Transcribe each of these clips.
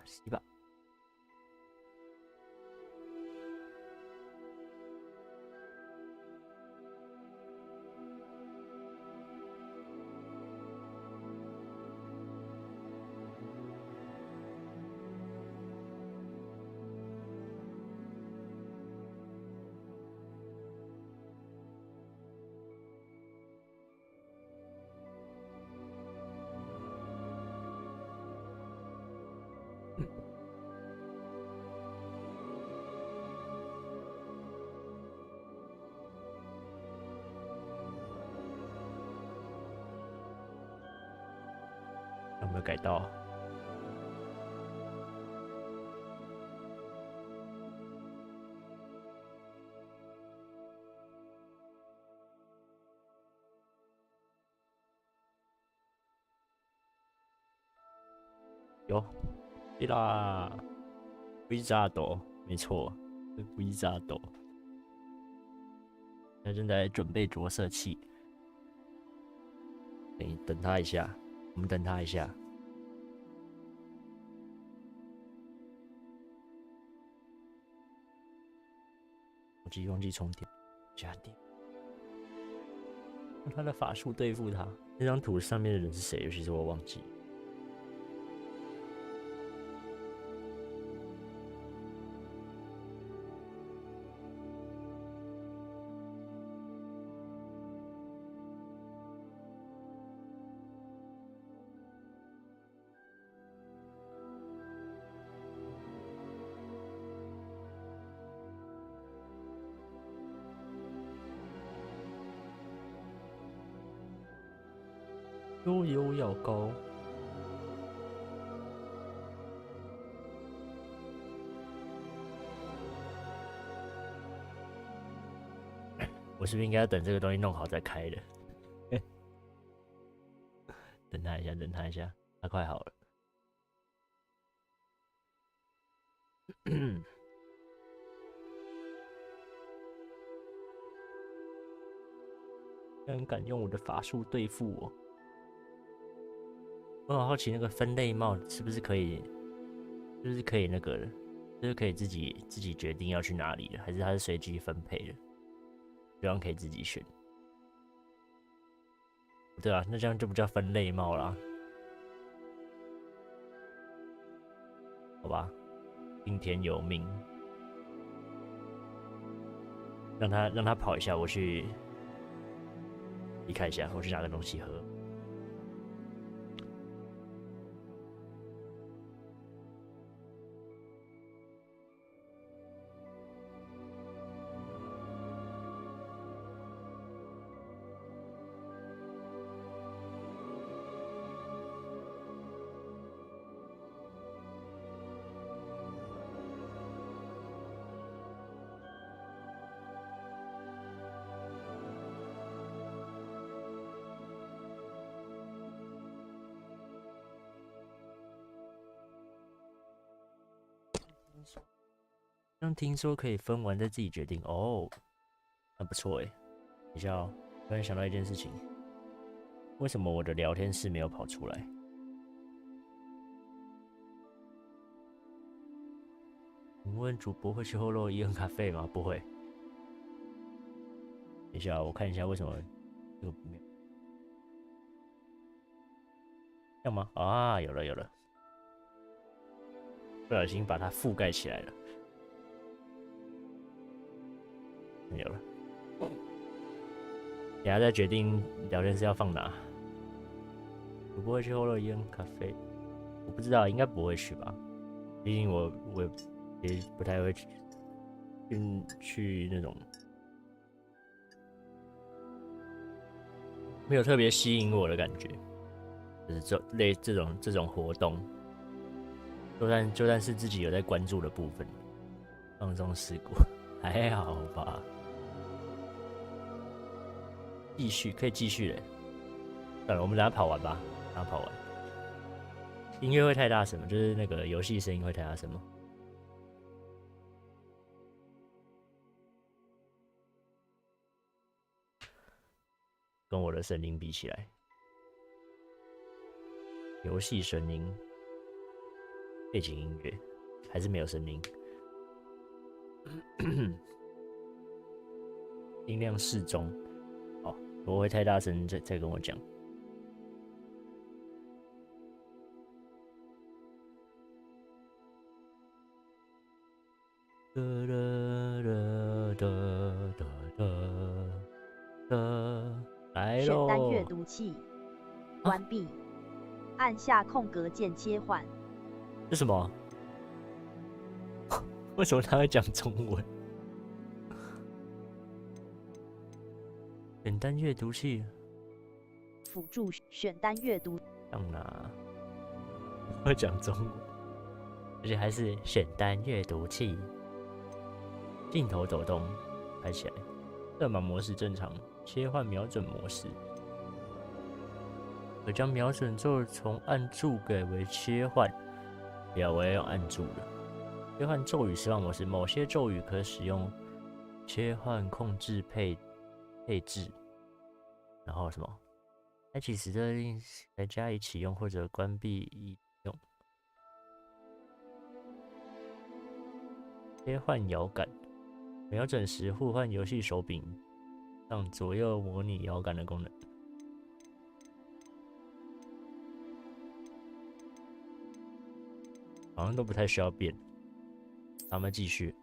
洗吧。有没有改到？有，对啦，维扎斗，没错，是维扎斗。他正在准备着色器，等他一下，我们等他一下。手机忘记充电，加电。用他的法术对付他。那张图上面的人是谁？尤其是我忘记。悠悠要高。我是不是应该要等这个东西弄好再开的？等他一下，等他一下，他快好了。有人敢用我的法术对付我？我很好奇，那个分类帽是不是可以，是不是可以那个的，就是可以自己决定要去哪里的，还是它是随机分配的？这样可以自己选。对啊，那这样就不叫分类帽啦。好吧，听天由命，让他跑一下，我去离开一下，我去拿个东西喝。刚听说可以分完再自己决定哦，那不错哎。等一下哦，突然想到一件事情，为什么我的聊天室没有跑出来？请问主播会去后洛伊恩咖啡吗？不会。等一下，我看一下为什么这个没有，要吗？啊，有了有了，不小心把它覆盖起来了，有了。等下再决定聊天室要放哪。主播会去后洛伊恩咖啡？我不知道，应该不会去吧。毕竟我也不太会去那种没有特别吸引我的感觉，就是这种活动，就算是自己有在关注的部分，放松事故还好吧。继续可以继续嘞。算了，我们等下跑完吧，等下跑完。音乐会太大声吗？就是那个游戏声音会太大声吗？跟我的声音比起来，游戏声音、背景音乐，还是没有声音，音量适中。好，如果会太大声，再跟我讲。来选单喽！阅读器，关闭，按下空格键切换。这什么？为什么他会讲中文？选单阅读器，辅助选单阅读。上哪？会讲中文，而且还是选单阅读器。镜头抖动，开起来。色盲模式正常，切换瞄准模式。可将瞄准咒从按住改为切换。不要，我要用按住了。切换咒语释放模式，某些咒语可使用切换控制配置。然后什么？开启时特令来加以启用或者关闭已用。切换摇杆。瞄准时互换游戏手柄，让左右模拟摇杆的功能。好像都不太需要变。咱们继续。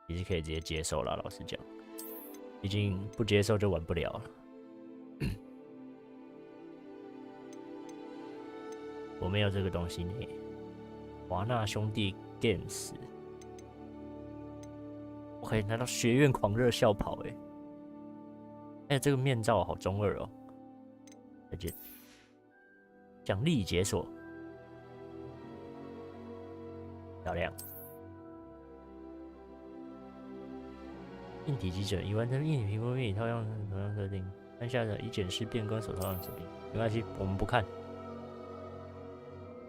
其实可以直接接受了，老实讲，毕竟不接受就玩不了了。我没有这个东西呢。华纳兄弟 Games， 我可以拿到学院狂热校跑哎，这个面罩好中二哦。再见。奖励解锁，漂亮。硬体基准已完成硬体评估并已套用同样设定，按下的已检视变更手套上指令。没关系，我们不看。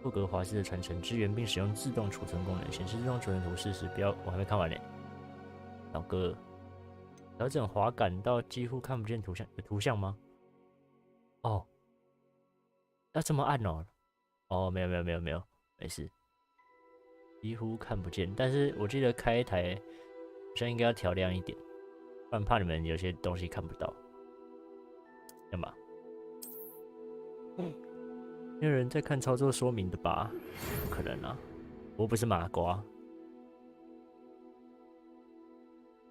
霍格华兹的传承支援并使用自动储存功能，显示自动储存图示时不要。我还没看完呢，老哥。调整滑杆到几乎看不见图像，有图像吗？哦，要这么按哦？哦，没有，没事，几乎看不见。但是我记得开一台好像应该要调亮一点，不然怕你们有些东西看不到。干嘛？没有人在看操作说明的吧？不可能啊，我不是麻瓜。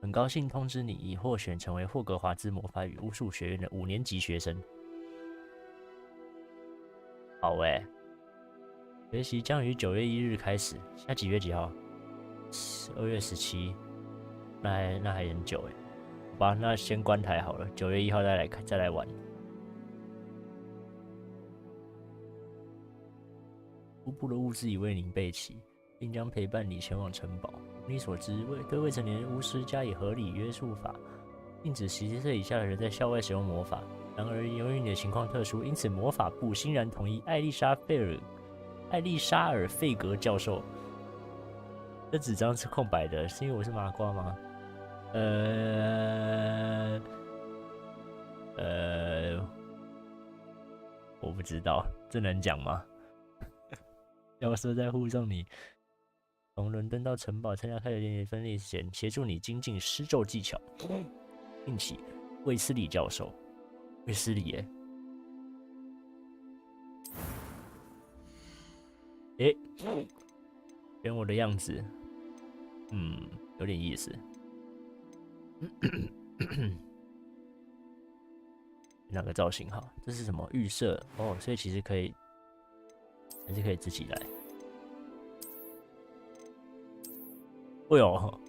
很高兴通知你已获选成为霍格华兹魔法与巫术学院的5年级学生。好学习将于9月1日开始。现在几月几号？2月17。那还很久好吧，那先关台好了，9月1号再来玩。初步的物资已为您备齐，并将陪伴你前往城堡。如你所知，对未成年巫师加以合理约束法，禁止17岁以下的人在校外使用魔法。然而，由于你的情况特殊，因此魔法部欣然同意艾丽莎尔·费格教授。这纸张是空白的，是因为我是麻瓜吗？我不知道，这能讲吗？教授在护送你从伦敦到城堡参加开学典礼分类前，协助你精进施咒技巧。并且，卫斯理教授，卫斯理选我的样子，有点意思。哪个造型好？这是什么预设？哦，所以其实可以，还是可以自己来。哎呦，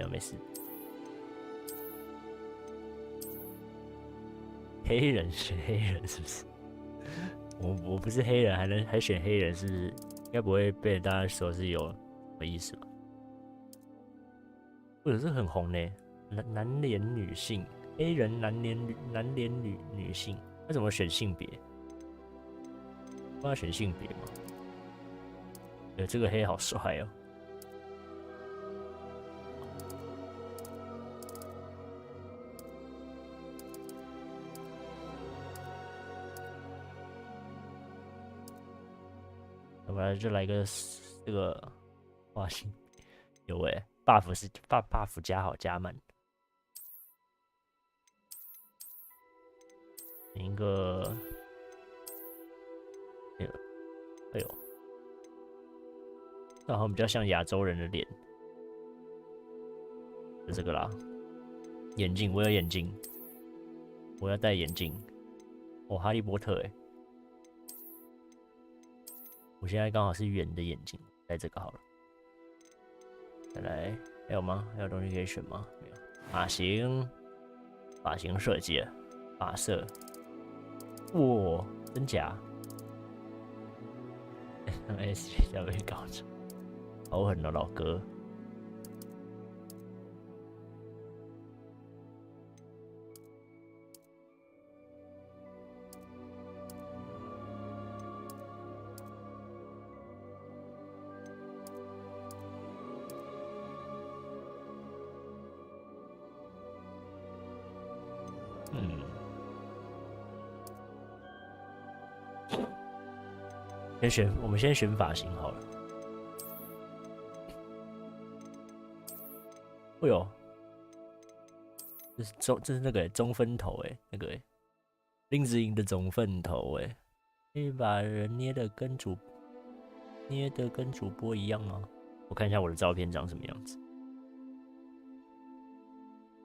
没事。黑人选黑人是不是？我不是黑人，还选黑人，是不是？应该不会被大家说是有什么意思吧？或者是很红呢？男联女性，黑人男联女性，那怎么选性别？不要选性别吗？这个黑好帅哦。我来就来个这个发型，有buff 是buff 加好加满，选一个，哎呦，这好像比较像亚洲人的脸，就这个啦。眼镜，我有眼镜，我要戴眼镜。哦，哈利波特我现在刚好是圆的眼镜，戴这个好了。再来，还有吗？还有东西可以选吗？没有。发型设计，发色，哇，真假？S 学校被搞成，好狠哦，老哥。我们先选发型好了。哎呦，这是那个中分头那个林志颖的中分头可以把人捏的跟主播一样吗？我看一下我的照片长什么样子。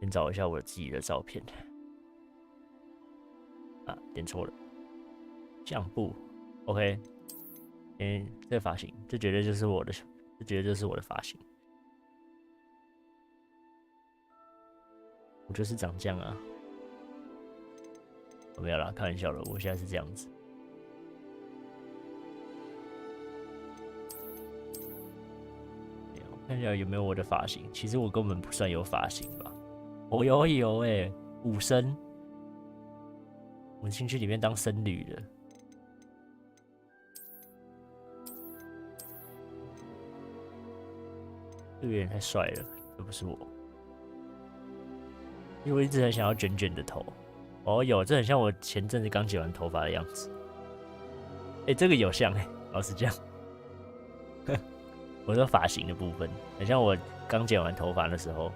先找一下我自己的照片。啊，点错了。相簿 ，OK。这个发型，这绝对就是我的发型。我就是长这样啊。没有啦，开玩笑了，我现在是这样子。我看一下有没有我的发型，其实我根本不算有发型吧。我有武僧，我进去里面当僧侣的。这个有点太帅了，这不是我。因为我一直很想要卷卷的头。哦，有，这很像我前阵子刚剪完头发的样子。这个有像老实讲，我说发型的部分，很像我刚剪完头发的时候。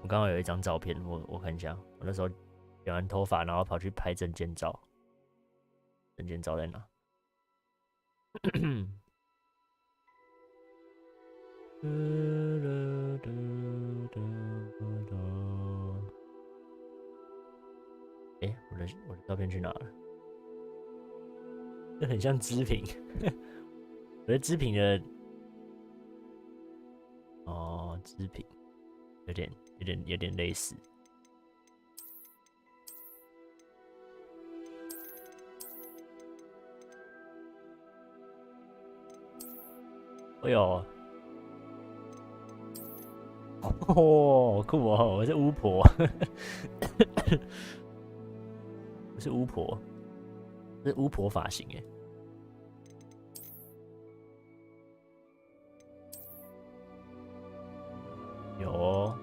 我刚好有一张照片，我看一下，我那时候剪完头发，然后跑去拍证件照。证件照在哪？我的照片去哪了？这很像织品，我觉得织品的织品有点类似。哎呦！好酷哦！我是巫婆，我是巫婆，这是巫婆发型有哦。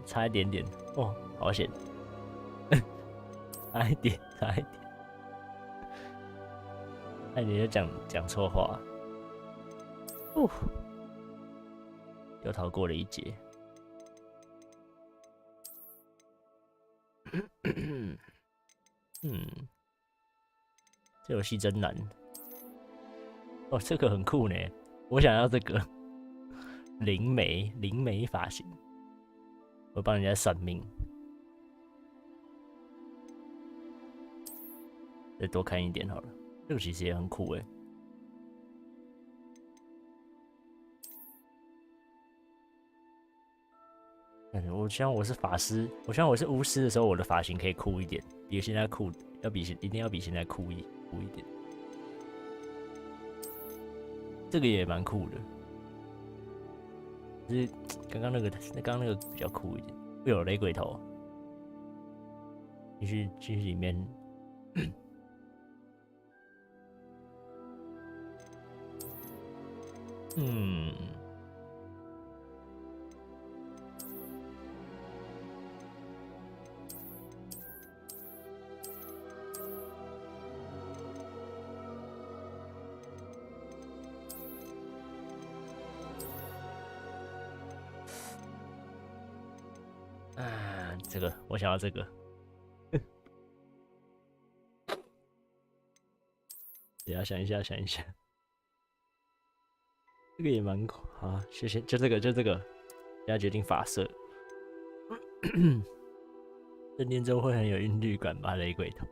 差一点点哦，好险，差一点。那你就讲错话，又逃过了一劫。这游戏真难。哦，这个很酷呢，我想要这个灵媒发型，我帮人家算命。再多看一点好了，这个其实也很酷我希望我是法师，我希望我是巫师的时候，我的发型可以酷一点，比现在酷，一定要比现在酷一点。这个也蛮酷的，只是刚刚那个比较酷一点。会有雷鬼头，进去里面。这个，我想要这个。等下想一下，想一下，这个也蛮好，谢谢，就这个，就这个，现在决定发色。这念之后会很有韵律感吧？雷鬼头，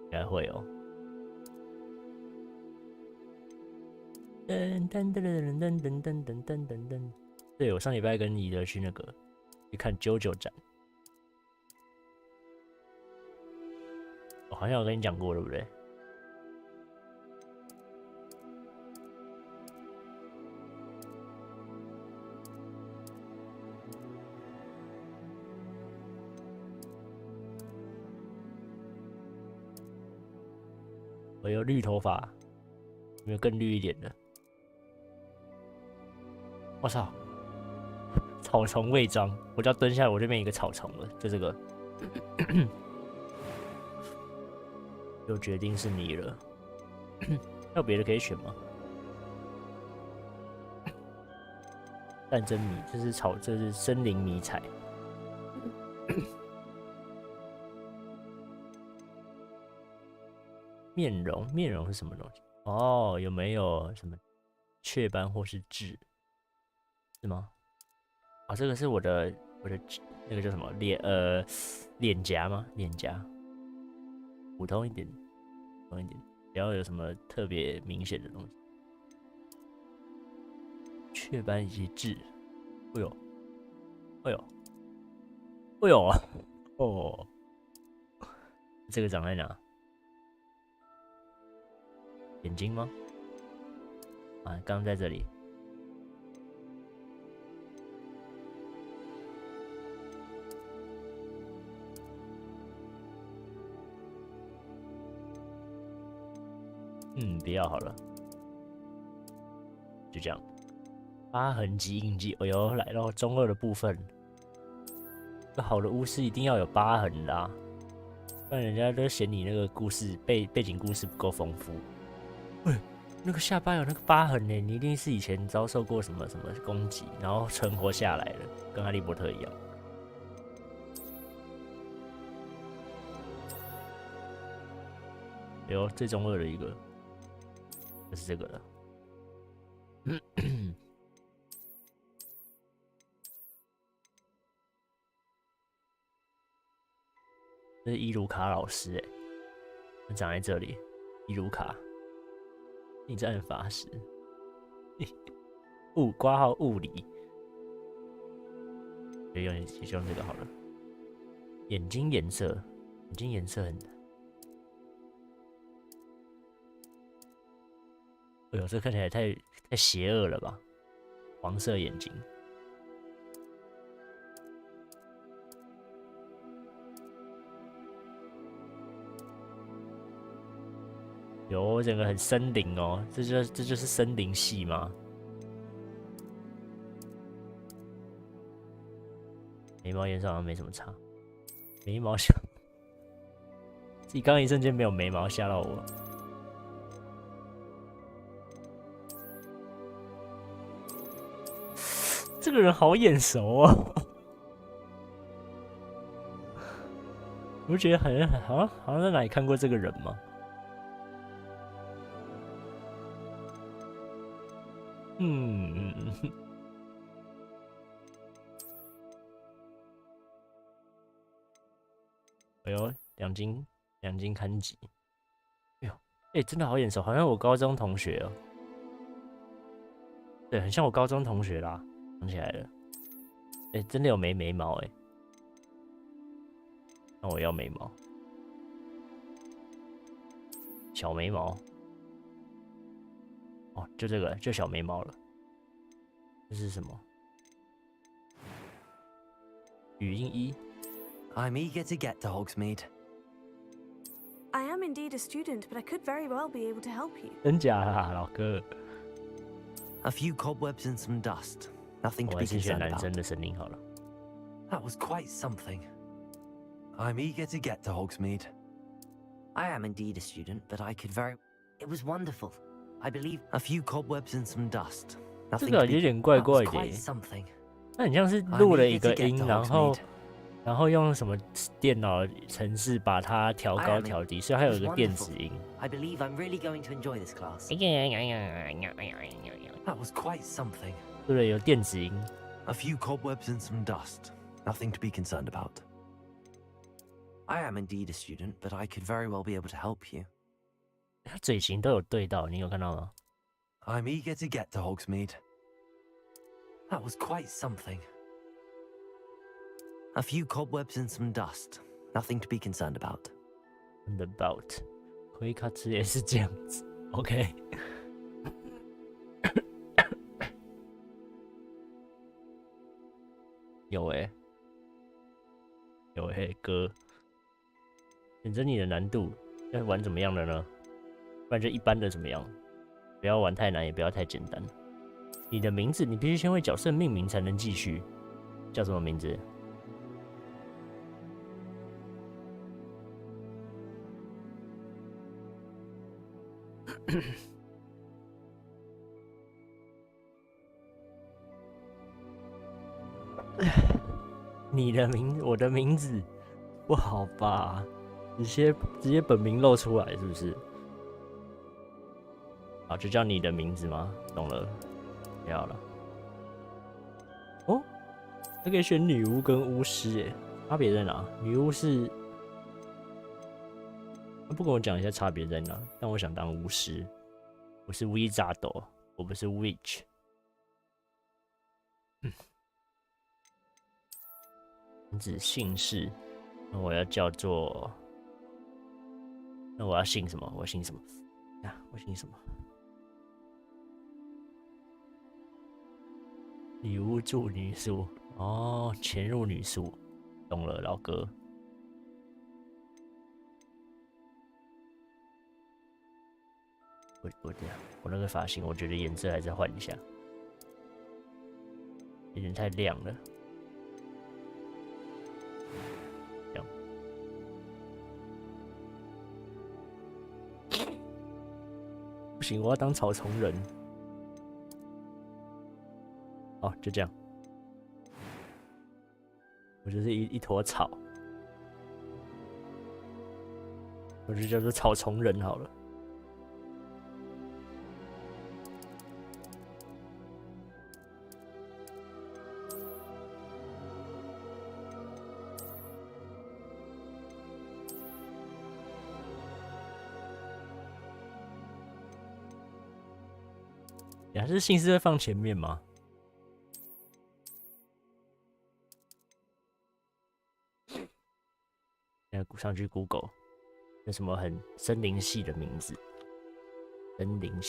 应该会哦。噔噔噔噔噔噔噔噔噔噔噔。对，我上礼拜跟宜德去那个去看JoJo展，我好像有跟你讲过，对不对？我有绿头发，有没有更绿一点的？我操！草丛未张，我就要蹲下来，我这边一个草丛了，就这个。就决定是你了。还有别的可以选吗？战争迷，这是这是森林迷彩。面容是什么东西？哦，有没有什么雀斑或是痣？是吗？啊，这个是我的那个叫什么脸颊吗？脸颊，普通一点，普通一点，不要有什么特别明显的东西。雀斑以及痣，哎呦，哎呦，哎呦，哦，这个长在哪？眼睛吗？啊，刚刚在这里。不要好了，就这样。疤痕及印记，哎呦，来到中二的部分。一个好的巫师一定要有疤痕啦，不然人家都嫌你那个故事背景故事不够丰富。喂，那个下巴有那个疤痕呢，你一定是以前遭受过什么攻击，然后存活下来了，跟哈利波特一样。哎呦，最中二的一个。就是这个了。这是伊鲁卡老师他长在这里。伊鲁卡，近战法师，挂号物理，就用这个好了。眼睛颜色很。哎呦，这看起来太邪恶了吧！黄色眼睛，有整个很森林哦，这就是森林系吗？眉毛颜色好像没什么差，眉毛像自己刚刚一瞬间没有眉毛吓到我。这个人好眼熟哦，我就觉得好像在哪里看过这个人吗？哎呦，两斤看几？哎呦，真的好眼熟，好像我高中同学哦。对，很像我高中同学啦。想起来了，真的有眉毛那我要眉毛，小眉毛，哦，就这个，就小眉毛了。这是什么？语音1。I'm eager to get to Hogsmeade. I am indeed a student, but I could very well be able to help you. 真假啦，老哥。A few cobwebs and some dust. Nothing to be 我还是选 concerned 男生 about. 的声音好了。That was quite something. I'm eager to get to Hogsmeade. I am indeed a student, but I could very... It was wonderful. I believe... A few cobwebs and some dust. 这 Nothing 个 to 有 be... 点怪 That was 怪的 quite something. 那很像是录了一个音，然后然后用什么电脑程式把它调高调低，所以它有一个电子音。 I believe I'm really going to enjoy this class. That was quite something. 对不对？有电子音。 A few cobwebs and some dust. Nothing to be concerned about. I am indeed a student, but I could very well be able to help you. 它嘴型都有对到，你有看到吗？ I'm eager to get to Hogsmeade. That was quite something. A few cobwebs and some dust. Nothing to be concerned about. And about， 回卡兹也是这样子。OK。有有哥，选择你的难度，要玩怎么样的呢？不然就一般的怎么样？不要玩太难，也不要太简单。你的名字，你必须先为角色命名才能继续。叫什么名字？你的名字，我的名字，不好吧？直接本名露出来，是不是？好，就叫你的名字吗？懂了，不要了。哦，还可以选女巫跟巫师，耶，差别在哪？女巫是，他不跟我讲一下差别在哪？但我想当巫师，我是 Wizard， 我不是 Witch。名字姓氏，那我要叫做，那我要姓什么？我姓什么？呀，我姓什么？女巫助女术，哦，潜入女术，懂了，老哥。我那个发型，我觉得颜色还是换一下，有点太亮了。这样，不行，我要当草丛人。好，就这样，我就是一坨草，我就叫做草丛人好了。呀，这姓氏会放前面吗？上去 Google， 有什么很森林系的名字？森林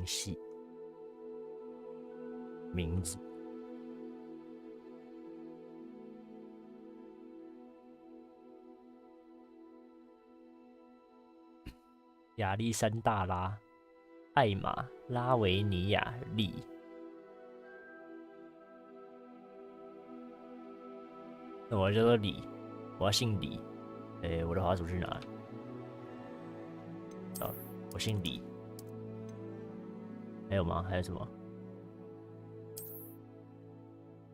系名字。亚历山大拉、艾玛、拉维尼亚利。那我叫做李，我要姓李。我的滑鼠去哪了？哦，我姓李。还有吗？还有什么？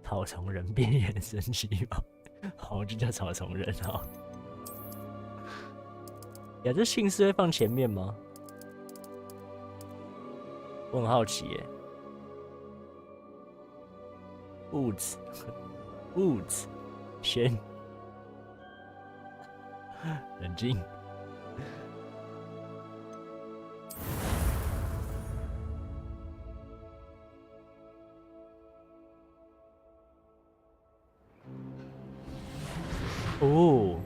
草丛人边缘神奇吗？好，就叫草丛人好。呀，这姓氏会放前面吗？我很好奇耶。Woods，先冷静。哦。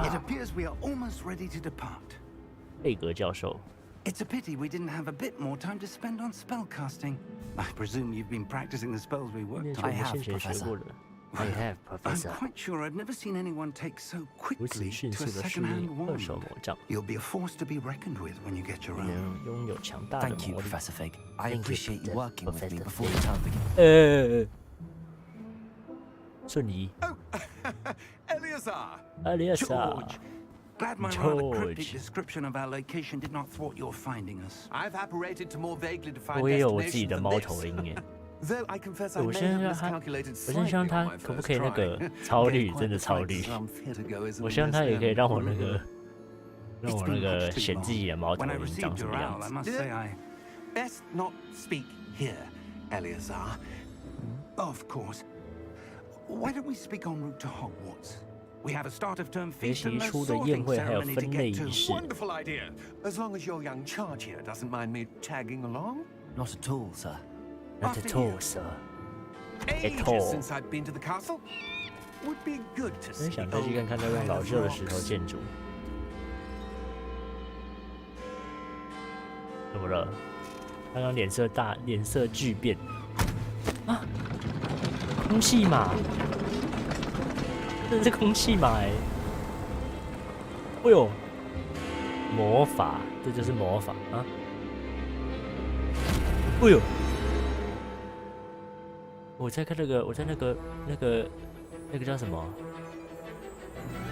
It appears we are almost ready to depart. 贝格教授。 It's a pity we didn't have a bit more time to spend on spellcasting. I presume you've been practicing the spells we worked on. I have, Professor. I have, Professor. I'm quite sure I've never seen anyone take so 如 quickly 此迅 to 速 a 的适 second-hand 应二手 wand. 魔杖， You'll be a force to be reckoned with when you get your 你 own. 能拥有强大的 Thank you, 魔力。 Professor Fig. I Thank you, appreciate you working with me Professor before Fig. the term begins. 瞬移。 Oh, Eleazar! Eleazar. George, Glad my rather George. cryptic description of our location did not thwart your finding us. I've apparated to more vaguely defined 我也有我自己 destinations 的 than 猫 this. 头鹰耶。 Though I confess I 我 may 现在 have 让他， miscalculated 我现在希望 slightly 他 on my 可不 first 可以那 try. 个超 Gave 绿， quite 真的 the 超 fight 绿。 some theatergoers 我 in 希望他也可以 this 让我那 end. 个，让 It's 我 been 那个 much too 选自己的猫头 When I 鹰 received 长什 your 么样 owl, I 子。 must say I... Best not speak here, Eleazar. Of course. Why don't we speak en route to Hogwarts? We have a start of term 学 feast 习 and no 出的宴 sorting 会还有 ceremony to 分类 get 仪 to. 式。 Wonderful idea. As long as your young charge here doesn't mind me tagging along. Not at all, sir. Not at all, sir. Ages all. since I've been to the castle. Would be good to 真 see 想再去看看那栋老旧的石头建筑。怎么了？刚刚脸色巨变啊！空气马，这是空气马哎！哎呦，魔法，这就是魔法啊！哎呦，我在看那个，我在那个叫什么？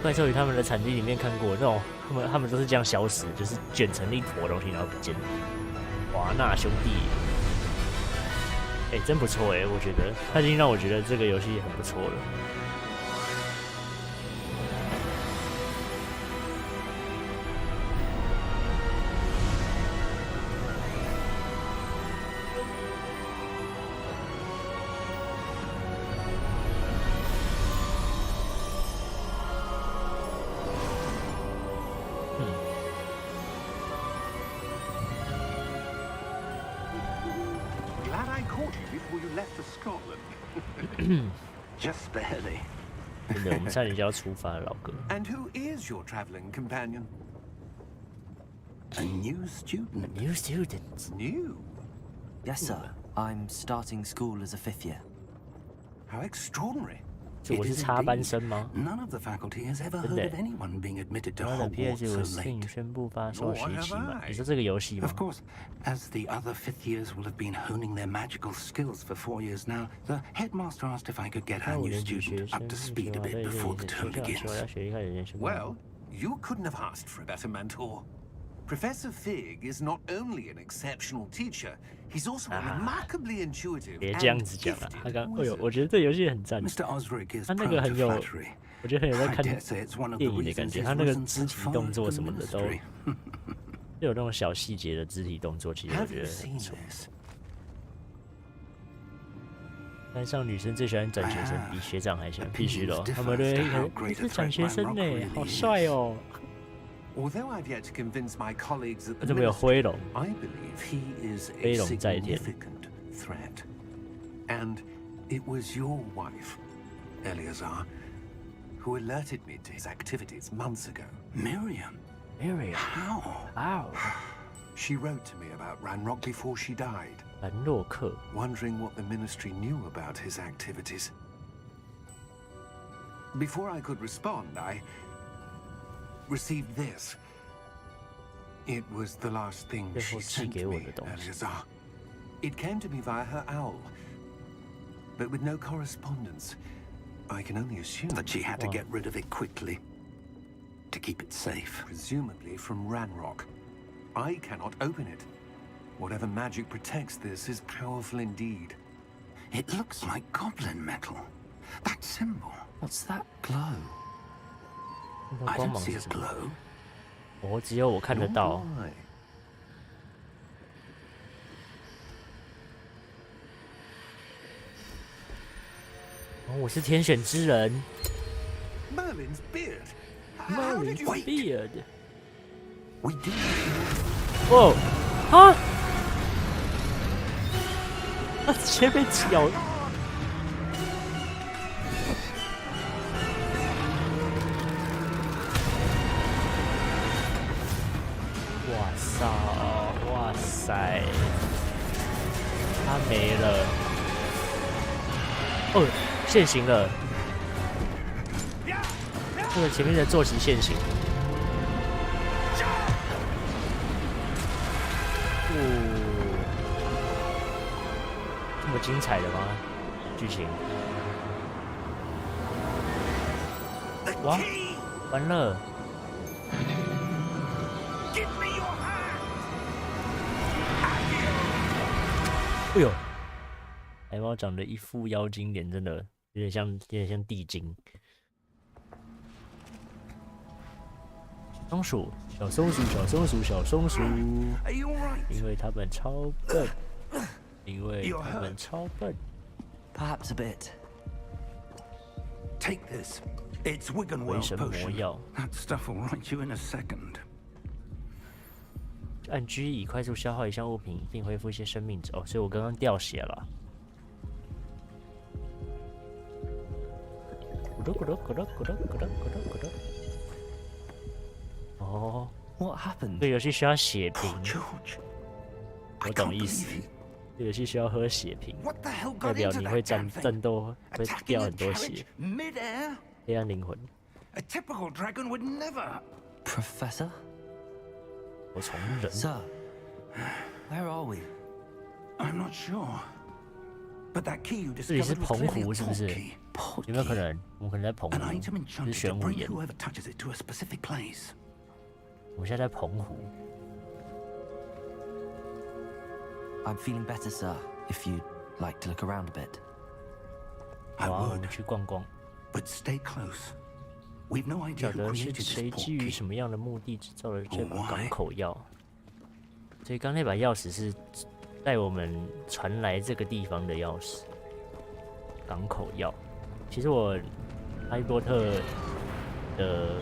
怪兽与他们的产地里面看过那种，他们都是这样消失，就是卷成一坨东西然后不见。华纳兄弟，真不错我觉得他已经让我觉得这个游戏很不错了。Glad I caught you before you left for Scotland. Just barely. 真的，我们差点就要出发了，老哥。 And who is your traveling companion? A new student. New students， New? Yes, sir. I'm starting school as a 5th year. How extraordinary. 这我是插班生吗？ None of the faculty has ever heard of anyone being admitted to 他的 Hogwarts PS5 so 令 late. 宣布发售Nor 学期 have 嘛？ I. 你说这个游戏吗 Of？ course, as the other fifth years will have been honing their magical skills for 4 years now, the headmaster asked if I could get 那 our 5 new 年级学 student 生 up to 是 speed a 吧？ bit 对 before 对 the 对， term 学校 begins. 要学一开始先宣布。 Well, you couldn't have asked for a better mentor. Professor Fig is not only an exceptional teacher, he's also a remarkably intuitive 别这样 and 子讲啊！他 gifted 刚，哎呦， wizard. 我觉得这游戏很赞， Mr. Osric is 他那个 prone 很 to 有， flattery. 我觉得很有在 I 看 dare say it's one of the 电影的感 reasons 觉， his 他那个 risen 肢 so 体 far 动 in 作 the 什么的都 ministry. 就有那种小细节的肢体动作，其实我 Have 觉 you 得很 seen 不错。 this? 班上女生最喜欢转学生，比学长还喜欢，必须的哦。 Opinions 他们都 differ 会 as to how 你 great 是 a 转 threat 学生 Ranrock 呢， really 好 is. 帅哦！ Although I've yet to convince my colleagues at 他 the 这边有 ministry, 灰龙， I believe he is 飞 a 龙在天。 significant threat. And it was your wife, Eleazar, who alerted me to his activities months ago. Miriam, Mary， how? 哇哦， She wrote to me about Ranrock before she died, 兰洛克， wondering what the ministry knew about his activities. Before I could respond, I received this. It was the last thing 最 she 后寄 sent 给我 me, 的东西。 Eleazar. It came to me via her owl, but with no correspondence. I can only assume That she had to Wow. get rid of it quickly to keep it safe. presumably from Ranrock. I cannot open it. Whatever magic protects this is powerful indeed. It looks like goblin metal. That symbol. What's that glow? 那 I 光 don't 芒 see 是 a 什么？ glow. 哦，只有我看得到。 Why? 哦，我是天选之人 Merlin's beard. How did ，Merlin's you... beard。 We do. 哦，啊！他直接被咬。哇塞，哇塞，他没了。哦，现形了。这个前面的坐骑现形。哦，这么精彩的吗？剧情？哇，完了！哎呦，海猫长得一副妖精脸，真的有点像地精。松鼠，小松鼠，小松鼠，小松鼠，因为它们超笨，因为它们超笨。 Perhaps a bit. Take this. It's 回 Wiggenweld 神魔 potion. 药， That stuff will right you in a second. 按 G 以快速消耗一项物品，并恢复一些生命值。哦，所以我刚刚掉血了。哦， What happened? 这游戏需要血瓶， George. 我 I 懂 can't 意思 believe it. 这游戏需要喝血瓶， What the hell 代 got 表 into 你会 that 战 damn thing? 战斗会 Attacking 掉 a 很多 carriage 血， mid-air? 黑暗灵魂， A typical dragon would never. Professor? 我从人。 Sir, where are we? I'm not sure. But that key you 这里是 discovered was 澎 clearly a 湖是不 port 是？ key. 有没有可能？我们可能在澎湖， An item 这是 enchanted to 玄武 bring 岩。 whoever touches it to a specific place. 我们现在在澎湖。 I'm feeling better, sir, if you'd like to look around a bit. I 好啊，我 would, 们去逛逛。 but stay close. We've no 不 idea 晓 who 得是 created this 谁 port 基于 key. 什么样的目的制造了这把 Why? 港口钥。所以刚那把钥匙是带我们传来这个地方的钥匙。港口钥。其实我哈利波特的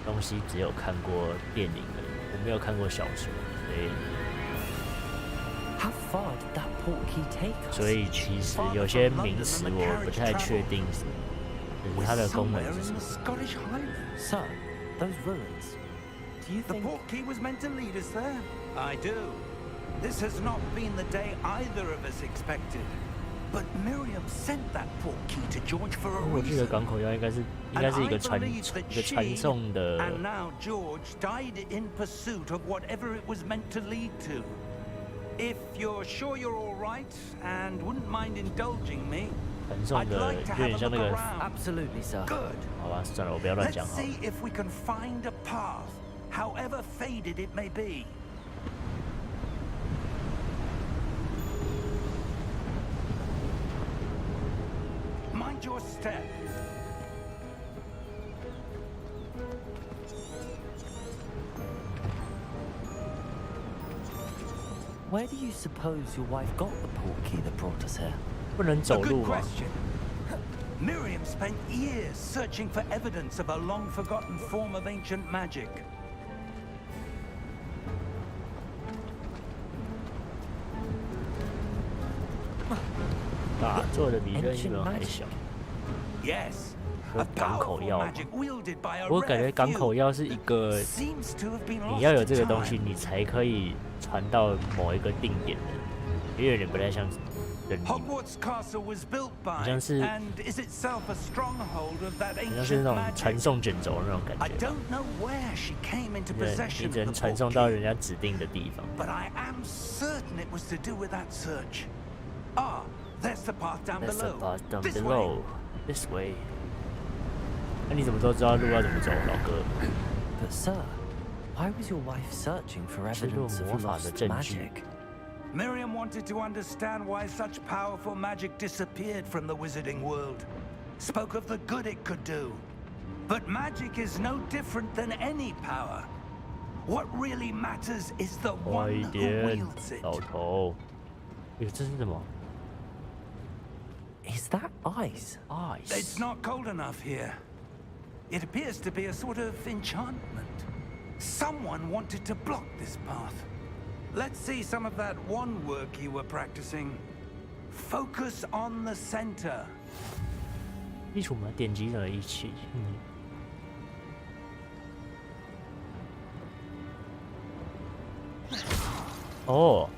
东西只有看过电影而已，我没有看过小说，所以其实有些名词我不太确定是，就是它的功能 Somewhere 是什 in 么 the。Scottish Highlands. Sir, those ruins. Do you The think... port key was meant to lead us there. I do. This has not been the day either of us expected. But Miriam sent that port key to George for a 我记得 reason. 港口钥应该是一个传 And 送的。 now George died in pursuit of whatever it was meant to lead to. If you're sure you're all right and wouldn't mind indulging me, 传送 I'd 的 like to 有 have 点 a 像那 look 个， around. Absolutely, sir. Good. 好吧，算了，我不要乱 Let's 讲好了。 see if we can find a path, however faded it may be. Mind your step. Where do you suppose your wife got the port key that brought us here? 不能 A 走 good 路吗？ question. Miriam spent years searching for evidence of a long-forgotten form of ancient magic. 打坐的比任意门还小。 Yes, 有 a 港口 powerful 钥吗？ magic wielded by a 我感觉 rare 港口 few. 钥是一个， Seems to have been 你要有 lost 这 to 个东西， time. 你才可以传到某一个定点的，也有点不太像任意门， Hogwarts Castle was built by 好像是 and is itself a stronghold of that 好像是 ancient 那种 magic. 传送卷轴那种 I 感觉吧。 don't know where she came into 对，你 possession 只 of 能 the 传 port 送到 key, 人家指定的地方。 but I am certain it was to do with that search. Ah, there's the path down That's the below. path down This way. below. This way. 那你怎么都知道路要怎么走，老哥？ But, sir, why was your wife searching for 记录 evidence 魔 of 法的 lost 证据。 magic? Miriam wanted to understand why such powerful magic disappeared from the wizarding world. Spoke of the good it could do. But magic is no different than any power. What really matters is the 快 one 一 who 点， wields it. 老头。这是什么 Is that ice? It's ？Ice。 not cold enough here. It appears to be a sort of enchantment. Someone wanted to block this path. Let's see some of that one work you were practicing. Focus on the center. 基础吗？点击了一起。哦。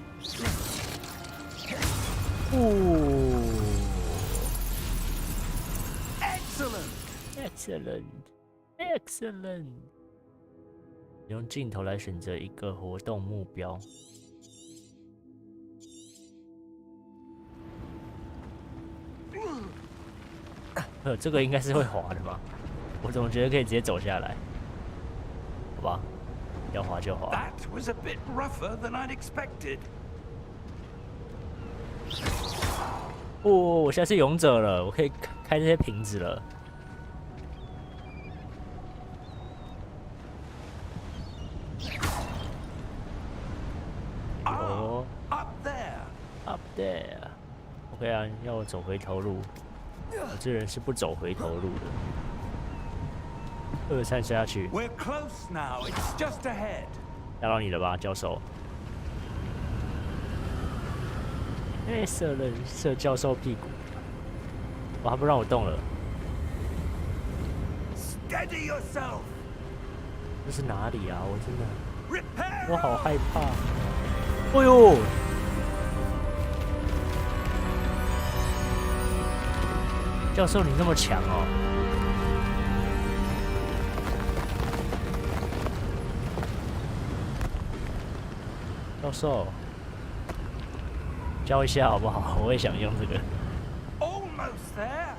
Excellent. Excellent。用镜头来选择一个活动目标。这个应该是会滑的吧？我怎么觉得可以直接走下来？好吧，要滑就滑。 That was a bit rougher than I'd expected. 哦，我现在是勇者了，我可以开这些瓶子了。哦 Up there. ，up there。OK 啊，要我走回头路，我这人是不走回头路的。2、3下去， We're close now. It's just ahead. 打到你了吧，教授？哎，射教授屁股！哇，他不让我动了。 Steady yourself. 这是哪里啊？我真的， Repair. 我好害怕。哎呦！教授，你那么强哦！教授，教一下好不好？我也想用这个。 Almost there.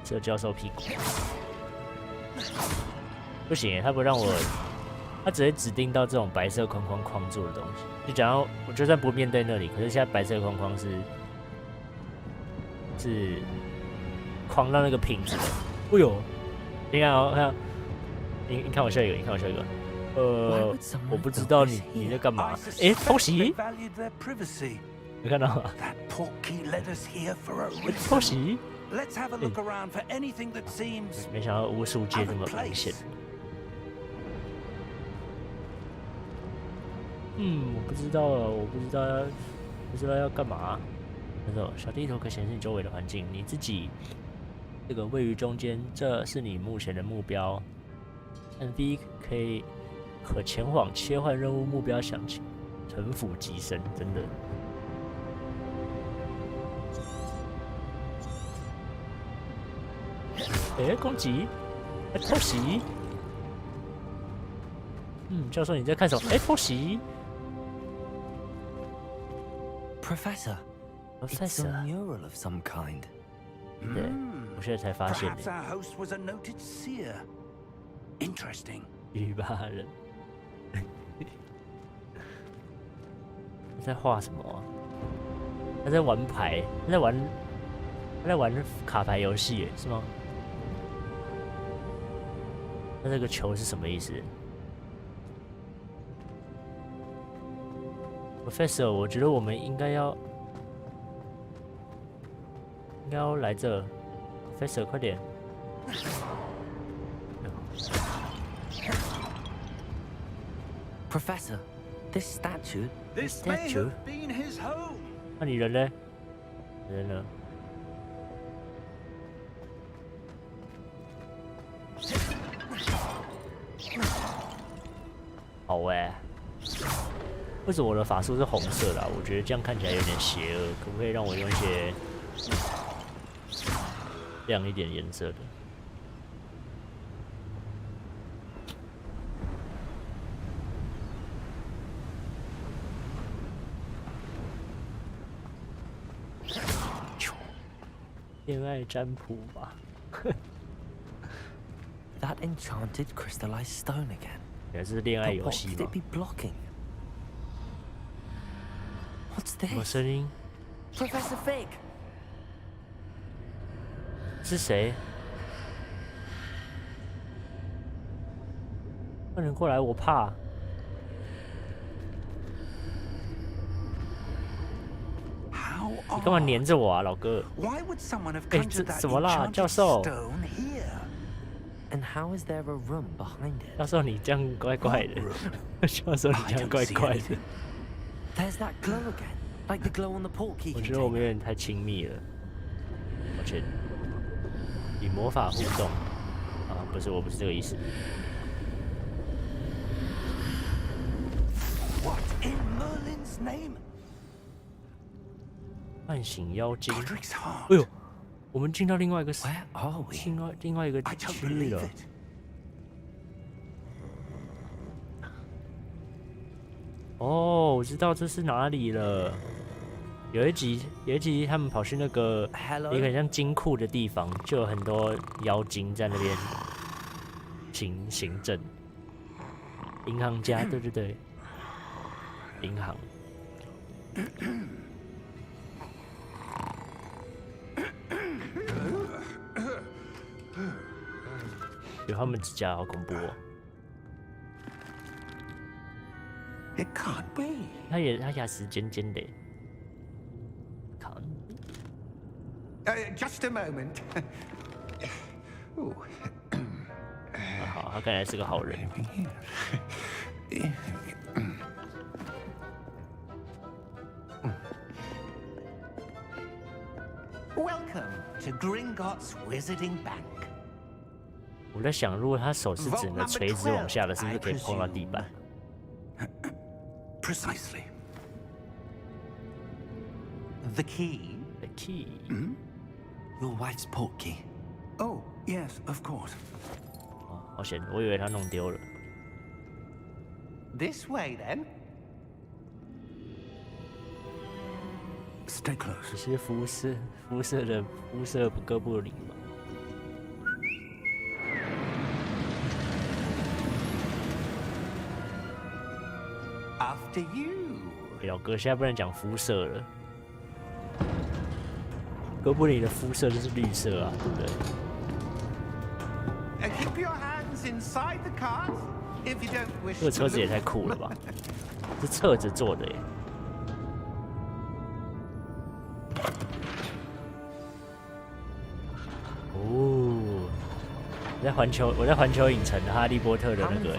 这教授屁股不行，他不让我，他只会指定到这种白色框框框住的东西。就假如我就算不面对那里，可是现在白色框框是框到那个瓶子的。哎呦，你看哦，看，你看我下一个，你看我下一个。我不知道你在干嘛？哎，偷袭！ Valued their privacy. 你看到吗？ That portkey led us here for a 偷 reason. 袭！ Let's have a look around for anything that seems 没想到巫术界这么明显。我不知道了，我不知道要干嘛。那种小地图可显示你周围的环境，你自己这个位于中间，这是你目前的目标。NV 可前往切换任务目标详情，城府极深，真的。哎，攻击！哎，偷袭！教授你在看什么？哎，偷袭！ Professor, it's a mural of some kind. 对，我现在才发现。 Perhaps our host was a noted seer. Interesting. 鱼巴人。他在画什么啊？他在玩牌，他在玩卡牌游戏，是吗？那这个球是什么意思 ？Professor， 我觉得我们应该要来这 ，Professor， 快点！ Professor, this statue. This may have been his home. 那你人呢？人呢？好哎，为什么我的法术是红色的啊？我觉得这样看起来有点邪恶，可不可以让我用一些亮一点颜色的？恋爱占卜吧。That enchanted crystallized stone again. 原来是恋爱 But 游 what 戏 could 吗 it？be blocking? What's 什么 this? 声音？ Professor Fig! 是谁？快点过来，我怕。你干嘛黏着我啊，老哥？ Why would someone have 哎， conjured 这 that 怎么啦， enchanted 教授？ stone here? And how is there a room behind it? 教授，你这样怪怪的。教授，你这样怪怪的。 There's that glow again, like the glow on the portkey 我觉得我们 container. 有点太亲密了。抱歉。与魔法互动啊，不是，我不是这个意思。 What in Merlin's name? 唤醒妖精。 Godric's heart. 哎呦，我们进到另外一个 Where are we? 另外一个 I don't 区域 believe 了。 it. 哦，我知道这是哪里了。有一集他们跑去那个一个很像金库的地方，就有很多妖精在那边行政。银行家，对对对，银行。有他们几家，好恐怖哦。It can't be. 他牙齿尖尖的。Can't be. Just a moment. 好，他看来是个好人。Welcome to Gringotts Wizarding Bank. 我在想，如果他手是整个垂直往下的，是不是可以碰到地板？ Precisely. The key? The key. Your wife's portkey. Oh, yes, of course. 哦，好险，我以为他弄丢了。 This way, then. Stay close. 只是肤色哥布林嘛。 After you. 老哥，现在不能讲肤色了。哥布林的肤色就是绿色啊，对不对？ Keep your hands inside the cart if you don't wish 这个车子也太酷了吧！是侧着坐的耶。哦，我在环球影城的哈利波特的那个。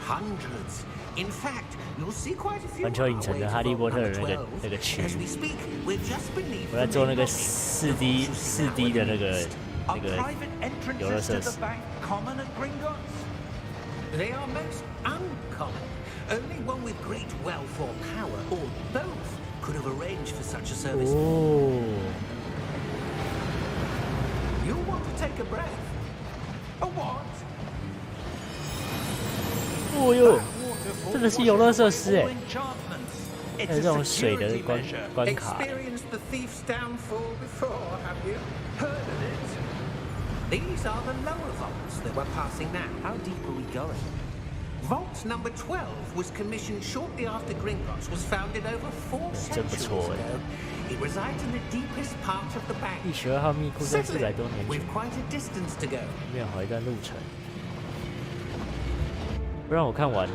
Hundreds. In fact, you'll see quite a few. 环球影城的哈利波特的那个区，我在做那个4D 的那个游乐设施。 They are most uncommon. Only one with great wealth or power, or both, could have arranged for such a service. 哦， You'll want to take a breath. A what? 哦哟，真的是游乐设施哎！还有这种水的关卡。 Experienced the thief's downfall before, have you? Heard of it? These are the lower vaults that we're passing now. How deep are we going? Vault number 12 was commissioned shortly after Gringotts was founded over 4 centuries ago. It resides in the deepest part of the bank. 第12号密库在400多年前 With，quite a distance to go. 没有好一段路程。不让我看完。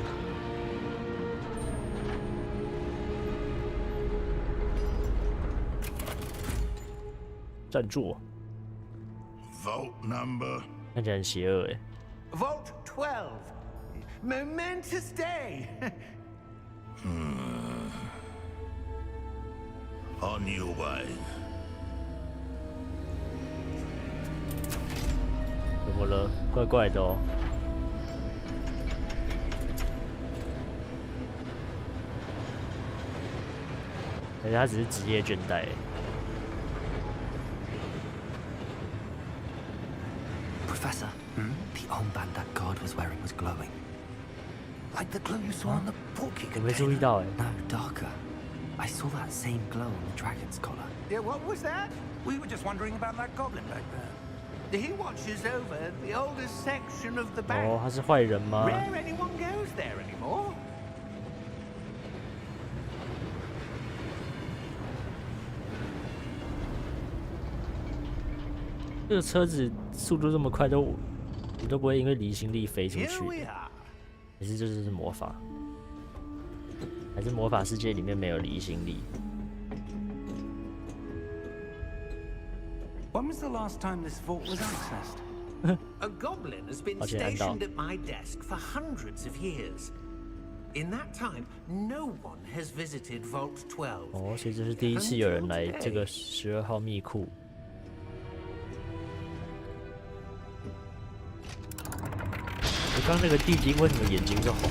站住！ Vault number. 看起来很邪恶哎。 Vault 12. Momentous day. On your way. 怎么了？怪怪的哦。感觉他只是职业倦怠。 Professor, the armband that guard was wearing was glowing. Like the glow you saw on the portkey 我没注意到哎。 No, darker. I saw that same glow on the dragon's collar. Yeah, what was that? We were just wondering about that goblin back there. He watches over the oldest section of the bank. 哦，他是坏人吗？ Rare anyone goes there anymore. 这个车子速度这么快，你都不会因为离心力飞出 Here 去 we are. 还是这就是魔法？还是魔法世界里面没有离心力？ When was the last time this vault was accessed? A goblin has been 抱歉，按到。 stationed at my desk for hundreds of years. In that time, no one has visited Vault 12. 哦，所以这是第一次有人来这个12号密库。我刚那个地精为什么眼睛是红的？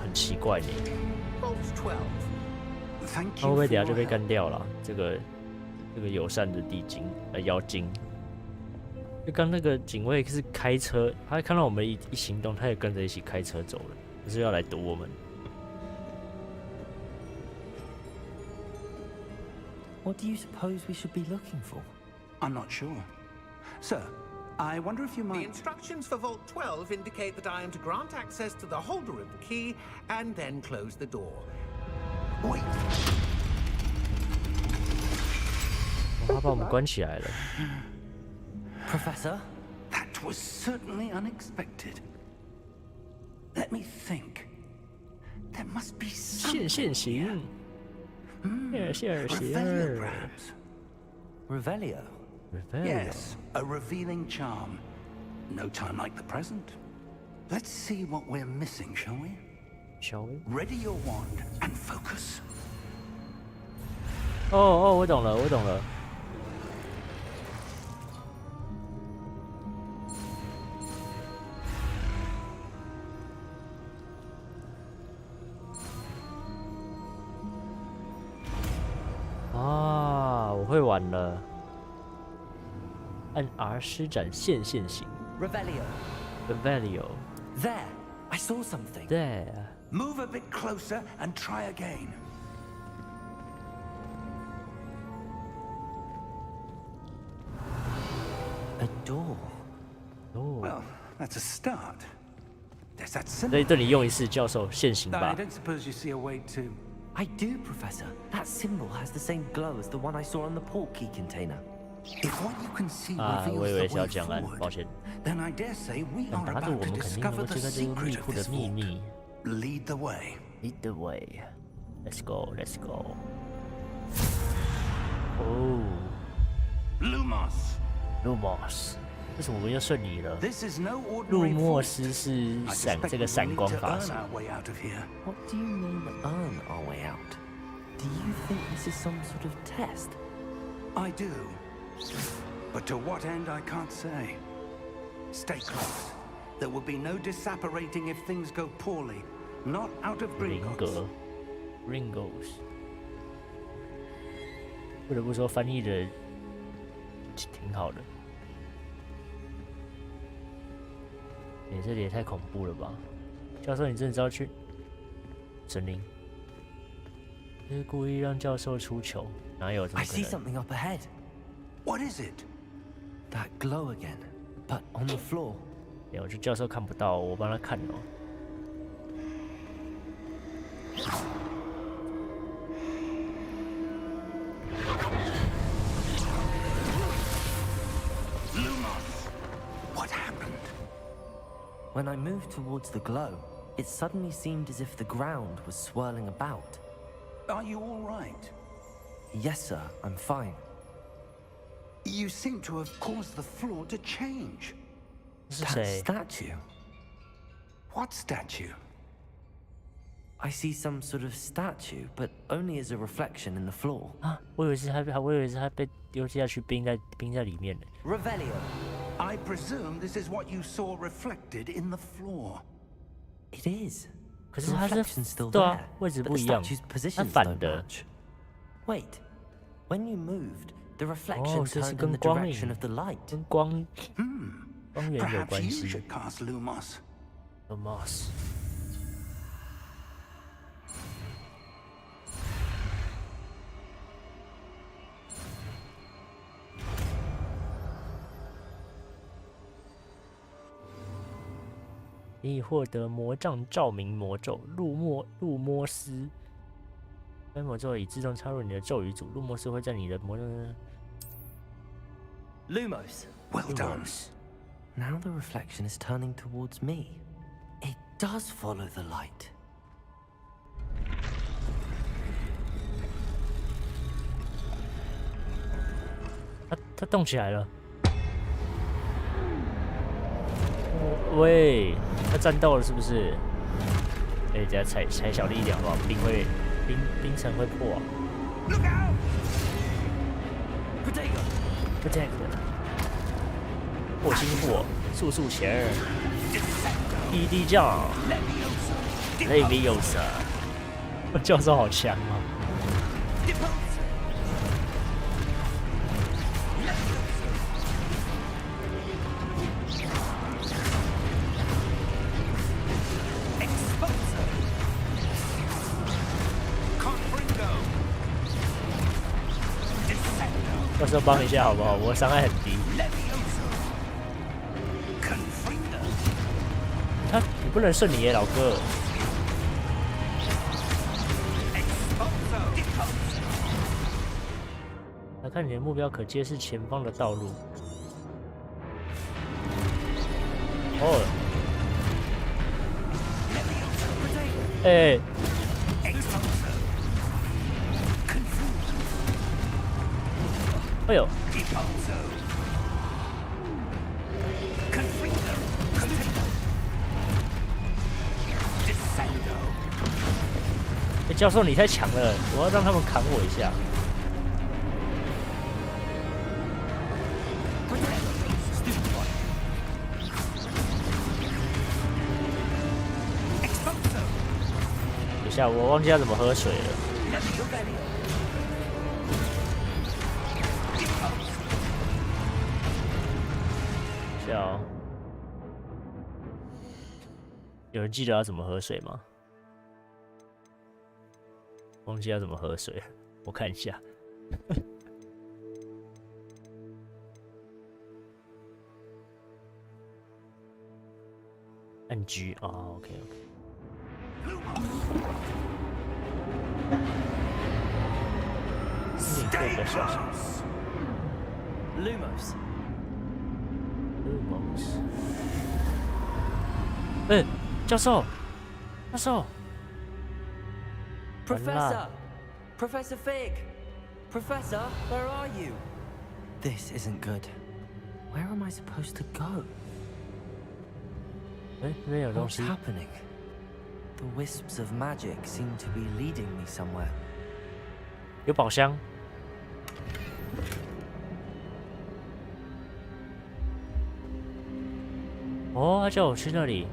很奇怪呢。 Vault 12. Thank 他会 you 不会 for 等下就 your 被 help. 干掉了？这个友善的地精妖精。就刚那个警卫是开车，他看到我们一行动，他也跟着一起开车走了，就是要来堵我们。What do you suppose we should be looking for? I'm not sure. Sir, I wonder if you The might... instructions for Vault 12 indicate that I am to grant access to the holder of the key and then close the door. Wait. 他把我们关起来了。Professor? That was certainly unexpected. Let me think. There must be something. 现行。现 Revelio, perhaps. Revelio? Yes, a revealing charm. No time like the present. Let's see what we're missing, shall we? Shall we? Ready your wand and focus. 哦，我懂了。啊，我会玩了。按 R 施展现形。Revelio. There! I saw something. There. Move a bit closer and try again. A door. Well, that's a start. There's that 所 symbol. 以对你用一次，教授现形 I 吧。 don't suppose you see a way to... I do, Professor. That symbol has the same glow as the one I saw on the port key container. If what you can see 啊，我以 reveals 为 the 是要 way 讲完，抱 forward, 歉。 then I dare say we 但 are 答着 about 我 to 们肯定能 discover 够 the 揭开这个密 secret 库 of 的 this 秘 vault. 密。 Lead the way. Lead the way. Let's go. Let's go. 哦 Lumos. ，Lumos，为什么我们又顺利了？ This is no 路 ordinary 莫 vault. 斯是 I 闪 suspect 这 we 个 will 闪 need 光 to 法 earn 术。 our way out of here. What do you mean, earn our way out? Do you think this is some sort of test? I do. But to what end, I can't say. Stay close. There will be no disapparating if things go poorly. Not out of 林 Gringotts. 格 Ringos，不得不说翻译的挺好的。你这里也太恐怖了吧！教授，你真的知道去森林？这是故意让教授出糗，哪有这么 I 可 see 能？ something up ahead. What is it? That glow again, but on the floor. 哎，我这教授看不到，我帮他看哦。Lumos! What happened? When I moved towards the glow, it suddenly seemed as if the ground was swirling about. Are you all right? Yes, sir, I'm fine. You seem to have caused the floor to change. 是 That 谁？ statue. What statue? I see some sort of statue, but only as a reflection in the floor. 啊，我以为是他被丢下去冰在里面的。 Revelio. I presume this is what you saw reflected in the floor. It is. 可 The 是他是 reflection's still 对啊 there, 位置 but 不 the 一样 statue's 它 positions 反 don't 的。 match. Wait, when you moved, the reflection 哦，这是 turned 跟 in the 光 direction 影 of the light. 跟光源有 Perhaps 关 you 系。 should cast Lumos. The Moss。你已获得魔杖照明魔咒路莫斯。该魔咒已自动插入你的咒语组，路莫斯会在你的魔咒。 Lumos. Well done. Now the reflection is turning towards me. It does follow the light. 它动起来了。喂，它战斗了是不是？哎，等下踩小力一点好不好？冰层会破、啊。 Look out! Protect， 破心火，速前儿，滴滴酱，Leviosa，教授好强哦。 Confringo! 到时候帮一下好不好？我伤害很低。你不能顺你耶，老哥。来看你的目标可揭示前方的道路。哦。哎。哎呦！哎，教授你太强了，我要让他们扛我一下。等一下，我忘记要怎么喝水了。有人记得要怎么喝水吗？忘记要怎么喝水，我看一下。按 G 啊 ，OK。4.6个小时。Lumos。哎，教授。 Professor! Professor Fig! Professor, where are you? This isn't good. Where am I supposed to go? 哎，那边有东 What's 西。 happening? The wisps of magic seem to be leading me somewhere. 有宝箱。哦，他叫我去那里。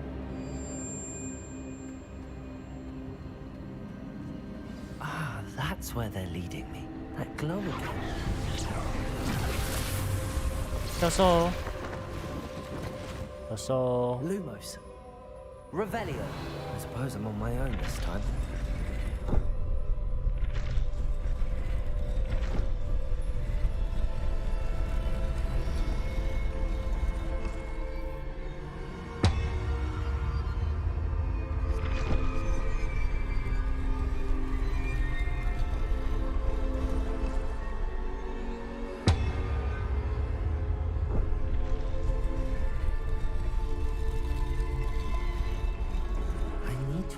That's where they're leading me. That glow again. 教授。 Lumos. Revelio. I suppose I'm on my own this time.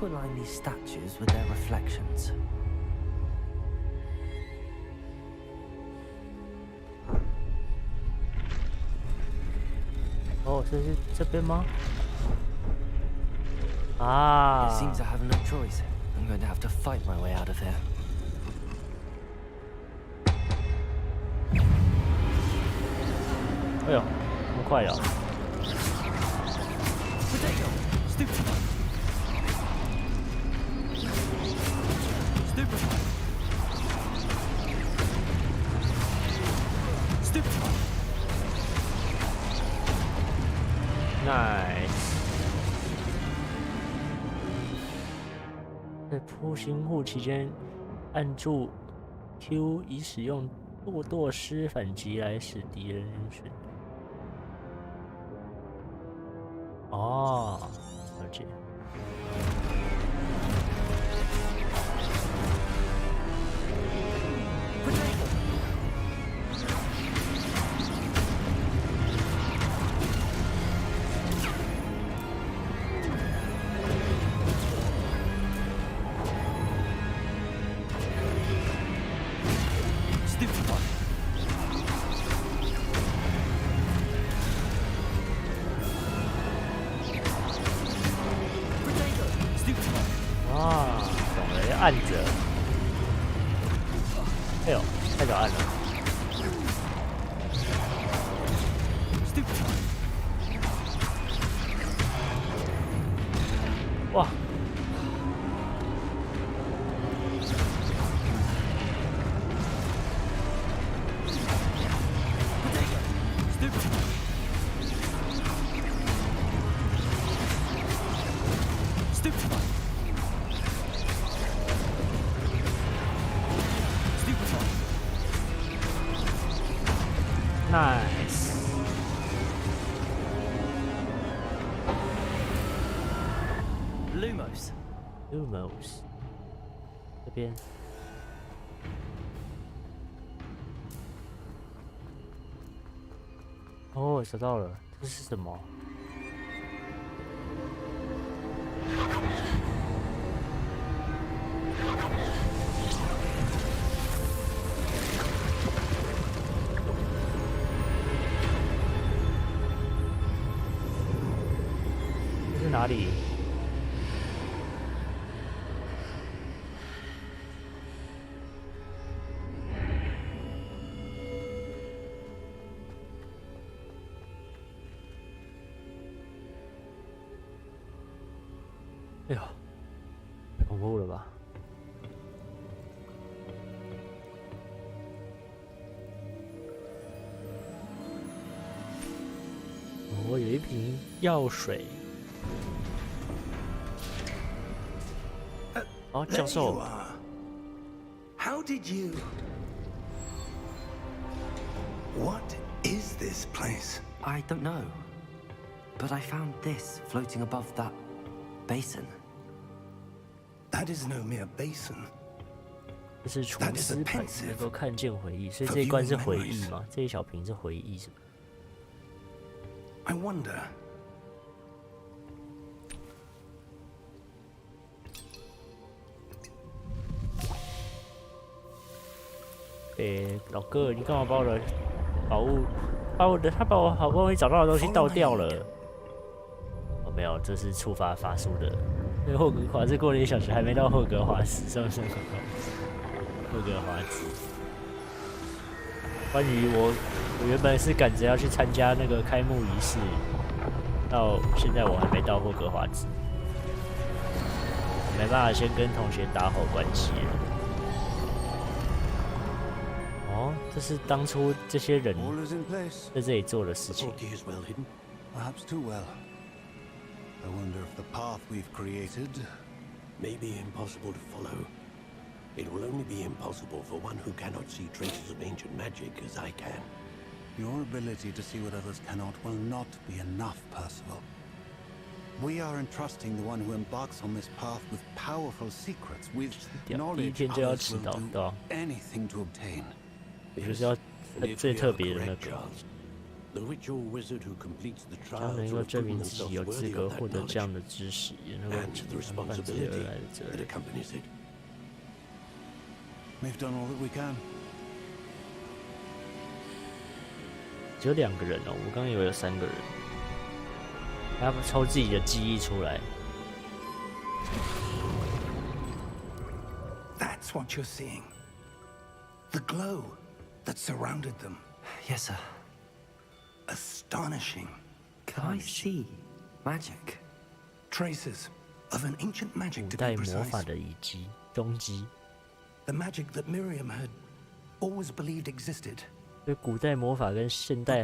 To align these statues with their reflections. 哦，这是这边吗？啊 It seems I have no choice. I'm going to have to fight my way out of here. 哎呦，这么快呀！ Potato! Stupid! Nice。在扑行护期间，按住 Q 以使用堕师反击来使敌人晕眩。哦，了解。 按着，哎呦，太早按了。哇！ ，nice。Lumos，这边。哦，找到了，这是什么？这是哪里？哎呦，太恐怖了吧！我有一瓶药水。哦，教授。How did you? What is this place? I don't know. But I found this floating above that basin. That is no mere basin. 这是储思盆，能够看见回忆，所以这一关是回忆吗？这一小瓶是回忆是吗 I wonder. 老哥，你干嘛把我的宝物，他把我好不容易找到的东西倒掉了？哦，没有，这是触发法术的。因为霍格华兹过了1小时还没到霍格华兹，上升霍格华兹。关于我原本是赶着要去参加那个开幕仪式，到现在我还没到霍格华兹，没办法先跟同学打好关系了。哦，这是当初这些人在这里做的事情。Perhaps too well. I wonder if the path we've created may be impossible to follow. It will only be impossible for one who cannot see traces of ancient magic as I can. Your ability to see what others cannot will not be enough, Percival. We are entrusting the one who embarks on this path with powerful secrets, with knowledge others will do anything to obtain. 就是要最特别的那个。 将能够证明自己有资格获得这样的知识，也能够承担犯罪而来的责任。We've done all that we can. 只有2个人哦，我刚刚以为有3个人。他们抽自己的记忆出来。That's what you're seeing. The glow that surrounded them. Yes, sir. Astonishing. Can I see magic? Traces of an ancient magic 古 to 代 be 魔法 precise. 的遗迹踪迹。 The magic that Miriam had always believed existed. 所以古代魔法跟现代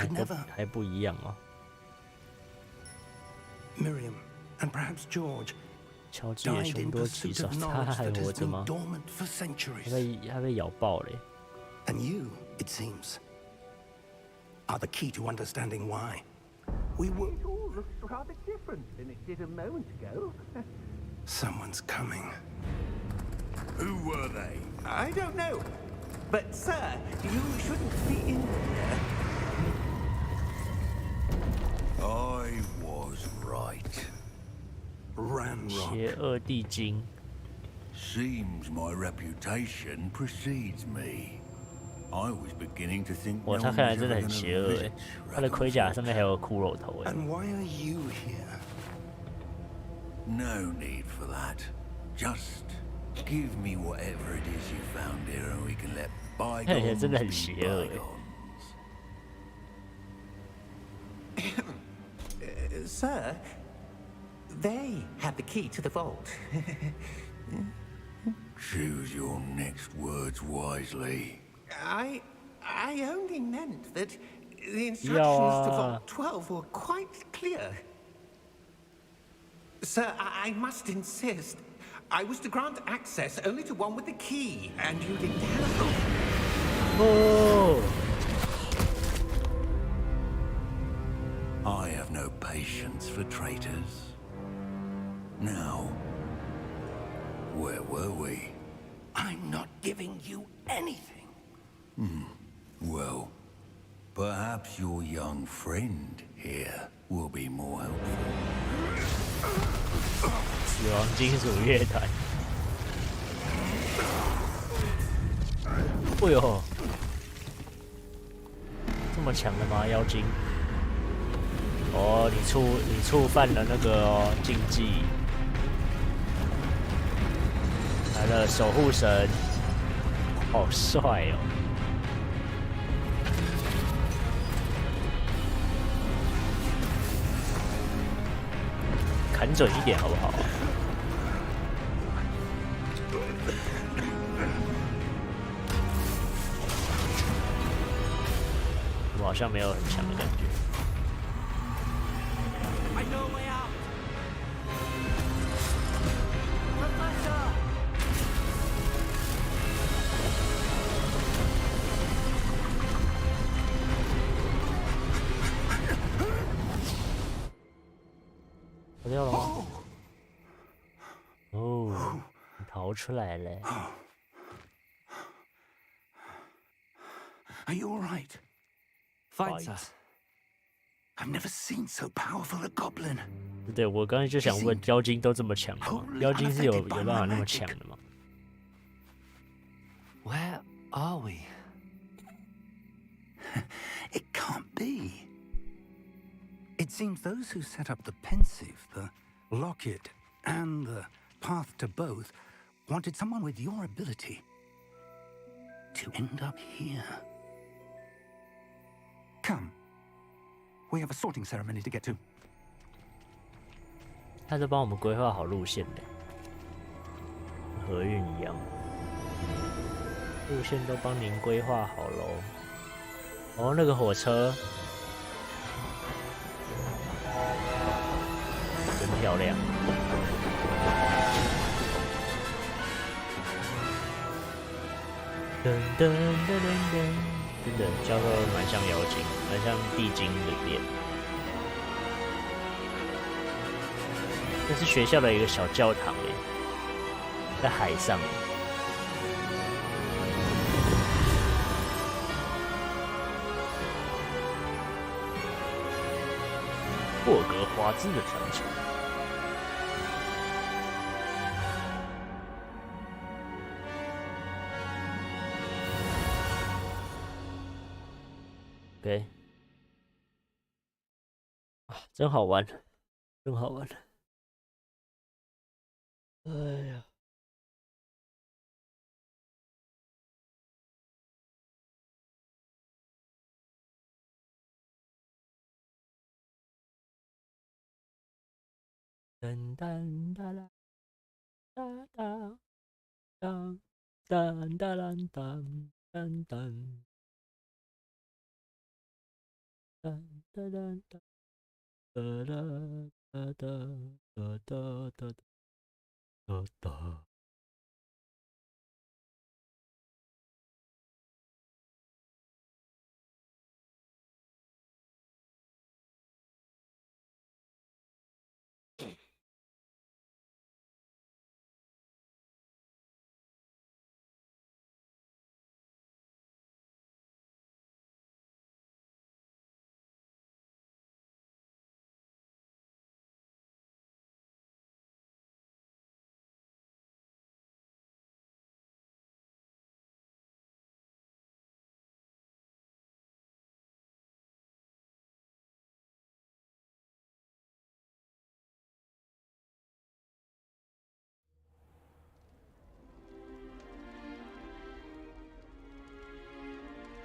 还不一样哦。 Miriam and perhaps George 乔治也 died 凶 in 多吉 pursuit 少， of 他 knowledge 还 that 活 has 着 been 吗？ dormant for centuries. 他被咬爆嘞。 And you, it seems, are the key to understanding why. We were. It all looks rather different than it did a moment ago. Someone's coming. Who were they? I don't know. But, sir, you shouldn't be in here. I was right. Ranrock. 邪恶地精。 Seems my reputation precedes me. I was beginning to think 哇， no 他 one 看来 was 真的 ever 很 gonna 邪恶哎 visit，他的盔甲上面还有骷髅头哎。 And why are you here? No need for that. Just give me whatever it is you found here, and we can let 看起来 bygones 真的很 be 邪恶哎。 Sir, they have the key to the vault. Choose your next words wisely. I only meant that the instructions to Vault 12 were quite clear. Sir, I must insist. I was to grant access only to one with the key, and you didn't have it. 哦， patience for traitors. Now, where were we? I'm not giving you anything. Well, perhaps your young friend here will be more helpful. 死亡金属乐团。哎呦，这么强的吗？妖精？哦，你触犯了那个禁忌。来了，守护神，好帅哦！砍准一点好不好？我好像没有很强的感觉。I know a way out. Professor. 逃掉了吗？哦，你逃出来了。Are you all right? Fighter. I've never seen so powerful a goblin. 对，我刚才就想问，妖精都这么强的吗？妖精是有办法那么强的吗？ Where are we? It can't be. It seems those who set up the pensive, the locket, and the path to both wanted someone with your ability to end up here. Come. We have a sorting ceremony to get to. 他都帮我们规划好路线的，和运一样，路线都帮您规划好喽。哦，那个火车真漂亮。噔噔噔噔噔，真的叫做蛮像妖精，蛮像地精的脸。这是学校的一个小教堂耶，在海上。霍格华兹的传承。OK， 啊，真好玩，真好玩。哎呀，噔噔哒啦哒哒当当哒啦当当当当哒哒哒哒啦哒哒哒哒哒哒哒。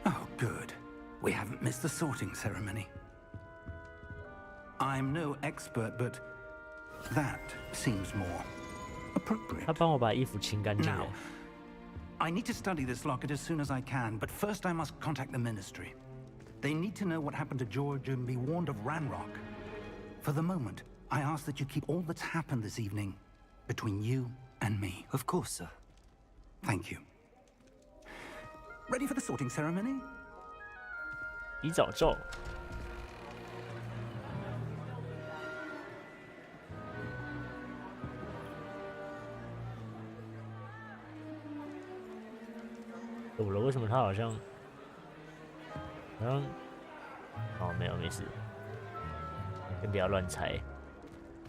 Oh, good. We haven't missed the sorting ceremony. I'm no expert, but that seems more appropriate. 他帮我把衣服清干净了。 Now, I need to study this locket as soon as I can, but first I must contact the Ministry. They need to know what happened to George and be warned of Ranrock. For the moment, I ask that you keep all that's happened this evening between you and me. Of course, sir. Thank you. Ready for the sorting ceremony? 洗澡咒。怎么了？为什么他好像哦，没有，没事，先不要乱猜。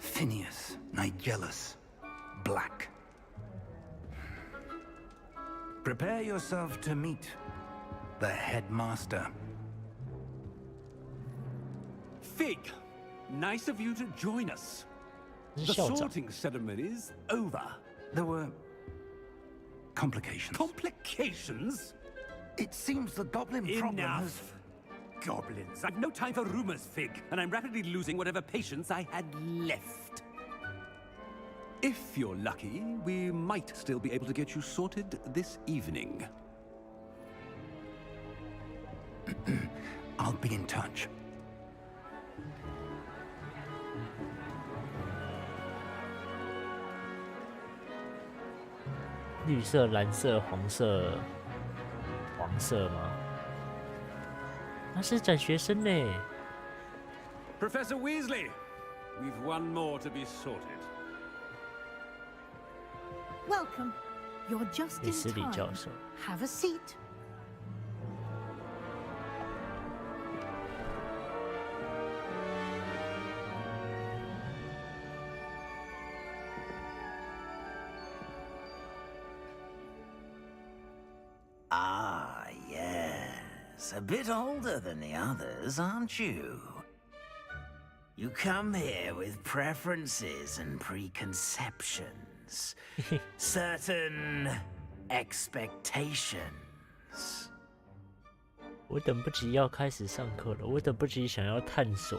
Phineas, Nigellus, Black. Prepare yourself to meet the headmaster. Fig, nice of you to join us. 这 The 是校长。 sorting ceremony's over. There were complications. Complications? It seems the goblin problem has... Enough. Goblins. I've no time for rumors, Fig, and I'm rapidly losing whatever patience I had left. If you're lucky, we might still be able to get you sorted this evening. I'll be in touch. 绿色、蓝色、红色、黄色吗？他是转学生呢。 Professor Weasley, we've one more to be sorted. Welcome. You're just 李 in 斯理教 time. 授。 Have a seat. Ah, yes. A bit older than the others, aren't you? You come here with preferences and preconceptions. Certain expectations. 我等不及要开始上课了，我等不及想要探索。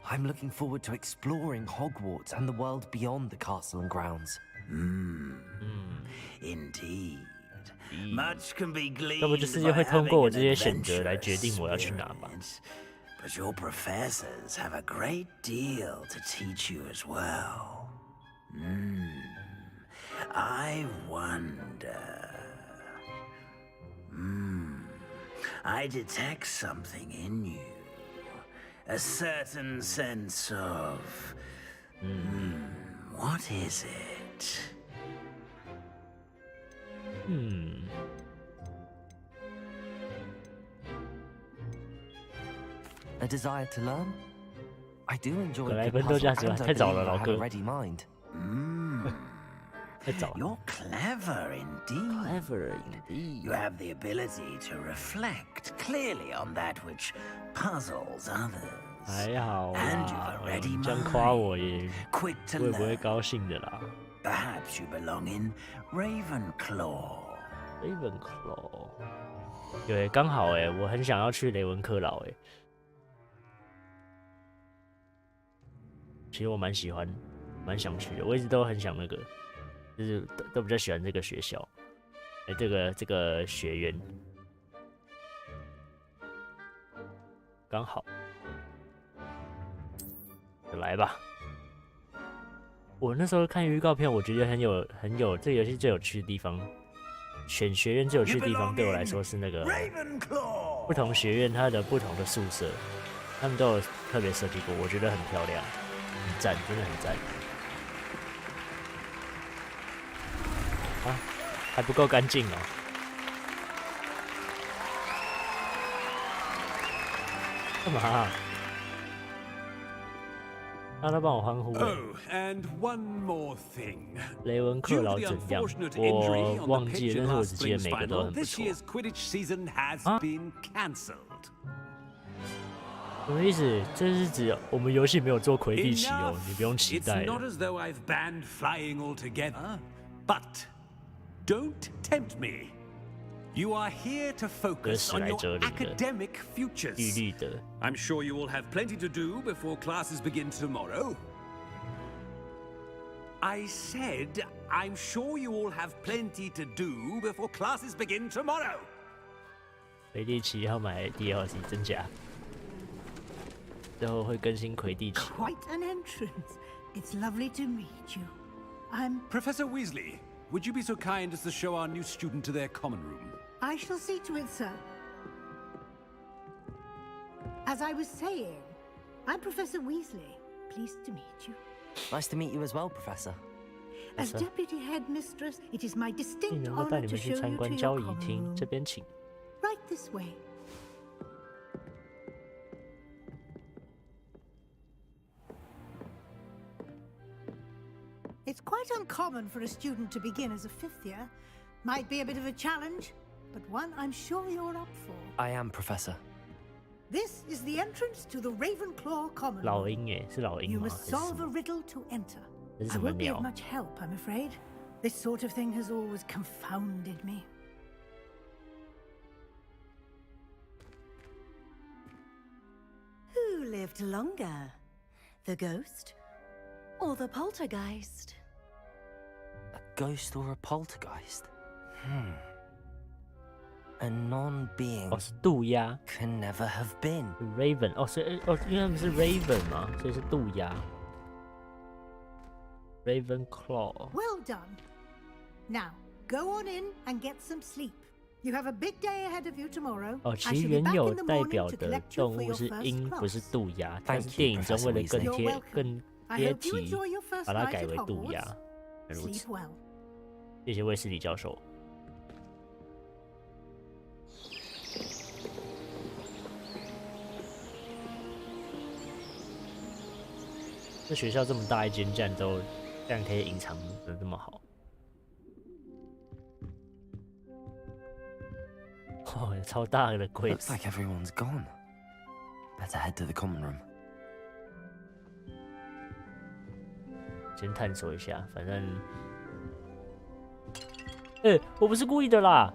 I'm looking forward to exploring Hogwarts and the world beyond the castle and grounds. Indeed. Much can be 要不 gleaned 就世界 by 会通 having 过我 an 这些选择来 adventurous 决定我要去哪吧。 spirit. But your professors have a great deal to teach you as well. I wonder. I detect something in you. A certain sense of. What is it? A desire to learn? I do enjoy 本来 a 分 good 都 puzzle, 价值 and 吧， I 太早 believe 了， I 老 have a 哥， ready mind. 太早了。 You're clever indeed. Clever indeed. You have the ability to reflect clearly on that which puzzles others. 还好 And you've 啦 a，ready 这样夸我 mind. 也 Quick to 我也不会 learn. 高兴的啦。 Perhaps you belong in Ravenclaw. Ravenclaw，对，刚好哎，我很想要去雷文克劳哎。其实我蛮喜欢，蛮想去的，我一直都很想那个，就是都比较喜欢这个学校，哎，这个学院，刚好，就来吧。我那时候看预告片，我觉得很有这个游戏最有趣的地方，选学院最有趣的地方对我来说是那个不同学院它的不同的宿舍，他们都有特别设计过，我觉得很漂亮，很赞，真的很赞。啊，还不够干净哦。干嘛啊？让他帮我欢呼。 Oh, and one more thing. 雷文克 Due 劳 to the 怎样？ unfortunate 我 injury on 忘 the 记 pitch 了， in 但是我 last 只记得 spring's 每个都 final, 很不 this 错。 year's Quidditch season has Huh? been cancelled. 什么意思？这是指我们游戏没有做魁地奇哦， Enough. 你不用期 It's 待 not 了。 as though I've banned flying altogether, but don't tempt me. You are here to focus on your academic 绿 futures. 绿的， I'm sure you will have plenty to do before classes begin tomorrow. I said, I'm sure you all have plenty to do before classes begin tomorrow. 魁地奇要买 DLC 真假？之后会更新魁地奇。 Quite an entrance. It's lovely to meet you. I'm... Professor Weasley, would you be so kind as to show our new student to their common room? I shall see to it, sir. As I was saying, I'm Professor Weasley. Pleased to meet you. Nice to meet you as well, Professor. As deputy headmistress, it is my 你 distinct 能够带 honor 你 to 们去 show 参 you 观 to 交 your 易 common 厅， room. 这边请。 Right this way. It's quite uncommon for a student to begin as a 5th year. Might be a bit of a challenge, but one I'm sure you're up for. I am, Professor. This is the entrance to the Ravenclaw Common 老 Room. 鹰耶，是老鹰 You 吗？ must 还是 solve 什 a 么？ riddle to enter. 这是 I 什么 won't be 鸟 of？ much help, I'm afraid. This sort of thing has always confounded me. Who lived longer? The ghost or the poltergeist? A ghost or a poltergeist? A non-being 哦，是渡鸦 can never have been. Raven 哦，所以哦，因为他们是 Raven 嘛，所以是渡鸦。Ravenclaw。 Well done. Now, go on in and get some sleep. You have a big day ahead of you tomorrow. 哦， I 其实 shall be 原 back 有 in the 代 morning 表 to 的 collect you 动 for 物 your 是 first 鹰，不是 class. 渡鸦。 Thank 但是 you, 电影中 Professor 为了更 Weasley. 贴 You're welcome. 更 I 贴 hope you 题， enjoy your first 把它 night 改 at 为渡鸦 Hogwarts.。如 Sleep 此， well. 谢谢卫斯理教授。这学校这么大一间，竟然可以隐藏的这么好。哦，超大的柜 Looks 子。 like everyone's gone. Better head to the common room. 先探索一下，反正，我不是故意的啦，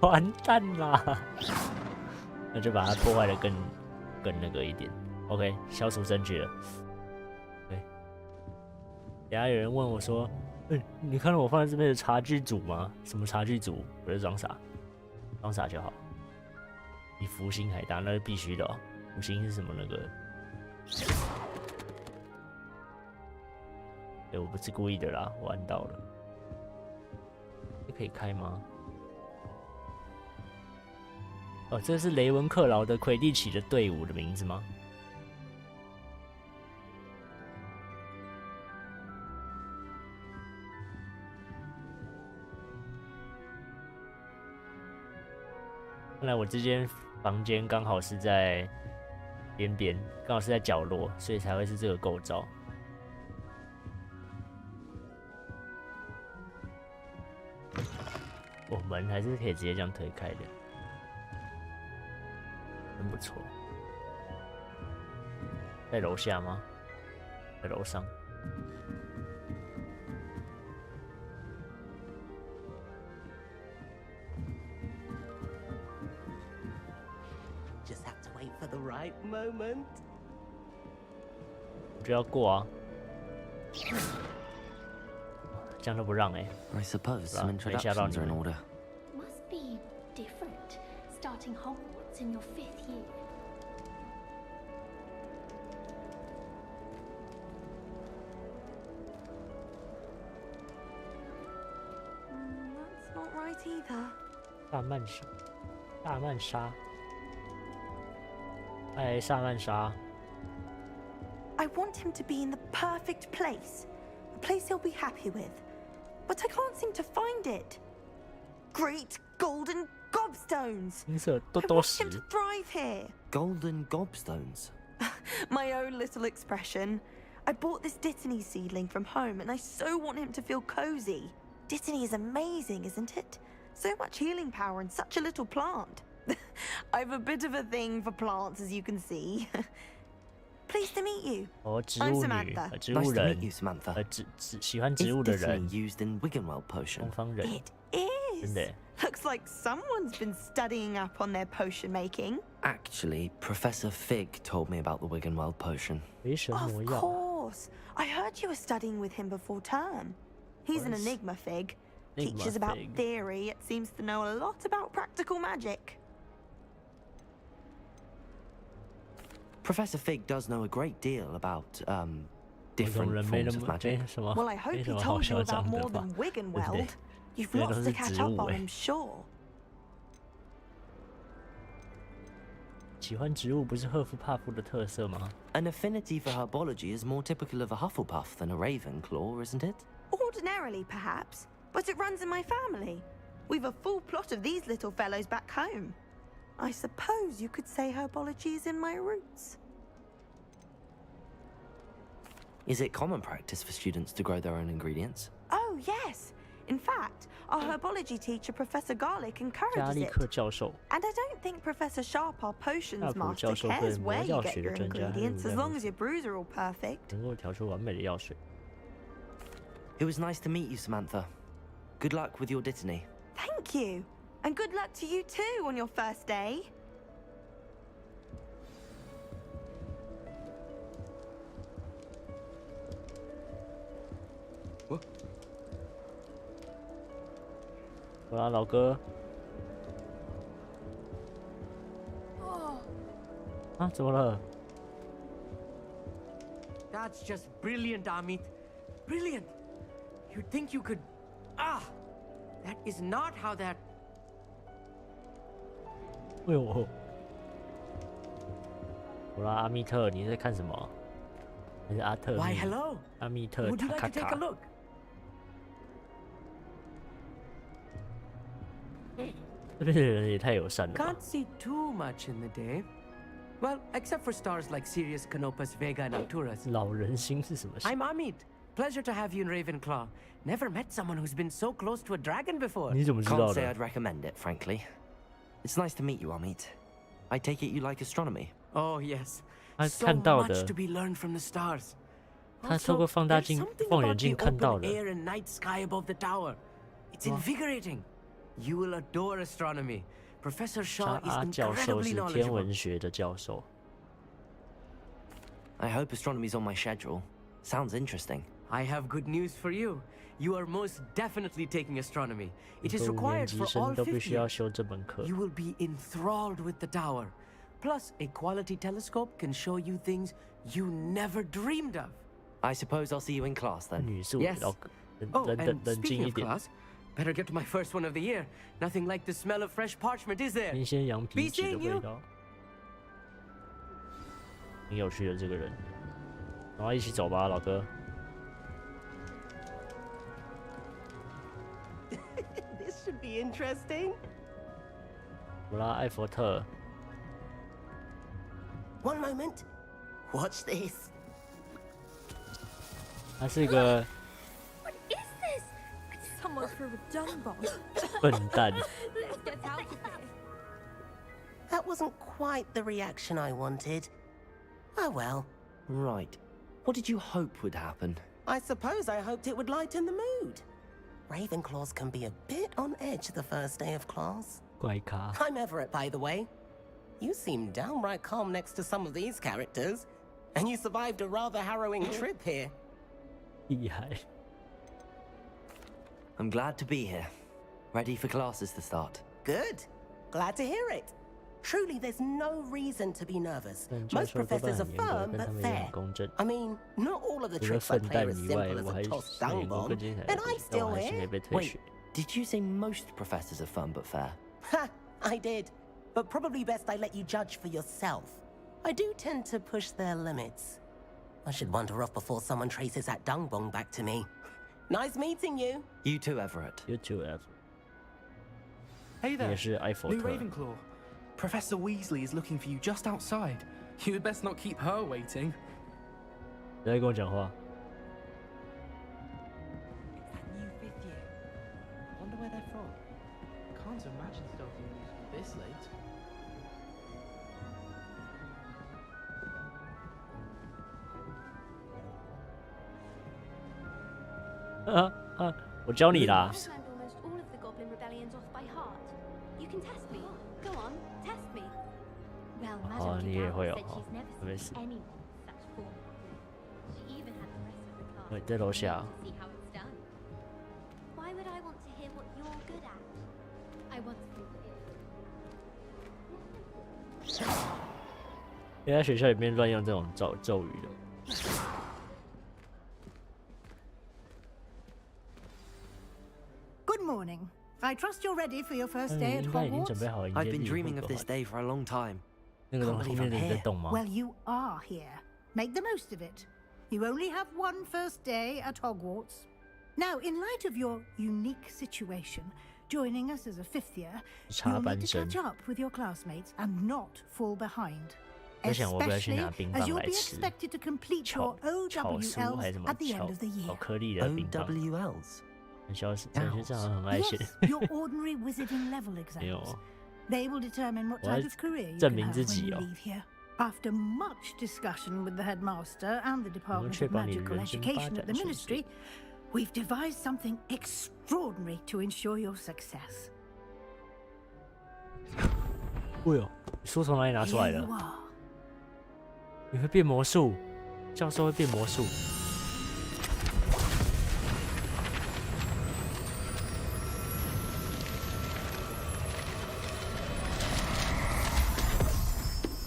完蛋啦，那就把它破坏的更那个一点。OK， 消除证据了。对，等下有人问我说，你看到我放在这边的茶具组吗？什么茶具组？我就装傻，装傻就好。比福星还大，那是必须的哦。福星是什么那个？我不是故意的啦，我按到了。这可以开吗？哦，这是雷文克劳的魁地奇的队伍的名字吗？看来我这间房间刚好是在边边，刚好是在角落，所以才会是这个构造。我门还是可以直接这样推开的，真不错。在楼下吗？在楼上。Just have to wait for the right moment. 我就要过啊，这样都不让I suppose some 没吓到 introductions 你 are in 们。 order. Must be different, starting Hogwarts in your 5th year. That's not right either. 萨曼莎，哎，萨曼莎， I want him to be in the perfect place, a place he'll be happy with. But I can't seem to find it. Great golden gobstones! 金色多 I 多 want 石 him to thrive here. Golden gobstones. My own little expression. I bought this Dittany seedling from home and I so want him to feel cozy. Dittany is amazing, isn't it? So much healing power in such a little plant. I've a bit of a thing for plants, as you can see. Pleased to meet you. 哦，植 I'm 物女， Samantha. 植物 Nice to 人 meet you, Samantha. 喜欢 Is 植物的 Dittany 人， used in Wiggenweld potion? 东方人， It is. 真的耶。 Looks like someone's been studying up on their potion making. Actually, Professor Fig told me about the Wiggenweld potion. 为什么 Of 要？ course. I heard you were studying with him before term. He's an Was. enigma fig. Enigma Teaches about fig. theory, it seems to know a lot about practical magic. Professor Fig does know a great deal about different 人没那 forms of 么 magic. 没什么 Well, I hope 没 he 什么好 told you 嚣 about 张的 more 吧 than？ 对不对？ Wiggenweld. You've 因为 lots 都 to 是 catch 植 up 物 on, 哎。 I'm sure. 喜欢植物不是赫夫帕夫的特色吗？ An affinity for herbology is more typical of a Hufflepuff than a Ravenclaw, isn't it? Ordinarily, perhaps, but it runs in my family. We've a full plot of these little fellows back home. I suppose you could say herbology is in my roots. Is it common practice for students to grow their own ingredients? Oh, yes. In fact, our herbology teacher, Professor Garlic, encourages 加利 it. 克教授 And I don't think Professor Sharp, our potions 夏普 master, 教授 cares 对魔 where you 药 get 学 your 的专家， ingredients, as 应 long 该 as your brews are all perfect. 能够调出完美的药水。 It was nice to meet you, Samantha. Good luck with your Dittany. Thank you. And good luck to you too on your first day. 好啦，老哥。啊，怎么了？ That's just brilliant, Amit. Brilliant. You'd think you could... That is not how that... 哎呦！好啦，阿密特，你在看什么？还是阿特密？ Why, hello. 阿密特 Would you 塔 like 卡 to take a 卡。 look? 这边的人也太友善了吧 Can't see too much in the day. Well, except for stars like Sirius, Canopus, Vega, and Arcturus. 老人星是什么星？ I'm Amit. Pleasure to have you in Ravenclaw. Never met someone who's been so close to a dragon before. 你怎么知道 Can't 的 say I'd recommend it, frankly. It's nice to meet you, Amit. I take it you like astronomy. Oh, yes. 他 So 看到 much 的 to be learned from the stars. 他透过放大镜 There's something 望远 about 镜 the 看到 open 的。 air and night sky above the tower. It's invigorating. You will adore astronomy. Professor 沙 Shaw is 阿教授 incredibly 是天 knowledgeable. 文学的教授。 I hope astronomy's on my schedule. Sounds interesting. I have good news for you. You are most definitely taking astronomy. It 一 is 个5年 required 级 for 生 all 都必 fifth 须要 years. 修这门课。 You will be enthralled with the tower. Plus, a quality telescope can show you things you never dreamed of. I suppose I'll see you in class then. 女宿 Yes. 要 Oh, 冷 and 静 speaking 一 of 点。 class, better get to my first one of the year. Nothing like the smell of fresh parchment, is there? 新鲜羊皮 Be 纸的 seeing 味 you. 道，挺有趣的这个人。然后一起走吧，老哥。 This should be interesting. 布拉艾佛特， One moment. Watch this. 他是个 What is this? Someone threw a dung bomb. 笨蛋。 Let's get out of here. That wasn't quite the reaction I wanted. Oh well. Right. What did you hope would happen? I suppose I hoped it would lighten the mood. Ravenclaws can be a bit on edge the first day of class. 怪咖。 I'm Everett, by the way. You seem downright calm next to some of these characters. And you survived a rather harrowing trip here. 厉害。 I'm glad to be here. Ready for classes to start. Good. Glad to hear it. Truly, there's no reason to be nervous. 但教 Most 授多半 professors are 很严格， firm 跟他 but 们也 fair. 很公正。 I mean, not all of the 除了 tricks I 笨 play 蛋 are as 以外， simple as 我 a 还 tossed 是 dung 眼光 bomb. 更精彩 And 的 I'm 但 still 我还是 here. 没被退 Wait, 学。 did you say most professors are firm but fair? Ha! I did. But probably best I let you judge for yourself. I do tend to push their limits. I should wander off before someone traces that dung bomb back to me. Nice meeting you. You too, Everett. You too, Everett. Hey there. 也是艾佛 New 特。 Ravenclaw. Professor Weasley is looking for you just outside. You'd best not keep her waiting. 不要跟我讲话。 New fifth year. Wonder where they're from. Can't imagine starting musical this late. 我教你啦。 I've learned almost all of the Goblin rebellions off by heart. You can test me. Go on, test me. Well, 哦， Madame 你也 Dugal 会哦 said she's never 没 seen 事。 anyone with such form. She even had the rest of the class 对，在楼下。 to see how it's done. Why would I want to hear what you're good at? I want to be clear. 因为在学校里面乱用这种咒语的。 Good morning. I trust you're ready for your first 那 day 你 at 应该已经 Hogwarts. 准备好迎接 I've been 进入 dreaming 霍 of 格 this 华 day for a long time. 那个后面的人在动吗？ Well, you are here. Make the most of it. You only have one first day at Hogwarts. Now, in light of your unique situation, joining us as a 5th year, you'll need to catch up with your classmates and not fall behind. Especially as you'll be expected to complete your OWLs at the end of the year. OWLs? Yes, your ordinary wizarding level exams. They will determine what type of career you can have when you leave here. After much discussion with the headmaster and the Department of Magical Education at the Ministry, we've devised something extraordinary to ensure your success. 哎呦，书从哪里拿出来的？你会变魔术，教授会变魔术。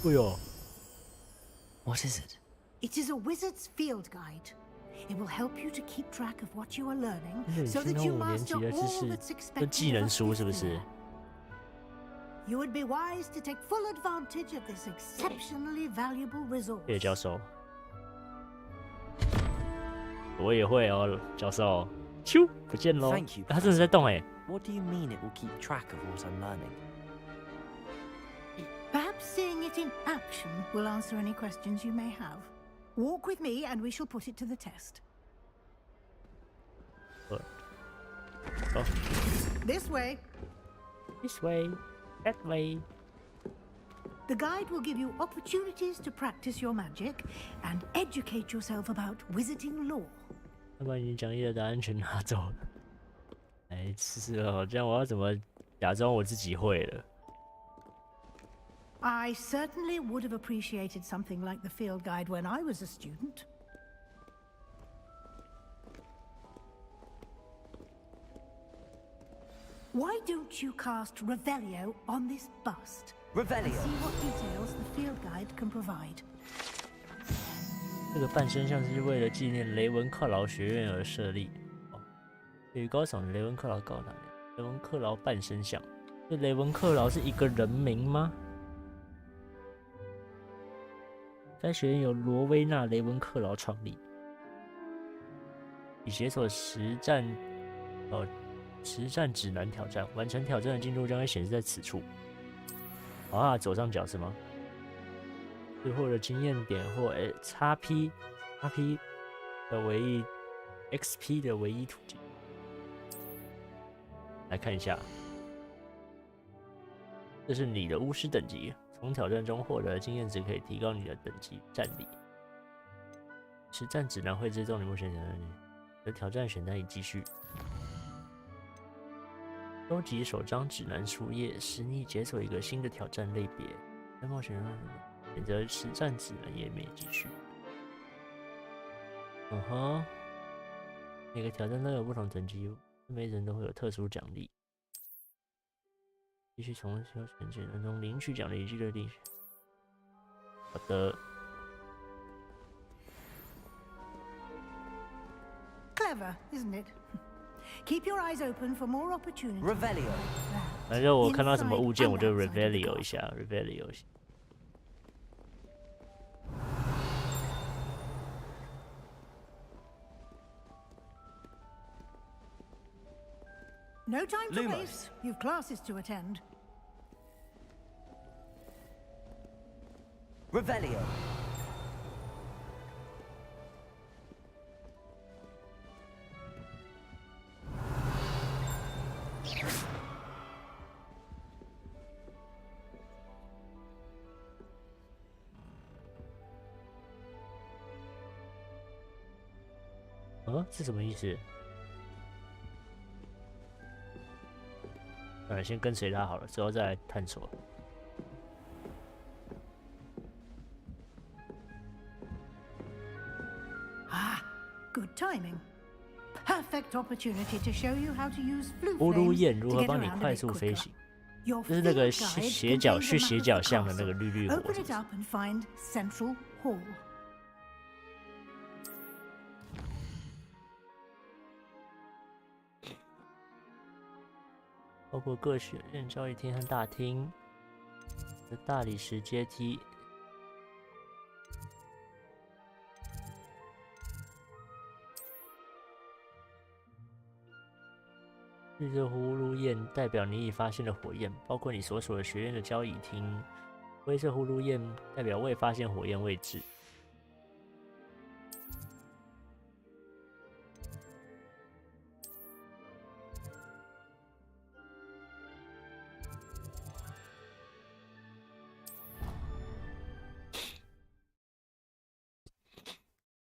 哎呦 ，What is it? It is a wizard's field guide. It will help you to keep track of what you are learning, so that you master all that's expected of you. You would be wise to take full advantage of this exceptionally valuable resource. 谢谢教授。我也会哦，教授。咻，不见喽！他真的在动哎。What do you mean it will keep track of what I'm learning? Perhaps seeing it in action will answer any questions you may have. Walk with me and we shall put it to the test. Oh. This way. This way. That way. The guide will give you opportunities to practice your magic and educate yourself about wizarding law. 他把你讲义的答案全拿走了。哎，是哦，这样我要怎么假装我自己会了？ I certainly would have appreciated something like the field guide when I was a student. Why don't you cast Revelio on this bust? Revelio. And see what details the field guide can provide. 这个半身像是为了纪念雷文克劳学院而设立。哦，对于高耸的雷文克劳高达，雷文克劳半身像。这雷文克劳是一个人名吗？ 该学院由罗威纳·雷文克劳创立，以解锁实战指南挑战。完成挑战的进度将会显示在此处。啊，左上角是吗？是获得经验点或XP 的唯一 XP 的唯一途径。来看一下，这是你的巫师等级。 从挑战中获得的经验值可以提高你的等级战力。实战指南会自动你目前挑战的挑战选单已继续。收集首张指南书页，使你解锁一个新的挑战类别。在冒险中选择实战指南页面继续。每个挑战都有不同等级，每人都会有特殊奖励。 继续从挑选指南中领取奖励记录历史。好的。Clever, isn't it? Keep your eyes open for more opportunities. Revelio. 反正我看到什么物件，我就 Revelio 一下 ，Revelio 一下。No time to waste. You've classes to attend. Revelio. Oh, 是什么意思？ 先跟随他好了，之后再来探索。Ah, good timing. Perfect opportunity to show you how to use flue 乌鲁 flames 燕如 to 何 get 帮你 around 快 a bit 速飞 quicker. 行？ Your 就是那个 field guide 斜角 contains 去 the map 斜 of 角 the 巷的那个 castle. 绿绿火。 Open it up and find Central Hall. 包括各学院交易厅和大厅。这大理石阶梯。绿色葫芦焰代表你已发现了火焰，包括你所属的学院的交易厅。灰色葫芦焰代表未发现火焰位置。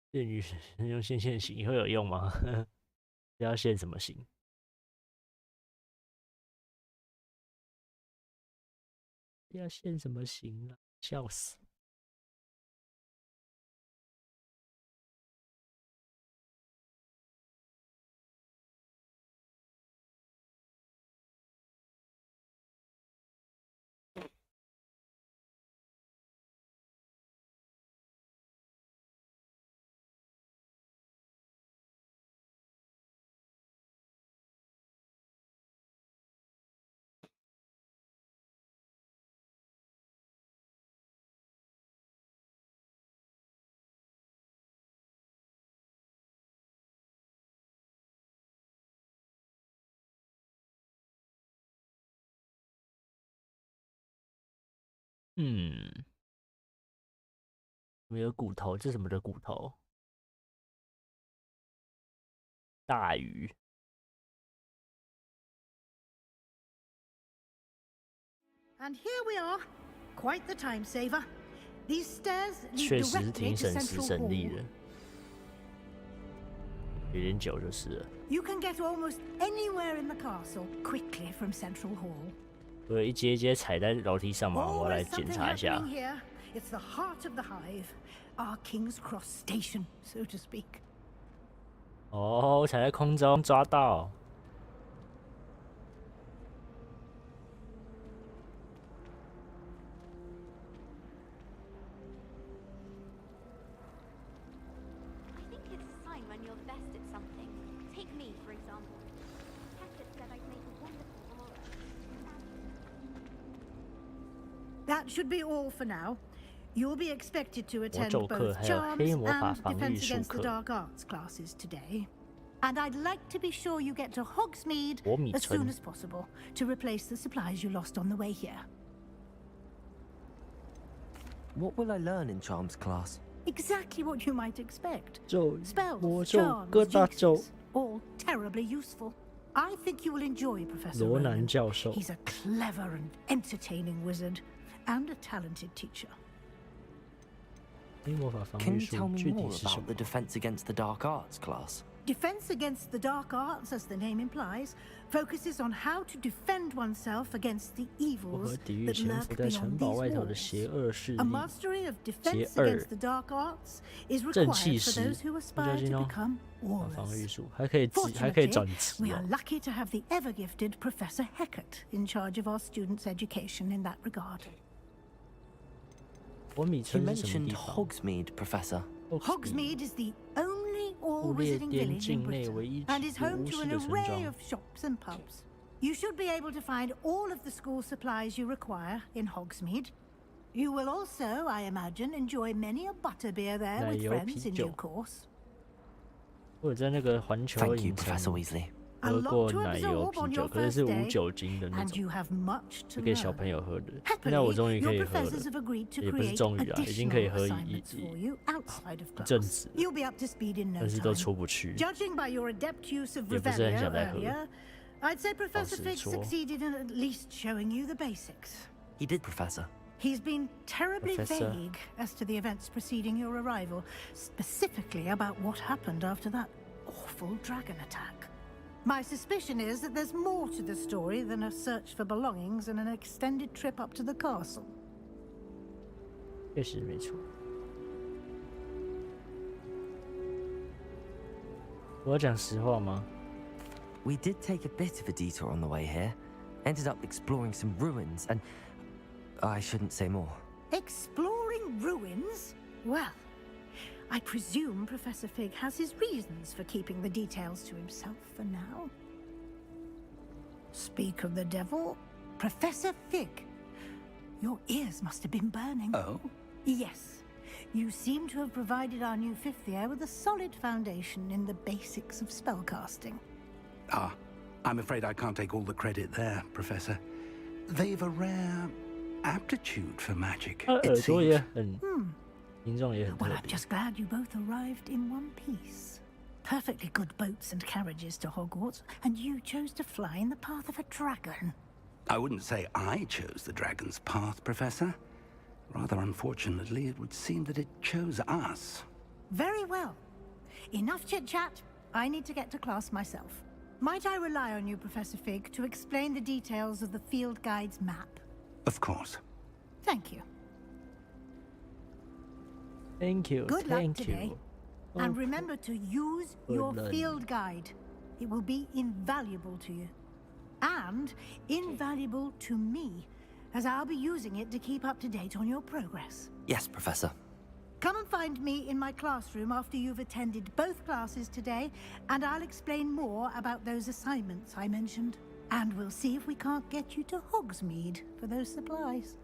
电女用线型会有用吗？要线什么型？要线什么型啊？笑死！没有骨头，这是什么的骨头？大鱼。And here we are, quite the time saver. These stairs 确 lead 实 directly 挺 to 省时 Central 省力 Hall. 的，有点久就是了。You can get almost anywhere in the castle quickly from Central Hall. 我有一阶一阶踩在楼梯上嘛，我要来 Always 检 something 查一下。 happening here. It's the heart of the hive, our King's Cross station, so to speak. 哦，踩在空中抓到。I think it's a sign when you're the best at something. Take me, for example. Hackett said I'd make a wonderful aura. That should be all for now. You'll be expected to attend 魔咒课 both 还有 charms 黑魔法 and 防御 defense 术 against the 课。 dark arts classes today. And I'd like to be sure you get to Hogsmeade 火米 as 村 soon as possible to replace the supplies you lost on the way here. What will I learn in Charms class? Exactly what you might expect. 咒 Spells, 魔咒 charms, 各大咒。 jinxes, all terribly useful. I think you will enjoy Professor 罗南 Rowan. 教授。 He's a clever and entertaining wizard and a talented teacher. 黑魔法防 Can 御 you 术 tell me 具体 more 是什 about 么 the？ defense against the dark arts class? Defense against the dark arts, as the name implies, focuses on how to defend oneself against the 如何 evils 抵御 that 潜 lurk 伏在城 beyond 堡 these 外头的邪 walls. 恶势 A 力？ mastery of defense 邪恶 against the dark arts is 正 required 气 for 师 those who 不 aspire 小心 to 哦。 become 防御 warriors. 术还可以转 Fortunately, 职 we 哦 are。lucky to have the ever-gifted Professor Hecat in charge of our students' education in that regard. 火米 You 村是什么 mentioned 地方？ Hogsmeade, Professor. Hogsmeade is the only 不列 all-wizarding 颠 village in 境内 Britain 唯一 and is 有 home 巫 to 师 an 的村 array 庄 of。shops and pubs. You should be able to find all of the school supplies you require in Hogsmeade. You will also, I imagine, enjoy many a butterbeer there 奶 with 油 friends 啤 in 酒 due course. 我有在那个环球 Thank you, 影城 Professor Weasley. A 喝 lot 过 to 奶油 absorb 啤 on 酒， your 可是 first 是无 day, 酒精的那 and 种， you have much 是 to 给小 learn. 朋友喝的。现在我 Happily, 终于可 your 以喝了， professors have agreed to 也不是 create 终于啦，已经可以 additional 喝 assignments for you outside of 一阵 class. 子， You'll be up to speed in no 但是都 time. 出不去。 Judging by your adept use of 也不是很 Revelio 想再喝。 earlier, I'd say 老 Professor 实 Fig 说， succeeded in at least showing you the basics. He did, Professor. He's been terribly Professor. vague as to the events preceding your arrival, specifically about what happened after that awful dragon attack. My suspicion is that there's more to the story than a search for belongings and an extended trip up to the castle. 确实没错。我要讲实话吗？ We did take a bit of a detour on the way here. Ended up exploring some ruins and... I shouldn't say more. Exploring ruins? Well, I presume Professor Fig has his reasons for keeping the details to himself for now. Speak of the devil, Professor Fig. Your ears must have been burning. Oh? Yes. You seem to have provided our new 5th year with a solid foundation in the basics of spellcasting. Ah, I'm afraid I can't take all the credit there, Professor. They've a rare aptitude for magic, it seems. Well, I'm just glad you both arrived in one piece. Perfectly good boats and carriages to Hogwarts, and you chose to fly in the path of a dragon. I wouldn't say I chose the dragon's path, Professor. Rather unfortunately, it would seem that it chose us. Very well. Enough chit-chat. I need to get to class myself. Might I rely on you, Professor Fig, to explain the details of the field guide's map? Of course. Thank you. Thank you. Good luck today. And remember to use your field guide. It will be invaluable to you. And invaluable to me, as I'll be using it to keep up to date on your progress. Yes, Professor. Come and find me in my classroom after you've attended both classes today, and I'll explain more about those assignments I mentioned. And we'll see if we can't get you to Hogsmeade for those supplies.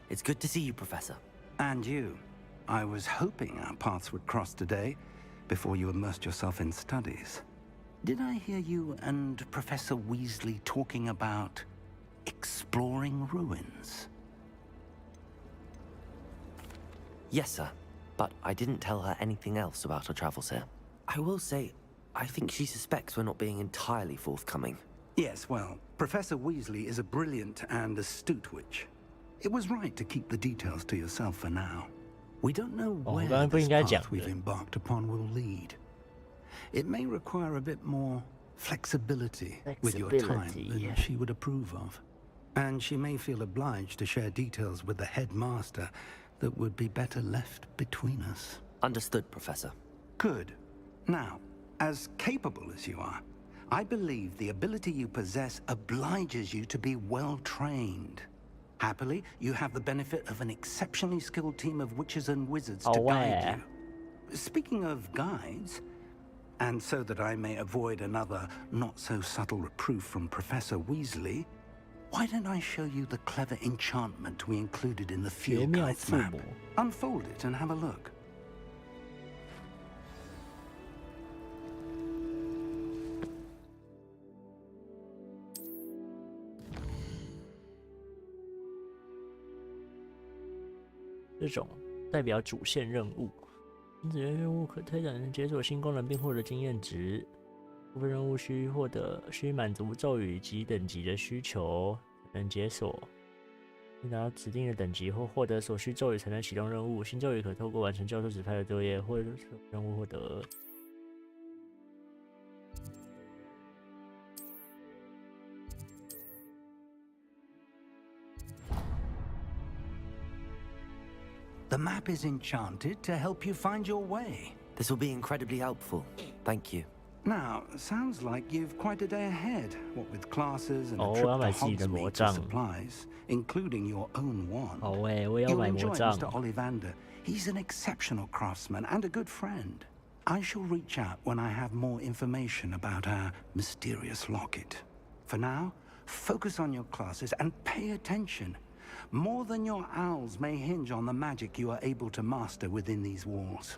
It's good to see you, Professor. And you. I was hoping our paths would cross today, before you immersed yourself in studies. Did I hear you and Professor Weasley talking about exploring ruins? Yes, sir. But I didn't tell her anything else about our travels here. I will say, I think she suspects we're not being entirely forthcoming. Yes, well, Professor Weasley is a brilliant and astute witch. It was right to keep the details to yourself for now. We don't know where this path we've embarked upon will lead. It may require a bit more flexibility with your time than she would approve of. And she may feel obliged to share details with the headmaster that would be better left between us. Understood, Professor. Good. Now, as capable as you are, I believe the ability you possess obliges you to be well trained. Happily, you have the benefit of an exceptionally skilled team of witches and wizards to guide you. Speaking of guides, and so that I may avoid another not-so-subtle reproof from Professor Weasley, why don't I show you the clever enchantment we included in the field guide's map? Unfold it and have a look.这种代表主线任务，因此任务可推展解锁新功能并获得经验值。部分任务需满足咒语及等级的需求才能解锁，并达到指定的等级或获得所需咒语才能启动任务。新咒语可透过完成教授指派的作业或任务获得。The map is enchanted to help you find your way. This will be incredibly helpful. Thank you. Now, sounds like you've quite a day ahead, what with classes and a trip to Hogsmeade for supplies, including your own wand. You'll enjoy Mr. Ollivander. He's an exceptional craftsman and a good friend. I shall reach out when I have more information about our mysterious locket. For now, focus on your classes and pay attention. More than your owls may hinge on the magic you are able to master within these walls.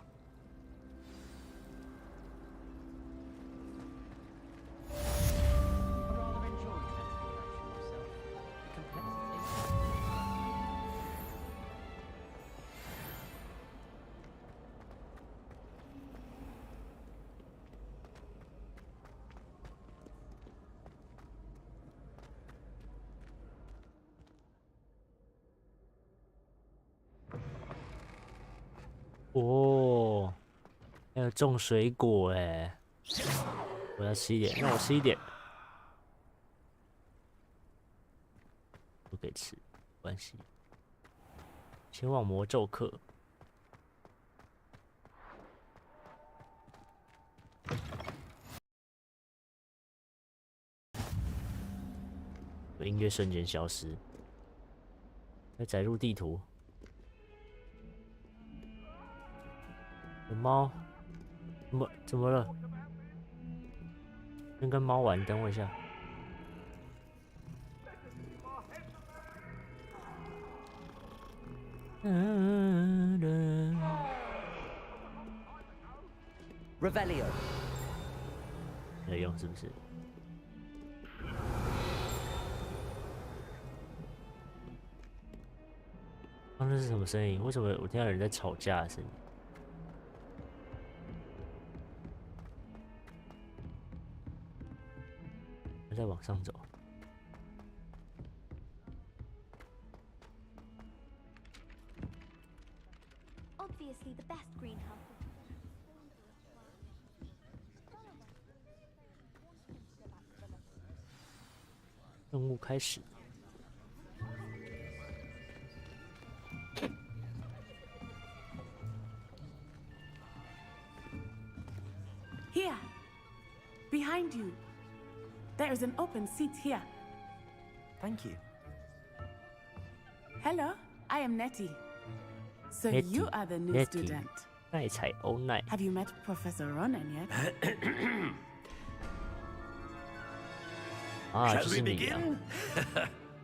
哦，还有种水果哎！我要吃一点，那我吃一点。不可以吃，没关系。前往魔咒课。音乐瞬间消失。再载入地图。有猫？怎么了？先跟猫玩，等我一下。Revelio。没用是不是？刚刚是什么声音？为什么我听到有人在吵架的声音？我再往上走。Obviously, the best greenhouse. 任务开始。Here, behind you. There is an open seat here. Thank you. Hello, I am Nettie. So Nettie, you are the new Nettie. student. 奈彩欧奈。 Have you met Professor Ronan yet? Shall we begin?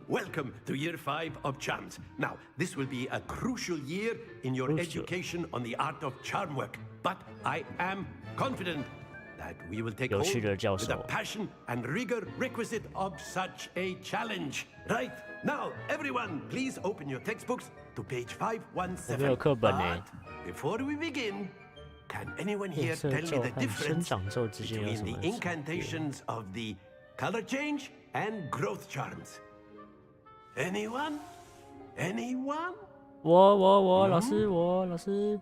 Welcome to Year 5 of Charms. Now, this will be a crucial year in your education on the art of charm work. But I am confident that we will take hold with the passion and rigor requisite of such a challenge. Right, now, everyone, please open your textbooks to page 517. But before we begin, can anyone here tell me the difference between the incantations of the color change and growth charms? Anyone? Anyone? 我，老师，老师。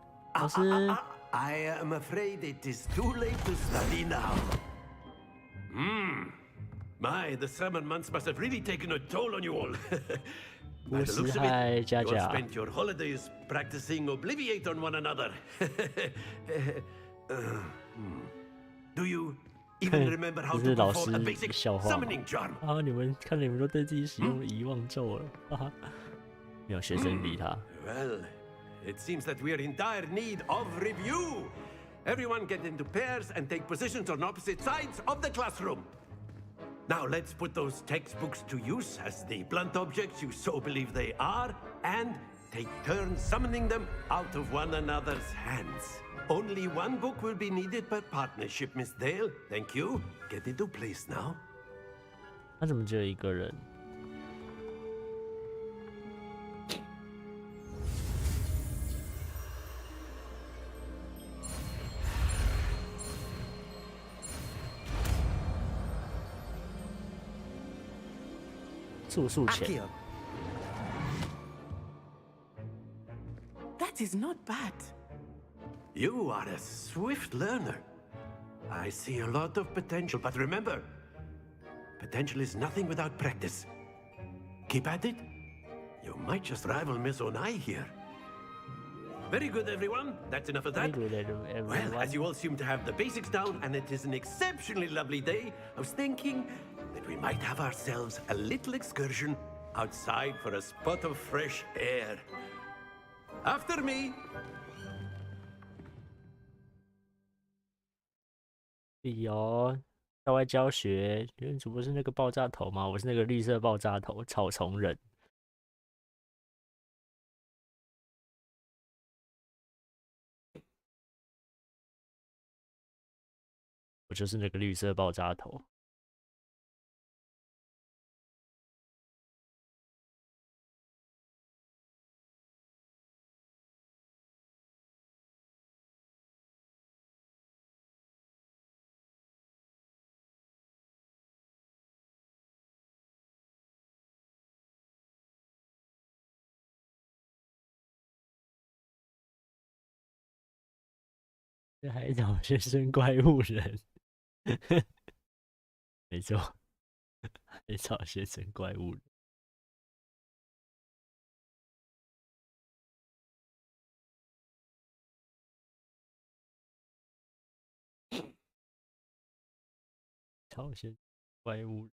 I am afraid it is too late to study now. My, the summer months must have really taken a toll on you all. By the looks of it, you all spent your holidays practicing Obliviate on one another. Do you even remember how to perform a basic summoning charm? 啊，你们都对自己使用了遗忘咒了，哈哈。没有学生理他。Well, it seems that we are in dire need of review. Everyone get into pairs and take positions on opposite sides of the classroom. Now let's put those textbooks to use as the blunt objects you so believe they are, and take turns summoning them out of one another's hands. Only one book will be needed per partnership, Miss Dale. Thank you. Get into place now. 他怎么只有一个人？ 住宿钱。That is not bad. You are a swift learner. I see a lot of potential, but remember, potential is nothing without practice. Keep at it. You might just rival Miss Onai here. Very good, everyone. That's enough of that. Well, as you all seem to have the basics down, and it is an exceptionally lovely day, I was thinking that we might have ourselves a little excursion outside for a spot of fresh air. After me. 有校外教学，原主播是那个爆炸头吗？我是那个绿色爆炸头草丛人。我就是那个绿色爆炸头。海藻先生怪物人，没错，海藻先生怪物人。朝鲜怪物人。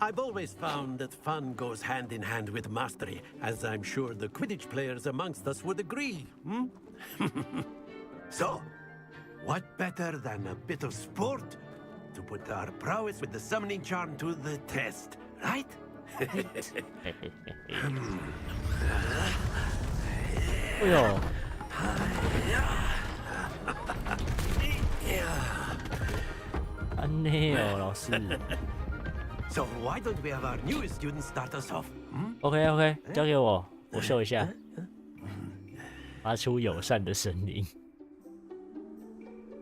I've always found that fun goes hand in hand with mastery, as I'm sure the Quidditch players amongst us would agree. So, what better than a bit of sport to put our prowess with the summoning charm to the test, right?哎呦！安内哦，老师。So why don't we have our newest student start us off? OK， 交给我，我秀一下。发出友善的声音。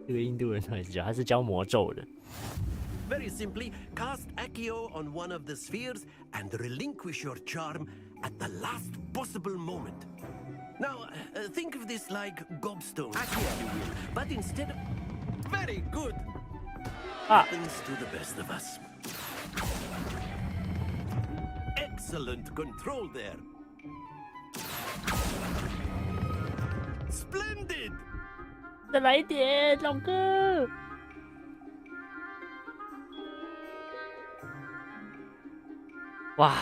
这个印度人他也是教，他是教魔咒的。Very simply, cast Accio on one of the spheres and relinquish your charm at the last possible moment. Now, think of this like gobstone, Accio, if you will, but instead of... Very good! Happens to the best of us. Excellent control there. Splendid! 再来一点，老哥。哇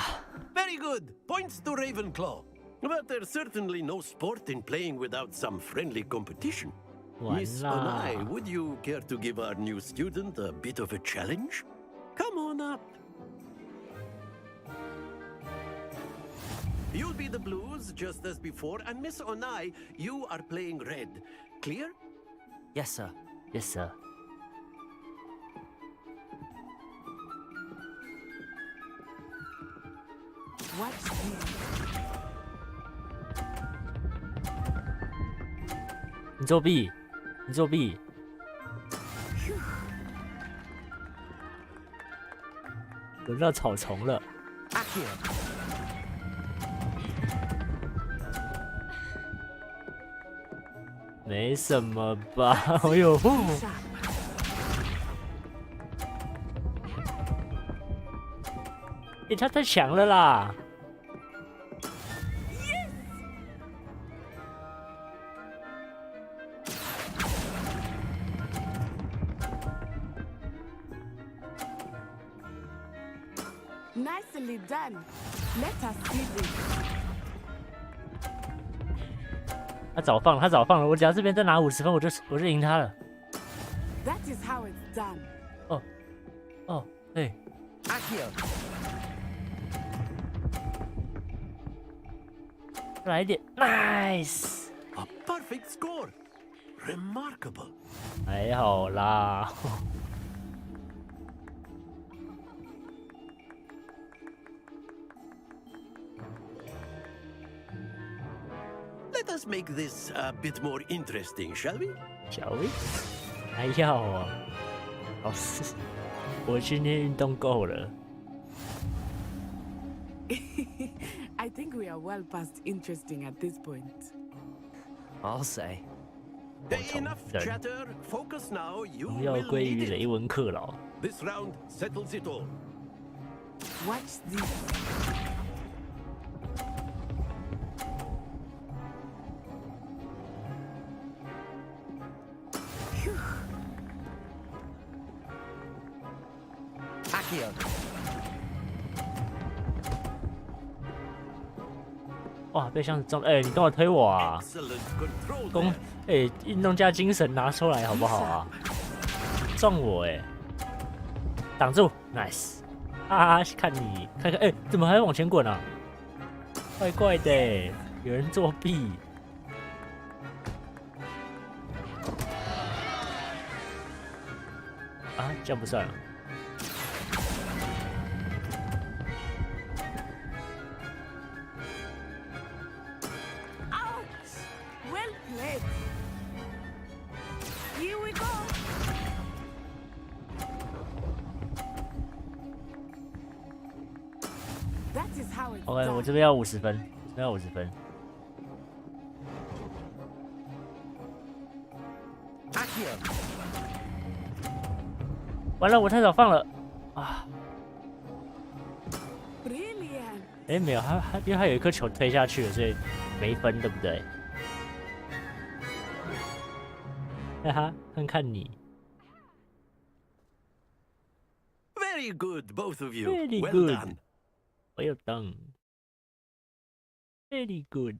Very good. Points to Ravenclaw. But there's certainly no sport in playing without some friendly competition. Miss Onai, would you care to give our new student a bit of a challenge? Come on up. You'll be the blues, just as before, and Miss Onai, you are playing red. Clear? Yes, sir. Yes, sir. Watch me. 你作弊！你作弊！轮到草丛了。没什么吧？哎呦！他太强了啦！ Nicely done. Let us see this. 他早放了，我只要这边再拿50分，我就赢他了。That is how it's done. 哦，对。来一点 ，nice。A perfect score. Remarkable. 还好啦。Let us make this a bit more interesting, shall we? Shall we? 还要哦，老师，我今天运动够了。I think we are well past interesting at this point. I'll say. Enough chatter. Focus now. You 要 will 归于 need 雷 it. 文克劳。 This round settles it all. Watch this. Accio. 哇，被箱子撞！哎，你干嘛推我啊？ Excellent control 攻！哎，运动家精神拿出来好不好啊？撞我哎！挡住 ，nice！ 啊，看你，看看，哎，怎么还往前滚啊？怪怪的，有人作弊。啊，这样不算了。 Well played. Here we go. That is how it's OK， done. 我这边要50分，这边要50分。完了，我太早放了啊！ Brilliant. 哎，没有，因为他有一颗球推下去了，所以没分，对不对？哈哈，看看你。Very Very good, both of you. Very well good. done. Well done. Very good.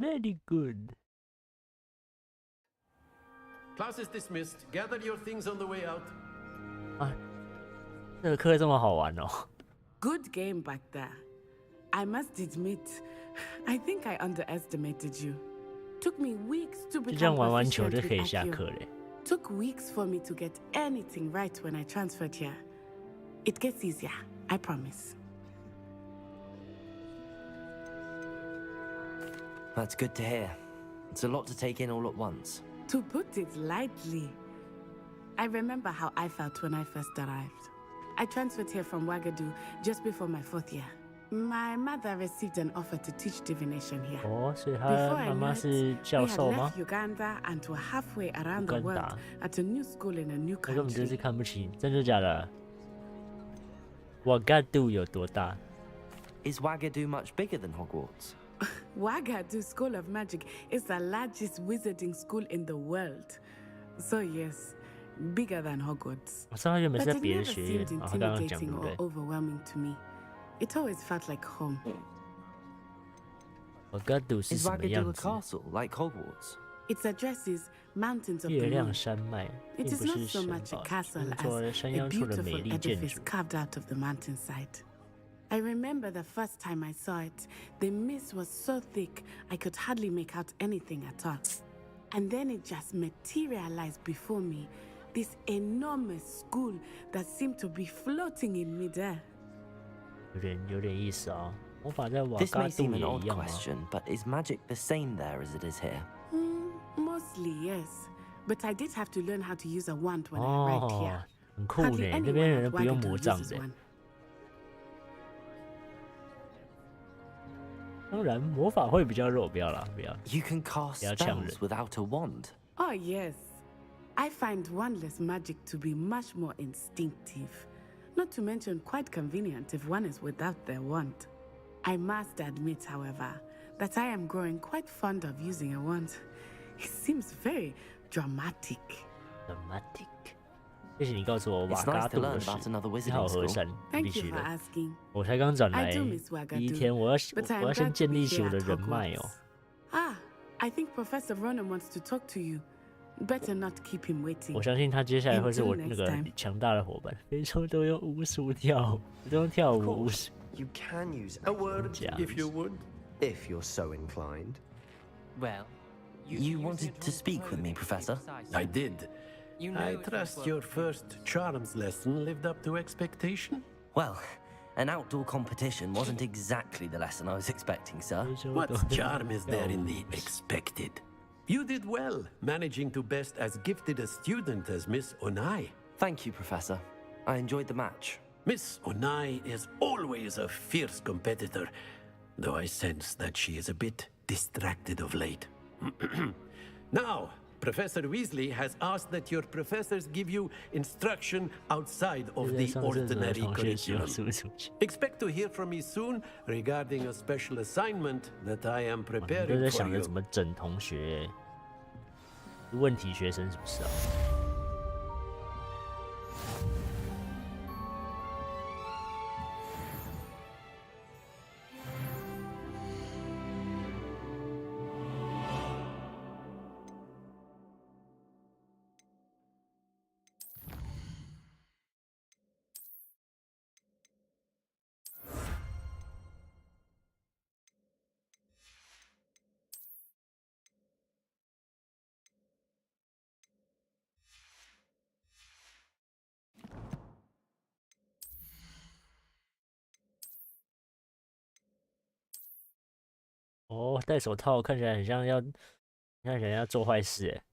Very good. Class is dismissed. Gather your things on the way out. 这个课这么好玩哦。Good game back there. I must admit, I think I underestimated you. Took me weeks to 就这样 become 玩完球 proficient 就可以 with 下 Accio. 课嘞。Took weeks for me to get anything right when I transferred here. It gets easier, I promise. That's good to hear. It's a lot to take in all at once. To put it lightly, I remember how I felt when I first arrived. I transferred here from Wagadu just before my 4th year. My mother received an offer to teach divination here. 哦，所以他 Before I 妈妈 knew it, 是 we 教 had 授吗 left？ Uganda and were halfway around the world ，Uganda at a new school in a new 他根本就 country. 是看不起，真的假的？Wagadu 有多大？ Is Wagadu much bigger than Hogwarts? Wagadu School of Magic is the largest wizarding school in the world. So yes, bigger than Hogwarts. 我知道他原本 But 是在 it 别的 never 学院， seemed 然后他刚刚讲对 intimidating 不 or 对 overwhelming to me. It always felt like home.？Wagadu 是 Is 什么 Wagadu 样 a 子？ castle like Hogwarts? Its addresses mountains of 月 the 亮 moon. 山脉， It 并 is 不 not 是 so 城 much a 堡， castle 是 as 做山 a 腰处的美 beautiful 丽建 edifice 筑。 carved out of the mountainside. I remember the first time I saw it, the mist was so thick I could hardly make out anything at all. And then it just materialized before me, this enormous school that seemed to be floating in midair. 有点意思哦。魔法在瓦 This 嘎 may 杜 seem an 也 odd 一样吗？ question, but is magic the same there as it is here? Mostly, yes. But I did have to learn how to use a wand when I arrived 哦 here.，很酷 Hardly 呢，那边 anyone 人 at 不用 Wagadu 魔杖 uses 的。 one. 当然，魔法会比较弱，不要啦，不要。 You can cast 不要呛人 spells without a wand. Oh, yes. I find wandless magic to be much more instinctive. Not to mention quite convenient if one is without their wand. I must admit, however, that I am growing quite fond of using a wand. It seems very dramatic. Dramatic。谢谢你告诉我瓦 It's 嘎 nice to 杜的 learn 事。 about another 你好 wizarding 和 school. 善， Thank 必 you 须 for 的。 asking. 我才刚转 I 来 do miss 第一 Wagadu, 天，我 but 要 I'm 先 glad to 建 be 立起 here 我的 at 人脉哦。 Hogwarts. Ah, I think Professor Ronan wants to talk to you. Better not keep him waiting. 我相信他接下来会是我 Until 那 next 个 time. 强大的伙伴。非洲都用巫术跳舞，都用跳舞巫术。 You can use a word if you would. if you're so inclined. Well, you wanted to speak with me, Professor? I did. I trust your first charms lesson lived up to expectation. Well, an outdoor competition wasn't exactly the lesson I was expecting, sir. What charm is there in the expected? You did well, managing to best as gifted a student as Miss Onai. Thank you, Professor. I enjoyed the match. Miss Onai is always a fierce competitor, though I sense that she is a bit distracted of late. Now, Professor Weasley has asked that your professors give you instruction outside of the ordinary curriculum. Expect to hear from me soon regarding a special assignment that I am 都在 preparing for 想着 you. 怎么整同学，问题学生是不是啊？哇，戴手套看起来很像要做坏事哎。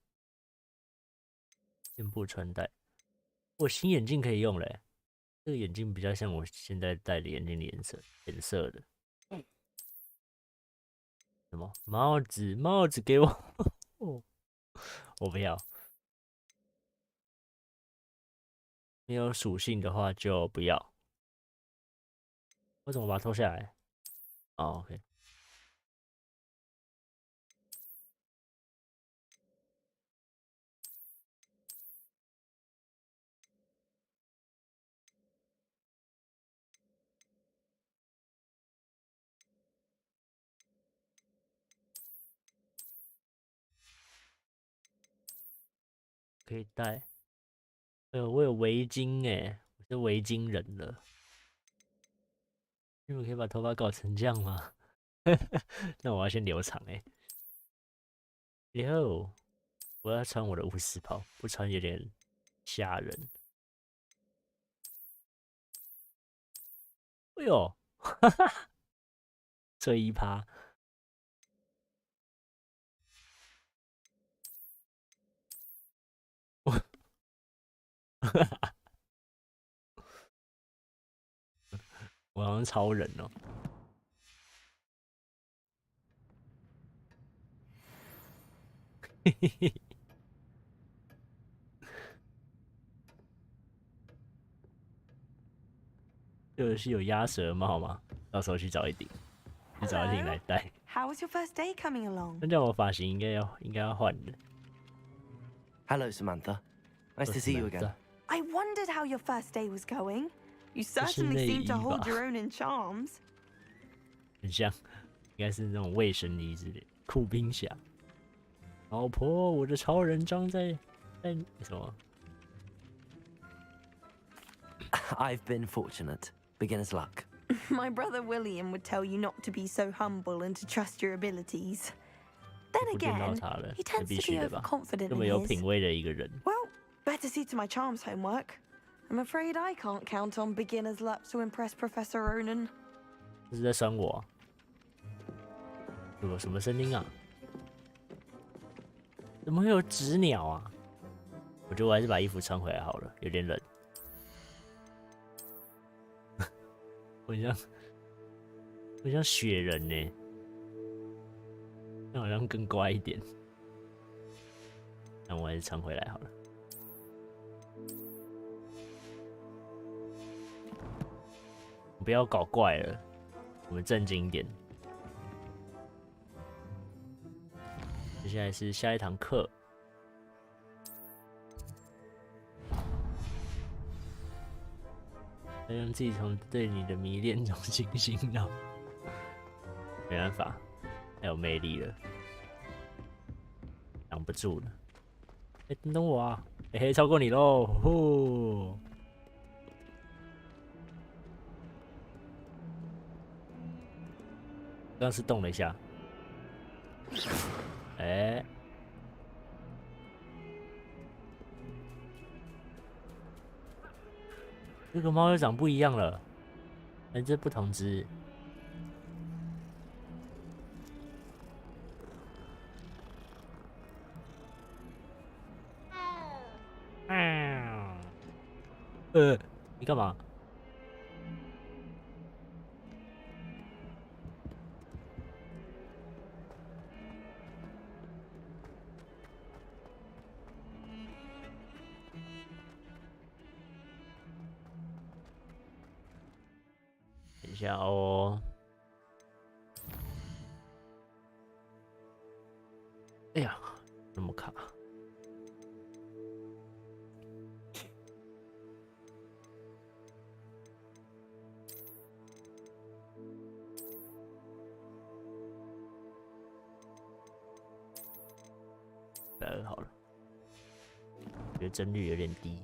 面部穿戴，我新眼镜可以用嘞。这个眼镜比较像我现在戴的眼镜的颜色的。什么帽子？帽子给我！我不要。没有属性的话就不要。我怎么把它脱下来？哦 ，OK。可以戴。我有围巾哎，我是围巾人了。你们可以把头发搞成这样吗？那我要先留长哎。以后我要穿我的巫师袍，不穿有点吓人。哎呦，哈哈，这一趴。我好像超人哦。嘿嘿嘿。这游戏有鸭舌帽吗？到时候去找一顶来戴。How was your first day coming along? 那这样我发型应该要换的。Hello, Samantha. Nice to see you again. I wondered how your first day was going. You certainly seem to hold your own in charms. 很像，应该是那种卫生衣之类的。酷冰侠，老婆，我的超人章在什么 I've been fortunate. Beginner's luck. My brother William would tell you not to be so humble and to trust your abilities. Then again, he tends to be overconfident 这么 in 有 his. 品味的一个人。Well, better see to my charms homework. I'm afraid I can't count on beginner's luck to impress Professor Ronan. 这是在酸我啊？有什么声音啊？怎么会有纸鸟啊？我觉得我还是把衣服穿回来好了，有点冷。我像雪人呢，那好像更乖一点。那我还是穿回来好了。不要搞怪了，我们正经一点。接下来是下一堂课。要让自己从对你的迷恋中清醒到，没办法，太有魅力了，挡不住了。哎，等我啊！嘿嘿，超过你喽！呼！刚刚是动了一下，哎。这个猫又长不一样了，哎，这不同只。你干嘛？等一下哦。哎呀，这么卡。120好了，觉得帧率有点低。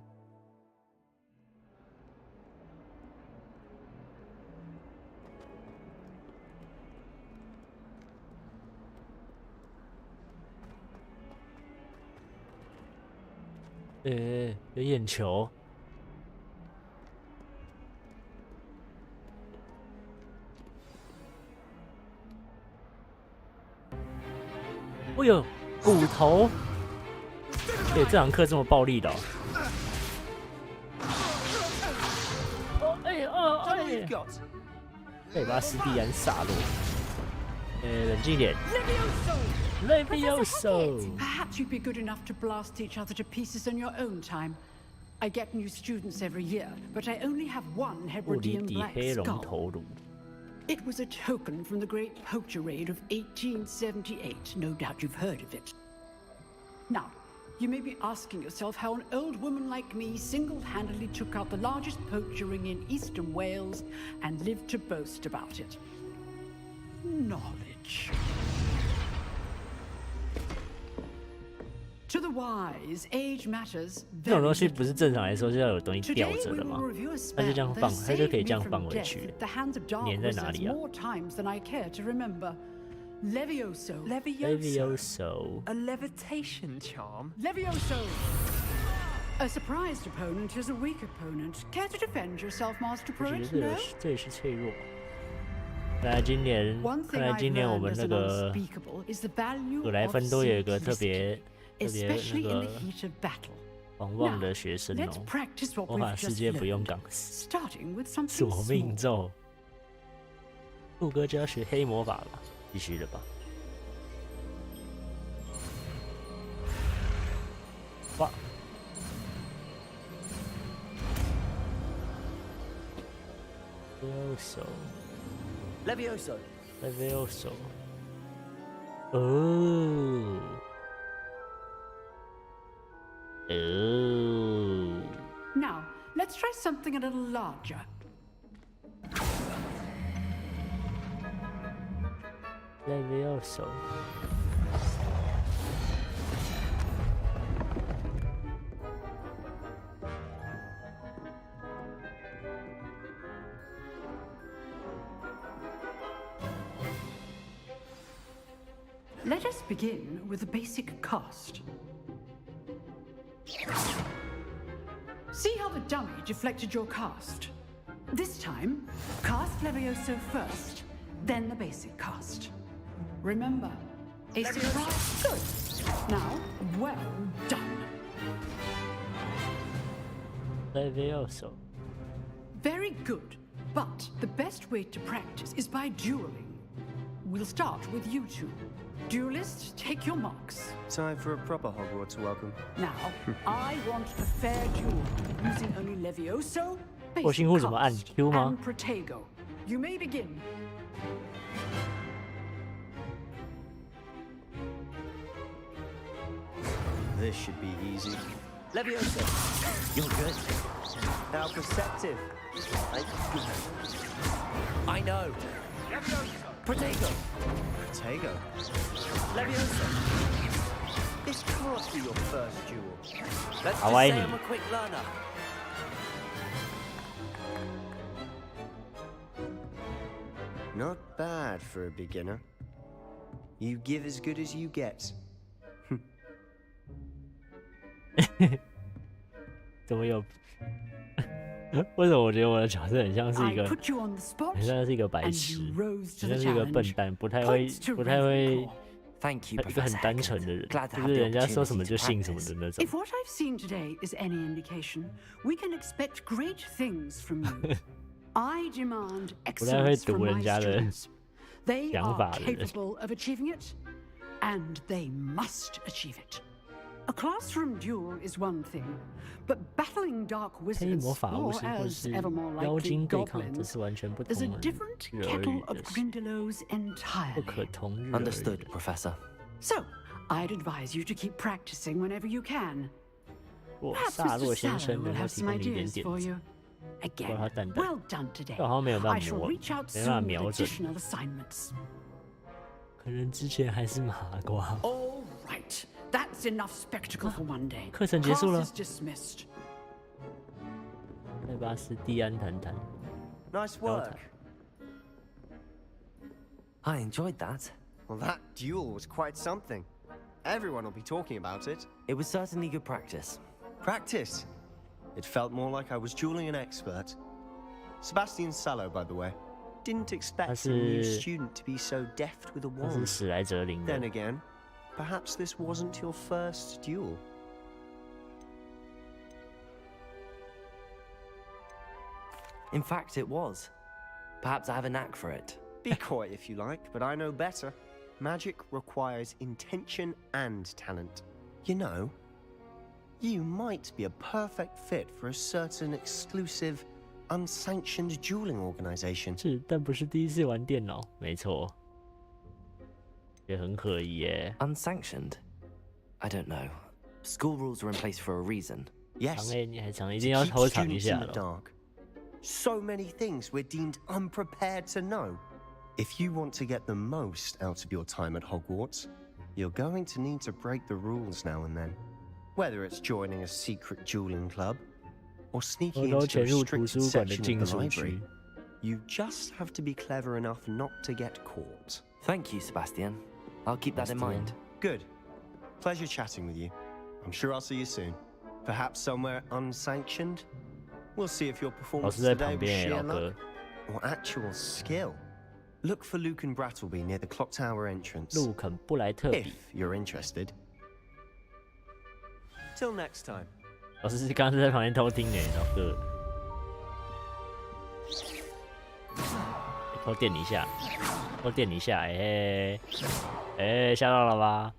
有眼球。哎呦，骨头！这堂课这么暴力的哦！被巴斯蒂安洒落。冷静一点。Levioso. Perhaps you'd be good enough to blast each other to pieces in your own time. I get new students every year, but I only have one Hebridean black skull. It was a token from the Great Poacher Raid of 1878. No doubt you've heard of it. Now, you may be asking yourself how an old woman like me single-handedly took out the largest poacher ring in eastern Wales and lived to boast about it. Knowledge. To the wise, age matters. 这种东西不是正常来说是要有东西吊着的吗？它就这样放，它就可以这样放回去。粘在哪里啊 Levioso. Levioso. A levitation charm? Levioso. A surprised opponent is a weak opponent. Care to defend yourself, Master Pruitt? No? 这也是脆弱。看来今年我们那个葛莱芬多有一个特别那个狂妄的学生哦，魔法世界不用港式，索命咒。陆哥就要学黑魔法了，必须的吧？哇！ Levioso. Levioso. Oh. Oh. Now, let's try something a little larger. Levioso. Let us begin with the basic cast. See how the dummy deflected your cast? This time, cast Levioso first, then the basic cast. Remember, a surprise. Good. Now, well done. Levioso. Very good. But the best way to practice is by dueling. We'll start with you two. Duelists, take your marks. Time for a proper Hogwarts welcome. Now, I want a fair duel, using only Levioso, basic 我新户怎么按 Q 吗 and Protego. You may begin. This should be easy. Levioso. You're good. Now perceptive. I know. Protego. Protego. Levioso. This can't be your first duel. Let's just say I'm a quick learner. Not bad for a beginner. You give as good as you get. 怎么有？为什么我觉得我的角色很像是一个，很像是一个白痴，很像是一个笨蛋，不太会，一个很单纯的人，就是人家说什么就信什么的那种。 If what I've seen today is any indication, we can expect great things from you. I demand excellence from my students. They are capable of achieving it, and they must achieve it. A classroom duel is one thing, but battling dark wizards, or as ever more likely goblins, is a different kettle of Grindylows entirely. Understood, Professor. So, I'd advise you to keep practicing whenever you can. 我 Perhaps 萨洛 Mr. 先 Sallow 生 will 能够 have 提 some 供你一点 ideas 点 for 子， you. 不 Again, 然他蛋蛋， well done today. 这好像没有办 I 法 shall 磨， reach out 没办法 soon with 瞄准， additional assignments. 可能之前还是麻瓜。 All right, that's enough spectacle for one day. 课程结束了 Class is dismissed. 塞巴斯蒂安谈谈。 Nice work. I enjoyed that. Well, that duel was quite something. Everyone will be talking about it. It was certainly good practice. Practice? It felt more like I was dueling an expert. Sebastian Sallow, by the way. Didn't expect a new student to be so deft with a 他是 wand. 史莱哲林的 Then again, perhaps this wasn't your first duel. In fact, it was. Perhaps I have a knack for it. Be coy if you like, but I know better. Magic requires intention and talent. You know, you might be a perfect fit for a certain exclusive, unsanctioned dueling organization. 是，但不是第一次玩电脑，没错。也很可疑耶。Unsanctioned? I don't know. School rules are in place for a reason. Yes. 长 A 你还长，一定要偷藏一下咯。So many things we're deemed unprepared to know. If you want to get the most out of your time at Hogwarts, you're going to need to break the rules now and then. Whether it's joining a secret dueling club or sneaking into a restricted section of the library, you just have to be clever enough not to get caught. Thank you, Sebastian. I'll keep that in mind. Good. Pleasure chatting with you. I'm sure I'll see you soon. Perhaps somewhere unsanctioned? We'll see if your performance today was sheer luck or actual skill. Look for Luke and Brattleby near the clock tower entrance. If you're interested. Till next time. 老师刚刚是在旁边偷听的，老哥。偷电你一下，偷电你一下，吓到了吧？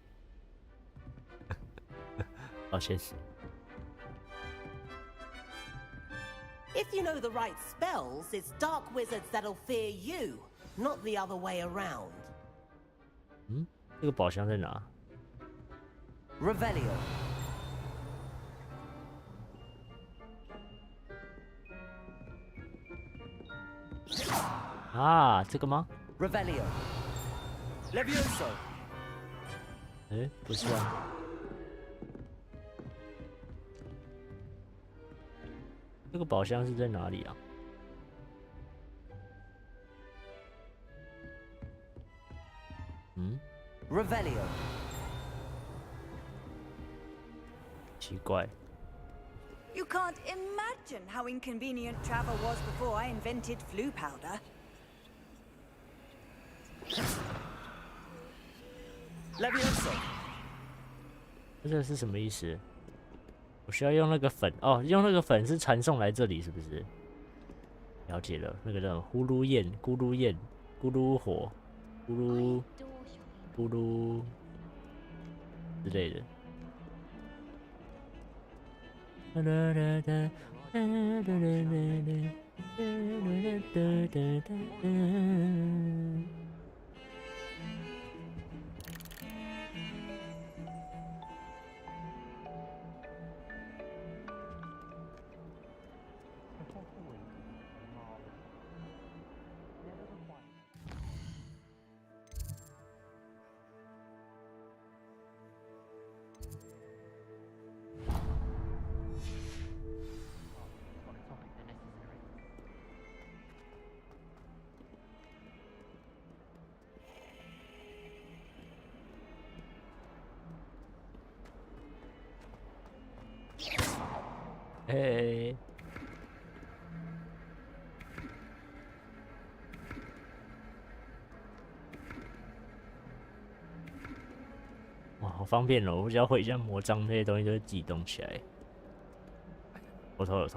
抱歉。If you know the right spells, it's dark wizards that'll fear you, not the other way around. 嗯，这个宝箱在哪 ？Revelio。啊，这个吗 ？Revelio。Levioso。哎，不是啊。这个宝箱是在哪里啊？嗯 ？Revelio。奇怪。You can't imagine how inconvenient travel was before I invented flu powder. Levioso。这个是什么意思？我需要用那个粉哦，用那个粉是传送来这里，是不是？了解了，那个叫呼噜焰、咕噜焰、咕噜火、咕噜之类的。嘿，哇，好方便哦！我只要会一下魔杖，这些东西就会自己动起来。我偷了！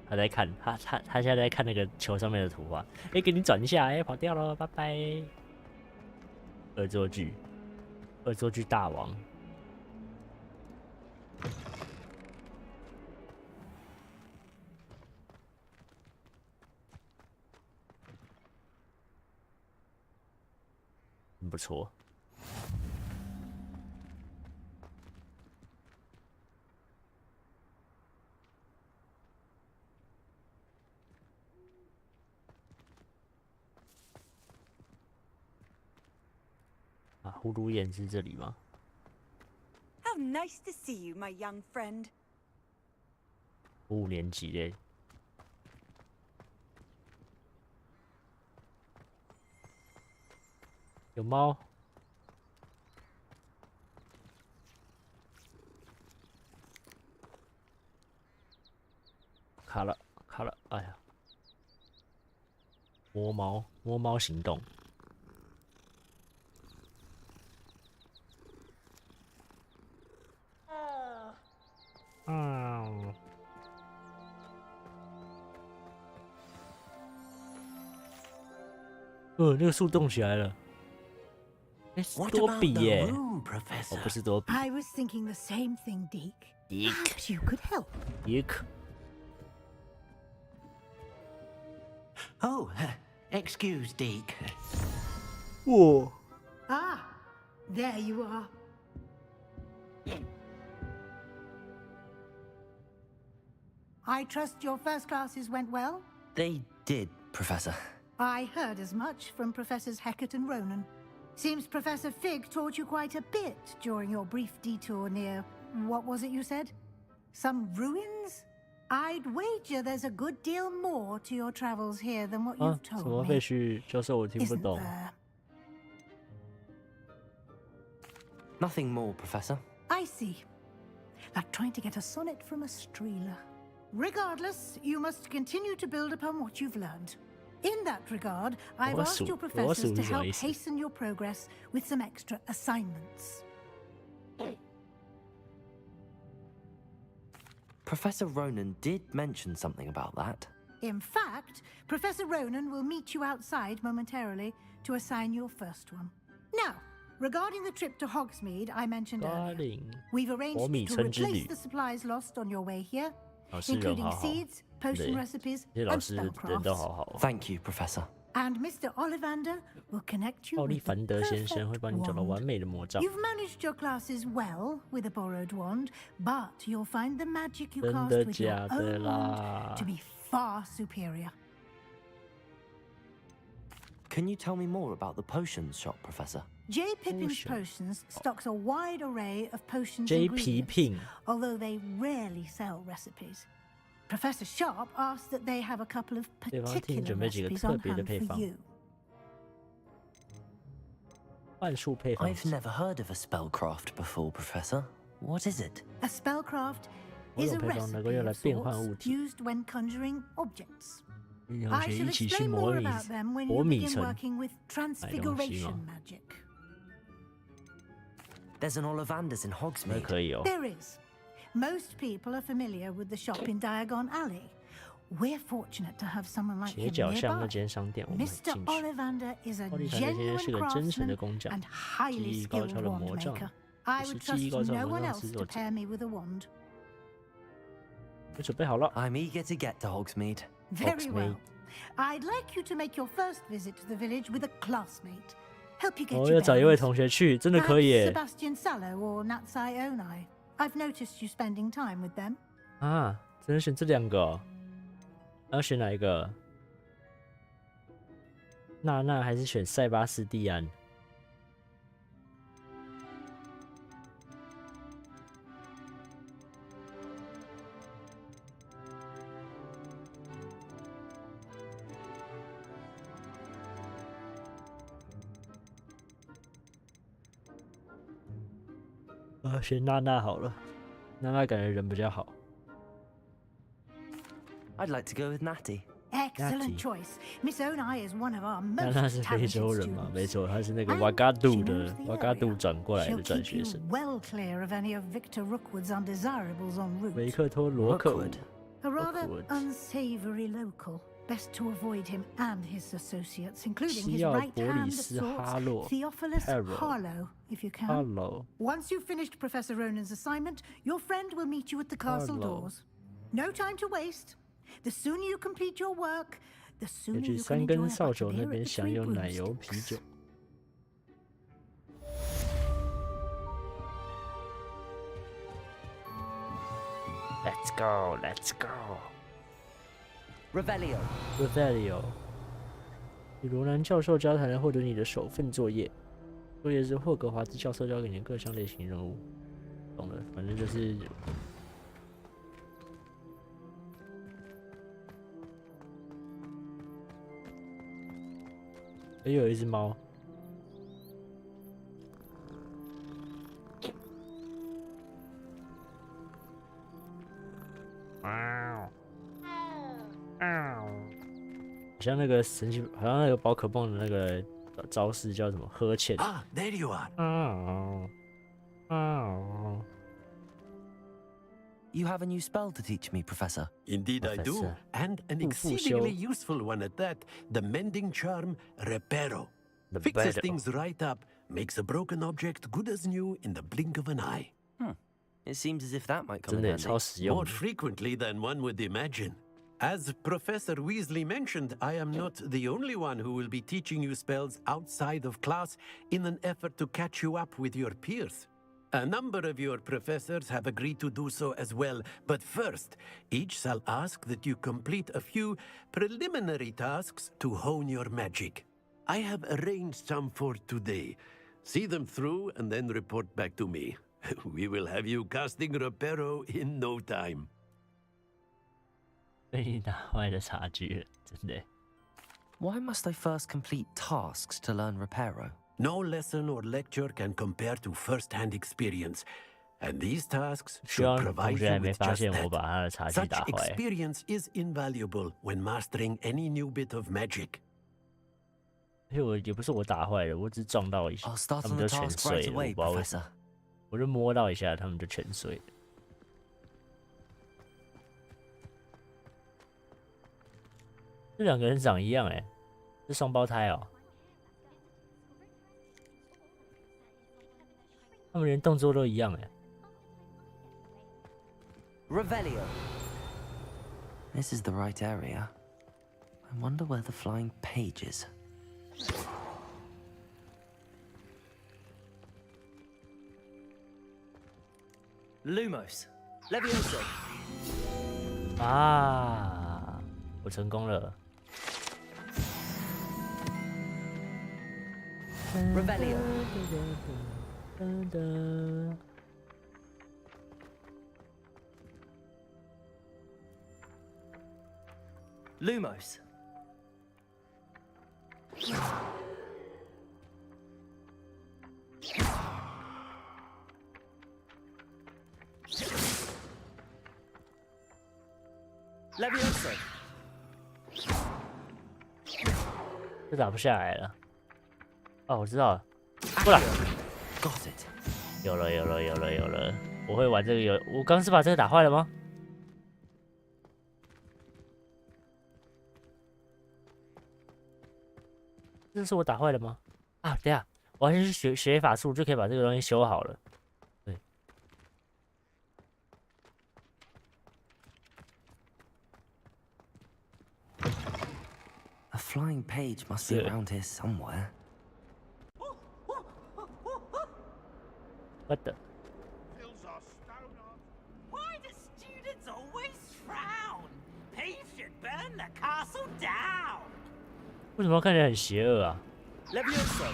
他在看，他现在在看那个球上面的图画。哎，给你转一下，哎，跑掉了，拜拜。恶作剧大王。不错。啊，呼噜焰是这里吗 How nice to see you, my young friend. 5年级嘞。有猫。卡了，哎呀！摸猫行动。那个树动起来了。哎，多比耶！哦，不是多比。I was thinking the same thing, Deke. Deke. Perhaps you could help. Deke. Oh, excuse, Deke. Whoa. Ah, there you are. I trust your first classes went well? They did, Professor. I heard as much from Professors Hecat and Ronan. Seems Professor Fig taught you quite a bit during your brief detour near... what was it you said? Some ruins? I'd wager there's a good deal more to your travels here than what you've told me. 什么废墟教授我听不懂。 Nothing more, Professor. I see. Like trying to get a sonnet from a streeler. Regardless, you must continue to build upon what you've learned. In that regard, I've asked your professors to help hasten your progress with some extra assignments. Professor Ronan did mention something about that. In fact, Professor Ronan will meet you outside momentarily to assign your first one. Now, regarding the trip to Hogsmeade I mentioned earlier, we've arranged to replace the supplies lost on your way here, including seeds, potion recipes, and spellcrafts. Thank you, Professor. And Mr. Ollivander will connect you 奥利 with the 凡德先生会帮你找到完美的魔杖。 You've managed your classes well with a borrowed wand, but you'll find the magic you 真 cast 的 with your 假的 own 啦 wand to be far superior. Can you tell me more about the potions shop, Professor? J. Pippin's Potions stocks a wide array of potions J. ingredients, Pippin. although they rarely sell recipes. Professor Sharp asked that they have a couple of 对方替你 particular 准备几个 recipes 特 on 别的 hand 配 for 方。 you. 幻术配方 I've never heard of a spellcraft before, Professor. What is it? A spellcraft 某 is 种 a 配方能够 recipe 用来 of 变换物 sorts 体， used when conjuring objects. 并 I 且 shall 一起去 explain 模 more 拟 about them when 模 you 拟 begin 成 working with 买东西 transfiguration 吗？ magic. There's an Ollivanders in 那 Hogsmeade. 可以哦。 There is. Most people are familiar with the shop in Diagon Alley. We're fortunate to have someone like 斜 him 角巷那 nearby. 间商店我们很 Mr. 进去。 Ollivander is a 奥利凡德先生 genuine 是个真诚的 craftsman 工匠， and 技 highly 艺高 skilled 超的 wand 魔杖， maker. 也 I 是 would 技 trust 艺高超的 no 魔 one 杖 else 制 to 作者。 pair me with a wand. 我准备好了。 I'm eager to get to Hogsmeade. Very well. I'd like you to make your first visit to the village with a classmate. Help you get 我 your 要找一位 bearings. 同学去，真的可以 Perhaps 耶！ Sebastian Sallow or Natsai Onai. I've noticed you spending time with them. 啊，只能选这两个哦。要选哪一个？娜娜还是选塞巴斯蒂安？选娜娜好了，娜娜感觉人比较好。 I'd like to go with Natty. Excellent choice. Miss Onai is one of our 娜 most 娜是非 talented 洲人嘛？ students. 没错，她是那个 And 瓦嘎杜 she 的 knows the 瓦嘎 area. 杜转过来 She'll 的转 keep 学 you 生。 well clear of any of Victor Rookwood's undesirables en 维 route. 克托罗克伍 A rather Rookwood. unsavory local. Best to avoid him and his associates, including 西 his 奥 right 伯 hand 里 of 斯哈 sorts, 洛 Theophilus Harrow Harlow, if you can. Harlow Once you've finished Professor Ronan's assignment, your friend will meet you at the castle Harlow. doors. No time to waste. The sooner you complete your work, the 可 sooner 以去 you 三 can 根 enjoy a 扫帚 butterbeer 那 at 边 the 享 Three 用奶油啤 Broomsticks. 酒。Let's go, let's go. Revelio. Revelio. 与罗兰教授交谈来获得你的首份作业。作业是霍格华兹教授交给你的各项类型任务。懂了，反正就是。也有一只猫。好像那个神奇，好像那个宝可梦的那个招式叫什么？呵欠。Ah, there you are. You have a new spell to teach me, Professor. Indeed I do, and an exceedingly useful one at that, the mending charm Reparo. Fixes things right up, makes a broken object good as new in the blink of an eye. It seems as if that might come in handy. More frequently than one would imagine. As Professor Weasley mentioned, I am not the only one who will be teaching you spells outside of class in an effort to catch you up with your peers. A number of your professors have agreed to do so as well, but first, each shall ask that you complete a few preliminary tasks to hone your magic. I have arranged some for today. See them through and then report back to me. We will have you casting Reparo in no time. 被你打坏的差距了，真的。Why must I first complete tasks to learn Reparo? No lesson or lecture can compare to first-hand experience, and these tasks should provide you with just that. Such experience is invaluable when mastering any new bit of magic. 因为我也不是我打坏的，我只是撞到一下，他们就全碎了，我不知道为什么。我就摸到一下，他们就全碎了。这两个人长一样哎，是双胞胎哦。他们连动作都一样哎。Revelio. This is the right area. I wonder where the flying page is. Lumos. Levioso. 啊，我成功了。Revelio. Lumos. Levioso. 这打不下来了。哦，我知道了，过来。Got it. 有了！我会玩这个游，我刚是把这个打坏了吗？这是我打坏了吗？啊，等一下，我要先去学法术，就可以把这个东西修好了。对。A flying page must be around here somewhere. What the? Why do students always frown? Page should burn the castle down. 为什么看起来很邪恶啊 Levioso.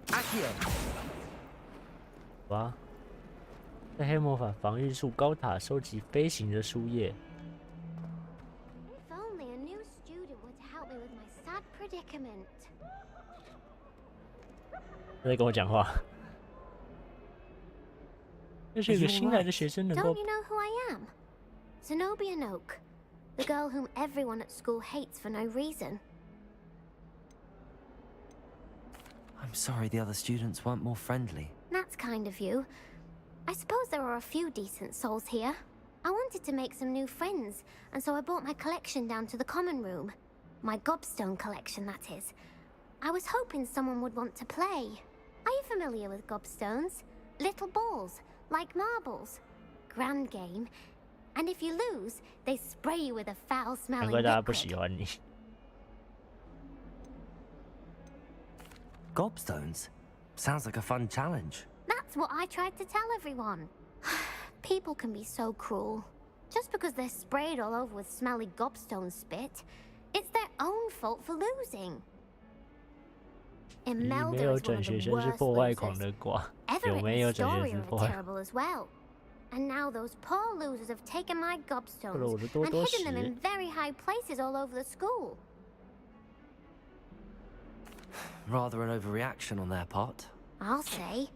Accio. 哇，在黑魔法防御术高塔收集飞行的书页。If only a new student would help me with my sad predicament. 他在跟我讲话。这是一个新来的学生能够。 Don't you know who I am? Zenobia Noak, the girl whom everyone at school hates for no reason. I'm sorry the other students weren't more friendly. That's kind of you. I suppose there are a few decent souls here. I wanted to make some new friends, and so I brought my collection down to the common room. My gobstone collection, that is. I was hoping someone would want to play. Are you familiar with gobstones? Little balls, like marbles. Grand game. And if you lose, they spray you with a foul-smelling liquid. Gobstones? Sounds like a fun challenge. That's what I tried to tell everyone. People can be so cruel. Just because they're sprayed all over with smelly gobstone spit, it's their own fault for losing. Imelda is one of the worst losers. Everett's story are terrible as well. And now those poor losers have taken my gobstones and hidden them in very high places all over the school. Rather an overreaction on their part. I'll say.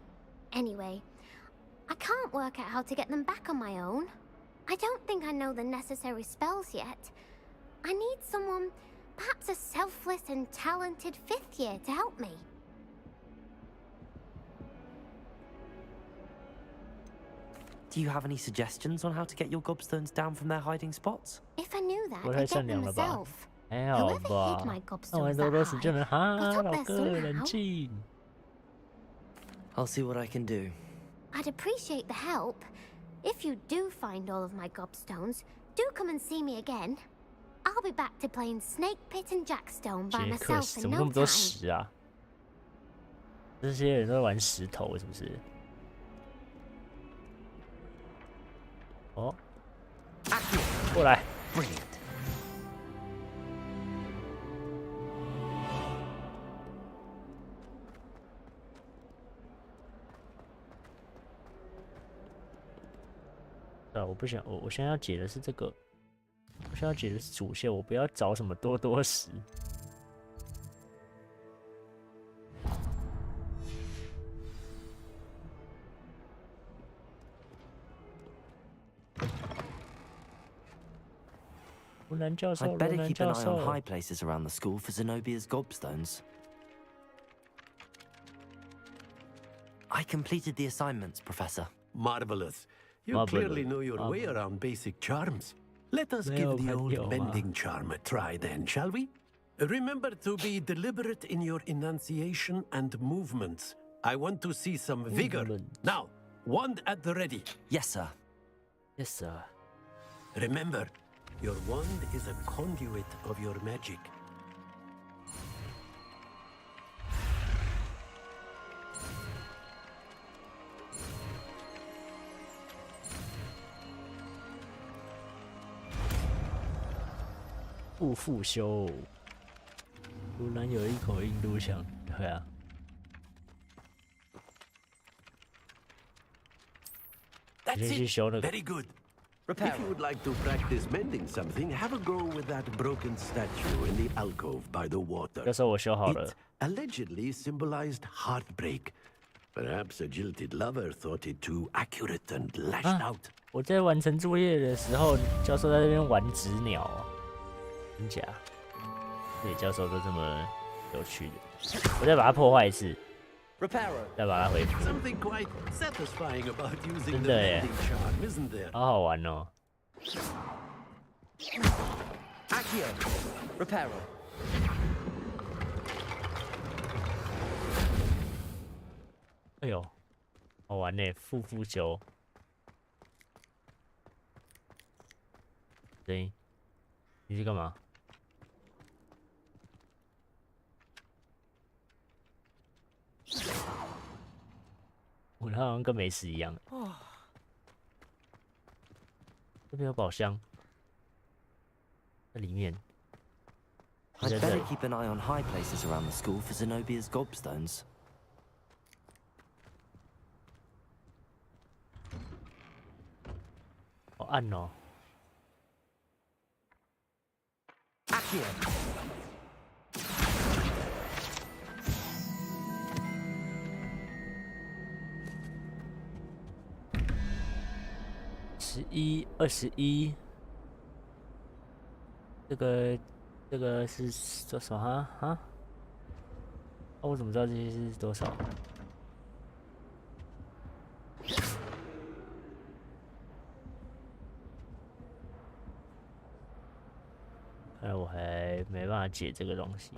Anyway, I can't work out how to get them back on my own. I don't think I know the necessary spells yet. I need someone, perhaps a selfless and talented 5th year to help me. Do you have any suggestions on how to get your gobstones down from their hiding spots? If I knew that, 我太 I'd 善 get 良 them 了吧？ myself. 还好 Whoever hid 吧 my？ 看完 gobstones 多 that 多时就 high 能哈， got up 老 there 哥冷 somehow. 静。 I'll see what I can do. I'd appreciate the help. If you do find all of my gobstones, do come and see me again. I'll be back to playing Snake Pit and Jackstone by 杰克 myself 怎 in 么那 no 么多 time. 石啊？这些人都在玩石头是不是？哦，过来。 Brilliant. 我不想，我现在要解的是这个，我现在要解的是主线，我不要找什么多多石。罗南教授， I'd 罗 better 南 keep an 教 eye on 授。 high places around the school for Zenobia's gobstones. I completed the assignments, Professor. Marvelous. You Marvelous. clearly know your way around basic charms. Let us give the old mending charm a try then, shall we? Remember to be deliberate in your enunciation and movements. I want to see some vigor. Now, wand at the ready. Yes, sir. Yes, sir. Remember, your wand is a conduit of your magic.不复修，罗南有一口印度腔，对啊。 That's 先去 it. 修那个。 Very good. If you would like to practice mending something, have a go with that broken statue in the alcove by the water. 要说我修好了。 It allegedly symbolized heartbreak. Perhaps a jilted lover thought it too accurate and lashed out. 我在完成作业的时候，教授在那边玩纸鸟哦，真假？对，教授都这么有趣的。我再把它破坏一次，再把它恢复。 Something quite satisfying about using 真 the 的耶， mending charm, isn't there? 好好玩哦。 Accio. Reparo. 哎呦，好玩呢，复修。对，你去干嘛？我好像跟没事一样。这边有宝箱，在里面。 I'd better keep an eye on high places around the school for Zenobia's gobstones. 好暗哦。 Accio. 11、21，这个是多少啊？啊？我怎么知道这些是多少？看来我还没办法解这个东西。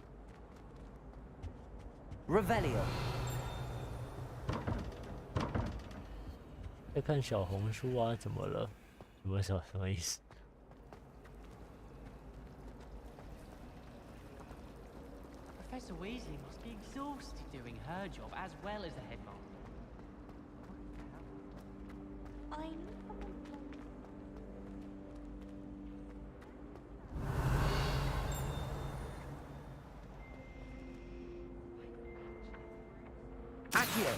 Revelio. 在看小红书啊？怎么了？什么意思？ Professor Weasley must be exhausted doing her job as well as the headmaster. Accio.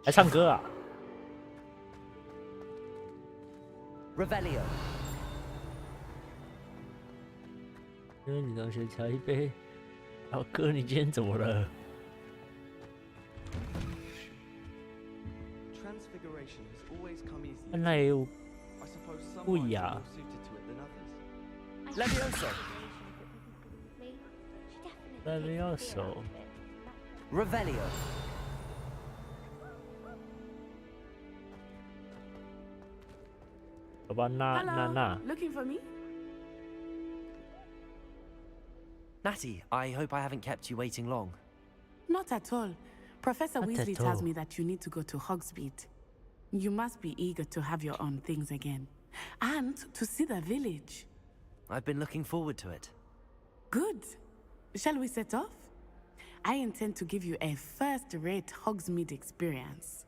还唱歌啊 Revelio。因为你同学调一杯。老哥，你今天怎么了？ Transfiguration has always come easier. 看来有 I suppose some 不 minds 一 are 样 more。suited to it than others. Levioso. Levioso. Revelio. 好吧，那 Hello, looking for me? Natty, I hope I haven't kept you waiting long. Not at all. Professor Not Weasley at tells all. me that you need to go to Hogsmeade. You must be eager to have your own things again. And to see the village. I've been looking forward to it. Good. Shall we set off? I intend to give you a first-rate Hogsmeade experience.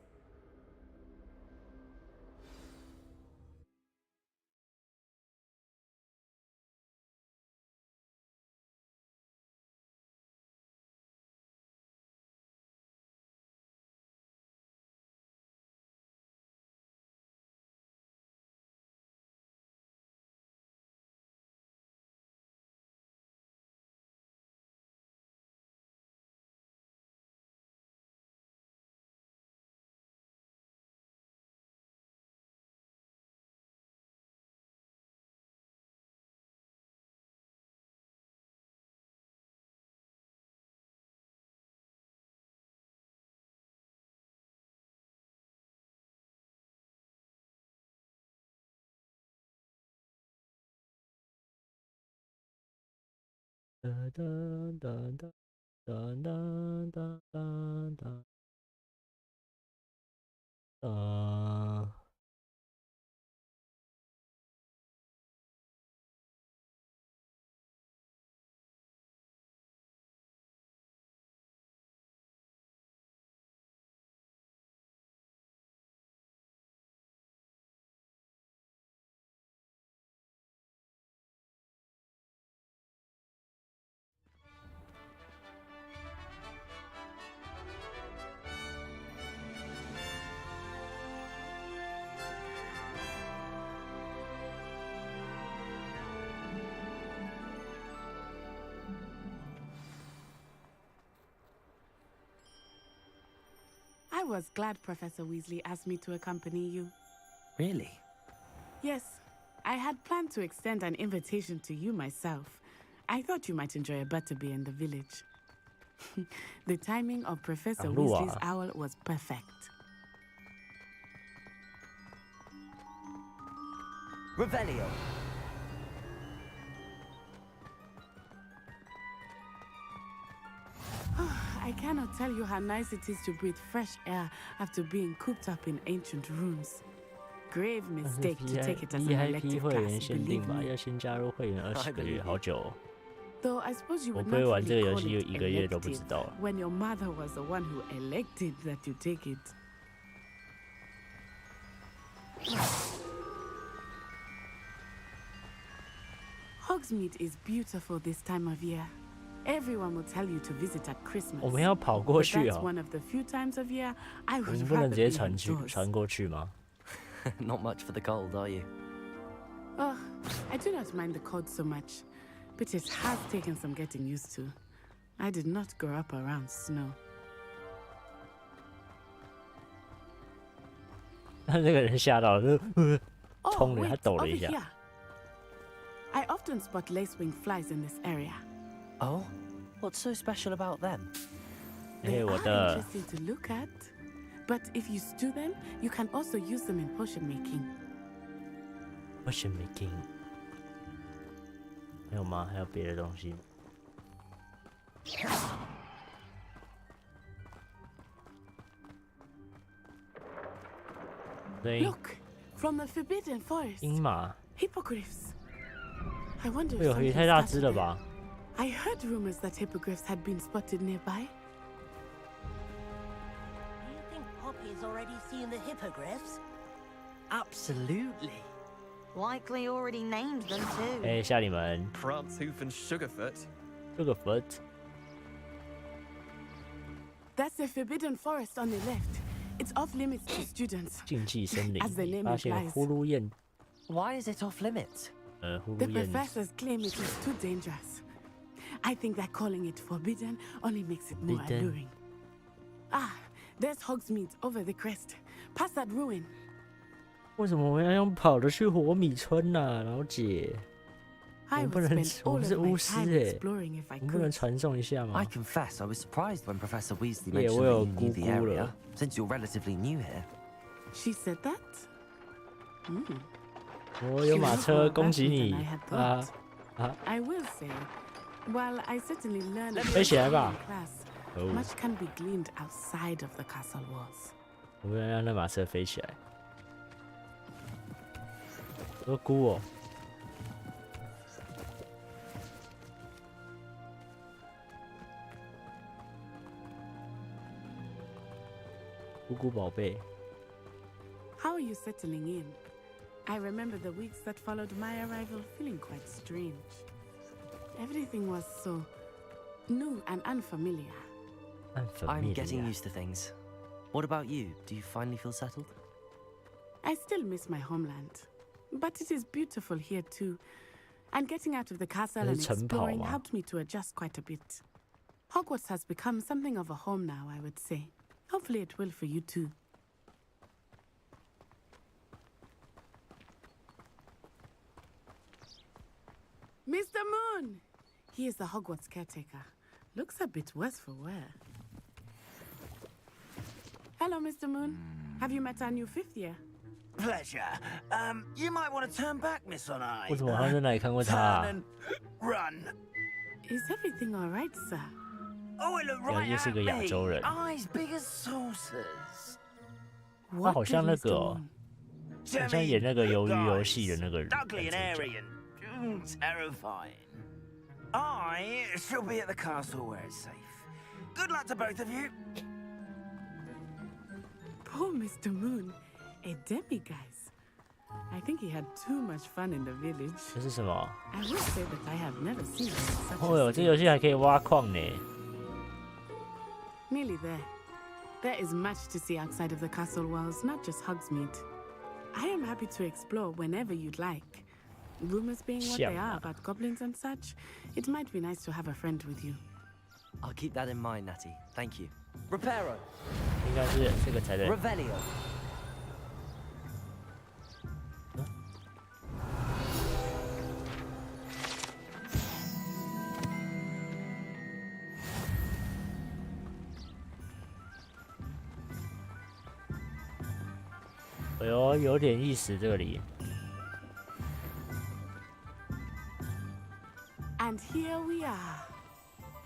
I was glad Professor Weasley asked me to accompany you. Really? Yes, I had planned to extend an invitation to you myself. I thought you might enjoy a butterbeer in the village. The timing of Professor Weasley's owl was perfect. Revelio. I cannot tell you how nice it is to breathe fresh air after being cooped up in ancient rooms. Grave mistake to take it as an elective class, believe me. 要先加入会员20个月，好久哦。 Though I suppose you 我 would 不会 not 玩这个 really 游 call 戏，有 it 1个月都不知 elective 道。 when your mother was the one who elected that you take it. Hogsmeade is beautiful this time of year. Everyone will tell you to visit at Christmas. 我们要跑过 But 去 that's 哦。 one of the few times of year I 我 would 们不能 rather 直接 be 传 indoors. 过去吗？ Not much for the cold, are you? Oh, I do not mind the cold so much, but it has taken some getting used to. I did not grow up around snow. 那个人吓到了， Oh, 冲了，他 wait, 抖了 over 一下。 here. I often spot lacewing flies in this area. Oh? What's so special about them? They 我 are 的 interesting to look at, but if you stew them, you can also use them in potion making. potion making 还有吗？还有别的东西吗？ Look, from the Forbidden Forest. 鹰马 Hippogriffs. I wonder 哎 if 呦，也 something 太大 started 只了 there. 吧！ I heard rumors that hippogriffs had been spotted nearby. Do you think Poppy's already seen the hippogriffs? Absolutely. Likely already named them too. 哎，吓你们 Prance Hoof and Sugarfoot. Sugarfoot That's the Forbidden Forest on the left. It's off limits to students. 禁忌森林 As the name 发现 implies. 呼噜燕。 Why is it off limits? 呼 The 噜燕 professors claim it is too dangerous. I think that calling it forbidden only makes it more alluring. Ah, there's Hogsmeade over the crest. Past that ruin. 为什么我们要用跑的去火米村呢、老姐？我 I 们不 would 能， spend 我 all 们是 of 巫 my 师 time 哎， exploring if 我 I 们不能 could. 传送一下吗 I confess I was surprised when Professor Weasley Yeah, mentioned 我 that 有 you knew 姑 the 姑 area, 了。 since you're relatively new here. She said that? 我有马车，恭喜你 I had 啊 thought. 啊！ I will say, while I certainly learned 飞起来吧 in class, 哦 much can be gleaned outside of the castle walls. 我们要让那马车飞起来。我估哦。姑姑宝贝， How are you settling in? I remember the weeks that followed my arrival feeling quite strange. Everything was so new and unfamiliar. I'm getting used to things. What about you? Do you finally feel settled? I still miss my homeland, but it is beautiful here too. And getting out of the castle and 这是城堡 exploring 吗？ helped me to adjust quite a bit. Hogwarts has become something of a home now, I would say. Hopefully it will for you too. Mr. Moon! He is the Hogwarts caretaker. Looks a bit worse for wear. Hello, Mr. Moon. Have you met our new fifth year? Pleasure. You might want to turn back, Miss On Eye. 我怎么好像在哪里看过他、啊 Turn and run. Is everything all right, sir? Oh, it looked 原来 right 又是 at 个亚 me. 洲人。 Eyes big as saucers. 他好像那个、哦，好像演那个鱿鱼游戏的那个人。 Ugly and airy and terrifying. I shall be at the castle where it's safe. Good luck to both of you. Poor Mr. Moon, a demiguise. I think he had too much fun in the village. 这是什么？ I will say that I have never seen such 哦哟， a 这游戏还可以挖矿呢。 Nearly there. There is much to see outside of the castle walls, not just Hogsmeade. I am happy to explore whenever you'd like. Rumors being what they are about goblins and such, it might be nice to have a friend with you. I'll keep that in mind, Natty. Thank you. Reparo. 应该是这个才对。 Revelio. 哎呦，有点意思，这里。 And here we are.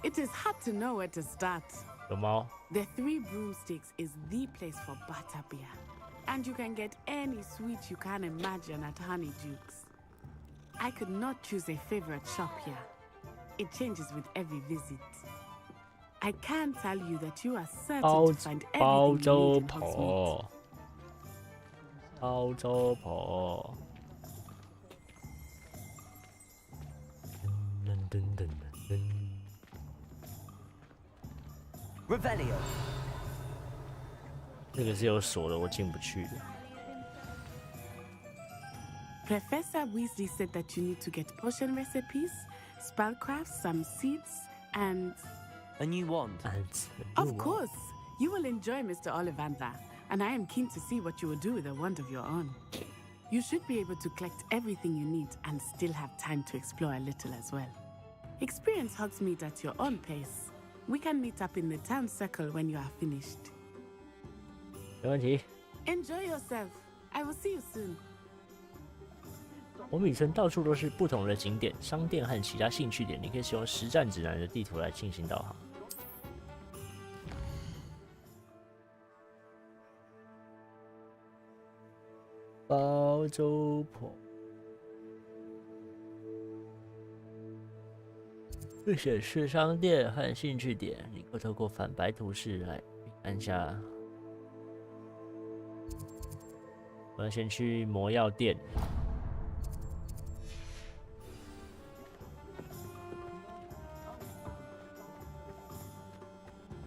It is hard to know where to start. 有猫。 The Three Broomsticks is the place for butterbeer. And you can get any sweet you can imagine at Honeydukes. I could not choose a favorite shop here. It changes with every visit. I can tell you that you are certain to find everything you need 包租 in Hogsmeade. 婆，包租婆。噔噔噔噔噔。 Revelio. 这个是有锁的，我进不去的。 Professor Weasley said that you need to get potion recipes, spellcrafts, some seeds, and... A new wand. Of course! You will enjoy Mr. Ollivander, and I am keen to see what you will do with a wand of your own. You should be able to collect everything you need and still have time to explore a little as well. Experience Hogsmeade at your own pace. We can meet up in the town circle when you are finished. 没问题。 Enjoy yourself. I will see you soon. 火米村到处都是不同的景点、商店和其他兴趣点，你可以使用实战指南的地图来进行导航。包租婆，会显示商店和兴趣点，你可透过反白图示来按下。我要先去魔药店。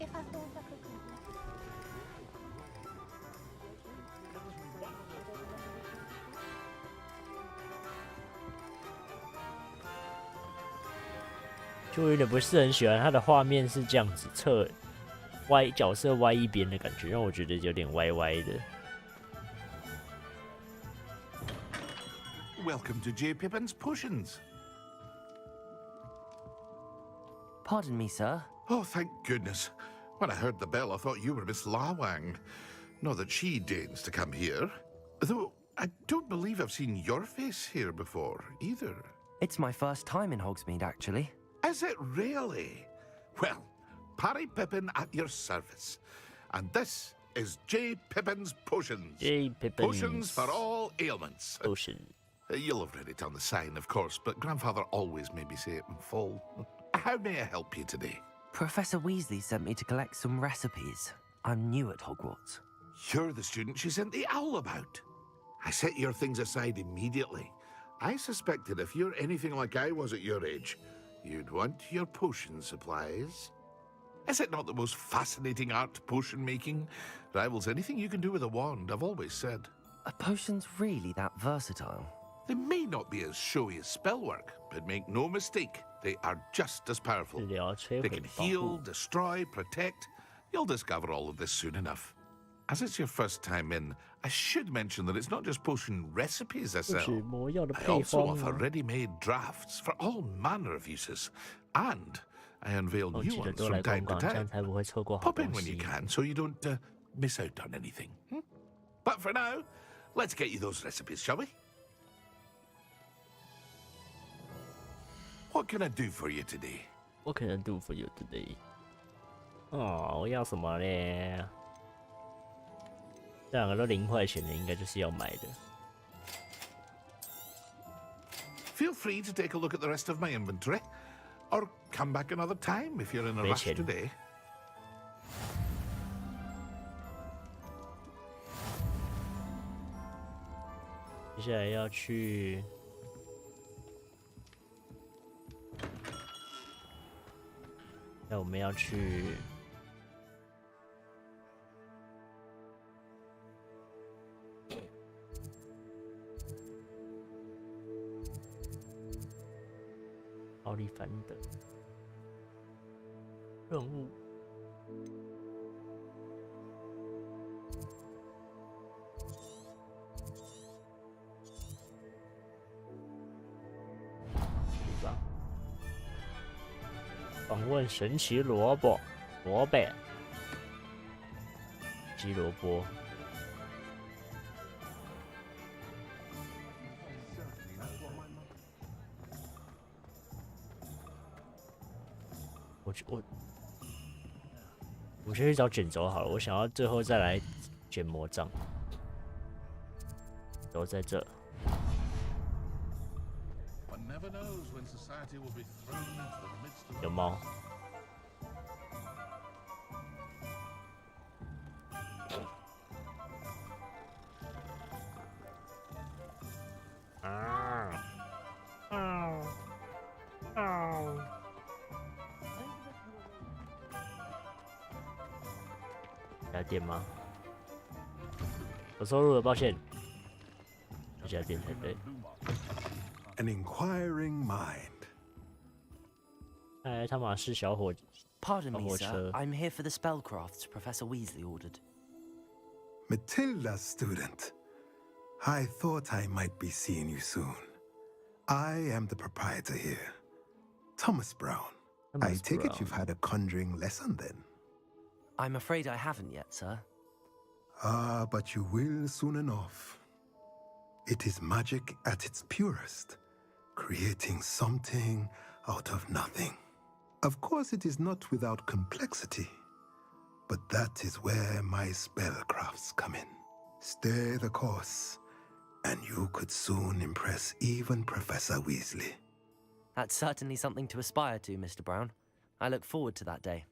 If I thought I could go 就有点不是很喜欢它的画面是这样子歪角色歪一边的感觉，让我觉得有点歪歪的。Welcome to J. Pippin's Potions. Pardon me, sir. Oh, thank goodness. When I heard the bell, I thought you were Miss Lawang. Not that she deigns to come here. Though I don't believe I've seen your face here before, either. It's my first time in Hogsmeade, actually. Is it really? Well, Parry Pippin at your service. And this is J. Pippin's Potions. J. Pippin's Potions for all ailments. Potion. You'll have read it on the sign, of course, but Grandfather always made me say it in full. How may I help you today? Professor Weasley sent me to collect some recipes. I'm new at Hogwarts. You're the student she sent the owl about. I set your things aside immediately. I suspected if you're anything like I was at your age, you'd want your potion supplies. Is it not the most fascinating art, potion making? Rivals anything you can do with a wand, I've always said. Are potions really that versatile? They may not be as showy as spellwork, but make no mistake, they are just as powerful. They can heal, destroy, protect. You'll discover all of this soon enough. As it's your first time in, I should mention that it's not just potion recipes I sell. I also offer ready-made drafts for all manner of uses. And I unveil new ones from time to time. Pop in when you can so you don't miss out on anything. But for now, let's get you those recipes, shall we? What can I do for you today? What can I do for you today? 哦，我要什么嘞？这两个都0块钱的，应该就是要买的。Feel free to take a look at the rest of my inventory, or come back another time if you're in a rush today. 接下来要去。那我们要去奥利凡的任务。访问神奇萝卜，鸡萝卜。我先去找卷轴好了，我想要最后再来卷魔杖。都在这。有猫。家店吗？有收入了，抱歉。这家店才对。An inquiring mind. 哎，他马是小火。Pardon me, sir. I'm here for the spellcrafts Professor Weasley ordered. Matilda, student. I thought I might be seeing you soon. I am the proprietor here, Thomas Brown. I take it you've had a conjuring lesson then? I'm afraid I haven't yet, sir. Ah, but you will soon enough. It is magic at its purest, creating something out of nothing. Of course, it is not without complexity, but that is where my spellcrafts come in. Stay the course, and you could soon impress even Professor Weasley. That's certainly something to aspire to, Mr. Brown. I look forward to that day.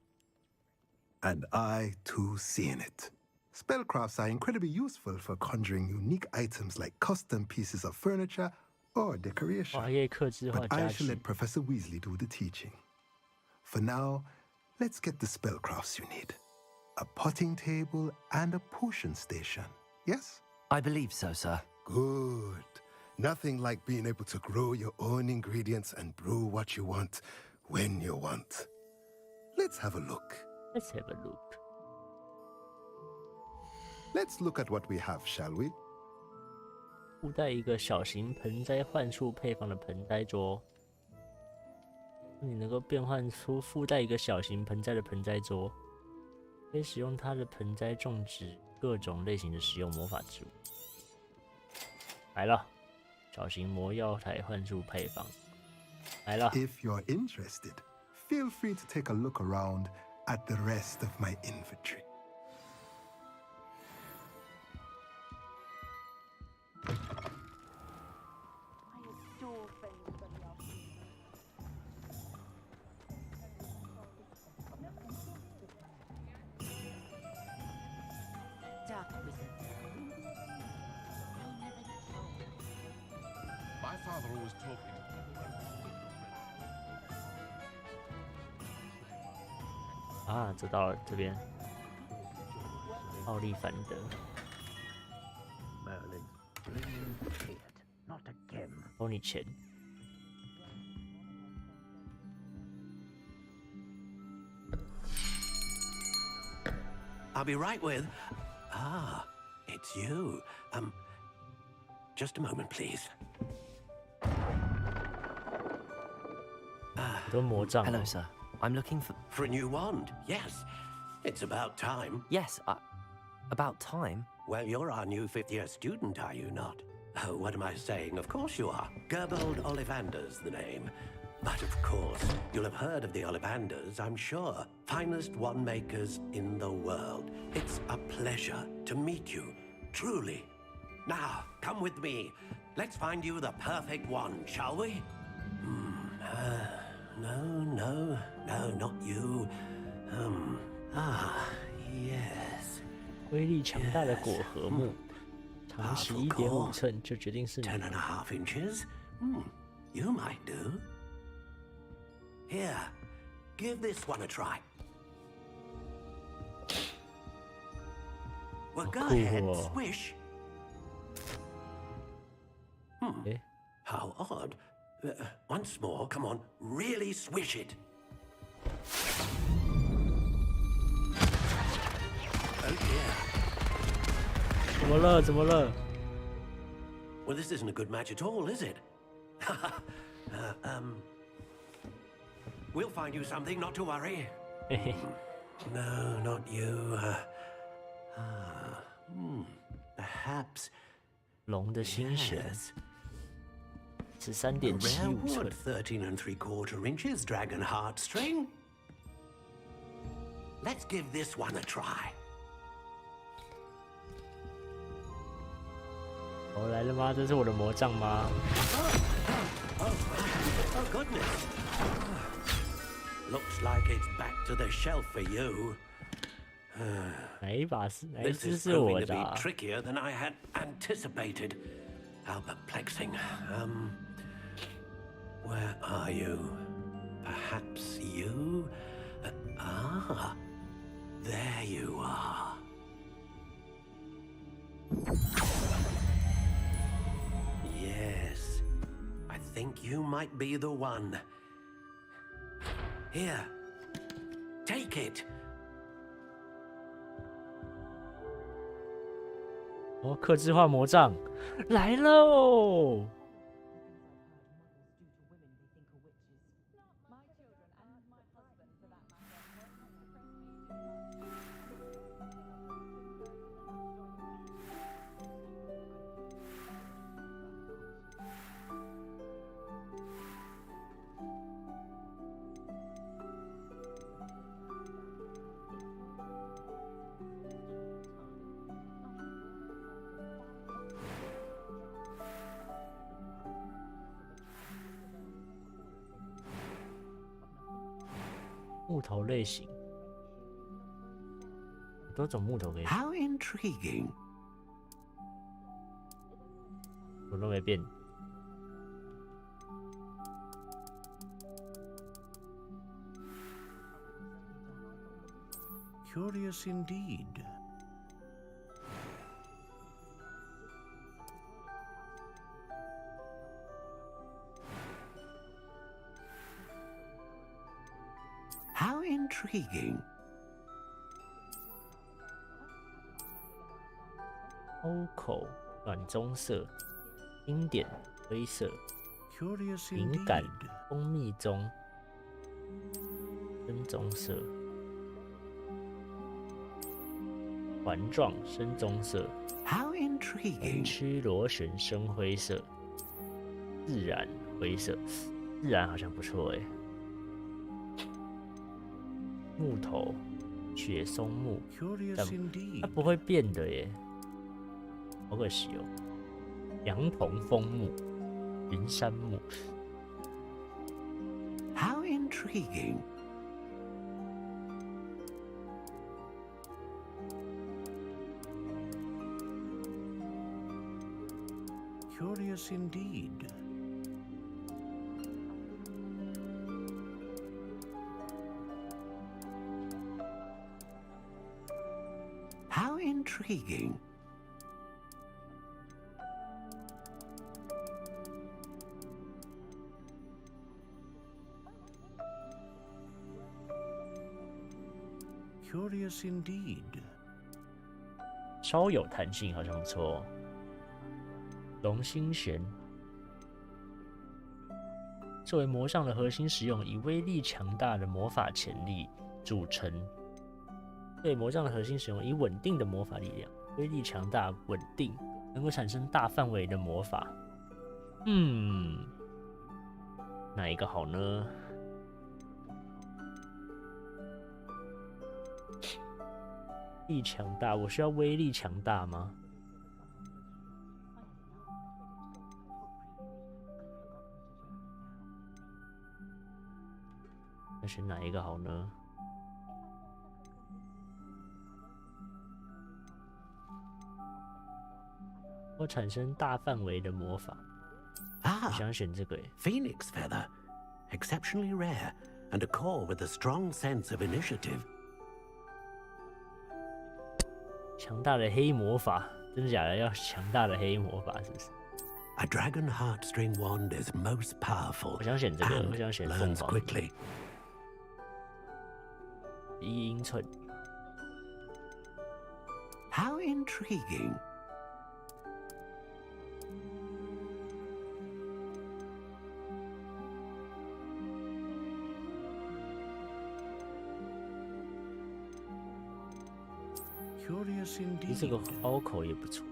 And I, too, see in it. Spellcrafts are incredibly useful for conjuring unique items like custom pieces of furniture or decoration. But I shall let Professor Weasley do the teaching. For now, let's get the spellcrafts you need. A potting table and a potion station, yes? I believe so, sir. Good. Nothing like being able to grow your own ingredients and brew what you want when you want. Let's have a look. Let's have a look. Let's look at what we have, shall we? 附带一个小型盆栽幻术配方的盆栽桌。你能够变换出附带一个小型盆栽的盆栽桌，可以使用它的盆栽种植各种类型的实用魔法植物。来了，小型魔药台幻术配方来了。If you're interested, feel free to take a look around at the rest of my inventory. My father always taught me. 啊，走到了这边，奥利凡德。收你钱。I'll be right with. Ah, it's you. Just a moment, please. Hello, sir. I'm looking for a new wand. Yes, it's about time. Yes, about time? Well, you're our new fifth-year student, are you not? Oh, what am I saying? Of course you are. Gerbold Ollivander's the name. But of course, you'll have heard of the Ollivanders, I'm sure. Finest wand makers in the world. It's a pleasure to meet you, truly. Now, come with me. Let's find you the perfect wand, shall we? No, not you. Yes. 威力强大的果核木，长11.5寸，就决定是你。10.5 inches. You might do. Here, give this one a try. Well, go ahead, swish. How odd. Once more, come on, really swish it. Oh dear. 怎么了？ Well, this isn't a good match at all, is it? We'll find you something, not to worry. No, not you. Perhaps. 龙的心弦。13.75 寸。 13 3/4 inches dragon heartstring. Let's give this one a try. 我来了吗？这是我的魔杖吗？ Oh goodness. Looks like it's back to the shelf for you. 哪一只 This is 是我 proving to 的 be 啊？ trickier than I had anticipated. How perplexing. Where are you? Perhaps you? There you are. Yes, I think you might be the one. Here, take it. 哦，客制化魔杖来喽！木头类型，多种木头可以。 How intriguing. 我都没变。 Curious indeed. intriguing. 欧口暖棕色，经典灰色，敏感蜂蜜棕，深棕色，环状深棕色， How intriguing. 区螺旋深灰色，自然灰色，自然好像不错哎。木头，雪松木，但它不会变的耶，好可惜哦。羊桐枫木，云杉木。How intriguing. Curious indeed. How intriguing. Curious indeed. 稍有弹性，好像不错哦。龙心弦作为魔杖的核心使用，以威力强大的魔法潜力组成。对魔杖的核心使用，以稳定的魔法力量，威力强大、稳定，能够产生大范围的魔法。哪一个好呢？力强大，我需要威力强大吗？那选哪一个好呢？我产生大范围的魔法。我想选这个耶。Phoenix feather, exceptionally rare, and a core with a strong sense of initiative. 强大的黑魔法，真的假的？要强大的黑魔法是不是？ A dragon heartstring wand is most powerful. 我想选这个，我想选凤 learns 凰。quickly. 1英寸。How intriguing. Curious 其实这个 indeed. 凹口也不错。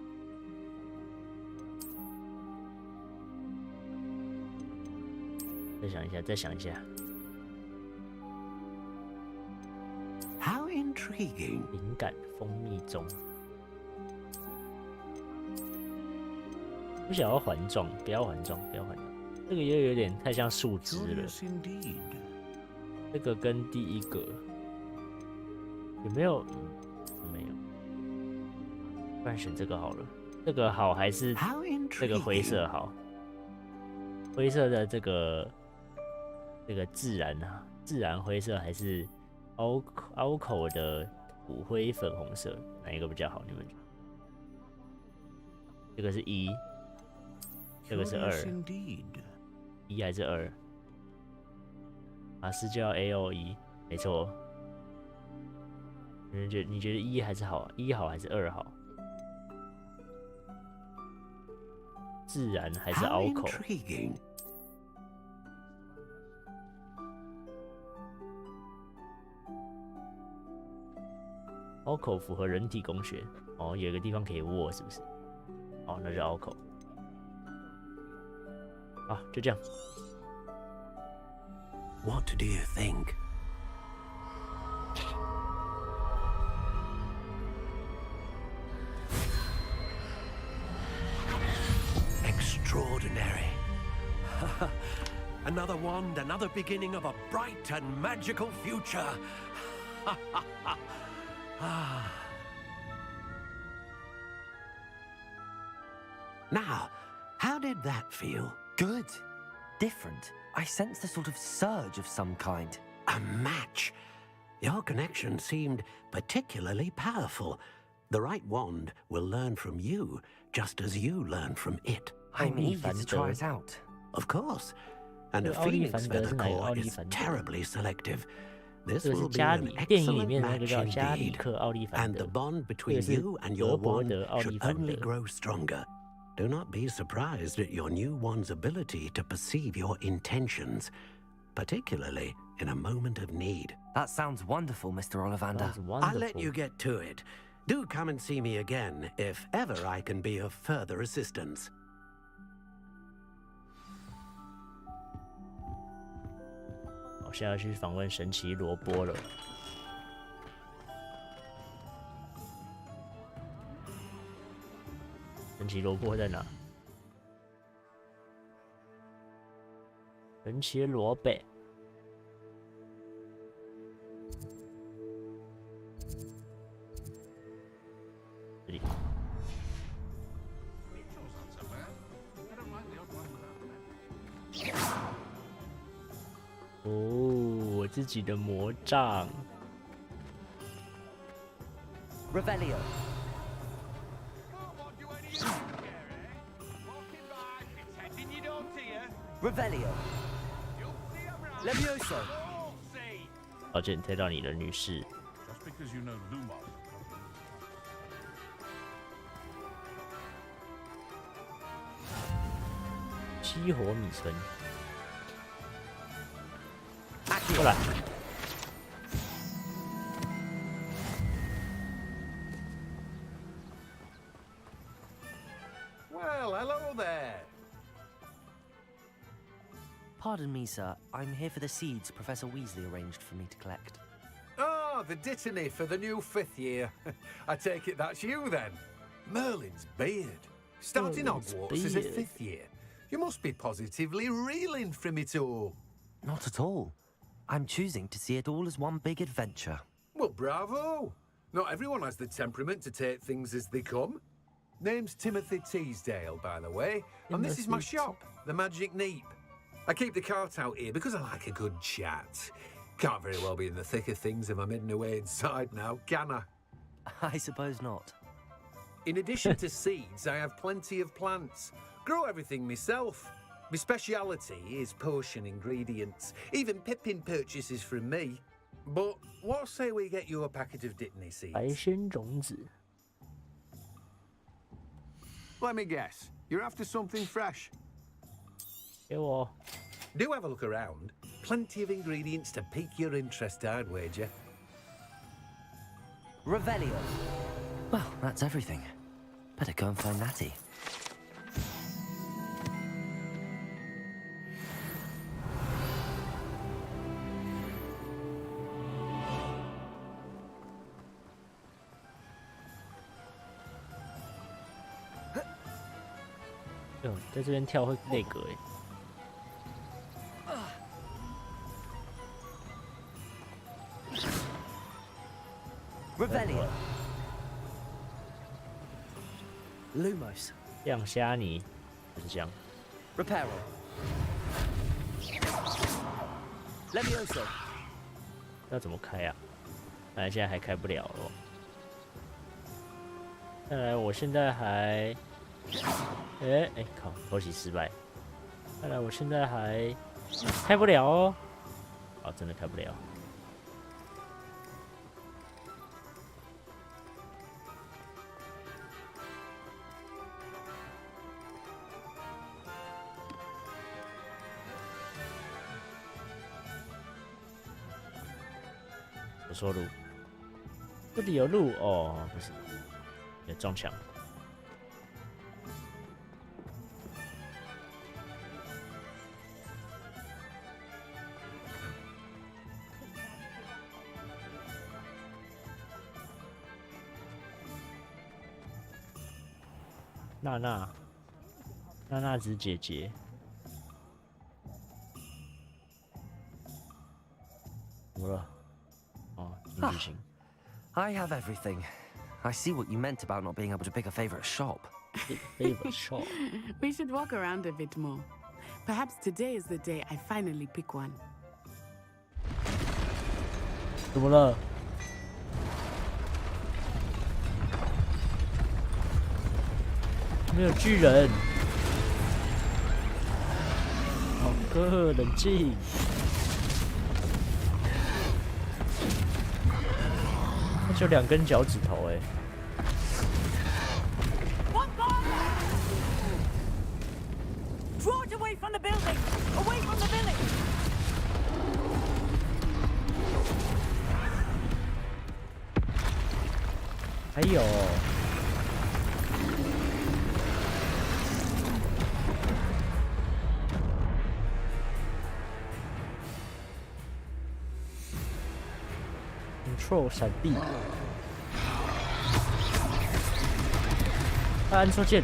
再想一下，再想一下。 How intriguing. 敏感蜂蜜棕。我想要环状，不要环状，不要环状。这个又有点太像树枝了。 Curious indeed. 这个跟第一个有没有？没有。不然选这个好了。这个好还是这个灰色好？灰色的这个自然啊，自然灰色还是凹口的土灰粉红色，哪一个比较好？你们觉得？这个是1，这个是2， 1还是2？马斯就要 AOE， 没错。你觉得1还是好？1好还是2好？自然还是凹口？凹口符合人体工学哦，有一个地方可以握，是不是？哦，那就凹口。好，就这样。 What do you think? Extraordinary. Another wand, another beginning of a bright and magical future. Now, how did that feel? Good. Different. I sensed a sort of surge of some kind. A match. Your connection seemed particularly powerful. The right wand will learn from you, just as you learn from it. I'm eager to try it out. Of course. And a phoenix feather core is terribly selective. This 这个是 will be 加 an 里电影里 excellent 面的那个 match 叫加里 indeed. 克奥利凡 And 德 the，bond 这 between 个是 you and your 德伯 wand 德奥利 should 凡 only 德。 grow stronger. Do not be surprised at your new wand's ability to perceive your intentions, particularly in a moment of need. That sounds wonderful, Mr. Ollivander. I'll let you get to it. Do come and see me again if ever I can be of further assistance. 我现在要去访问神奇萝卜了。神奇萝卜在哪？神奇萝卜。这里。哦，我自己的魔杖。 Revelio. Revelio. Levioso. 抱歉，推到你了，女士。 Just because you know Lumos. 激活米村。过来。 Well, hello there. Pardon me, sir. I'm here for the seeds Professor Weasley arranged for me to collect. Ah, the dittany for the new 5th year. I take it that's you then. Merlin's beard. Starting Merlin's Hogwarts as a beard. 5th year. You must be positively reeling from it all. Not at all. I'm choosing to see it all as one big adventure. Well, bravo. Not everyone has the temperament to take things as they come. Name's Timothy Teasdale, by the way, and this is my shop, the Magic Neep. I keep the cart out here because I like a good chat. Can't very well be in the thick of things if I'm hidden away inside now, can I? I suppose not. In addition to seeds, I have plenty of plants. Grow everything myself. My speciality is potion ingredients. Even Pippin purchases from me. But what say we get you a packet of Dittany seeds? 白参种子。 Let me guess. You're after something fresh. 给我。 Do have a look around. Plenty of ingredients to pique your interest, I'd wager. Revelio. Well, that's everything. Better go and find Natty. Huh. 在这边跳会那个哎。 Revelio. Lumos. 亮虾泥，就是这样。 Reparo. Levioso. 要怎么开啊？看来现在还开不了哦。看来我现在还……哎靠，偷袭失败。看来我现在还开不了哦。哦，真的开不了。 有错路，这里有路哦，不是，也撞墙。娜娜子姐姐，怎么了？ I have everything. I see what you meant about not being able to pick a favorite shop. Favorite shop? We should walk around a bit more. Perhaps today is the day I finally pick one. 怎么了？没有巨人。好哥，冷静。就2根脚趾头哎。Draw it away from the building! Away from the village! 还有。Control 闪避，按错键，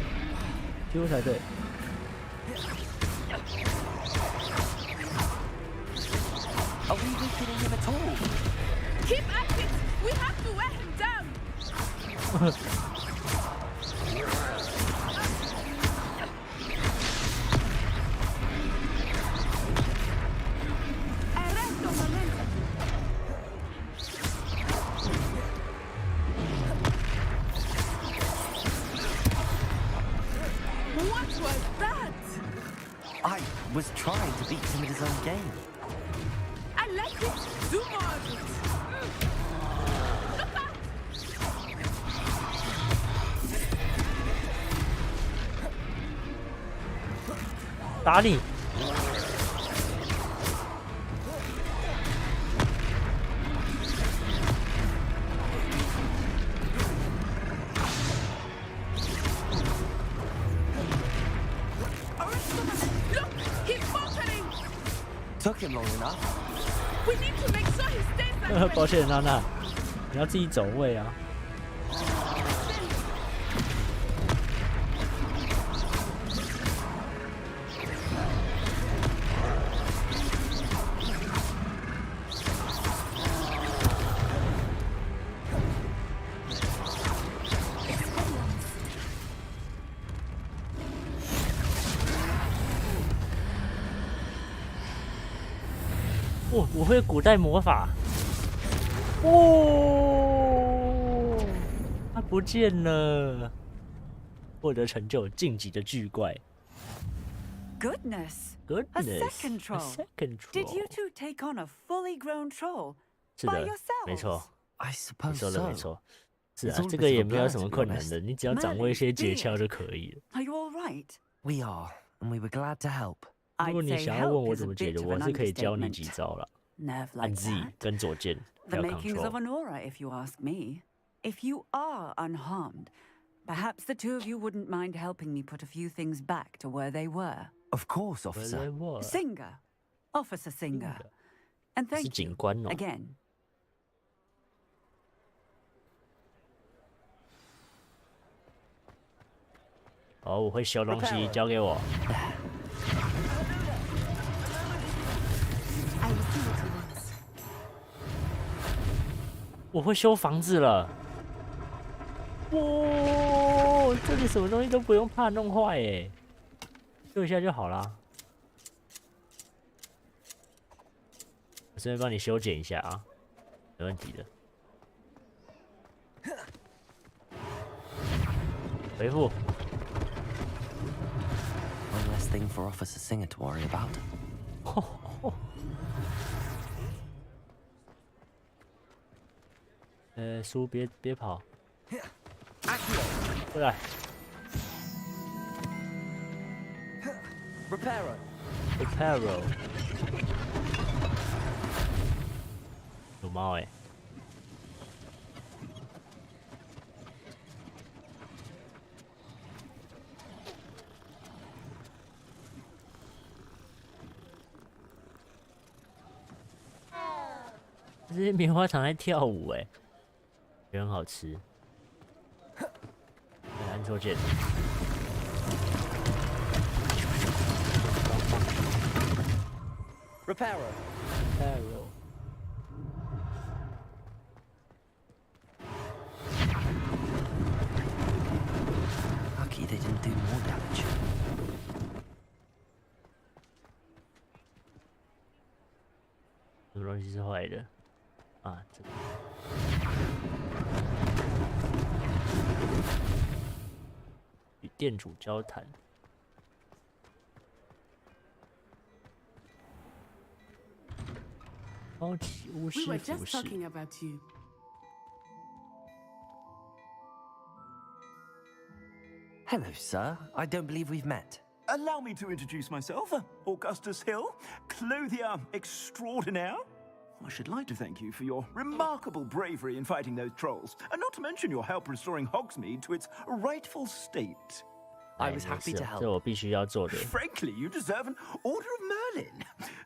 几乎才对。Are we weakening him at all? Keep at it! We have to wear him down! I was trying to beat him at his own game. I like it! Do more of it! Look out! 打你！Took him long enough. We need to make sure he stays that way. 抱歉，娜娜，你要自己走位啊。哦，我会古代魔法。哦，它不见了。获得成就，晋级的巨怪。Goodness! Goodness! A second troll. Second troll. Did you two take on a fully grown troll 是 by 的， yourselves? 没错。 I 你 suppose 说 so. 的没错。是 It's 啊， all 这 a 个 bit 也 of a 没有 blur, 什么 to be 困难 honest. 的，你只要掌握一些诀窍就可以了。 Are you all right? We are, and we were glad to help. 如果 I'd 你 say 想要问 help 我 is 怎 a 么解 bit 决， of 我 an 是可以教你几 understatement. 招了。 Nerve 按 like Z that. 跟左键，还 The 有 makings of Control。 an aura, if you ask me. If you are unharmed, perhaps the two of you wouldn't mind helping me put a few things back to where they were. Of course, officer. Singer. Officer Singer. And 是 thank 警 you 官哦。 again. 好，我会修东西，交给我。我会修房子了。哇，这里什么东西都不用怕弄坏耶，修一下就好啦。我顺便帮你修剪一下啊，没问题的。回复。 One less thing for Officer Singer to worry about. 叔别跑，过来。 Reparo. 有猫哎。 这些棉花糖在跳舞哎，也很好吃。按错键。Reparo. Lucky they didn't do more damage. 什么东西是坏的？啊，这个。与店主交谈。高级巫 We 师 were 服 just 饰。 talking about you. Hello, sir. I don't believe we've met. Allow me to introduce myself. Augustus Hill, clothier extraordinaire. I should like to thank you for your remarkable bravery in fighting those trolls, and not to mention your help restoring Hogsmeade to its rightful state. I was happy to help. Frankly, you deserve an Order of Merlin.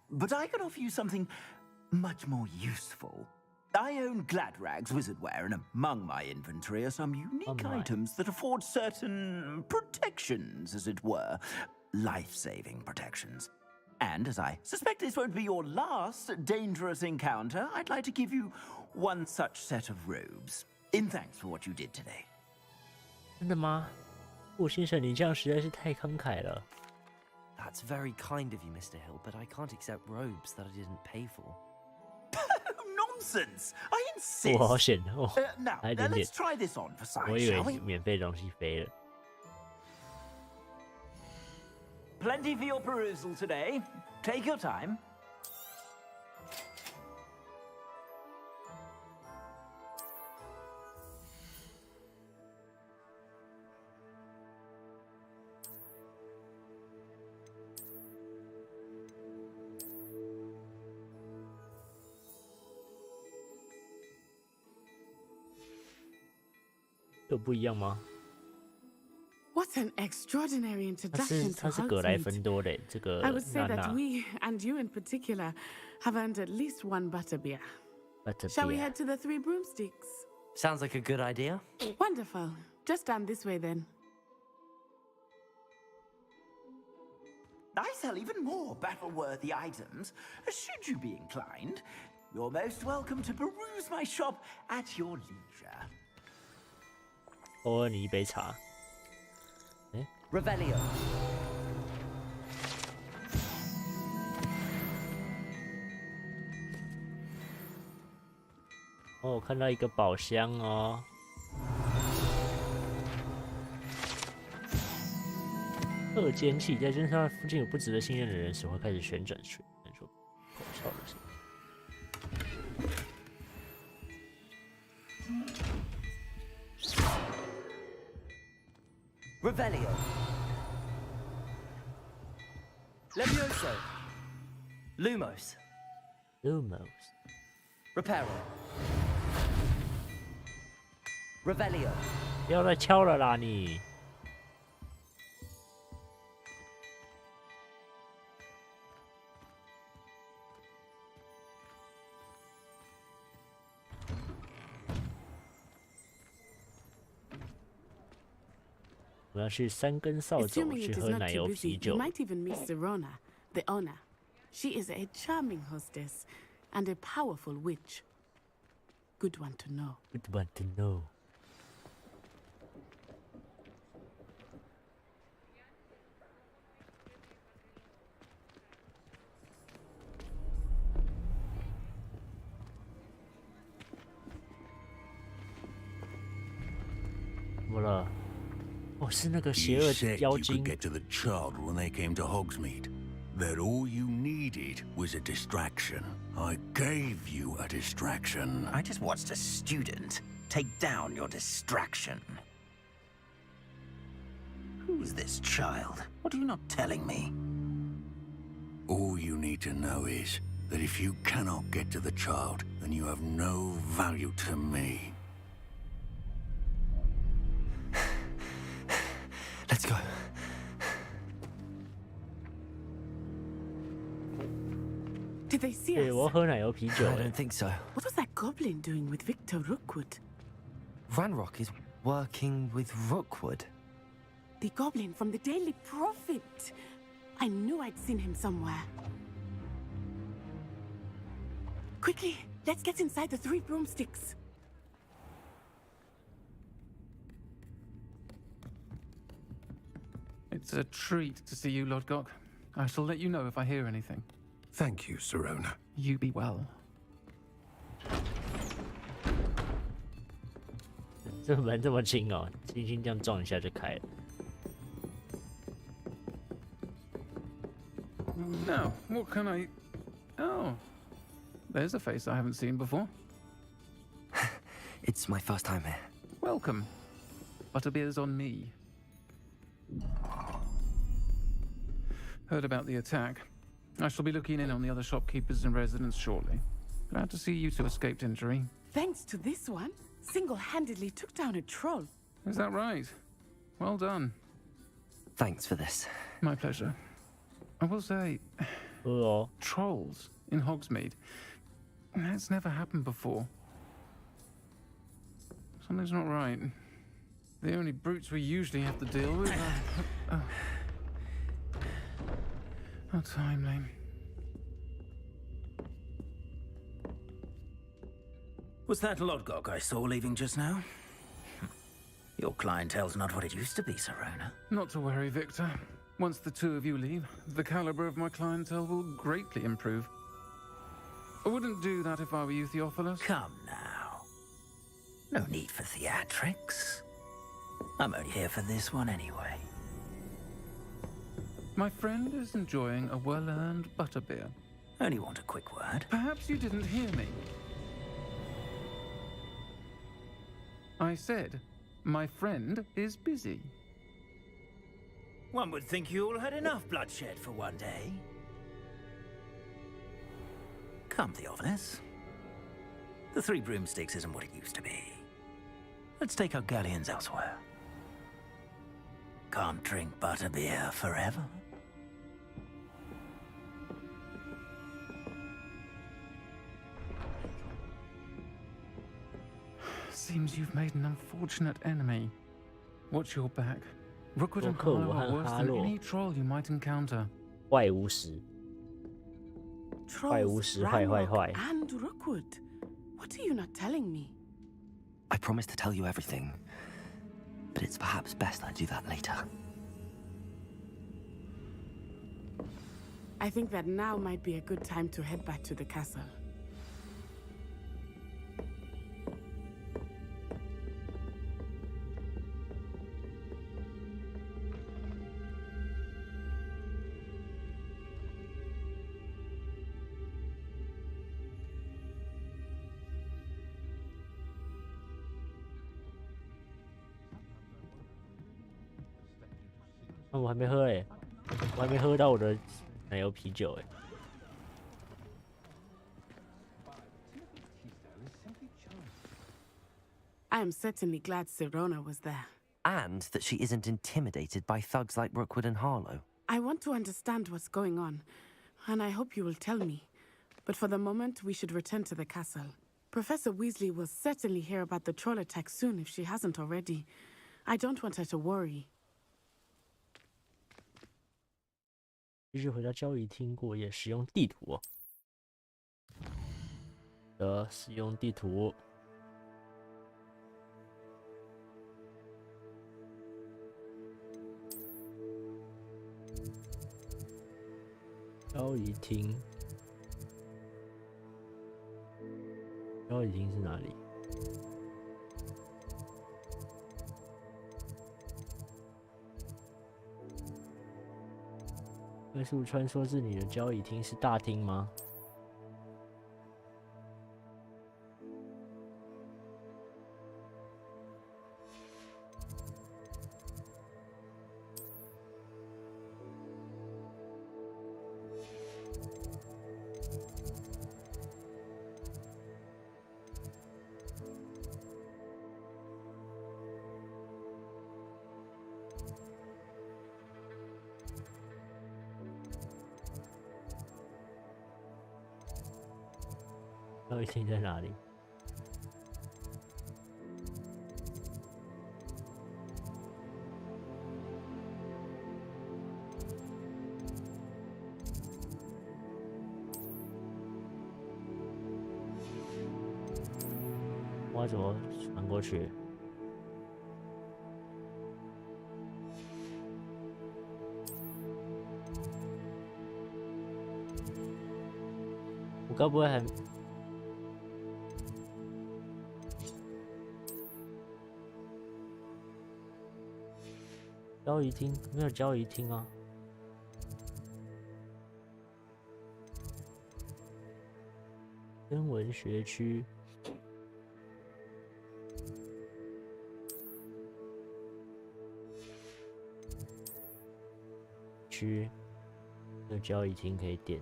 But I can offer you something much more useful. I own Gladrag's wizardware, and among my inventory are some unique items that afford certain protections, as it were. Life-saving protections. And as I suspect this won't be your last dangerous encounter, I'd like to give you one such set of robes, in thanks for what you did today. 真的吗？顾先生，你这样实在是太慷慨了。That's very kind of you, Mr. Hill, but I can't accept robes that I didn't pay for. Nonsense! I insist. 我好险哦， Now, 还有一点点 let's try this on for size, 我以 shall 为 we? 免费的东西飞了。 Plenty for your perusal today. Take your time. What an extraordinary introduction to 他是格莱 Hogsmeade. 芬多的这个 I would say 娜 that 娜 we, and you in particular, have earned at least one butterbeer. Shall we head to the Three Broomsticks? Sounds like a good idea. Wonderful. Just down this way then. I sell even more battle-worthy items. Should you be inclined, you're most welcome to peruse my shop at your leisure. 偶尔你一杯茶。 Revelio. 哦，我看到一个宝箱哦。二尖器在身上附近有不值得信任的人时会开始旋转，说口哨的声音。 Revelio. Levioso. Lumos. Lumos. Reparo. Revelio. 不要再敲了啦你！我要去三根扫帚 Assuming 去 it is 喝 not 奶 too 油 busy, 啤 you 酒。 might even meet Sirona, the owner. She is a charming hostess and a powerful witch. Good one to know. Good one to know. 怎么了？哦，是那个邪 You 恶 said 妖 you 精 could。get to the child when they came to Hogsmeade. That all you needed was a distraction. I gave you a distraction. I just watched a student take down your distraction. Who's this child? What are you not telling me? All you need to know is that if you cannot get to the child, then you have no value to me. Let's go. Did they see 对， us? 我要喝奶油啤酒。 I don't think so. What was that goblin doing with Victor Rookwood? Ranrock is working with Rookwood. The goblin from the Daily Prophet. I knew I'd seen him somewhere. Quickly, let's get inside the Three Broomsticks. It's a treat to see you, Lord Gok. I shall let you know if I hear anything. Thank you, Sirona. You be well. 这门这么轻哦，轻轻这样撞一下就开了。 Now, what can I... Oh, there's a face I haven't seen before. It's my first time here. Welcome. Butterbeer's on me. Heard about the attack. I shall be looking in on the other shopkeepers and residents shortly. Glad to see you two escaped injury. Thanks to this one, single-handedly took down a troll. Is that right? Well done. Thanks for this. My pleasure. I will say, trolls in Hogsmeade. That's never happened before. Something's not right. The only brutes we usually have to deal with are... How timely. Was that Lodgok I saw leaving just now? Your clientele's not what it used to be, Serona. Not to worry, Victor. Once the two of you leave, the caliber of my clientele will greatly improve. I wouldn't do that if I were you, Theophilus. Come now. No need for theatrics. I'm only here for this one anyway. My friend is enjoying a well-earned butterbeer. Only want a quick word. Perhaps you didn't hear me. I said, my friend is busy. One would think you all had enough bloodshed for one day. Come, Theophilus. The Three Broomsticks isn't what it used to be. Let's take our galleons elsewhere. Can't drink butterbeer forever. Seems you've made an unfortunate enemy. Watch your back. Rookwood and Harlow are worse than any troll you might encounter. 坏巫师，坏巫师，坏坏坏。 And Rookwood. What are you not telling me? I promise to tell you everything, but it's perhaps best I do that later. I think that now might be a good time to head back to the castle. 我还没喝哎，我还没喝到我的奶油啤酒哎。I am certainly glad Serona was there. And that she isn't intimidated by thugs like Rookwood and Harlow. I want to understand what's going on, and I hope you will tell me. But for the moment, we should return to the castle. Professor Weasley will certainly hear about the troll attack soon if she hasn't already. I don't want her to worry. 继续回到交易厅过夜，使用地图。使用地图。交易厅，交易厅是哪里？ 快速穿梭至你的交易厅是大厅吗？交易厅在哪里？我要怎么传过去？我该不会还？ 交易厅没有交易厅啊！天文学区，区的交易厅可以点。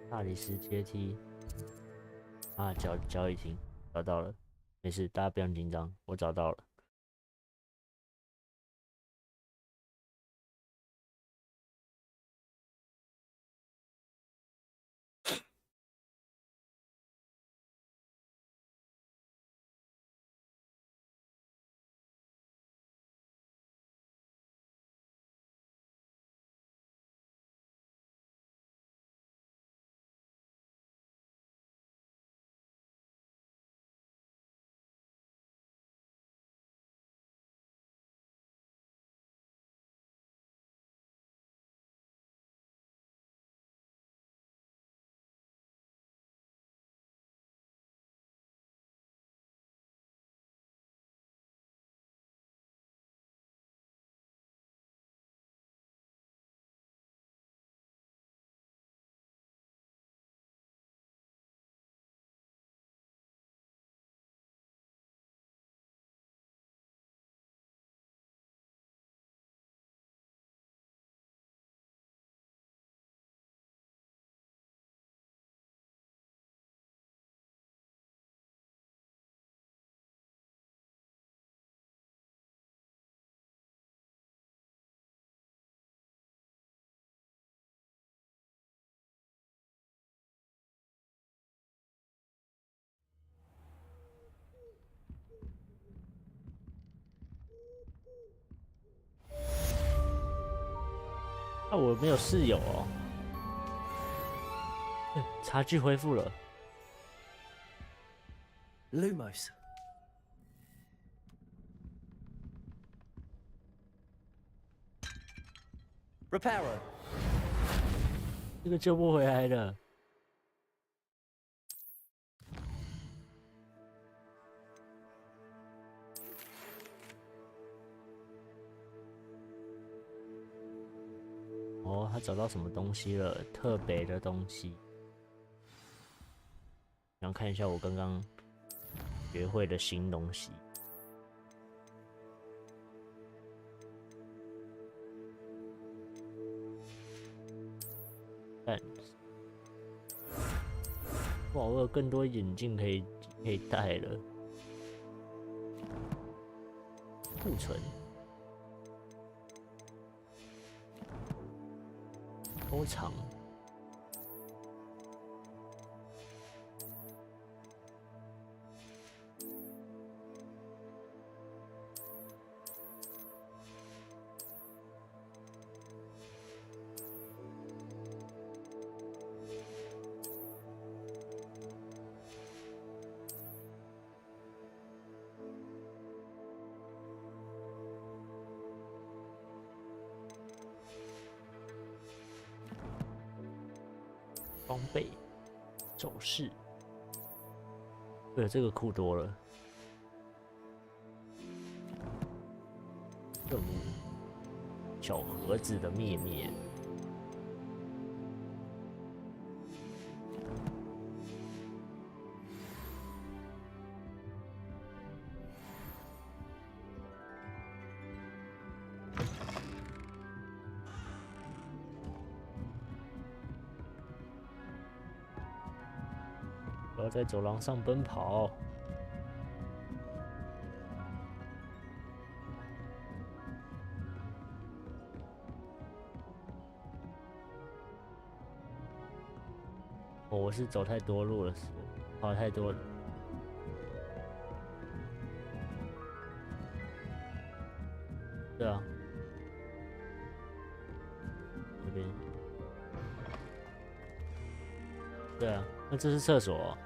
大理石阶梯啊，交易厅找到了，没事，大家不用紧张，我找到了。啊，我没有室友哦。茶具恢复了。Lumos。Reparo。这个救不回来了。哦，他找到什么东西了？特别的东西。想看一下我刚刚学会的新东西。看，哇，我有更多眼镜可以戴了。库存。收藏。装备、首饰，对，这个酷多了。任务：小盒子的灭灭。不要在走廊上奔跑。哦，我是走太多路了，跑太多了。对啊，这边。对啊，那这是厕所哦。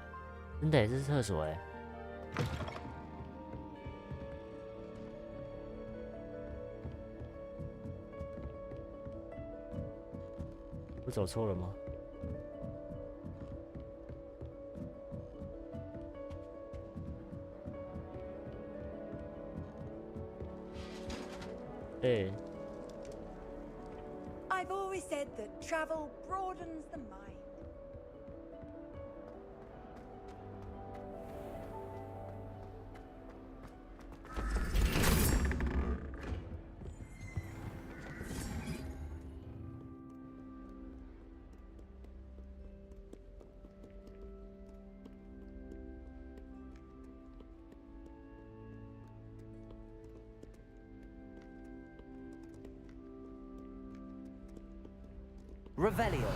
真的耶，这是厕所哎！我走错了吗？哎。I've always said that travel broadens the mind. Revelio.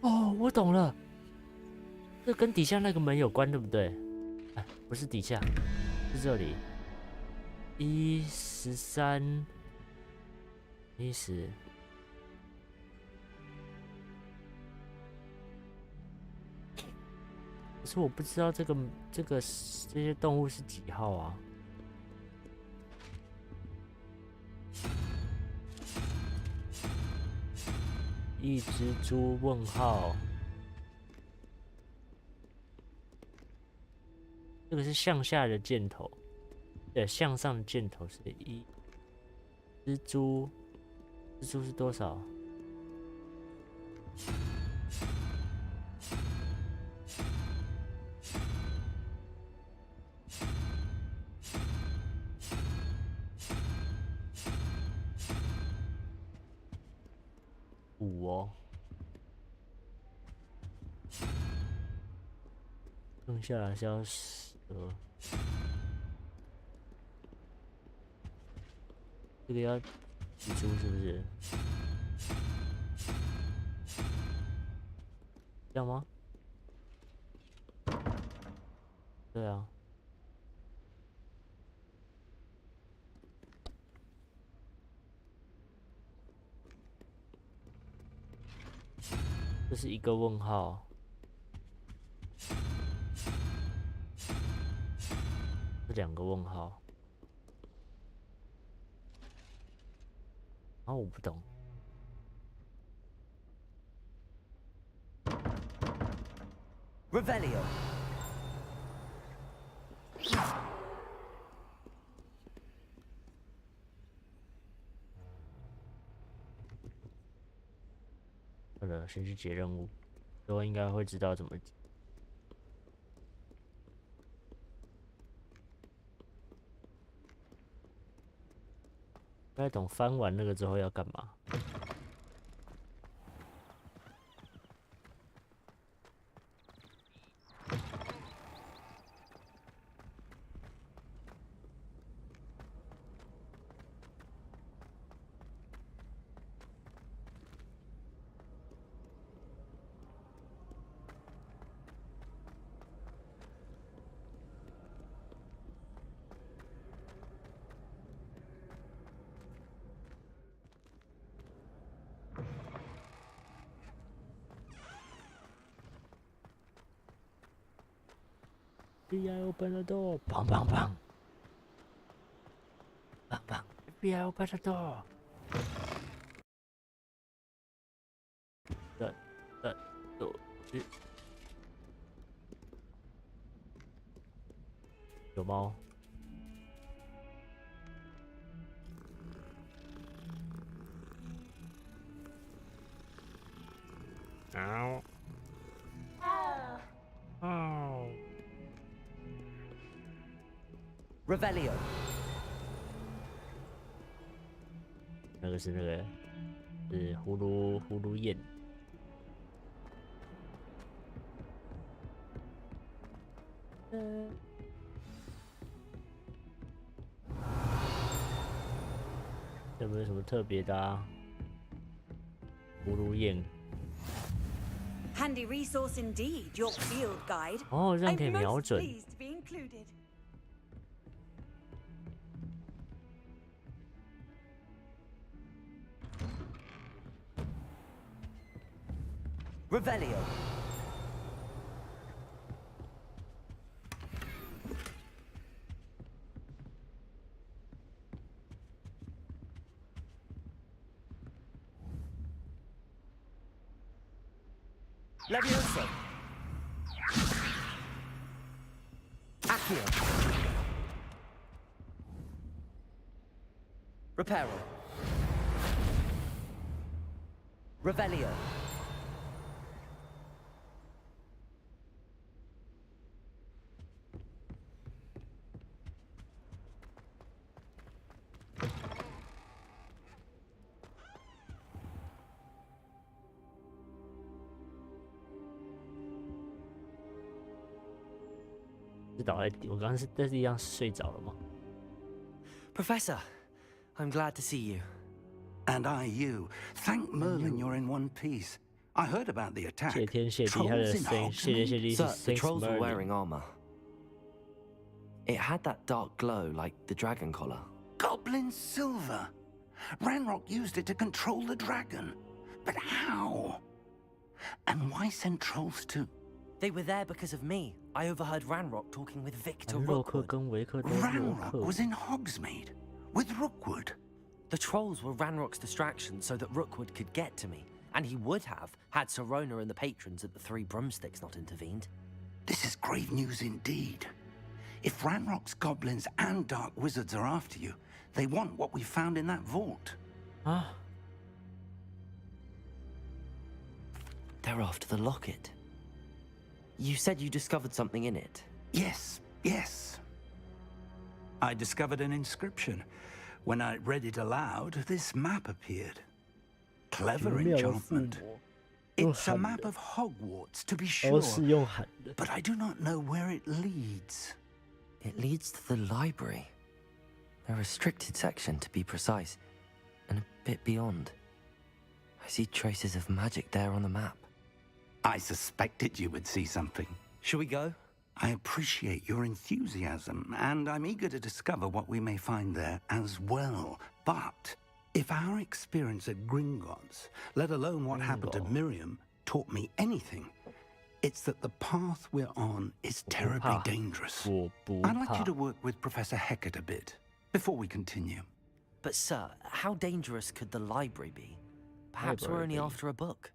哦，我懂了，这跟底下那个门有关，对不对？哎，不是底下，是这里。13、10。可是我不知道这些动物是几号啊？一只猪？问号。这个是向下的箭头，对，向上的箭头是1。蜘蛛是多少？5哦。剩下来是要10。这个要蜘蛛是不是？这样吗？对啊。这是一个问号。这2个问号。啊，我不懂。Revelio. 好了，先去解任务，之后应该会知道怎么解。不太懂翻完那个之后要干嘛。FBI open the door. Bang bang bang. Bang bang. FBI open the door. 3、2、1。有猫。嗷。哦。Revelio. 那个是葫芦燕。有没有什么特别的啊？葫芦燕。Handy resource indeed, your field guide. 哦，这样可以瞄准。I'm most pleased to be included. Revelio. Levioso. Accio. Reparo. Revelio.我刚刚是在地上睡着了吗 Professor, I'm glad to see you. And I you. Thank Merlin you're in one piece. I heard about the attack. 谢天谢地，他 Trolls 的 in 声，谢天谢 Hogsmeade? 地 Sir, 是 the Thanks trolls were Merlin wearing armor. It had that dark glow like the dragon collar. Goblin silver. Ranrock used it to control the dragon. But how? And why send trolls to... They were there because of me. I overheard Ranrock talking with Victor Rookwood. Ranrock was in Hogsmeade with Rookwood. The trolls were Ranrock's distraction so that Rookwood could get to me. And he would have, had Sirona and the patrons at the Three Broomsticks not intervened. This is grave news indeed. If Ranrock's goblins and dark wizards are after you, they want what we found in that vault. Ah. They're after the locket. You said you discovered something in it. Yes, yes. I discovered an inscription. When I read it aloud, this map appeared. Clever enchantment. It's a map of Hogwarts, to be sure, but I do not know where it leads. It leads to the library. A restricted section, to be precise, and a bit beyond. I see traces of magic there on the map. I suspected you would see something. Shall we go? I appreciate your enthusiasm, and I'm eager to discover what we may find there as well. But if our experience at Gringotts, let alone what happened to Miriam, taught me anything, it's that the path we're on is terribly dangerous. I'd like you to work with Professor Hecat a bit before we continue. But sir, how dangerous could the library be? Perhaps we're only after a book.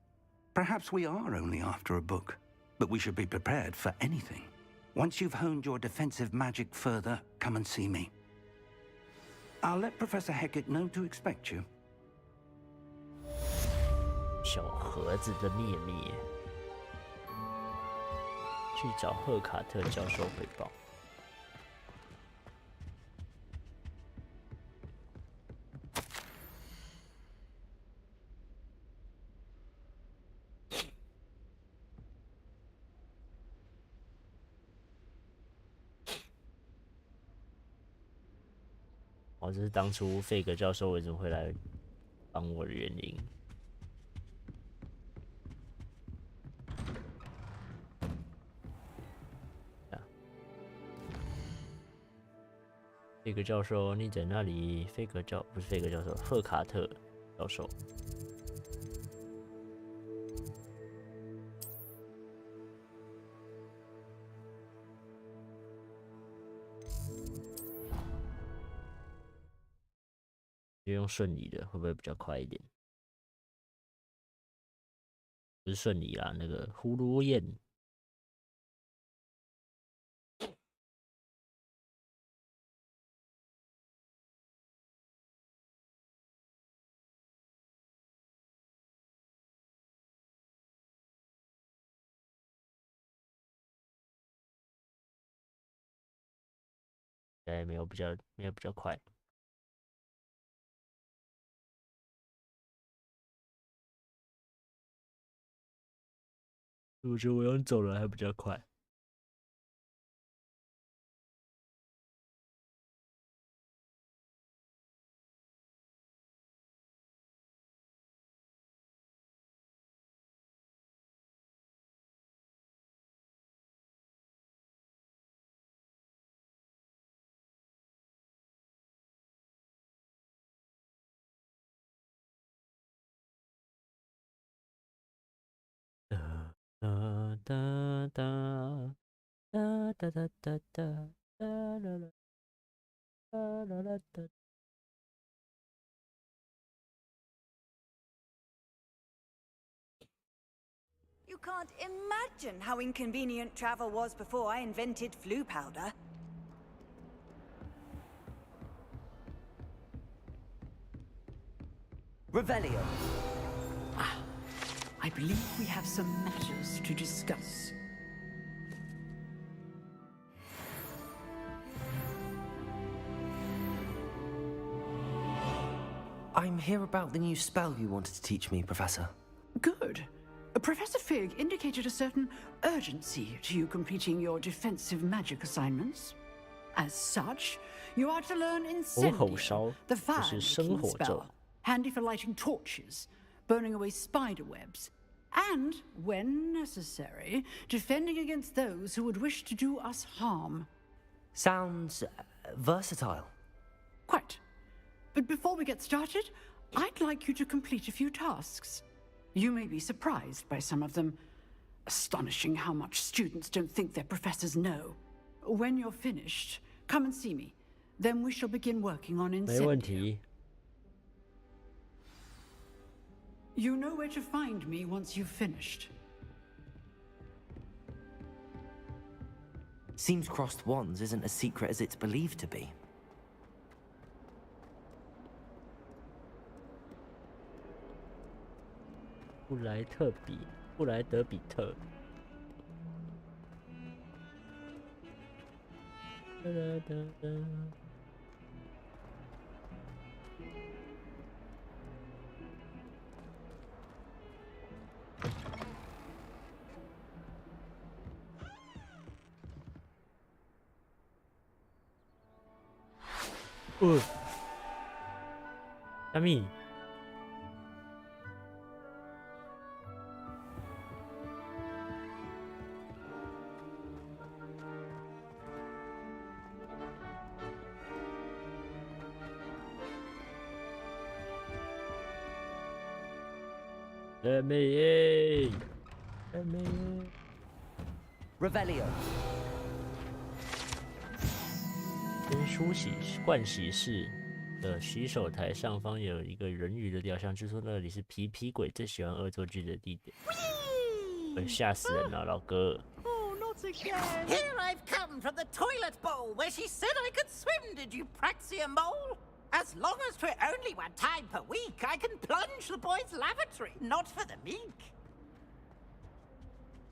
Perhaps we are only after a book, but we should be prepared for anything. Once you've honed your defensive magic further, come and see me. I'll let Professor Hecat know to expect you. 小盒子的秘密，去找赫卡特教授汇报。哦，这是当初费格教授为什么会来帮我的原因。费格教授，你在那里？不是费格教授，赫卡特教授。就用顺理的，会不会比较快一点？不是顺理啦，那个葫芦燕。没有比较快。我觉得我用走了还比较快。哒哒哒哒哒哒哒哒啦啦啦啦啦哒。You can't imagine how inconvenient travel was before I invented flu powder. Revelio. I believe we have some matters to discuss. I'm here about the new spell you wanted to teach me, Professor. Good. Professor Fig indicated a certain urgency to you completing your defensive magic assignments. As such, you are to learn Incendio, the fire-making spell, handy for lighting torches, burning away spider webs, and, when necessary, defending against those who would wish to do us harm. Sounds versatile. Quite. But before we get started, I'd like you to complete a few tasks. You may be surprised by some of them. Astonishing how much students don't think their professors know. When you're finished, come and see me. Then we shall begin working on Incendio. 没问题。You know where to find me once you've finished. Seems crossed wands isn't as secret as it's believed to be. 布莱德比特。哒哒哒哒。虾米？Revelio。先梳洗盥洗室的洗手台上方有一个人鱼的雕像，据说那里是皮皮鬼最喜欢恶作剧的地点。会吓死人了，老哥。Oh, not again! Here I've come from the toilet bowl where she said I could swim. Did you praxia mole? As long as 'twere only one time per week, I can plunge the boys' lavatory, not for the meek.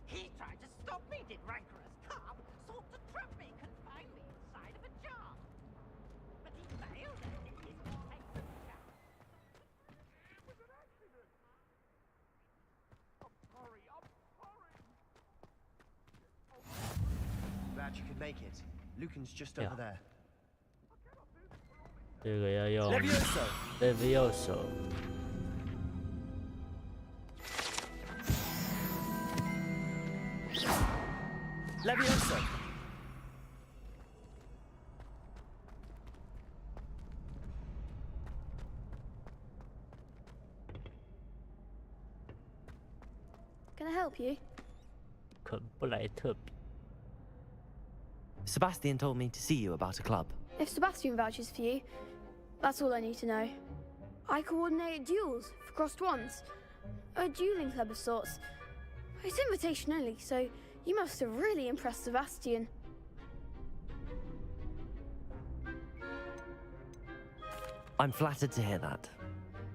He tried to stop me, did rancorous carp, sought to trap me, confine me inside of a jar. But he failed at it, he didn't take the chance. It was an accident. I'm sorry. Glad you could make it. Lucan's just over there. 这个要用 Levioso。 Levioso。 Can I help you? 肯布莱特比。 Sebastian told me to see you about a club. If Sebastian vouches for you, that's all I need to know. I coordinate duels for crossed wands. A dueling club of sorts. It's invitation only, so you must have really impressed Sebastian. I'm flattered to hear that.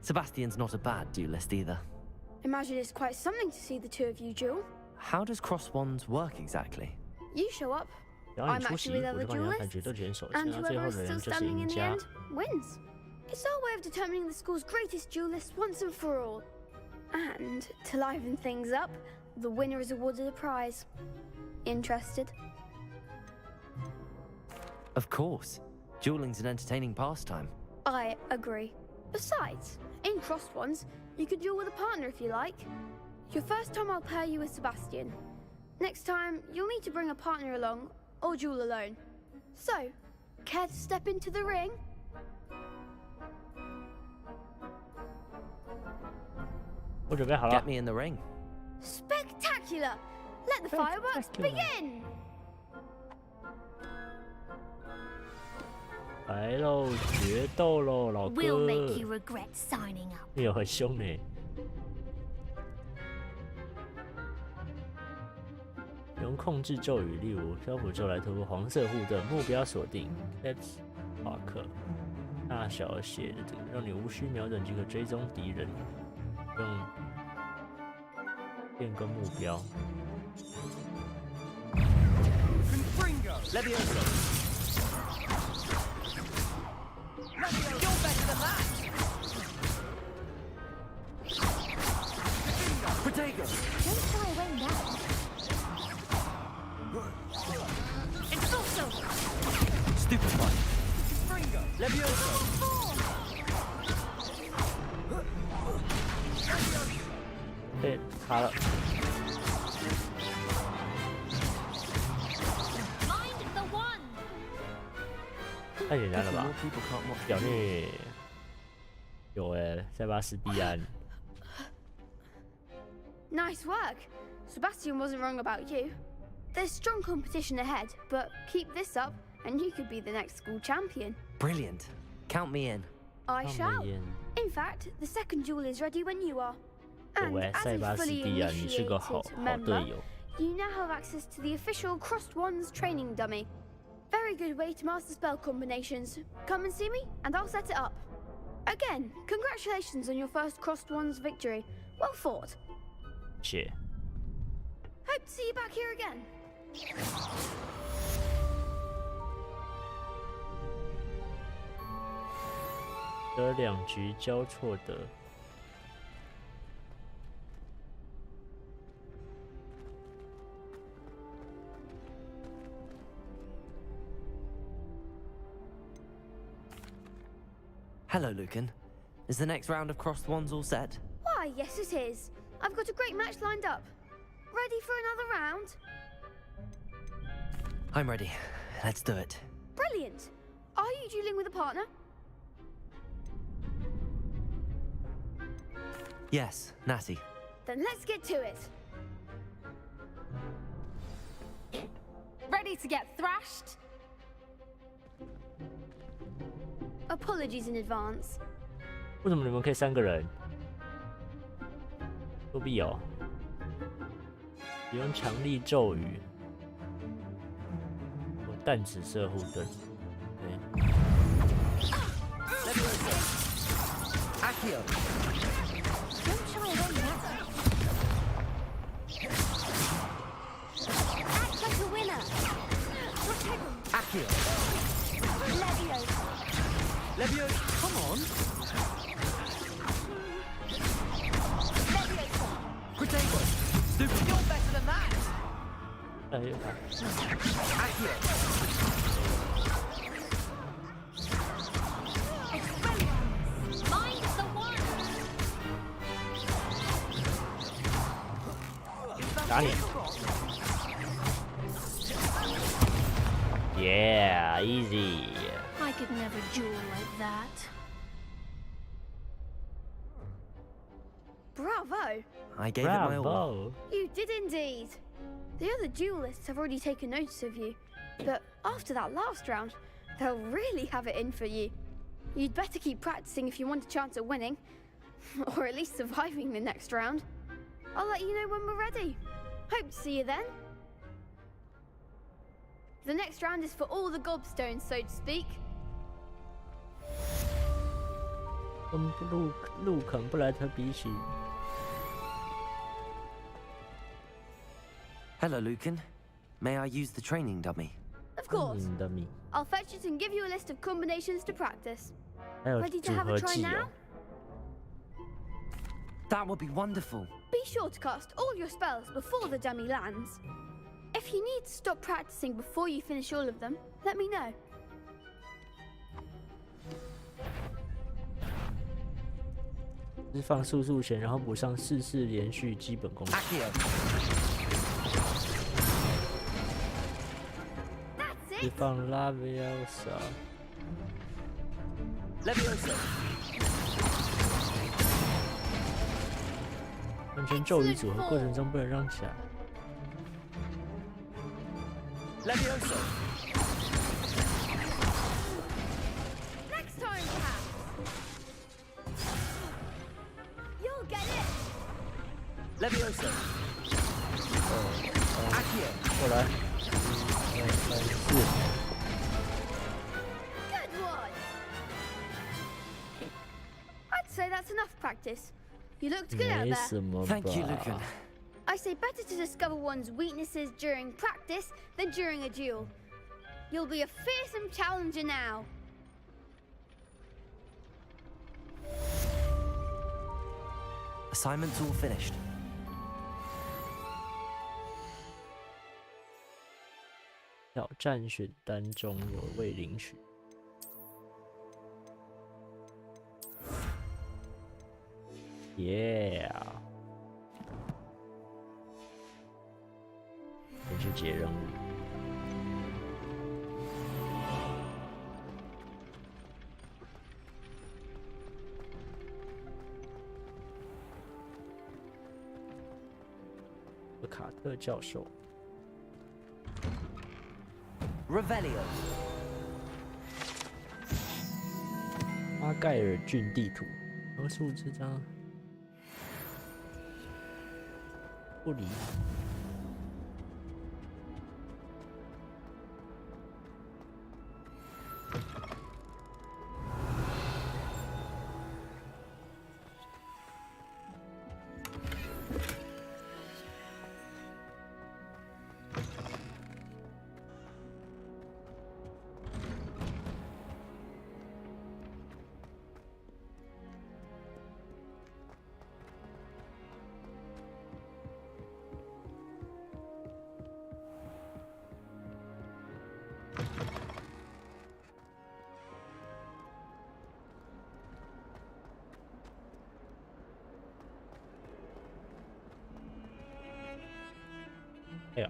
Sebastian's not a bad duelist either. Imagine it's quite something to see the two of you duel. How does cross wands work exactly? You show up, 然后 I'm 你出席， actually 我 the 就帮你 other 安排决 duelists, 斗选手， and 然后最 whoever 后 is 的人 still 就是 standing 赢 in the 家。 end wins. It's our way of determining the school's greatest duelist once and for all. And to liven things up, the winner is awarded a prize. Interested? Of course. Dueling's an entertaining pastime. I agree. Besides, in crossed ones, you could duel with a partner if you like. Your first time I'll pair you with Sebastian. Next time, you'll need to bring a partner along, or duel alone. So, care to step into the ring? Get me in the ring. Spectacular! Let the fireworks begin! 来喽，决斗喽，老哥！ We'll make you regret signing up. 你有很凶呢。用控制咒语，例如漂浮咒来突破黄色护盾，目标锁定 X 华克，大小写的这个，让你无需瞄准即可追踪敌人，用变更目标。Levioso。 You're better than that! Protego. Don't shy away now. It's also Stupefy. Levioso. 被卡了。太简单了吧？表妹有塞巴斯蒂安。Nice work. Sebastian wasn't wrong about you. There's strong competition ahead, but keep this up and you could be the next school champion. Brilliant. Count me in. I shall. In fact, the second duel is ready when you are. And as a fully initiated member, you now have access to the official Crossed Wands training dummy. Very good way to master spell combinations. Come and see me, and I'll set it up. Again, congratulations on your first Crossed Wands victory. Well fought. Cheer. Hope to see you back here again. 得2局交错的。Hello, Lucan. Is the next round of Crossed Wands all set? Why, yes it is. I've got a great match lined up. Ready for another round? I'm ready. Let's do it. Brilliant. Are you dueling with a partner? Yes, Natty. Then let's get to it. Ready to get thrashed? Apologies in advance. 为什么你们可以3个人？作弊哦！使用强力咒语，我淡紫色护盾。对。Accio. Don't shy away now. Act like a winner. Accio. Leviosa. Leviosa, come on. Leviosa. Protego. Stupid. You're better than that. Accio. Mind the one. 打你 ！Yeah, easy. I could never duel like that. Bravo! I gave it my all. You did indeed. The other duelists have already taken notice of you, but after that last round, they'll really have it in for you. You'd better keep practicing if you want a chance at winning, or at least surviving the next round. I'll let you know when we're ready. Hope to see you then. The next round is for all the gobstones, so to speak. 跟路肯布莱特比起。Hello, Lucan. May I use the training dummy? Of course. Dummy. I'll fetch it and give you a list of combinations to practice. 还有 Ready to 组 have 合 a try 技 now? 哦。 That would be wonderful. Be sure to cast all your spells before the dummy lands. If you need to stop practicing before you finish all of them, let me know. 释放速速拳，然后补上4次连续基本攻击。释放 Leviosa。完成咒语组合过程中不能让起来。Leviosa. Next time, perhaps. You'll get it. Leviosa. Accio. 过来。2、3、4。 Good one. I'd say that's enough practice. You looked good out 没 there. 什么吧。 Thank you, Lucan. I say better to discover one's weaknesses during practice than during a duel. You'll be a fearsome challenger now. Assignment's all finished. 挑战选单中有未领取。Yeah！ 先去接任务。卡特教授。Revelio。阿盖尔郡地图，描述这张不离。哎呀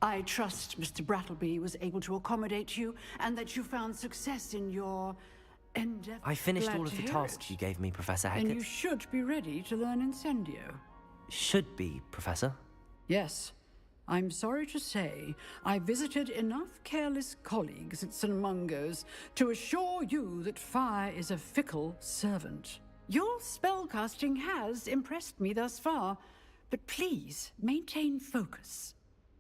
！I trust Mr. Brattleby was able to accommodate you and that you found success in your endeavor. I finished Glad all of to the hear tasks it. you gave me, Professor And you Hackett. should be ready to learn Incendio. Should be, Professor. Yes. I'm sorry to say, I visited enough careless colleagues at St. Mungo's to assure you that fire is a fickle servant. Your spellcasting has impressed me thus far, but please maintain focus.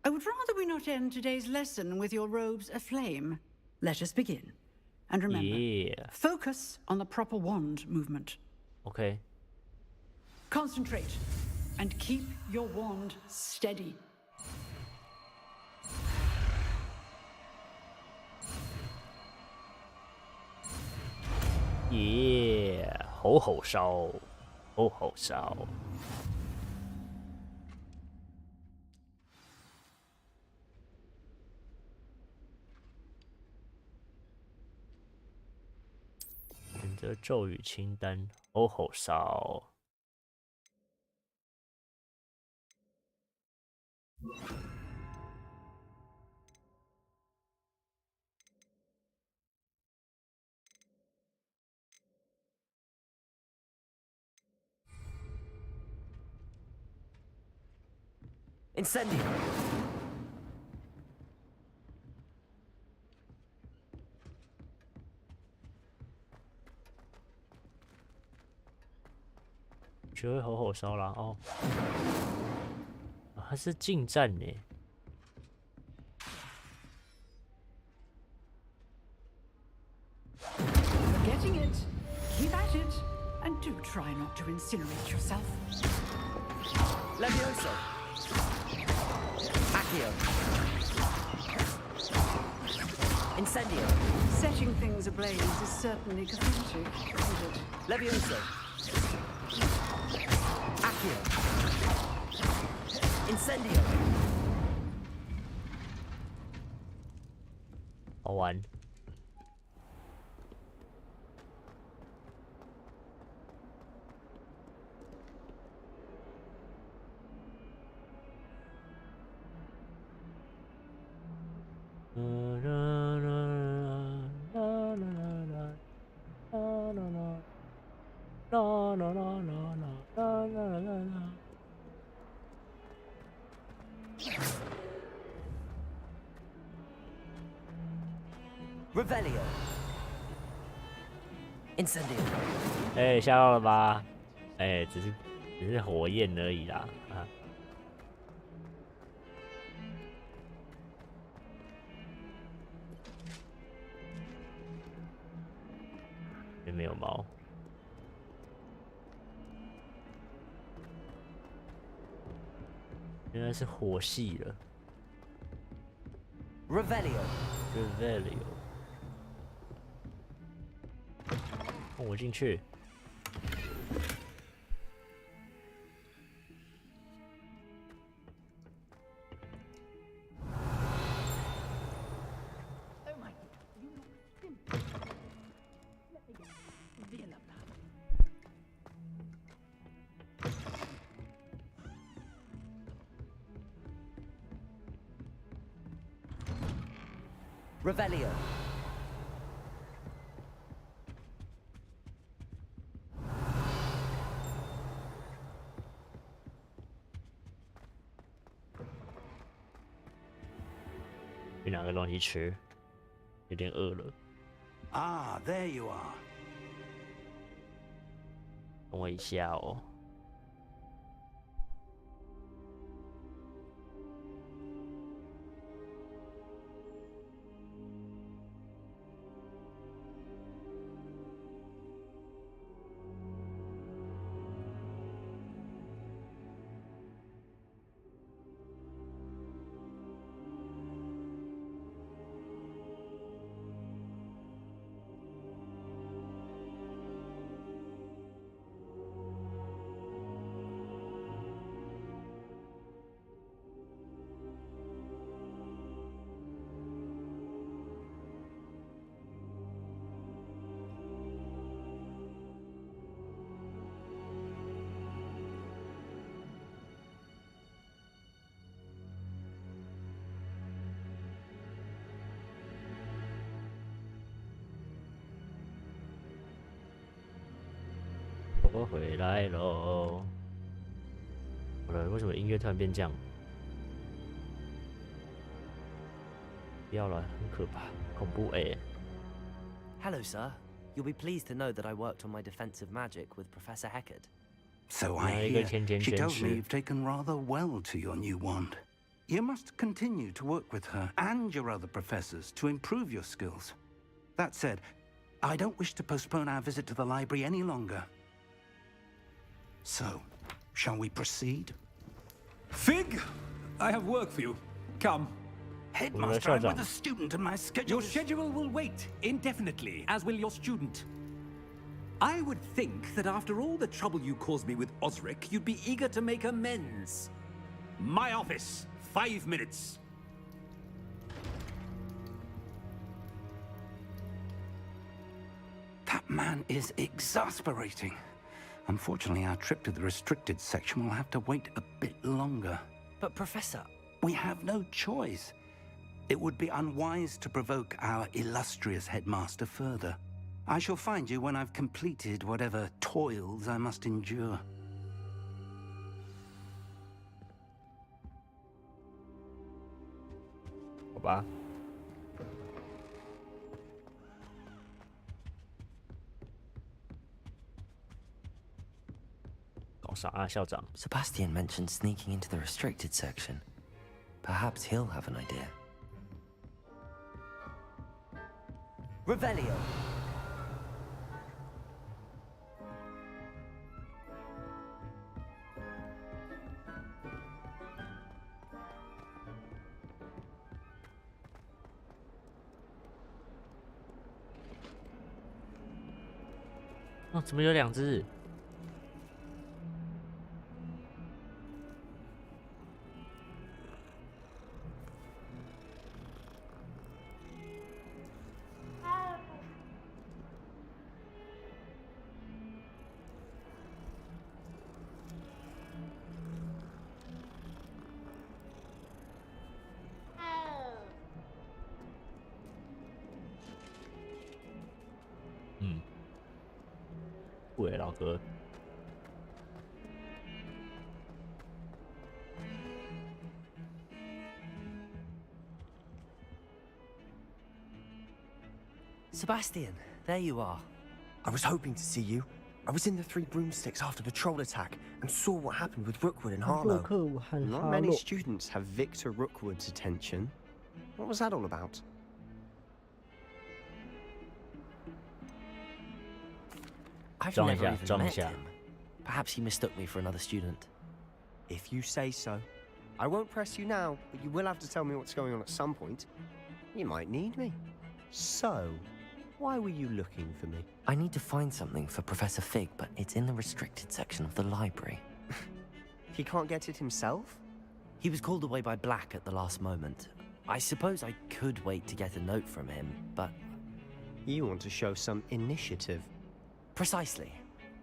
I would rather we not end today's lesson with your robes aflame. Let us begin. And remember, focus on the proper wand movement. Okay. Concentrate and keep your wand steady. Yeah， 吼吼烧，吼吼烧。选择咒语清单，吼吼烧。Incendio。学会吼吼烧啦哦，它是近战呢。You're getting it. Keep at it. And do try not to incinerate yourself. Levioso. Accio. Incendio. Setting things ablaze is certainly cathartic, isn't it? Levioso. Accio. Incendio. 好玩。Revelio. Incendio. 哎，吓到了吧？哎，只是火焰而已啦，啊。也没有猫。原来是火系了。Revelio。我进去。Revelio。去拿个东西吃，有点饿了。Ah, there you are. 等我一下哦。我回来喽！好了，为什么音乐突然变这样？不要了，很可怕，恐怖哎！Hello, sir. You'll be pleased to know that I worked on my defensive magic with Professor Heckard. So I hear. She tells me you've taken rather well to your new wand. You must continue to work with her and your other professors to improve your skills. That said, I don't wish to postpone our visit to the library any longer. So, shall we proceed? Fig, I have work for you. Come. Headmaster, I'm with a student and my schedule. Your schedule will wait indefinitely, as will your student. I would think that after all the trouble you caused me with Osric, you'd be eager to make amends. My office, 5 minutes. That man is exasperating. Unfortunately, our trip to the restricted section will have to wait a bit longer. But, Professor... We have no choice. It would be unwise to provoke our illustrious headmaster further. I shall find you when I've completed whatever toils I must endure. 好吧。搞啥啊，校长？ Sebastian mentioned sneaking into the restricted section. Perhaps he'll have an idea. Revelio.哦，怎么有2只？对，老哥。Sebastian, there you are. I was hoping to see you. I was in the Three Broomsticks after the troll attack and saw what happened with Rookwood and Harlow. Not many students have Victor Rookwood's attention. What was that all about? I've never even met him. Perhaps he mistook me for another student. If you say so. I won't press you now, but you will have to tell me what's going on at some point. You might need me. So, why were you looking for me? I need to find something for Professor Fig, but it's in the restricted section of the library. He can't get it himself? He was called away by Black at the last moment. I suppose I could wait to get a note from him, but... You want to show some initiative. Precisely.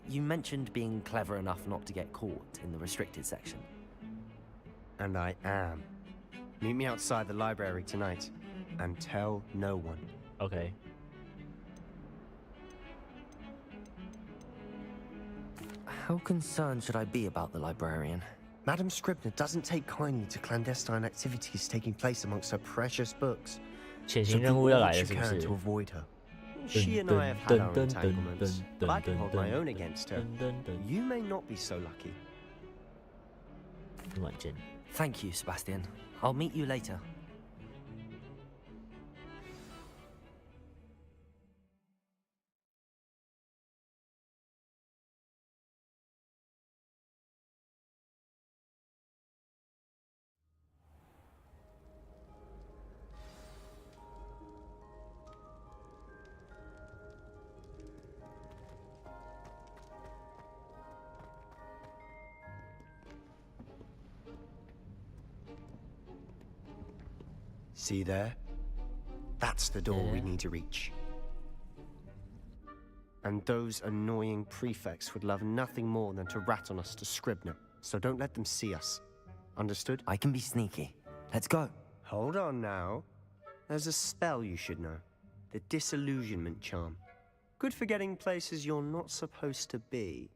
You mentioned being clever enough not to get caught in the restricted section. And I am. Meet me outside the library tonight, and tell no one. Okay. How concerned should I be about the librarian? Madam Scribner doesn't take kindly to clandestine activities taking place amongst her precious books. So do all that you can to avoid her. She and I have had our entanglements, but I can hold my own against her. You may not be so lucky. Thank you, Sebastian. I'll meet you later. See there? That's the door we need to reach. And those annoying prefects would love nothing more than to rat on us to Scribner, so don't let them see us. Understood? I can be sneaky. Let's go. Hold on now. There's a spell you should know. The Disillusionment Charm. Good for getting places you're not supposed to be.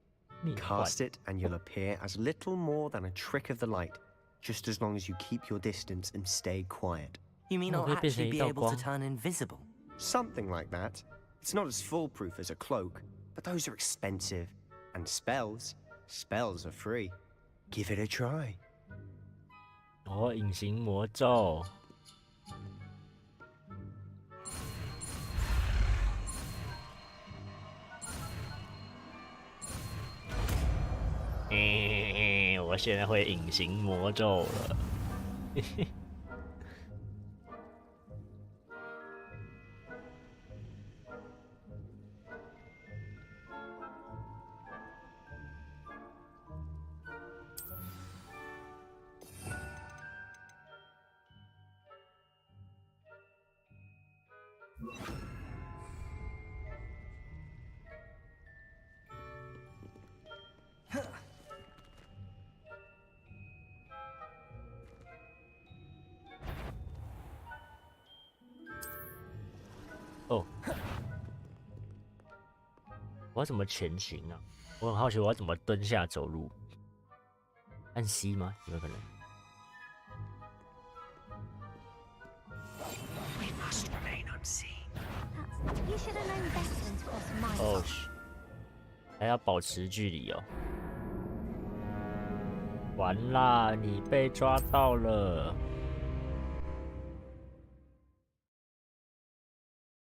Cast it and you'll appear as little more than a trick of the light, just as long as you keep your distance and stay quiet. You mean I'll actually be able to turn invisible? Something like that. It's not as foolproof as a cloak, but those are expensive. And spells are free. Give it a try. 哦，隐形魔咒。我现在会隐形魔咒了。哦，我要怎么前行啊？我很好奇，我要怎么蹲下走路？按 C 吗？有没有可能？ 哦，还要保持距离哦。完啦，你被抓到了。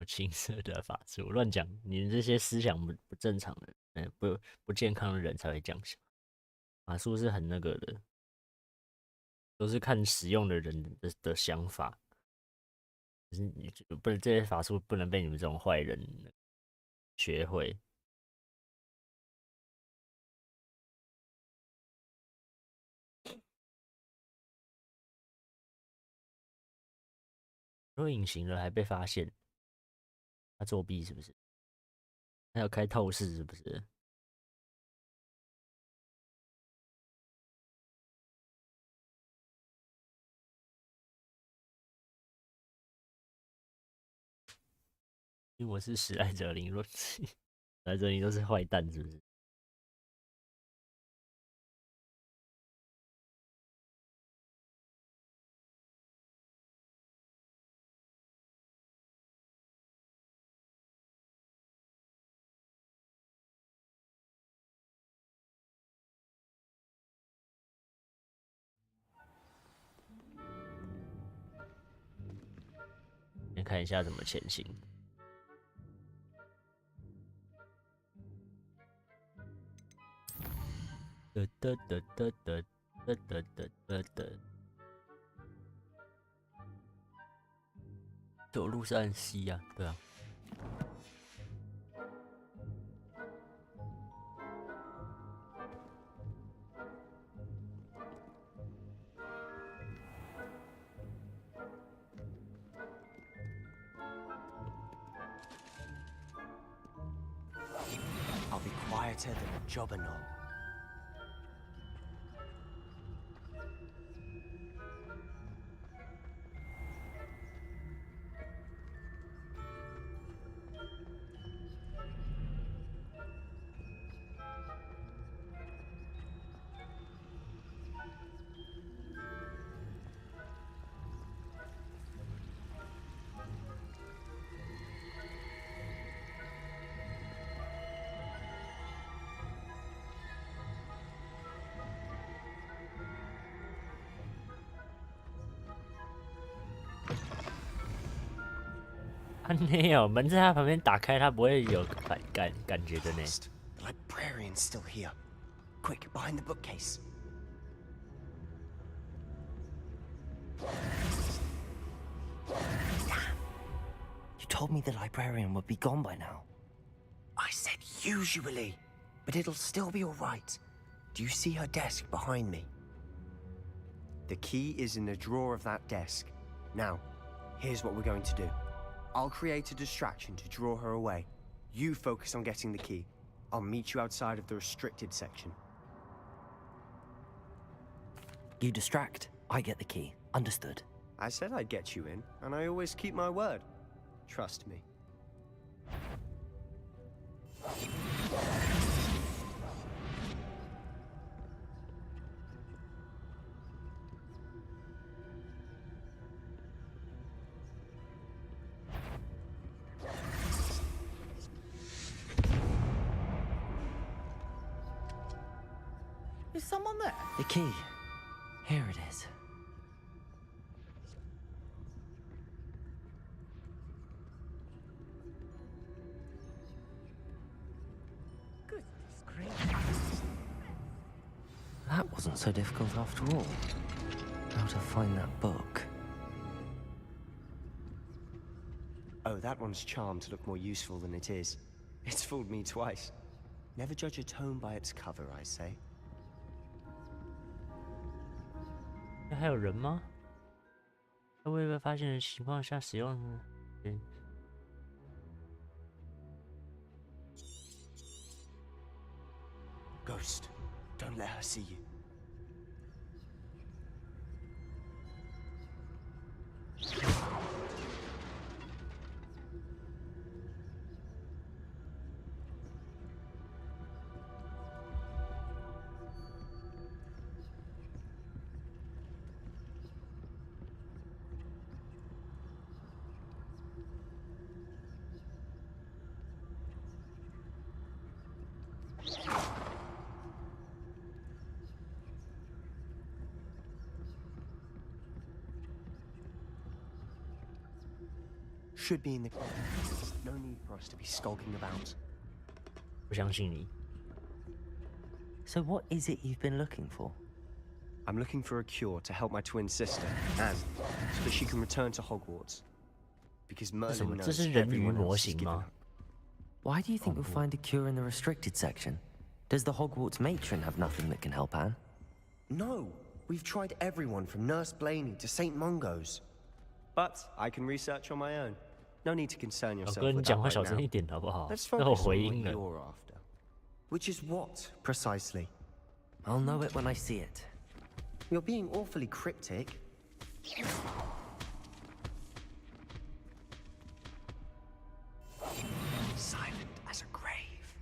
青色的法术，乱讲！你们这些思想不正常的，不健康的人才会这样想。法术是很那个的，都是看使用的人的想法。可是你不能这些法术不能被你们这种坏人学会。如果隐形了还被发现，他作弊是不是？他要开透视是不是？因为我是史莱哲林，若史莱哲林都是坏蛋是不是？先看一下怎么前行。走路是按 C 啊，对啊。I'll be quieter than a jobberknoll.没有门在他旁边打开，他不会有感觉的呢。The librarian's still here. Quick, behind the bookcase. You told me the librarian would be gone by now. I said usually, but it'll still be all right. Do you see her desk behind me? The key is in the drawer of that desk. Now, here's what we're going to do. I'll create a distraction to draw her away. You focus on getting the key. I'll meet you outside of the restricted section. You distract, I get the key. Understood. I said I'd get you in, and I always keep my word. Trust me. Is someone there? The key. Here it is. Goodness gracious. That wasn't so difficult after all. How to find that book. Oh, that one's charmed to look more useful than it is. It's fooled me twice. Never judge a tome by its cover, I say. 还有人吗？在未被发现的情况下使用呢？嗯。Ghost, don't let her see you. Should be in the... No need for us to be skulking about. 不相信你。So what is it you've been looking for? I'm looking for a cure to help my twin sister, Anne, so that she can return to Hogwarts. Because Merlin knows everyone else is giving up. Why do you think you'll find a cure in the restricted section? Does the Hogwarts matron have nothing that can help Anne? No, we've tried everyone from Nurse Blaney to St. Mungo's. But I can research on my own. No need to concern yourself with that right now. Let's focus on what you're after. Which is what, precisely? I'll know it when I see it. You're being awfully cryptic. Silent as a grave.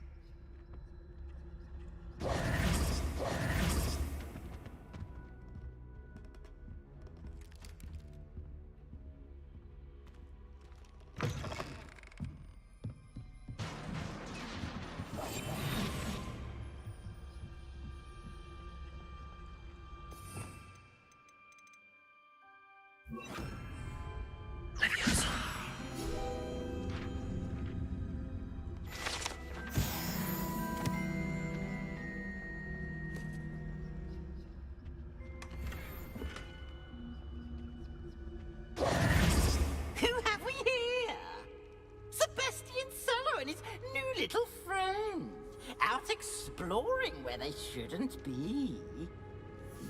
exploring where they shouldn't be.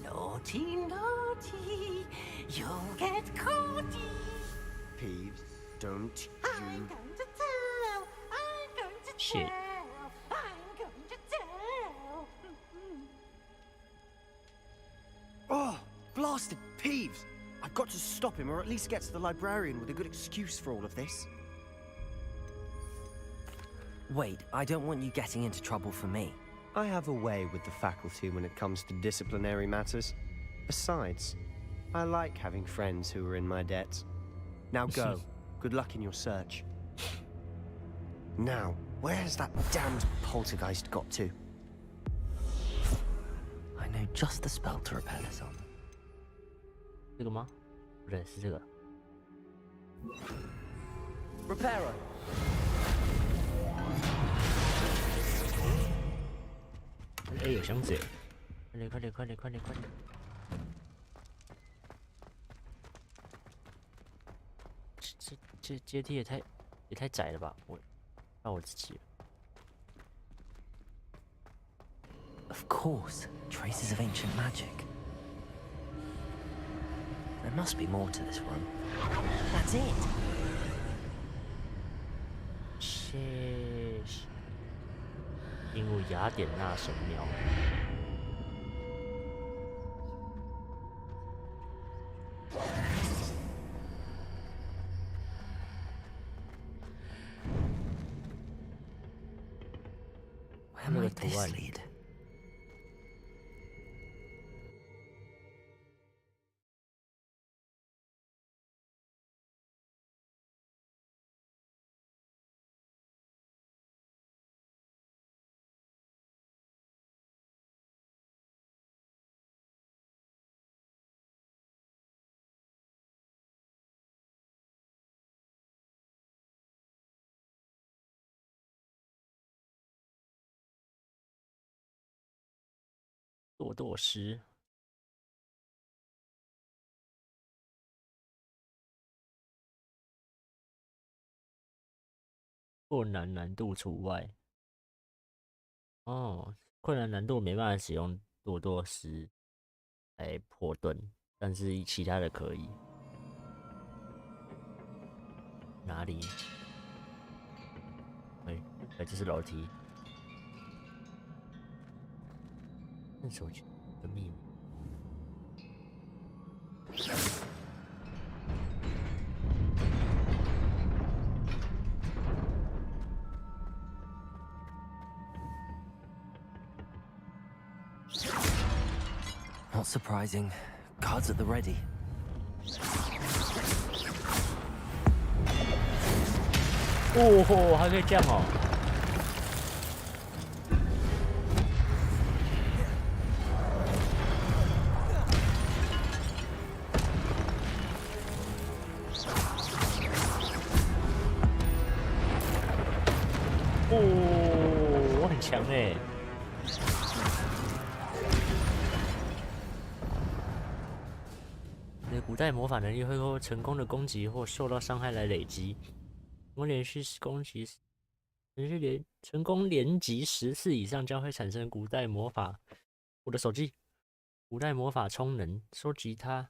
Naughty, naughty, you'll get caughty. Peeves, don't I'm you... going to tell. I'm going to Shit. tell. I'm going to tell. Oh, blasted Peeves! I've got to stop him, or at least get to the librarian with a good excuse for all of this. Wait, I don't want you getting into trouble for me. I have a way with the faculty when it comes to disciplinary matters. Besides, I like having friends who are in my debt. Now go. Good luck in your search. Now, where has that damned poltergeist got to? I know just the spell to repel us on. 这个吗？不对，是这个。Reparo. 哎，有箱子哎！快点，快点，快点，快点，快点！这阶梯也太窄了吧！我自己了。Of course, traces of ancient magic. There must be more to this room. That's it. 谢谢。进入雅典娜神庙。那个图案。堕堕师，困难难度除外。哦，困难难度没办法使用堕堕师来破盾，但是其他的可以。哪里？哎，这是楼梯。顺手去的秘密。Not surprising. Guards at the ready. 哦吼，还可以这样哦！哦，我很强哎！你的古代魔法能力会由成功的攻击或受到伤害来累积。我连续攻击，成功连击10次以上，将会产生古代魔法。我的手机，古代魔法充能，收集它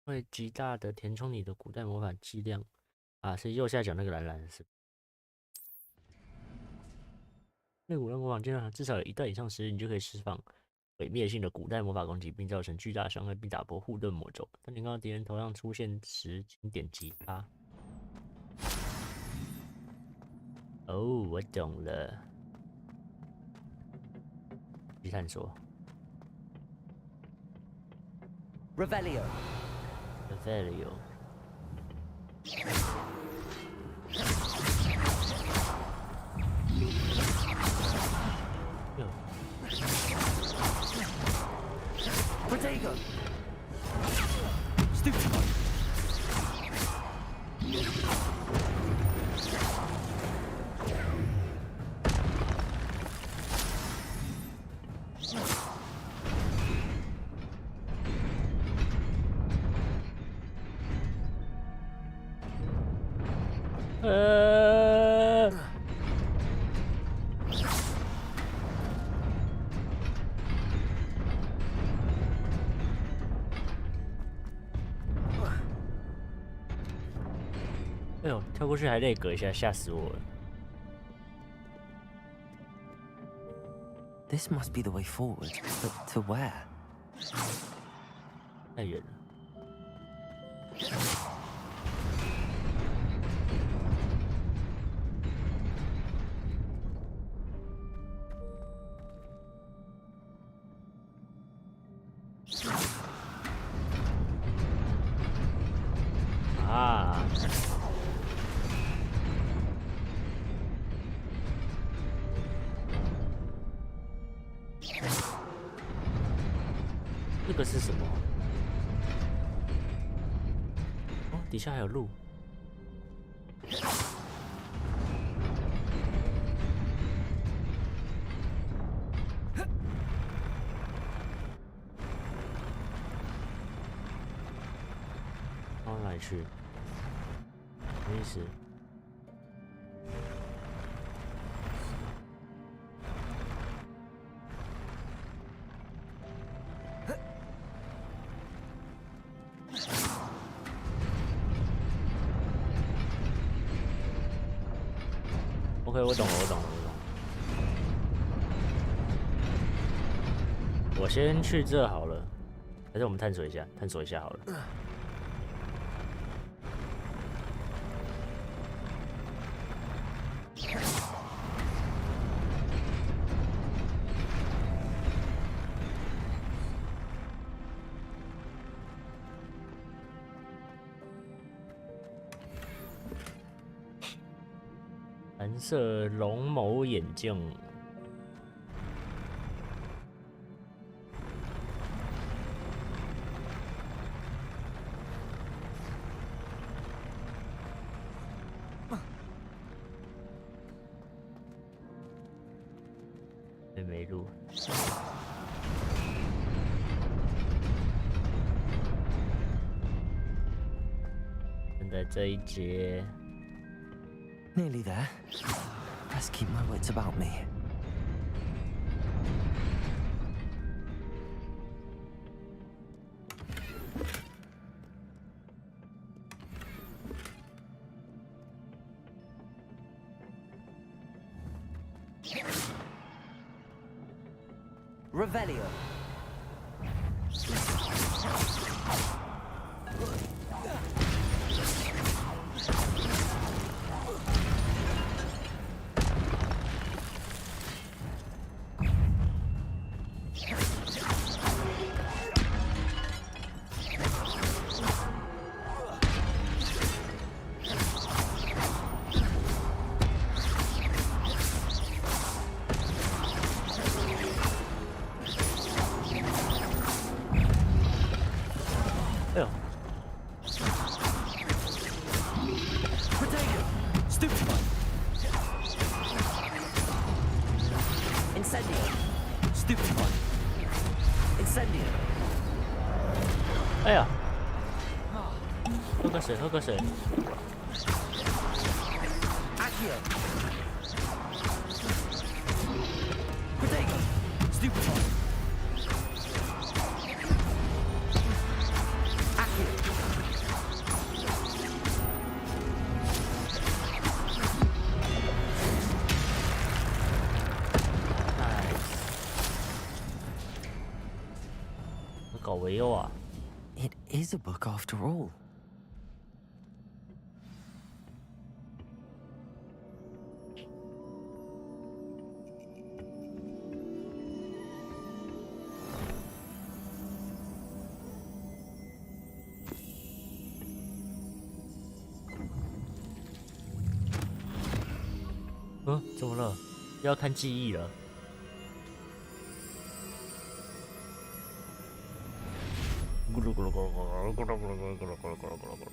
会极大的填充你的古代魔法剂量。啊，是右下角那个蓝蓝的是。那古代魔法剂量至少有1段以上时，你就可以释放毁灭性的古代魔法攻击，并造成巨大伤害，并打破护盾魔咒。当你看到敌人头上出现时，请点击它。哦，我懂了。去探索。Revelio. Revelio。Protego. Stupid. 哎呦，跳过去还得隔一下，吓死我了。This must be the way forward, but to where? 太远了。啊！这个是什么？哦，底下还有路。往哪里去？什么意思？ OK， 我懂了。我先去这好了，还是我们探索一下好了。蓝色龙眸眼镜，没路。现在这一节。 Nearly there. Best keep my wits about me. Revelio. Incendio. 哎呀，喝个水。Accio. Protego. Stupefy. Accio. It is a book after all. 怎么了？要看记忆了。 咕噜咕噜咕噜咕噜咕噜咕噜咕噜咕噜咕噜咕噜咕噜咕噜。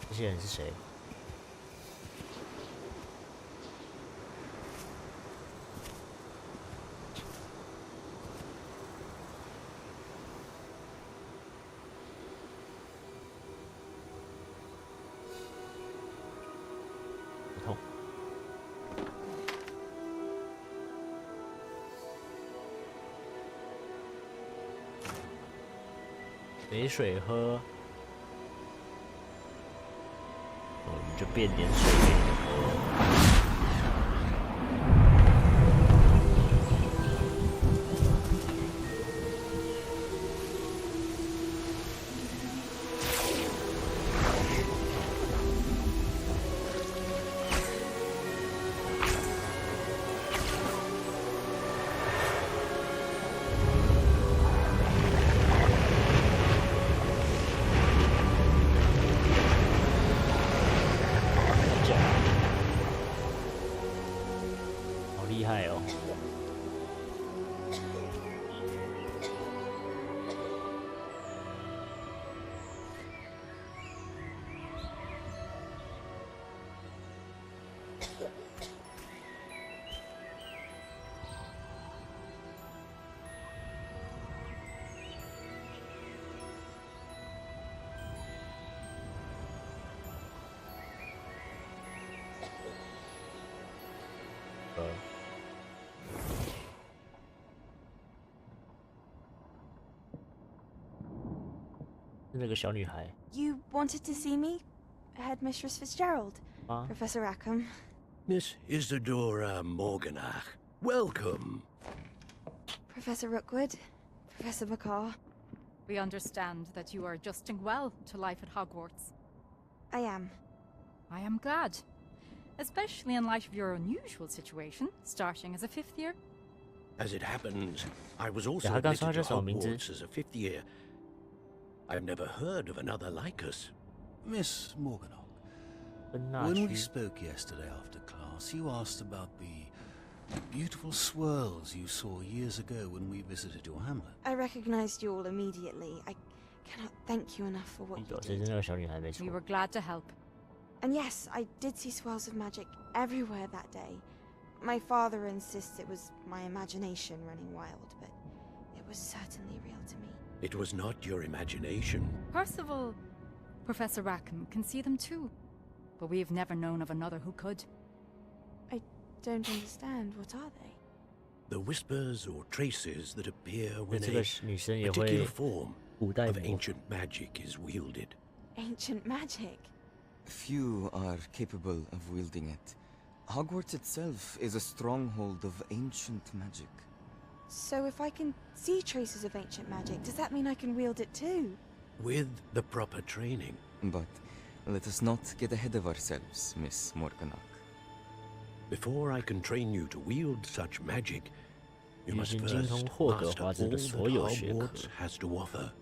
这些人是谁？不痛。 哎没水喝，我们就变点水给你们喝。那个小女孩。 You wanted to see me? Headmistress Fitzgerald. Professor Rackham. Miss Isadora Morganach. Welcome. Professor Rookwood. Professor McCaw. We understand that you are adjusting well to life at Hogwarts. I am. I am glad. Especially in light of your unusual situation, starting as a 5th year. As it happens, I was also admitted to Hogwarts as a 5th year. I've never heard of another like us. Miss Morganach, when we spoke yesterday after class, you asked about the beautiful swirls you saw years ago when we visited your hamlet. I recognized you all immediately. I cannot thank you enough for what you did. We were glad to help. And yes, I did see swirls of magic everywhere that day. My father insists it was my imagination running wild, but it was certainly real to me. It was not your imagination. Percival, Professor Rackham can see them too, but we have never known of another who could. I don't understand. What are they? The whispers or traces that appear when a particular form of ancient magic is wielded. Ancient magic? Few are capable of wielding it. Hogwarts itself is a stronghold of ancient magic. So if I can see traces of ancient magic, does that mean I can wield it too? With the proper training. But let us not get ahead of ourselves, Miss Morganach. Before I can train you to wield such magic, you must first master all that Hogwarts has to offer.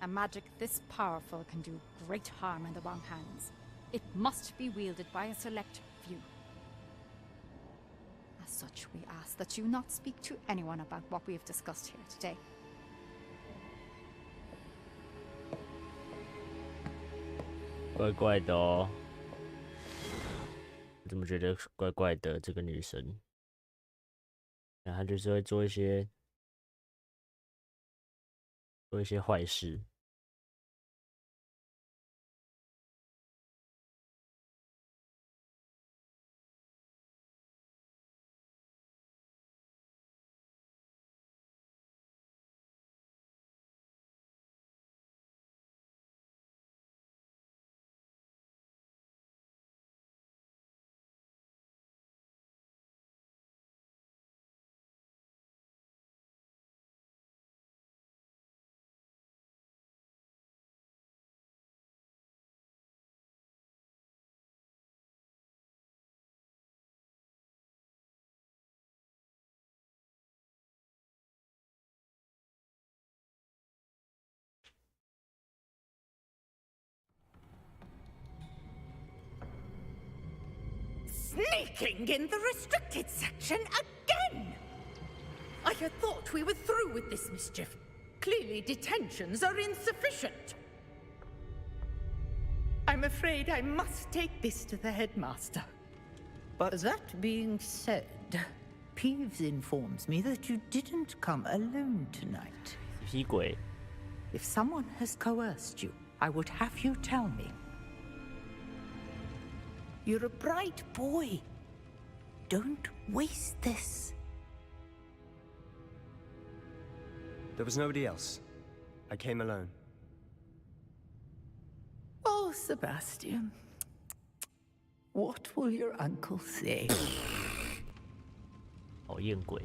A magic this powerful can do great harm in the wrong hands. It must be wielded by a select few. As such, we ask that you not speak to anyone about what we have discussed here today.怪怪的哦，我怎么觉得怪怪的？这个女生，然后她就是会做一些坏事。Sneaking in the restricted section again! I had thought we were through with this mischief. Clearly detentions are insufficient. I'm afraid I must take this to the headmaster. But that being said, Peeves informs me that you didn't come alone tonight. If someone has coerced you, I would have you tell me. You're a bright boy. Don't waste this. There was nobody else. I came alone. Oh, Sebastian. What will your uncle say? 讨厌鬼。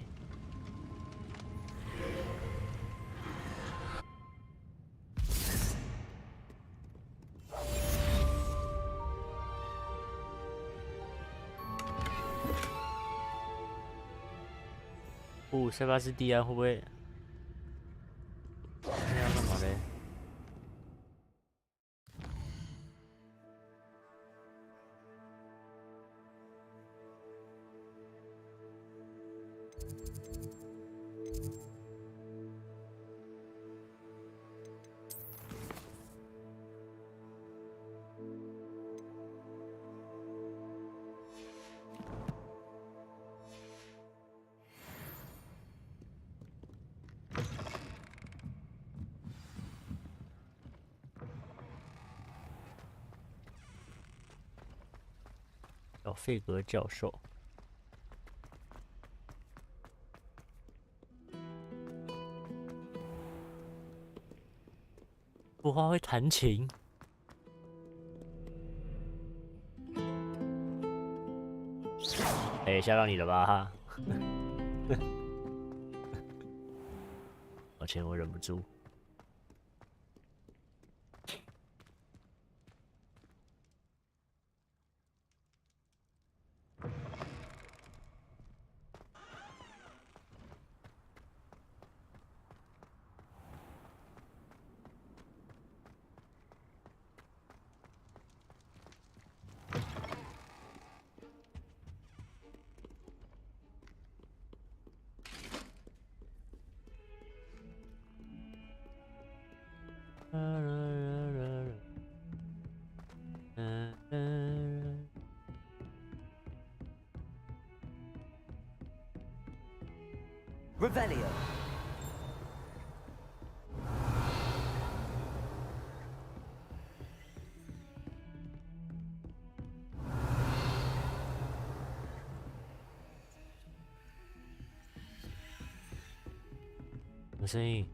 塞巴斯蒂安会不会？那要干嘛嘞？小费格教授，不花会弹琴。哎，吓到你了吧？抱歉，我忍不住。Revelio.有声音。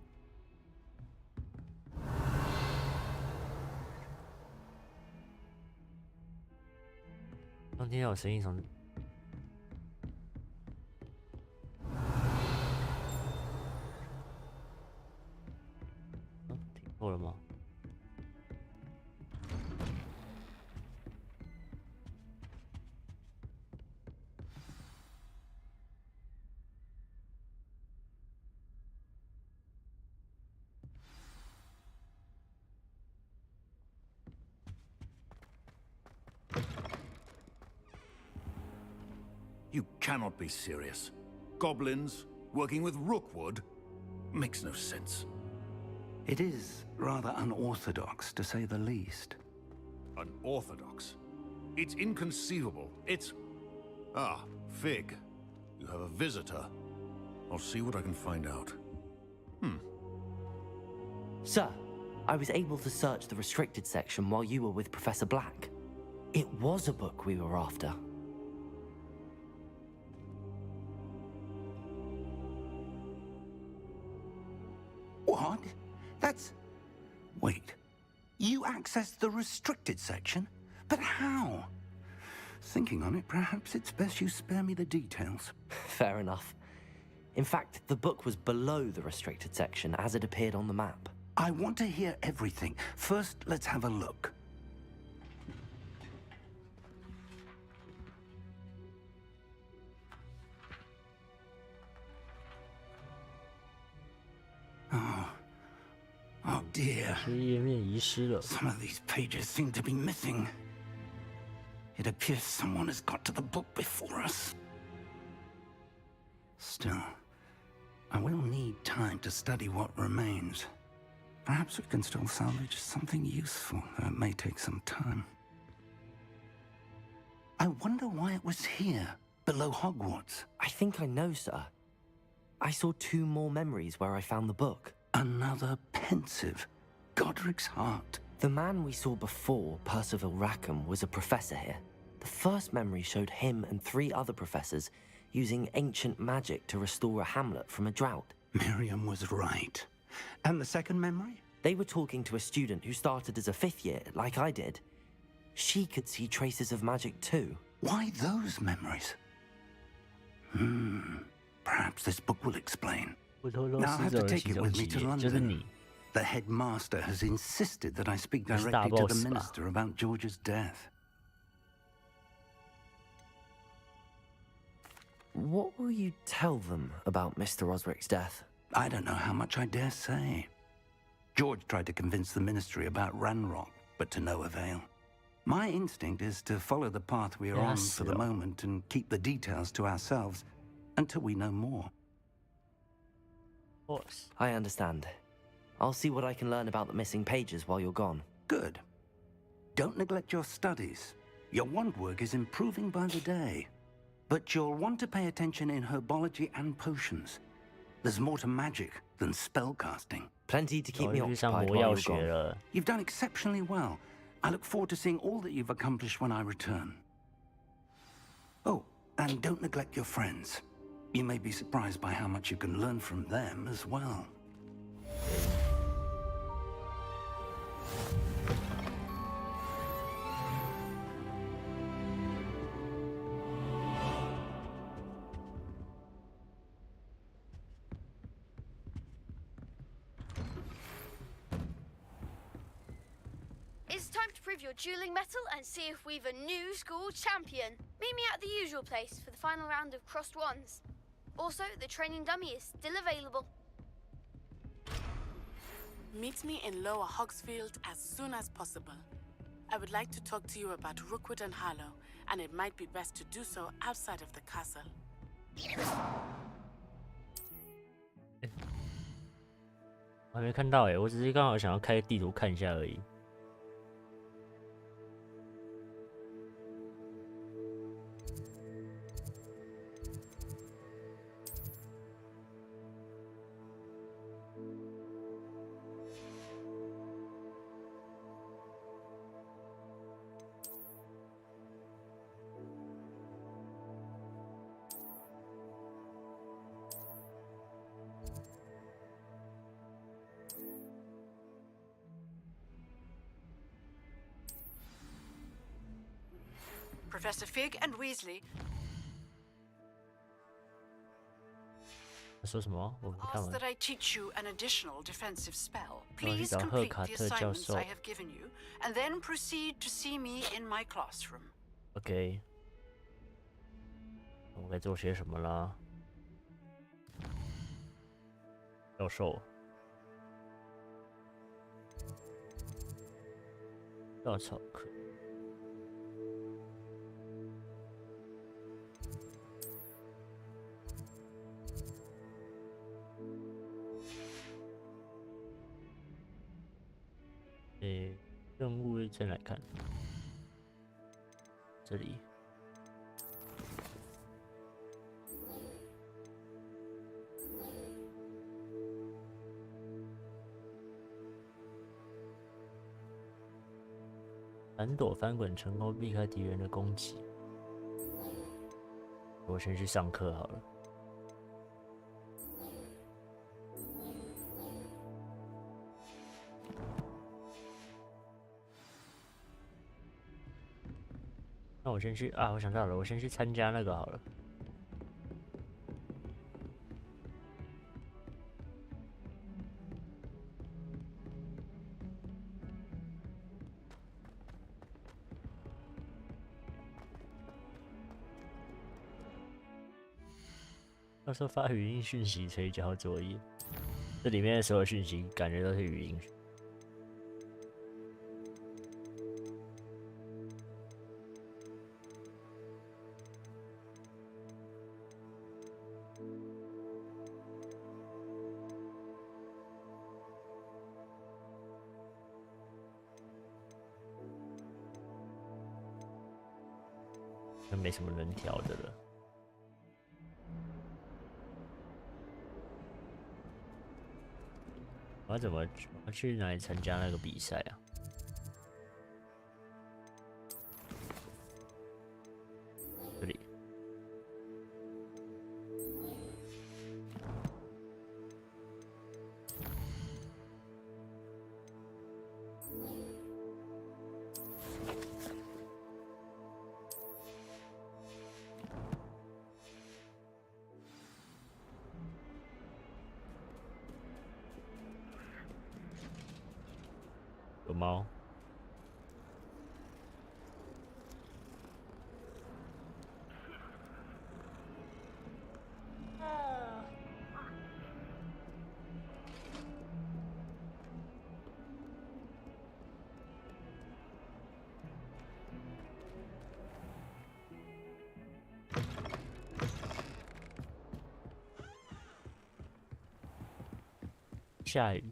刚听到有声音从。错了吗？You cannot be serious. Goblins working with Rookwood makes no sense. It is rather unorthodox, to say the least. Unorthodox? It's inconceivable. It's... Ah, Fig. You have a visitor. I'll see what I can find out. Sir, I was able to search the restricted section while you were with Professor Black. It was a book we were after. What? That's... Wait. You accessed the restricted section? But how? Thinking on it, perhaps it's best you spare me the details. Fair enough. In fact, the book was below the restricted section as it appeared on the map. I want to hear everything. First, let's have a look. Oh dear. Some of these pages seem to be missing. It appears someone has got to the book before us. Still, I will need time to study what remains. Perhaps we can still salvage something useful, though it may take some time. I wonder why it was here, below Hogwarts. I think I know, sir. I saw 2 more memories where I found the book. Another pensive. Godric's heart. The man we saw before, Percival Rackham, was a professor here. The first memory showed him and 3 other professors using ancient magic to restore a hamlet from a drought. Miriam was right. And the second memory? They were talking to a student who started as a 5th year, like I did. She could see traces of magic too. Why those memories? Perhaps this book will explain. Now I have to take it with me to London. The headmaster has insisted that I speak directly to the minister about George's death. What will you tell them about Mr. Osric's death? I don't know how much I dare say. George tried to convince the ministry about Ranrock, but to no avail. My instinct is to follow the path we are on for the moment and keep the details to ourselves until we know more. Of course. I understand. I'll see what I can learn about the missing pages while you're gone. Good. Don't neglect your studies. Your wand work is improving by the day. But you'll want to pay attention in herbology and potions. There's more to magic than spellcasting. Plenty to keep me occupied while you're gone. You've done exceptionally well. I look forward to seeing all that you've accomplished when I return. Oh, and don't neglect your friends. You may be surprised by how much you can learn from them as well. It's time to prove your dueling mettle and see if we've a new school champion. Meet me at the usual place for the final round of crossed wands. Also, the training dummy is still available. Meet me in Lower Hogsfield as soon as possible. I would like to talk to you about Rookwood and Harlow, and it might be best to do so outside of the castle. 我还没看到我只是刚好想要开地图看一下而已。Professor Fig and Weasley. 他说什么？我没看 Ask 完 that。I teach you an additional defensive spell. Please complete the assignments I have given you, and then proceed to see me in my classroom. OK， 我该做些什么啦？教授，稻草课。任务先来看，这里。反躲翻滚成功，避开敌人的攻击。我先去上课好了。那我先去啊！我想到了，我先去参加那个好了。到时候发语音讯息催交作业，这里面的所有讯息感觉都是语音。没什么能调的了。我要怎么去哪里参加那个比赛啊？这里。有猫。下雨。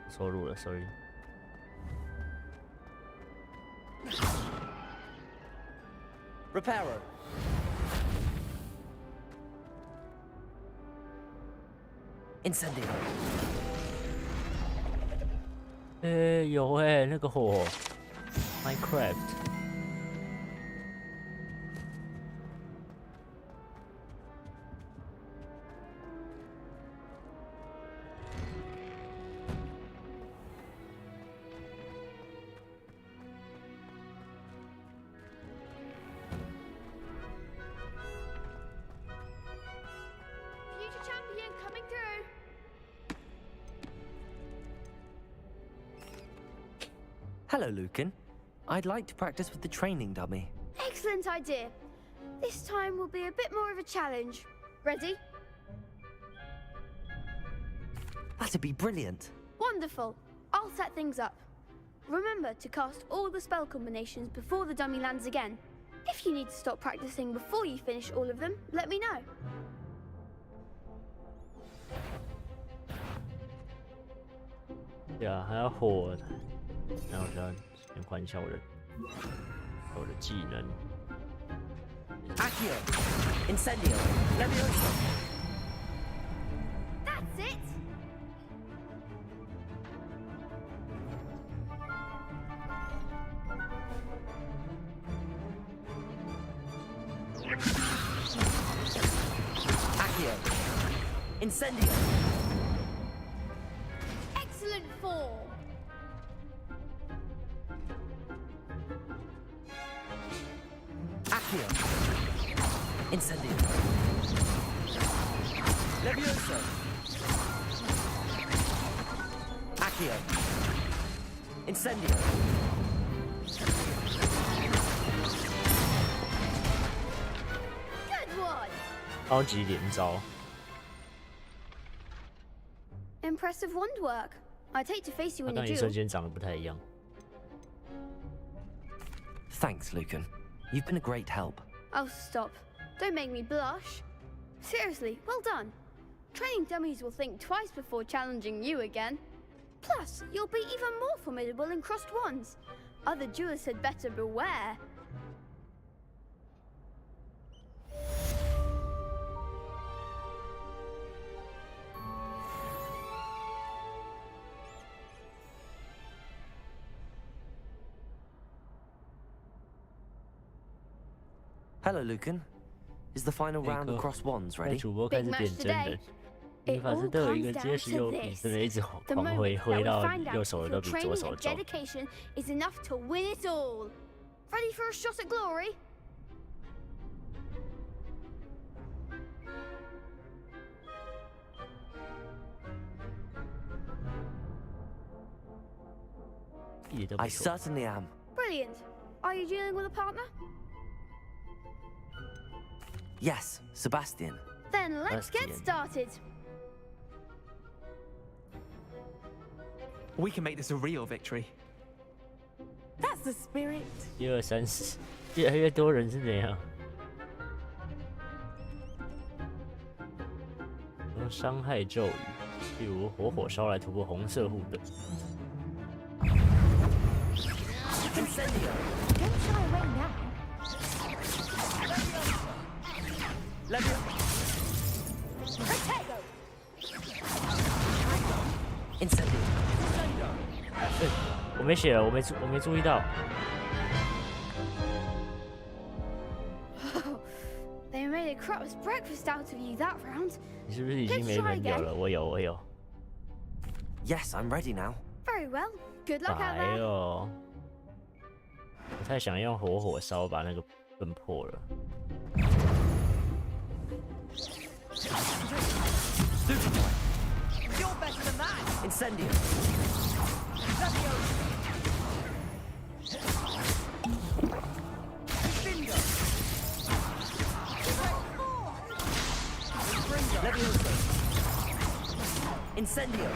收入了 ，sorry。Repairer. Incendio. 有那个火 ，Minecraft。Future champion coming through. Hello, Lucan. I'd like to practice with the training dummy. Excellent idea. This time will be a bit more of a challenge. Ready? That'd be brilliant. Wonderful. I'll set things up. Remember to cast all the spell combinations before the dummy lands again. If you need to stop practicing before you finish all of them, let me know. 对啊，还要火，然后就要先缓小人，我的技能。Accio. Incendio. Levioso. That's it. Accio. Incendio. Excellent form. Accio. Incendio. Levioso. Accio. Incendio. Good one. 超级连招。 Impressive wand work. I'd hate to face you 他 in a 刚一瞬 duel. 间长得不太一样。 Thanks, Lucan. You've been a great help. Oh, stop. Don't make me blush. Seriously, well done. Training dummies will think twice before challenging you again. Plus, you'll be even more formidable in crossed wands. Other duelists had better beware. Hello, Lucan. Is the final round of cross wands 在 ready? 主播开始点真人，女法师都有一个结实右臂，真的一直 The 狂 moment 挥， that 挥 we 到 find 右 out 手 if 的 your 都比左 training 手 and 重。 dedication is enough to win it all. Ready for a shot at glory? I certainly am. Brilliant. Are you dealing with a partner? Yes, Sebastian. Then let's get Sebastian. started. We can make this a real victory. That's the spirit. 1、2、3、4，越来越多人是怎样？用伤害咒语，例如活火烧来突破红色护盾。 Incendio. Don't shy away now. Levio. Protego. Incendio. 我没写了，我没注意到。 They made a crap's breakfast out of you that round. 你是不是已经没门友了？我有。 Yes, I'm ready now. Very well. Good luck out 白 there. 哦，我太想用火烧把那个崩破了。You're better than that! Incendio! Levioso! Incendio!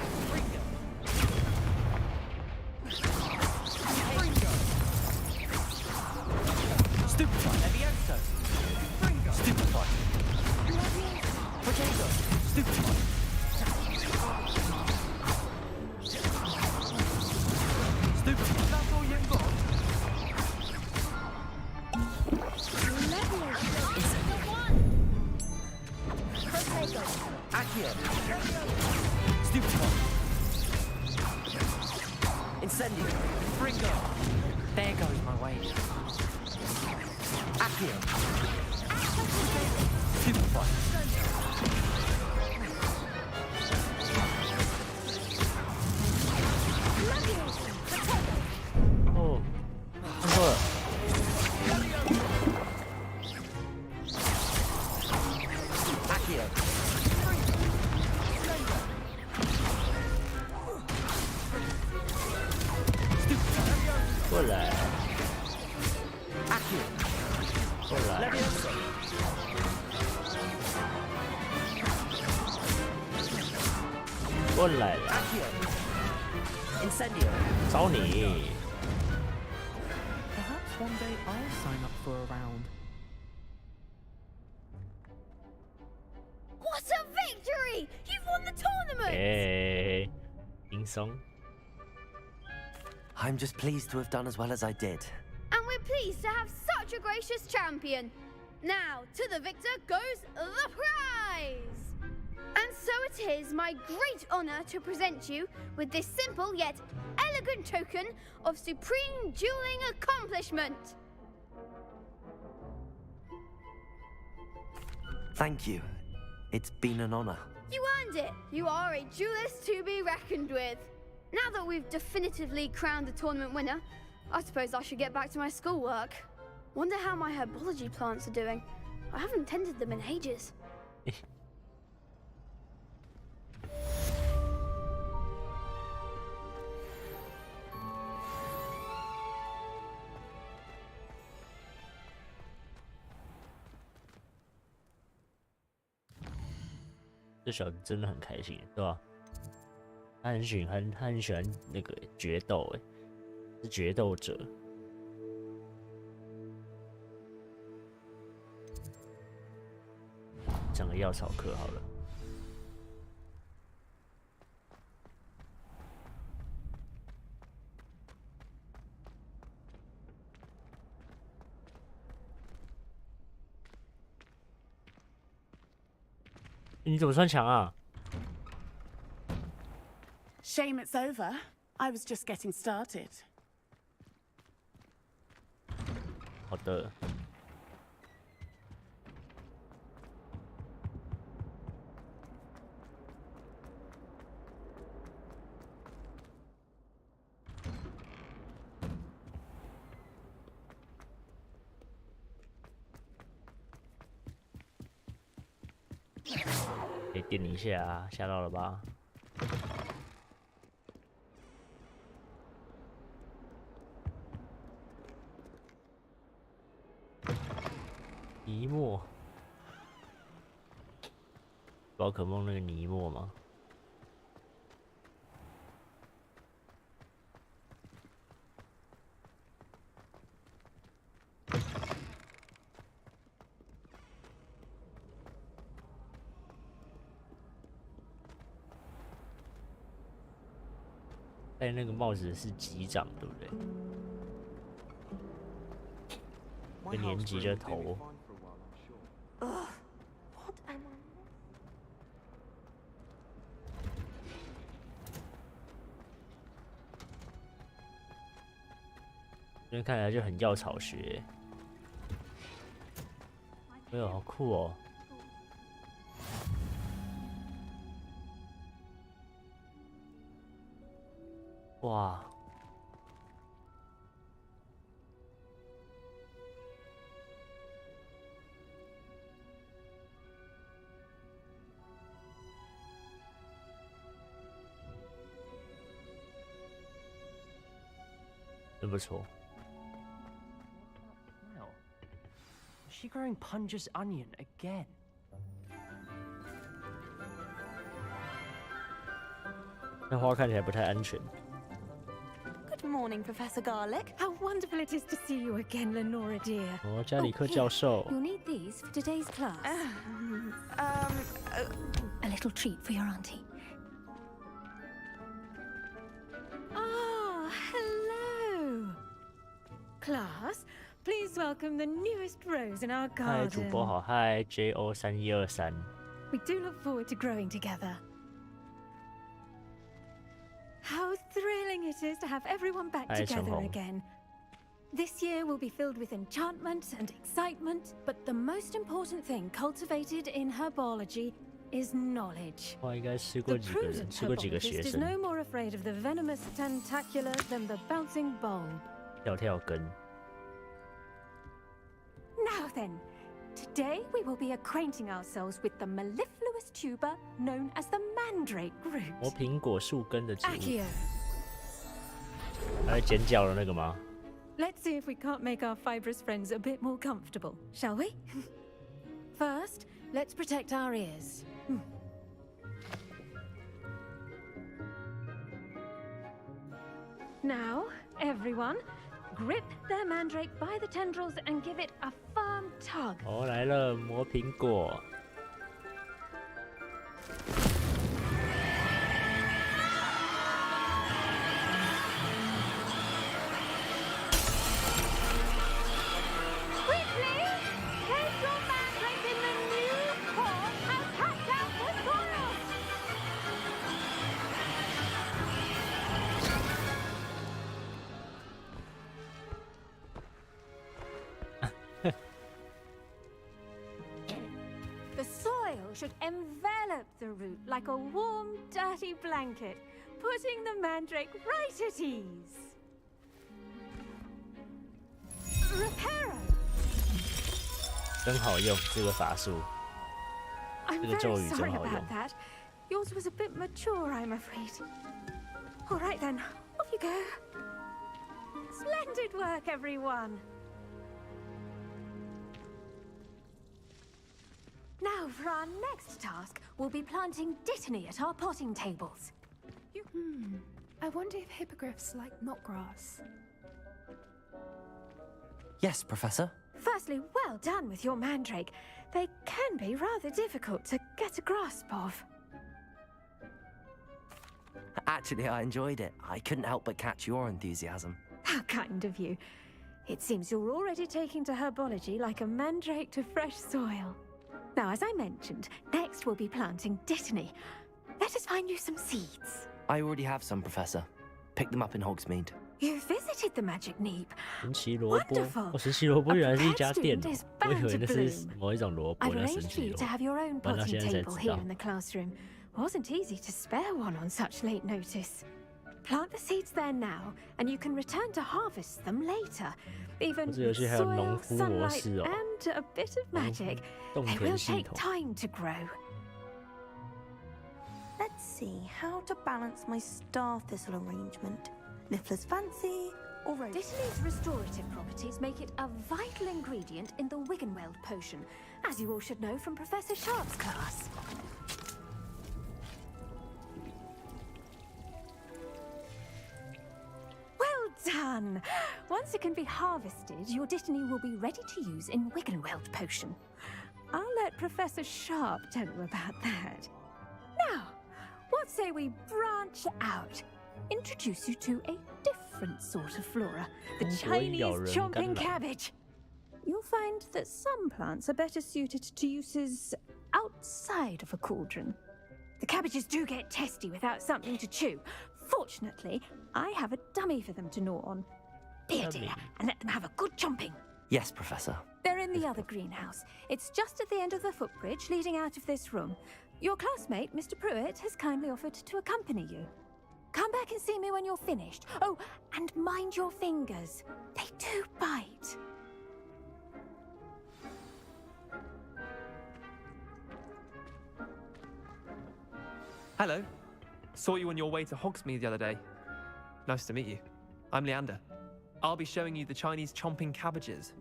Stupefy! Levioso! Stupefy! Potato! Stupefy! Stupefy! That's all you've got? Potato. Accio! Stupefy! Incendio! Ringo! There goes my wage. Accio! Stupefy!哦，看错了。Accio! 过来， Accio! 过来， Levioso! 过来了， Accio! Incendio! 找你。 Perhaps one day I'll sign up for a round. What a victory! You've won the tournament! 哎，轻松。 I'm just pleased to have done as well as I did. And we're pleased to have such a gracious champion. Now, to the victor goes the prize! And so it is my great honor to present you with this simple yet elegant token of supreme dueling accomplishment. Thank you. It's been an honor. You earned it. You are a duelist to be reckoned with. Now that we've definitively crowned the tournament winner, I suppose I should get back to my schoolwork. Wonder how my herbology plants are doing. I haven't tended them in ages. 这小子真的很开心，对吧？他很喜欢那个决斗，哎，是决斗者。上个药草课好了。你怎么穿墙啊？ Shame it's over. I was just getting started. 好的。可以电你一下啊，吓到了吧？ 尼莫，宝可梦那个尼莫吗？戴那个帽子是级长，对不对？一年级的头。 Ugh, what am I? 这边看起来就很药草学，哎呦，好酷哦！哇！真不错。Is she growing Punja's onion again? 那花看起来不太安全。Good morning, Professor Garlick. How wonderful it is to see you again, Lenora dear. 哦，加里克教授。You'll need these for today's class. A little treat for your auntie. Ah, hello. Class, please welcome the newest rose in our 嗨，主 garden. 播好，嗨 JO3123。We do look forward to growing together. How thrilling it is to have everyone back Hi, together Songhong. again. This year will be filled with enchantment and excitement, but the most important thing cultivated in herbology is knowledge. 我应该吃过 The 几个人， prudent 吃过几个学 herbologist is 生。 no more afraid of the venomous tentacular than the bouncing bulb. 跳跳根。 Now then, today we will be acquainting ourselves with the mellifluous tuber known as the mandrake root. 磨苹果树根的植物。 Accio. 还剪脚的那个吗？ Let's see if we can't make our fibrous friends a bit more comfortable, shall we? First, let's protect our ears. Now, everyone, grip their mandrake by the tendrils and give it a firm tug. 哦，来了，磨苹果。 Quickly! Place your mandrake in the new pot and catch out the soil! The soil should envelop the root like a warm, dirty blanket, putting the mandrake right at ease. Reparo! 真好用这个法术， I'm 这个 very 咒语 sorry 真好用 about。that. Yours was a bit mature, I'm afraid. All right then, off you go. Splendid work, everyone. Now, for our next task, we'll be planting dittany at our potting tables. I wonder if hippogriffs like knotgrass. Yes, Professor. Firstly, well done with your mandrake. They can be rather difficult to get a grasp of. Actually, I enjoyed it. I couldn't help but catch your enthusiasm. How kind of you. It seems you're already taking to herbology like a mandrake to fresh soil. Now, as I mentioned, next we'll be planting dittany. Let us find you some seeds. I already have some, Professor. Picked them up in Hogsmeade. You visited the magic neep. 神奇萝卜 Wonderful. 哦，神奇萝卜原来是一家 A prepared 店 student 哦 is，我以 bound 为 to 那是 bloom. 某一种萝卜， I've 那神 arranged for 奇 you 萝 to 卜。 have your own 玩到 potting 现在才 table 知 here 道 in the classroom. Wasn't easy to spare one on such late notice. Plant the seeds there now, and you can return to harvest them later. Even 这游戏还有农 soil, 夫模 sunlight, 式哦， and a bit of magic. 种 They 田 will 系 take 统。 time to grow. Let's see how to balance my star thistle arrangement. Niffler's fancy, or rose. Dittany's restorative properties make it a vital ingredient in the Wiggenweld potion, as you all should know from Professor Sharp's class. Well done! Once it can be harvested, your dittany will be ready to use in Wiggenweld potion. I'll let Professor Sharp tell you about that. Now, what say we branch out? Introduce you to a different sort of flora, the Chinese chomping cabbage. You'll find that some plants are better suited to uses outside of a cauldron. The cabbages do get testy without something to chew. Fortunately, I have a dummy for them to gnaw on. Be a dear and let them have a good chomping. Yes, Professor. They're in the other greenhouse. It's just at the end of the footbridge leading out of this room. Your classmate, Mr. Pruitt, has kindly offered to accompany you. Come back and see me when you're finished. Oh, and mind your fingers. They do bite. Hello. Saw you on your way to Hogsmeade the other day. Nice to meet you. I'm Leander. I'll be showing you the Chinese chomping cabbages.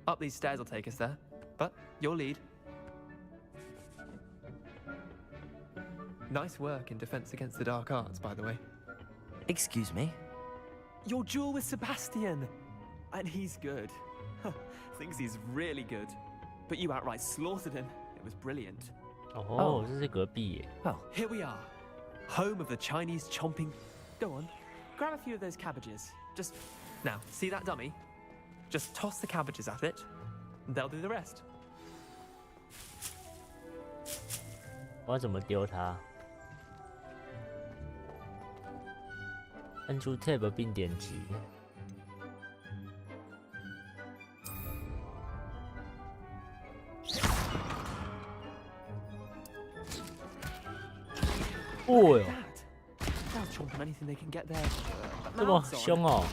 Up these stairs will take us there, but you'll lead. Nice work in defense against the dark arts, by the way. Excuse me? Your duel with Sebastian! And he's good. Thinks he's really good. But you outright slaughtered him. It was brilliant. Oh, 这是隔壁耶。 Well, here we are. Home of the Chinese chomping... Go on, grab a few of those cabbages. Just... Now, see that dummy? Just toss the cabbages at it, and they'll do the rest. 我要怎么丢它？按住 Tab 并点击。哦哟！ They'll chomp on anything they can get their 这么 mouths on. 凶哦！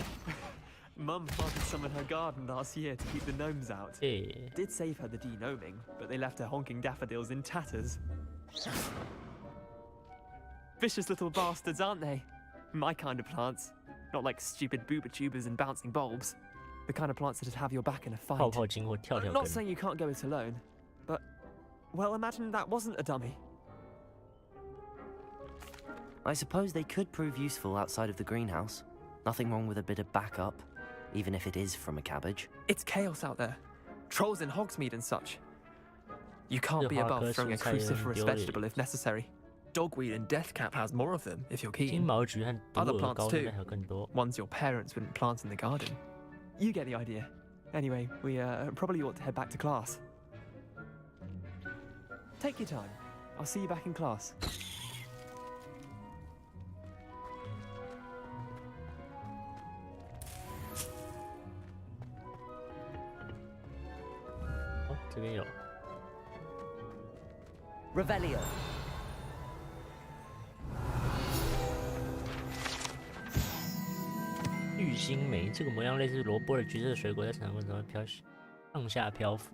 Mum planted some in her garden last year to keep the gnomes out. Did save her the de-gnoming, but they left her honking daffodils in tatters. Vicious little bastards, aren't they? My kind of plants. Not like stupid booba tubers and bouncing bulbs. The kind of plants that'd have your back in a fight. 泡泡经或跳跳 I'm 根 not。saying you can't go it alone, but... Well, imagine that wasn't a dummy. I suppose they could prove useful outside of the greenhouse. Nothing wrong with a bit of backup, even if it is from a cabbage. It's chaos out there. Trolls in Hogsmeade and such. You can't be above throwing a cruciferous vegetable if necessary. Dogweed and deathcap has more of them, if you're keen. 金毛菊和毒 Other 鹅 plants 膏 too. 应该还有更多。 Ones your parents wouldn't plant in the garden. You get the idea. Anyway, we probably ought to head back to class. Take your time. I'll see you back in class. 哦，这边有。 Revelio. 玉心梅这个模样类似萝卜的橘色水果，在成长过程中会上下漂浮。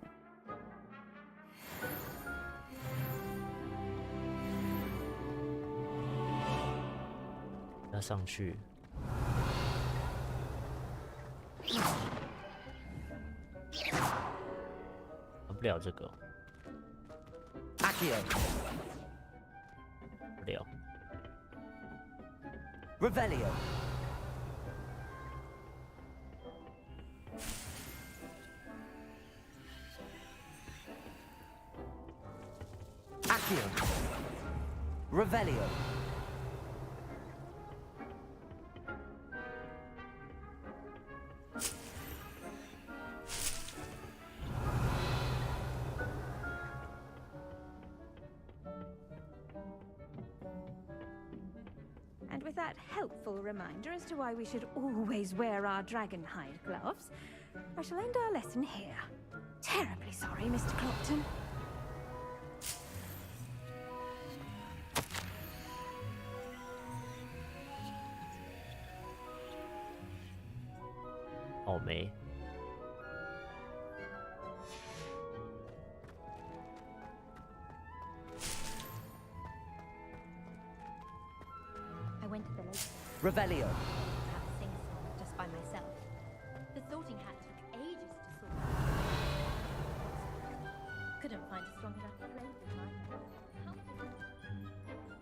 要上去。玩不了这个。 Accio. 不了。 Revelio. Accio. Revelio. And with that helpful reminder as to why we should always wear our dragon hide gloves, I shall end our lesson here. Terribly sorry, Mr. Clopton. Oh, me. I went to the lake. Revelio. To have a sing-song just by myself. The sorting hat took ages to sort. Couldn't find a strong enough flame for mine.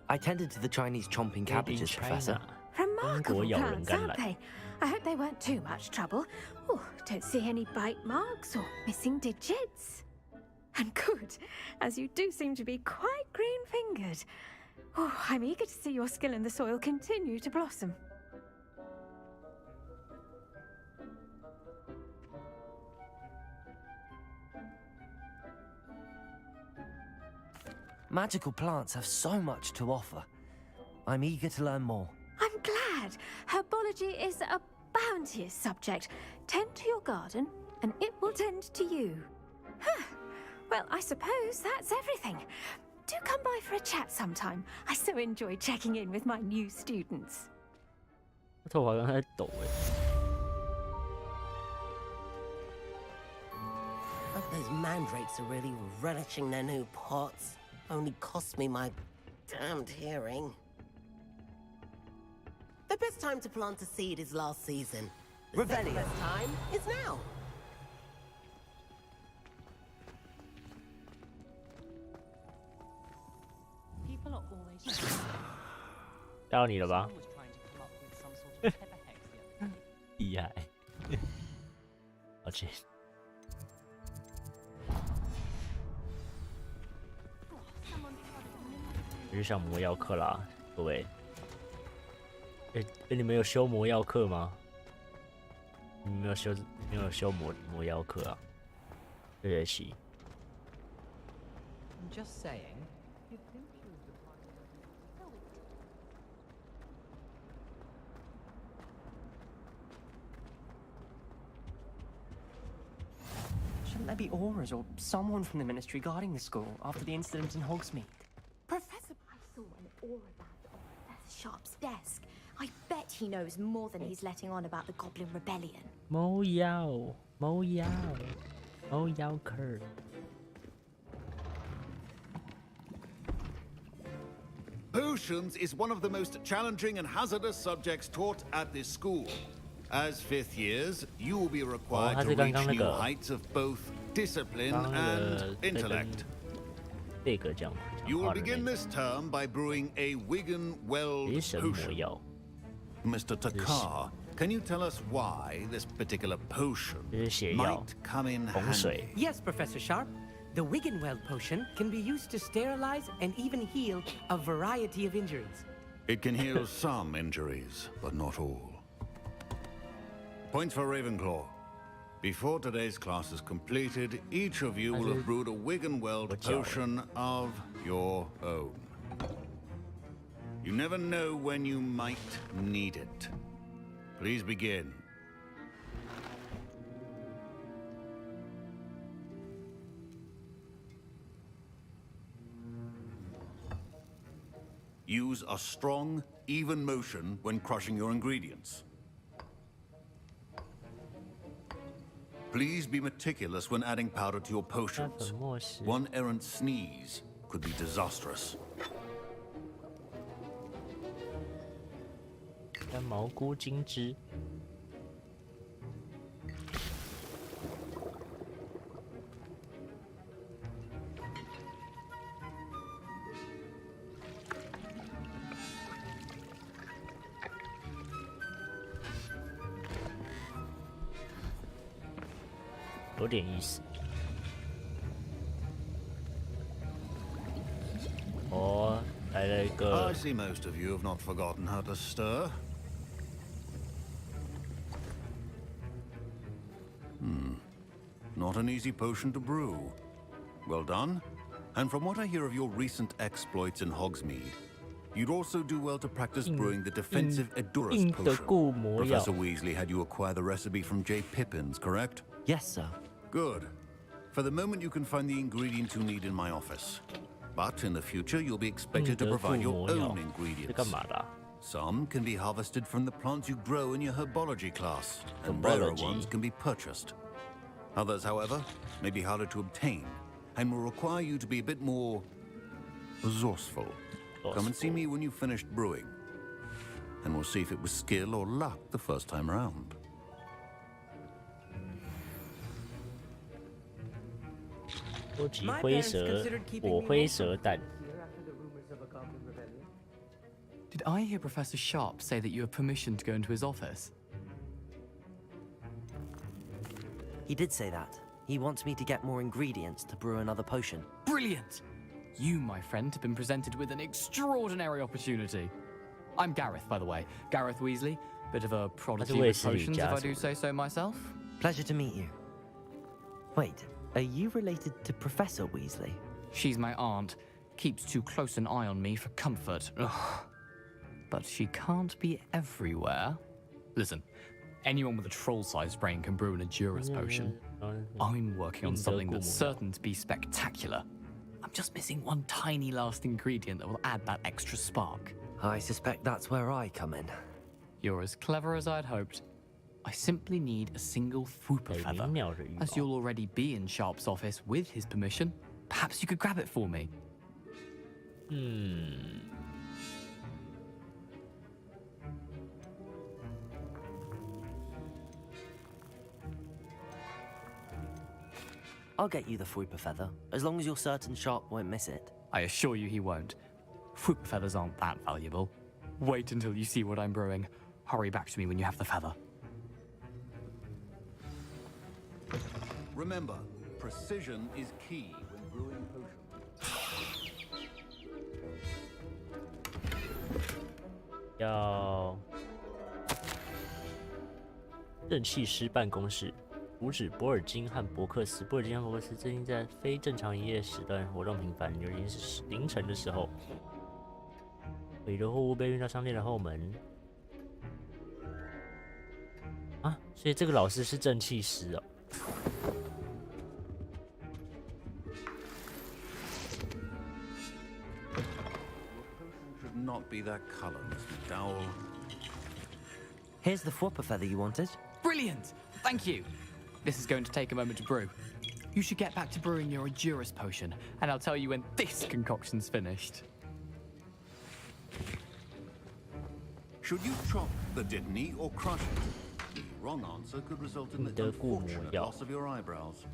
I tended to the Chinese chomping cabbages, Professor. Remarkable plants, aren't they? I hope they weren't too much trouble. Oh, don't see any bite marks or missing digits. And good, as you do seem to be quite green-fingered. Oh, I'm eager to see your skill in the soil continue to blossom. Magical plants have so much to offer. I'm eager to learn more. I'm glad. Herbology is a bounteous subject. Tend to your garden, and it will tend to you. Huh. Well, I suppose that's everything. Do come by for a chat sometime. I so enjoy checking in with my new students. 他头发刚才在抖哎。Those mandrakes are really relishing their new pots. Only cost me my damned hearing. The best time to plant a seed is last season. The second best time is now. People are always. 到你了吧？厉害，抱歉。我就上魔药课啦，各位。你们有修魔药课吗？你们没有修魔药课啊？这学期。I'm just saying. Shouldn't there be auras or someone from the ministry guarding the school after the incident in Hogsmeade? Professor, I saw an aura band on Professor Sharp's desk. I bet he knows more than he's letting on about the Goblin Rebellion. 魔药课。Potions is one of the most challenging and hazardous subjects taught at this school. As fifth years, you will be required to reach new heights of both discipline and intellect. You will begin this term by brewing a Wigan Weld potion. Mr. Takar, can you tell us why this particular potion might come in handy? Yes, Professor Sharp. The Wiggenweld potion can be used to sterilize and even heal a variety of injuries. It can heal some injuries, but not all. Points for Ravenclaw. Before today's class is completed, each of you will have brewed a Wiggenweld potion of your own. You never know when you might need it. Please begin. Use a strong, even motion when crushing your ingredients. Please be meticulous when adding powder to your potions. One errant sneeze could be disastrous. 蘑菇精汁。有点意思。哦，来了一个。 I see most of you have not forgotten how to stir. Not an easy potion to brew. Well done. And from what I hear of your recent exploits in Hogsmeade, you'd also do well to practice brewing the defensive Edurus potion. Professor Weasley had you acquire the recipe from J. Pippin's, correct? Yes, sir. Good. For the moment, you can find the ingredients you need in my office. But in the future, you'll be expected to provide your own ingredients. Some can be harvested from the plants you grow in your herbology class, and rarer ones can be purchased. Others, however, may be harder to obtain, and will require you to be a bit more resourceful. Come and see me when you've finished brewing, and we'll see if it was skill or luck the first time around. Did I hear Professor Sharp say that you have permission to go into his office? He did say that. He wants me to get more ingredients to brew another potion. Brilliant! You, my friend, have been presented with an extraordinary opportunity. I'm Gareth, by the way. Gareth Weasley. Bit of a prodigy with potions, if I do say so myself. Pleasure to meet you. Wait, are you related to Professor Weasley? She's my aunt. Keeps too close an eye on me for comfort. Ugh. But she can't be everywhere. Listen, anyone with a troll-sized brain can brew an Edurus potion. I'm working on something that's certain to be spectacular. I'm just missing one tiny last ingredient that will add that extra spark. I suspect that's where I come in. You're as clever as I'd hoped. I simply need a single Fwooper feather. As you'll already be in Sharp's office with his permission, perhaps you could grab it for me. I'll get you the Fwooper feather, as long as you're certain Sharp won't miss it. I assure you he won't. Fwooper feathers aren't that valuable. Wait until you see what I'm brewing. Hurry back to me when you have the feather. Remember, precision is key when brewing potions. 要正气师办公室。阻止博尔金和伯克斯。博尔金和伯克斯最近在非正常营业时段活动频繁，尤其是凌晨的时候。韦的货物被运到商店的后门。啊，所以这个老师是正气师哦。Should not be that color, Mr. Dowell. Here's the Fwooper feather you wanted. Brilliant! Thank you. This is going to take a moment to brew. You should get back to brewing your Adurus potion, and I'll tell you when this concoction's finished. Should you chop the Dittany or crush it? The wrong answer could result in the unfortunate loss of your eyebrows.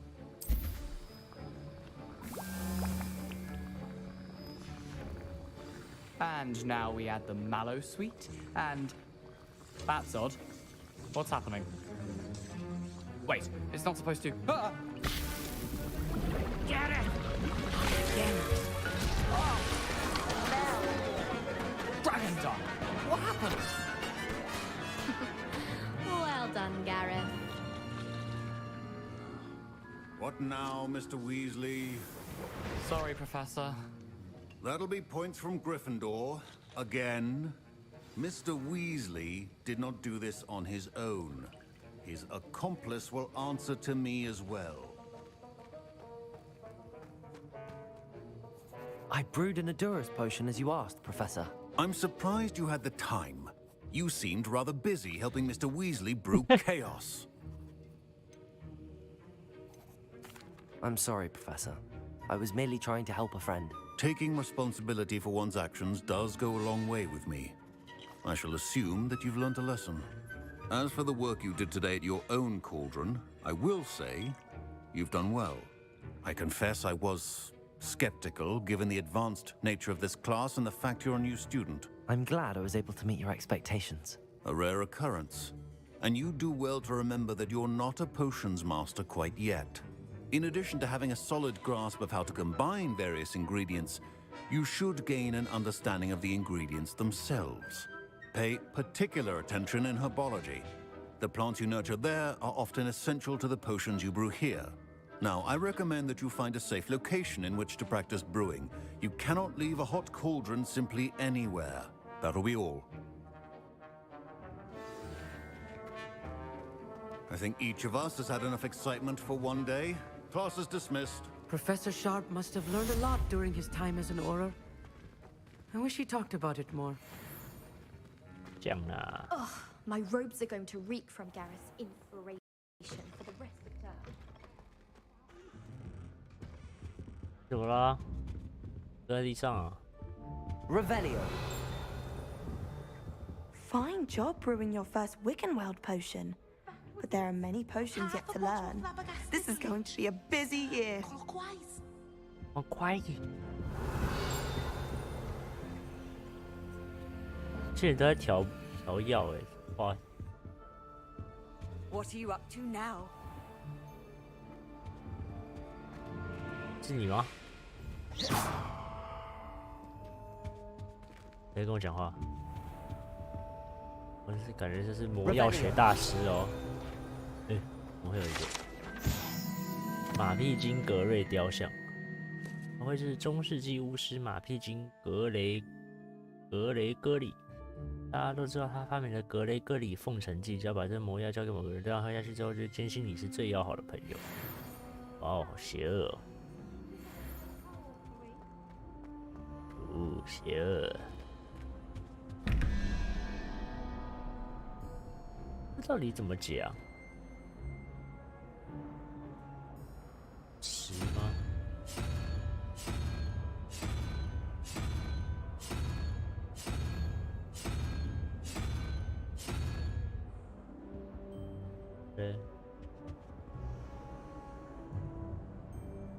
And now we add the mallow sweet, and... That's odd. What's happening? Wait, it's not supposed to... Ah! Get it! Oh! Dragon Dog! What happened? Well done, Gareth. What now, Mr. Weasley? Sorry, Professor. That'll be points from Gryffindor. Again. Mr. Weasley did not do this on his own. His accomplice will answer to me as well. I brewed an Adurus potion as you asked, Professor. I'm surprised you had the time. You seemed rather busy helping Mr. Weasley brew chaos. I'm sorry, Professor. I was merely trying to help a friend. Taking responsibility for one's actions does go a long way with me. I shall assume that you've learnt a lesson. As for the work you did today at your own cauldron, I will say you've done well. I confess I was skeptical, given the advanced nature of this class and the fact you're a new student. I'm glad I was able to meet your expectations. A rare occurrence. And you do well to remember that you're not a potions master quite yet. In addition to having a solid grasp of how to combine various ingredients, you should gain an understanding of the ingredients themselves. Pay particular attention in herbology. The plants you nurture there are often essential to the potions you brew here. Now, I recommend that you find a safe location in which to practice brewing. You cannot leave a hot cauldron simply anywhere. That'll be all. I think each of us has had enough excitement for one day. Class is dismissed. Professor Sharp must have learned a lot during his time as an Auror. I wish he talked about it more. Ugh, my robes are going to reek from Gareth's inspiration for the rest of the term. 怎么啦？搁在地上啊。Revelio. Fine job brewing your first Wiccanweld potion. But there are many potions yet to learn. This is going to be a busy year. 哦，快！这人都在调药哎，哇！ What are you up to now? 是你吗？别跟我讲话！我是感觉这是魔药学大师哦。哎，怎么会有一个马屁精格瑞雕像？他会是中世纪巫师马屁精格雷戈里。大家都知道他发明了格雷戈里奉承剂，只要把这魔药交给某个人，让他喝下去之后，就坚信你是最要好的朋友。哇哦，好邪恶哦！邪恶。到底怎么解啊？10吗？对。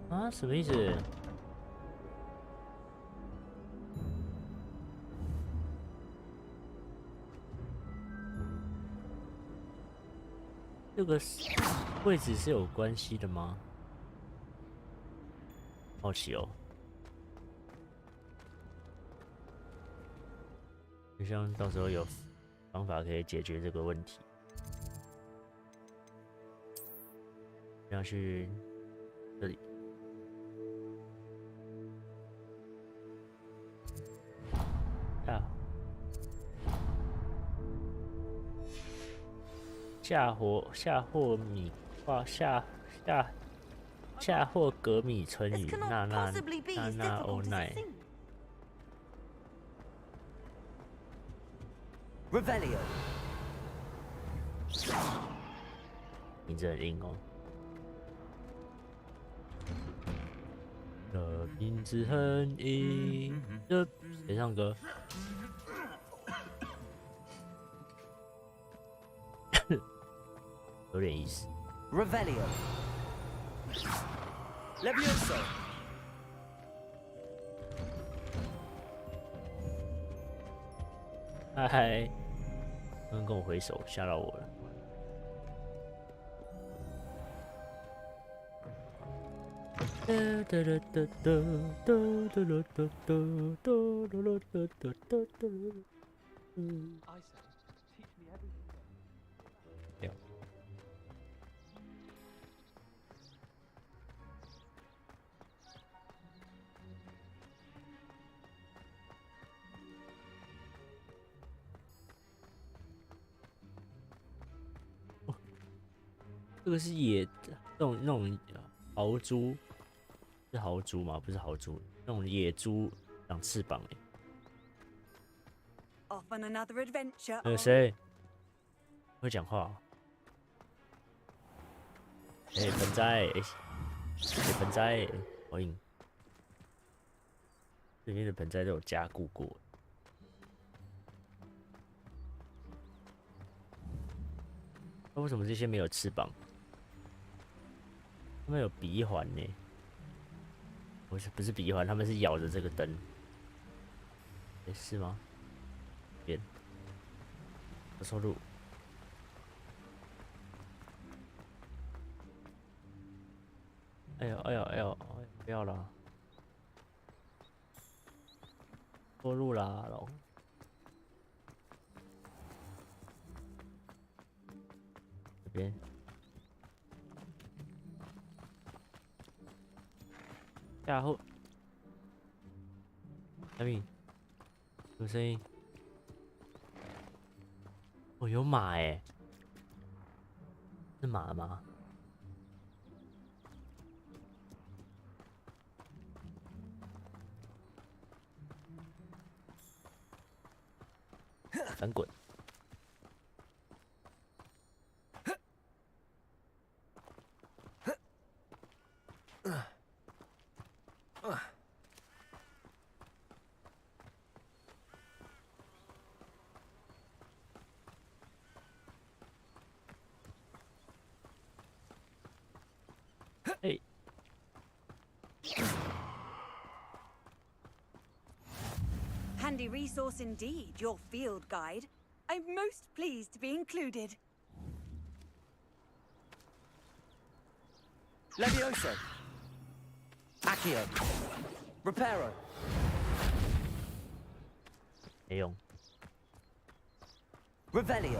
啊，什么意思？这个位置是有关系的吗？好奇哦。就像到时候有方法可以解决这个问题。要去这里。夏霍格米村与娜欧奈。Revelio。名字很硬哦。这名字很硬。谁唱歌？有点意思。Revelio。Levioso。嗨，刚刚跟我挥手，吓到我了。这个是那种豪猪，是豪猪吗？不是豪猪，那种野猪长翅膀哎。谁会讲话？盆栽，盆栽，欢迎。这边的盆栽都有加固过。那为什么这些没有翅膀？他们有鼻环呢？不是鼻环，他们是咬着这个灯。是吗？边，走错路。哎呦，不要啦！错路啦，龙。这边。下后，小米，什么声音？哦，有马哎，是马吗？翻滚！哎， Handy resource indeed, your field guide. I'm most pleased to be included. Levioso. Accio. Reparo. 没用。Revelio.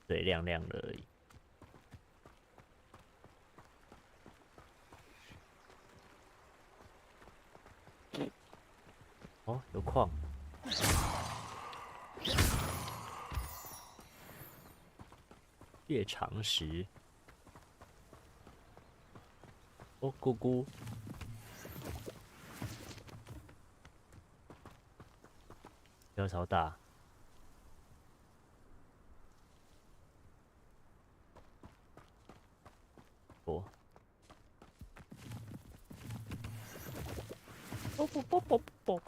水亮亮的而已。哦，有矿。越长石。哦，咕咕。标超大。哦。啵。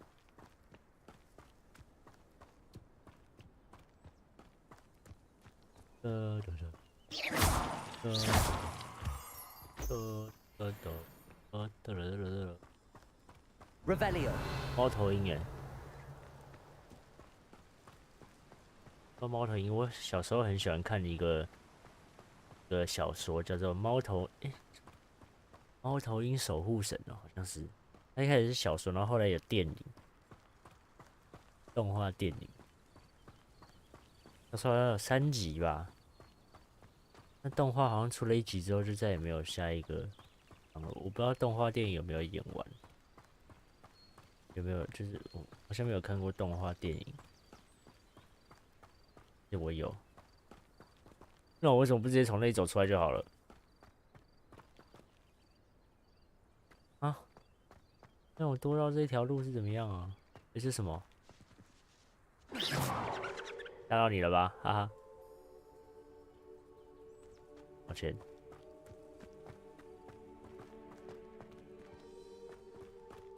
Revelio。猫头鹰哎，猫头鹰，我小时候很喜欢看一个小说，叫做猫头鹰守护神哦，好像是。它一开始是小说，然后后来有电影，动画电影。他说好像有3集吧。那动画好像出了1集之后，就再也没有下一个。我不知道动画电影有没有演完，有没有？就是我好像没有看过动画电影。我有，那我为什么不直接从那里走出来就好了？啊？那我多绕这一条路是怎么样啊？这是什么？吓到你了吧？哈哈。抱歉。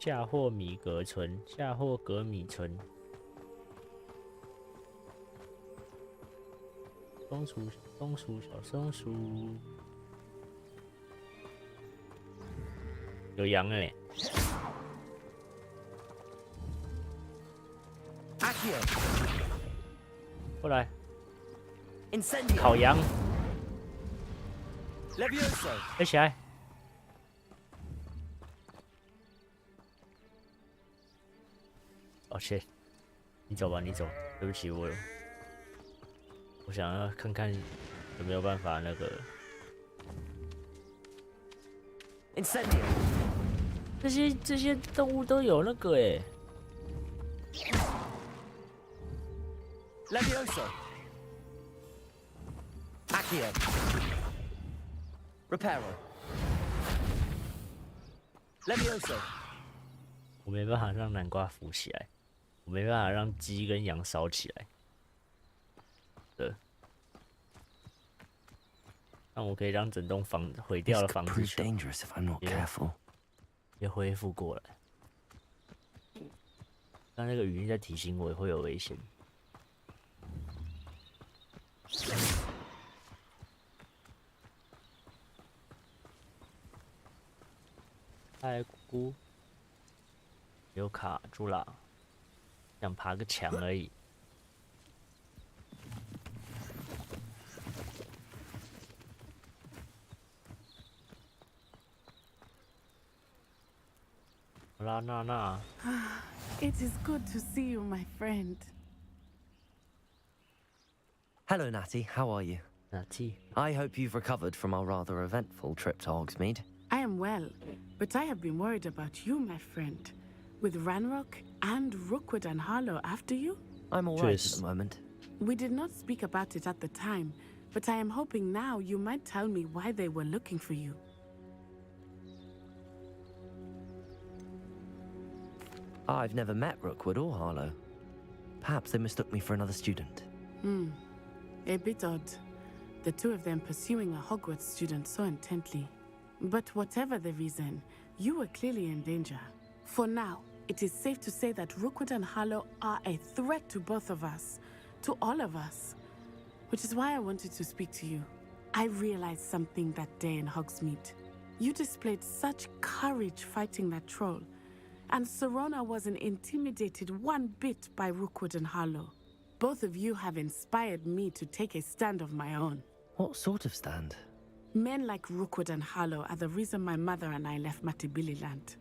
夏霍米格村，夏霍格米村。松鼠，小松鼠，有羊哎！过来，烤羊，飞起来！抱歉，你走吧，你走，对不起我。我想要看看有没有办法那个。这些动物都有那个哎。Levioso. Accio. Reparo. Levioso. 我没办法让南瓜浮起来，我没办法让鸡跟羊烧起来。但我可以让整栋毁掉的房子也恢复过来。刚那个语音在提醒我会有危险。哎，姑姑，又卡住了，想爬个墙而已。It is good to see you, my friend. Hello, Natty. How are you? Natty. I hope you've recovered from our rather eventful trip to Hogsmeade. I am well, but I have been worried about you, my friend. With Ranrock and Rookwood and Harlow after you? I'm all right at the moment. We did not speak about it at the time, but I am hoping now you might tell me why they were looking for you. I've never met Rookwood or Harlow. Perhaps they mistook me for another student. A bit odd. The two of them pursuing a Hogwarts student so intently. But whatever the reason, you were clearly in danger. For now, it is safe to say that Rookwood and Harlow are a threat to both of us, to all of us. Which is why I wanted to speak to you. I realized something that day in Hogsmeade. You displayed such courage fighting that troll. And Serona wasn't intimidated one bit by Rookwood and Harlow. Both of you have inspired me to take a stand of my own. What sort of stand? Men like Rookwood and Harlow are the reason my mother and I left Matibili land.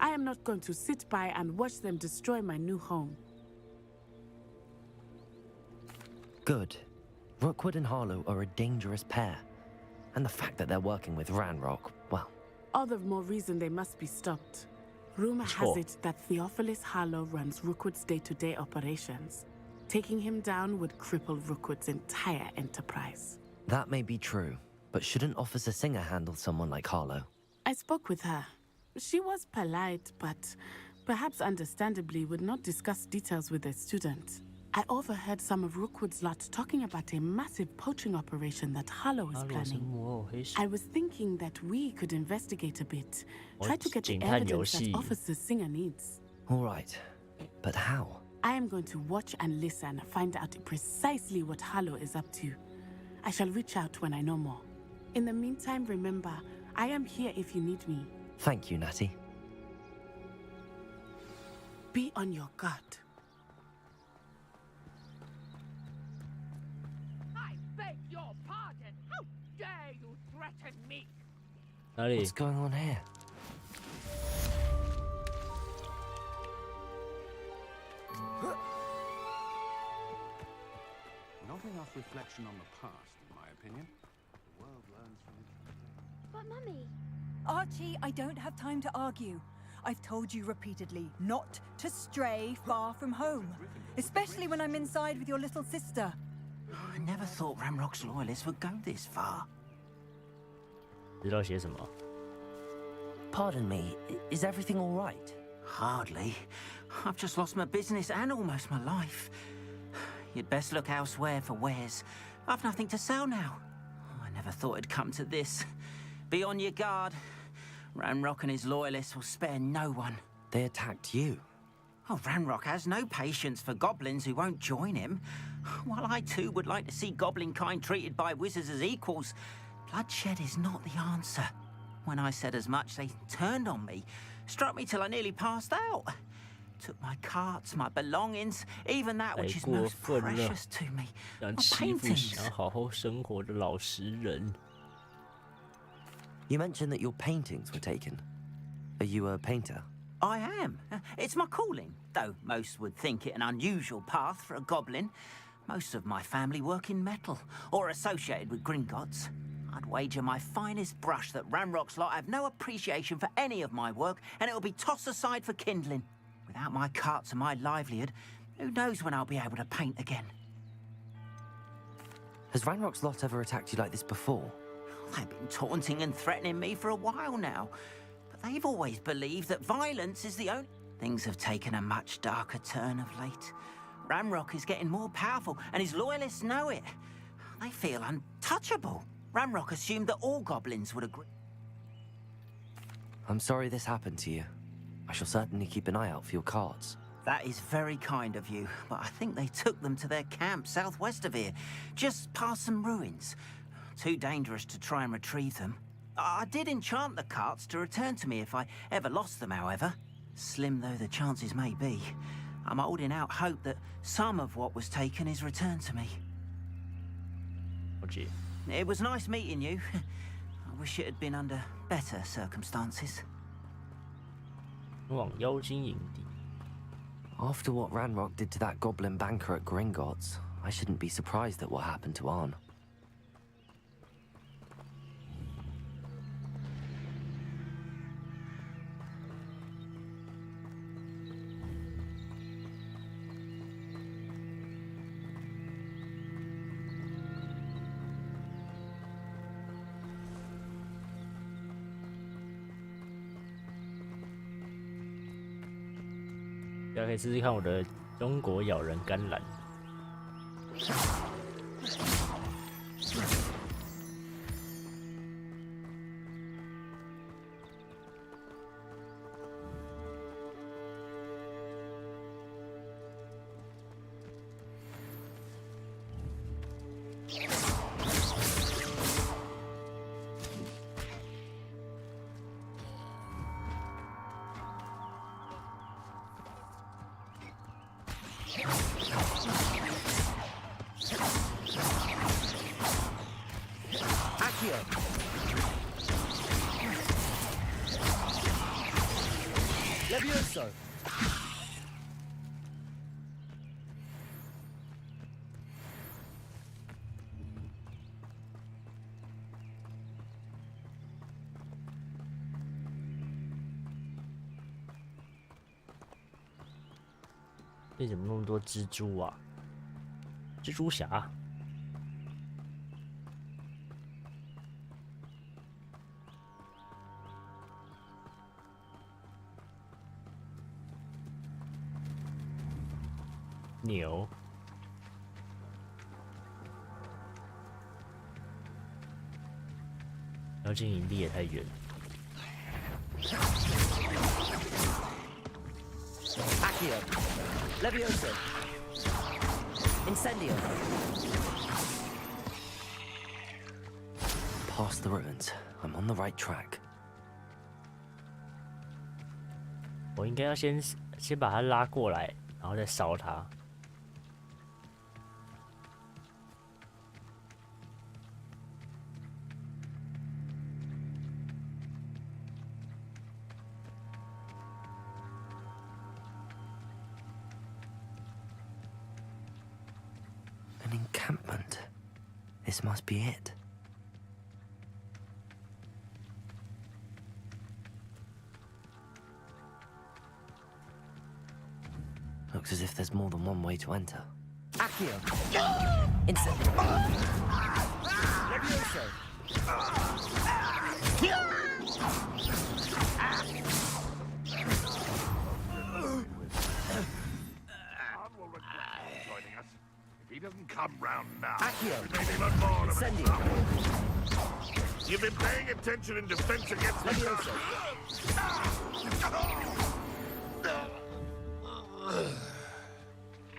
I am not going to sit by and watch them destroy my new home. Good. Rookwood and Harlow are a dangerous pair. And the fact that they're working with Ranrock, well... All the more reason they must be stopped. Rumor has it that Theophilus Harlow runs Rookwood's day-to-day operations. Taking him down would cripple Rookwood's entire enterprise. That may be true, but shouldn't Officer Singer handle someone like Harlow? I spoke with her. She was polite, but perhaps understandably, would not discuss details with their students. I overheard some of Rookwood's lot talking about a massive poaching operation that Harlow is planning. I was thinking that we could investigate a bit, try to get the evidence that Officer Singer needs. All right, but how? I am going to watch and listen, find out precisely what Harlow is up to. I shall reach out when I know more. In the meantime, remember, I am here if you need me. Thank you, Natty. Be on your guard. I beg your pardon. How dare you threaten me? What's going on here? Not enough reflection on the past, in my opinion. The world learns from it. But, Mummy... Archie, I don't have time to argue. I've told you repeatedly not to stray far from home, especially when I'm inside with your little sister. I never thought Ramrock's loyalists would go this far. Pardon me, is everything all right? Hardly. I've just lost my business and almost my life. You'd best look elsewhere for wares. I've nothing to sell now. I never thought it'd come to this. Be on your guard. Ranrock and his loyalists will spare no one. They attacked you? Oh, Ranrock has no patience for goblins who won't join him. While I too would like to see goblin kind treated by wizards as equals, bloodshed is not the answer. When I said as much, they turned on me, struck me till I nearly passed out. Took my carts, my belongings, even that which is most precious to me. My paintings. You mentioned that your paintings were taken. Are you a painter? I am. It's my calling, though most would think it an unusual path for a goblin. Most of my family work in metal, or associated with Gringotts. I'd wager my finest brush that Ranrock's lot have no appreciation for any of my work, and it'll be tossed aside for kindling. Without my carts and my livelihood, who knows when I'll be able to paint again. Has Ranrock's lot ever attacked you like this before? They've been taunting and threatening me for a while now, but they've always believed that violence is the only... Things have taken a much darker turn of late. Ranrock is getting more powerful, and his loyalists know it. They feel untouchable. Ranrock assumed that all goblins would agree. I'm sorry this happened to you. I shall certainly keep an eye out for your cards. That is very kind of you, but I think they took them to their camp southwest of here, just past some ruins. Too dangerous to try and retrieve them. I did enchant the carts to return to me if I ever lost them, however. Slim though the chances may be, I'm holding out hope that some of what was taken is returned to me. Oh, gee. It was nice meeting you. I wish it had been under better circumstances. After what Ranrock did to that goblin banker at Gringotts, I shouldn't be surprised at what happened to Arn. 大家可以试试看我的中国咬人甘蓝。Levioso. 这怎么那么多蜘蛛啊？蜘蛛侠。牛。要进营地也太远。Accio, Levioso, Incendio. Past the ruins. I'm on the right track. 我应该要先把它拉过来，然后再烧它。An encampment. This must be it. Looks as if there's more than one way to enter. Accio, Incendio. Levioso. If he doesn't come round now, Accio, we made even more of it. Incendio. You've been paying attention in defense against the Levioso.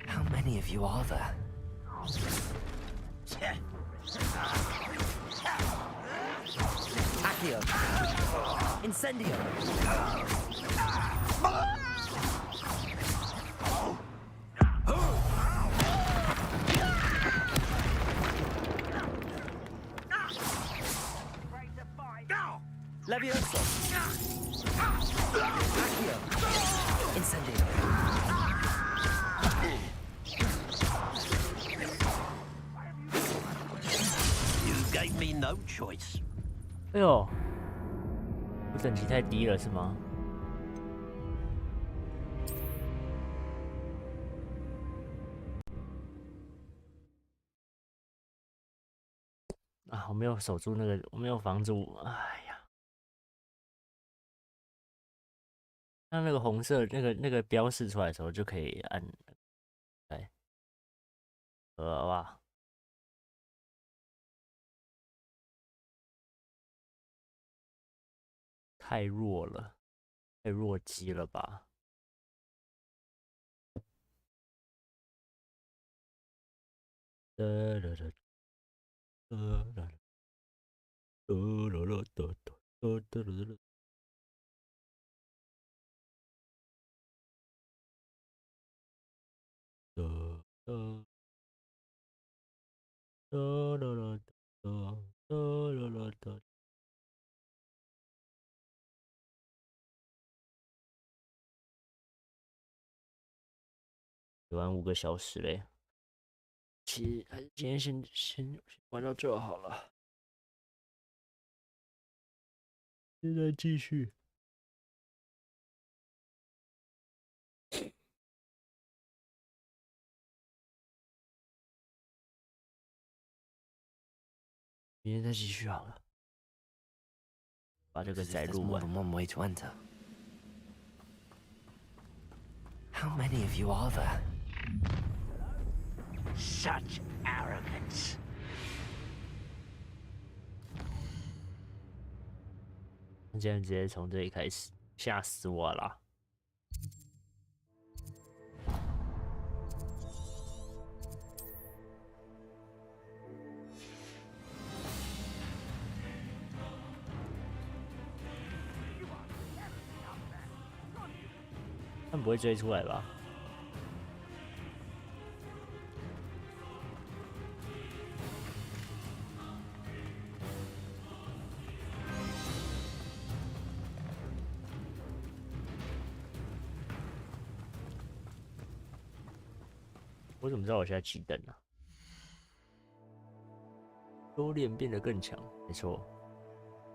How many of you are there? Accio, Incendio. Levioso. Accio, Incendio. You gave me no choice. 哎呦，我等级太低了是吗？啊，我没有守住那个，我没有防住，哎呀！当那个红色那个标示出来的时候，就可以按，对，哇！太弱了，太弱鸡了吧？玩5个小时嘞，其实还是今天先玩到这好了，现在继续。明天再继续好了，把这个载入完。 one way to enter. How many of you are there? Such arrogance. 那今天直接从这里开始，吓死我了！他们不会追出来吧？我怎么知道我现在几等啊？修炼变得更强，没错，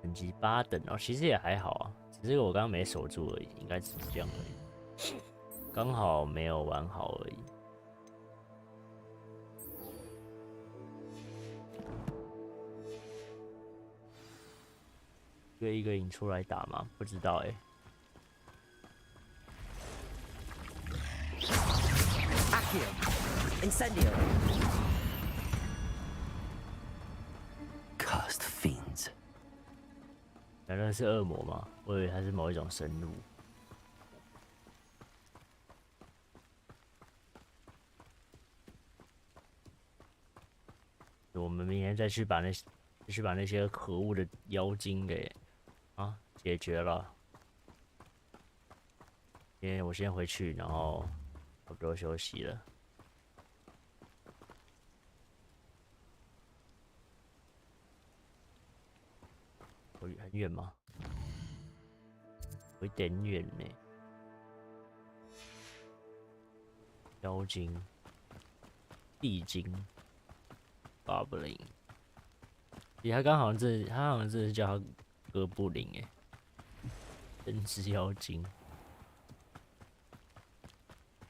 等级8等哦，其实也还好啊，只是我刚刚没守住而已，应该只是这样而已，刚好没有玩好而已。一个引出来打吗？不知道哎、Accio. Incendio. Cursed fiends. 难道是恶魔吗？我以为它是某一种生物。我们明天再去把那些可恶的妖精给解决了。今天我先回去，然后差不多休息了。很远吗？有一点远呢。妖精、地精、Goblin， 其实他好像真的是叫他哥布林哎，真只妖精。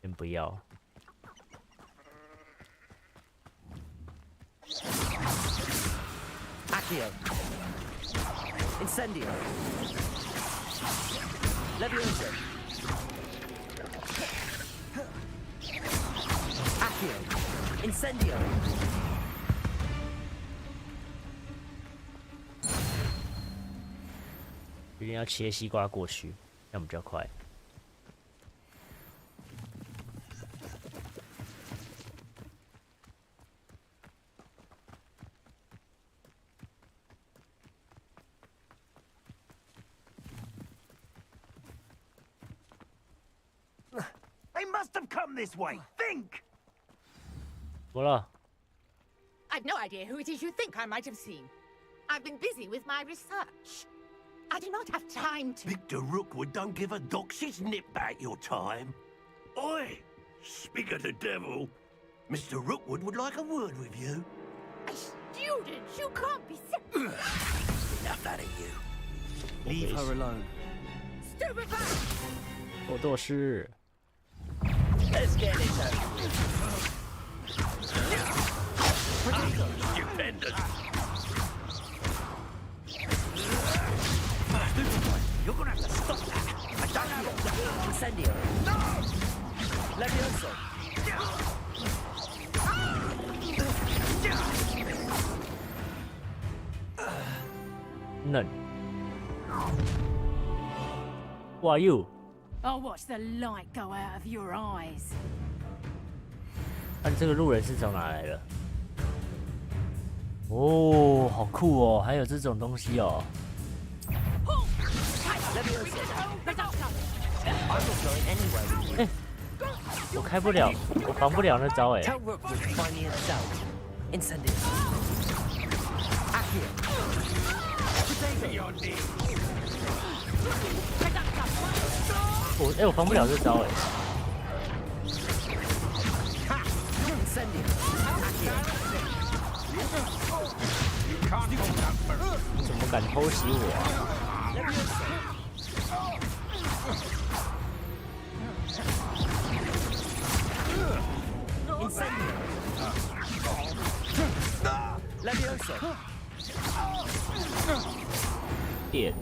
先不要。Accio. Incendio. Levioso. Accio. Incendio. 一定要切西瓜过去，这样比较快。They must have come this way. Think! 怎么了？ I've no idea who it is you think I might have seen. I've been busy with my research. I do not have time to... Victor Rookwood don't give a doxy's nip back your time. Oi! Speak of the devil. Mr. Rookwood would like a word with you. A student? You can't be... Enough out of you. Leave her alone. Stupid back! 我做事。 Let's get it done. Stupendous. You're gonna have to stop that. I don't have all the Incendio. No! Levioso. None. Who are you? I'll watch the light go out of your eyes. 看这个路人是从哪来的？哦，好酷哦！还有这种东西哦。哎，我开不了，我防不了那招哎。我防不了这招哎。你怎么敢偷袭我啊？电，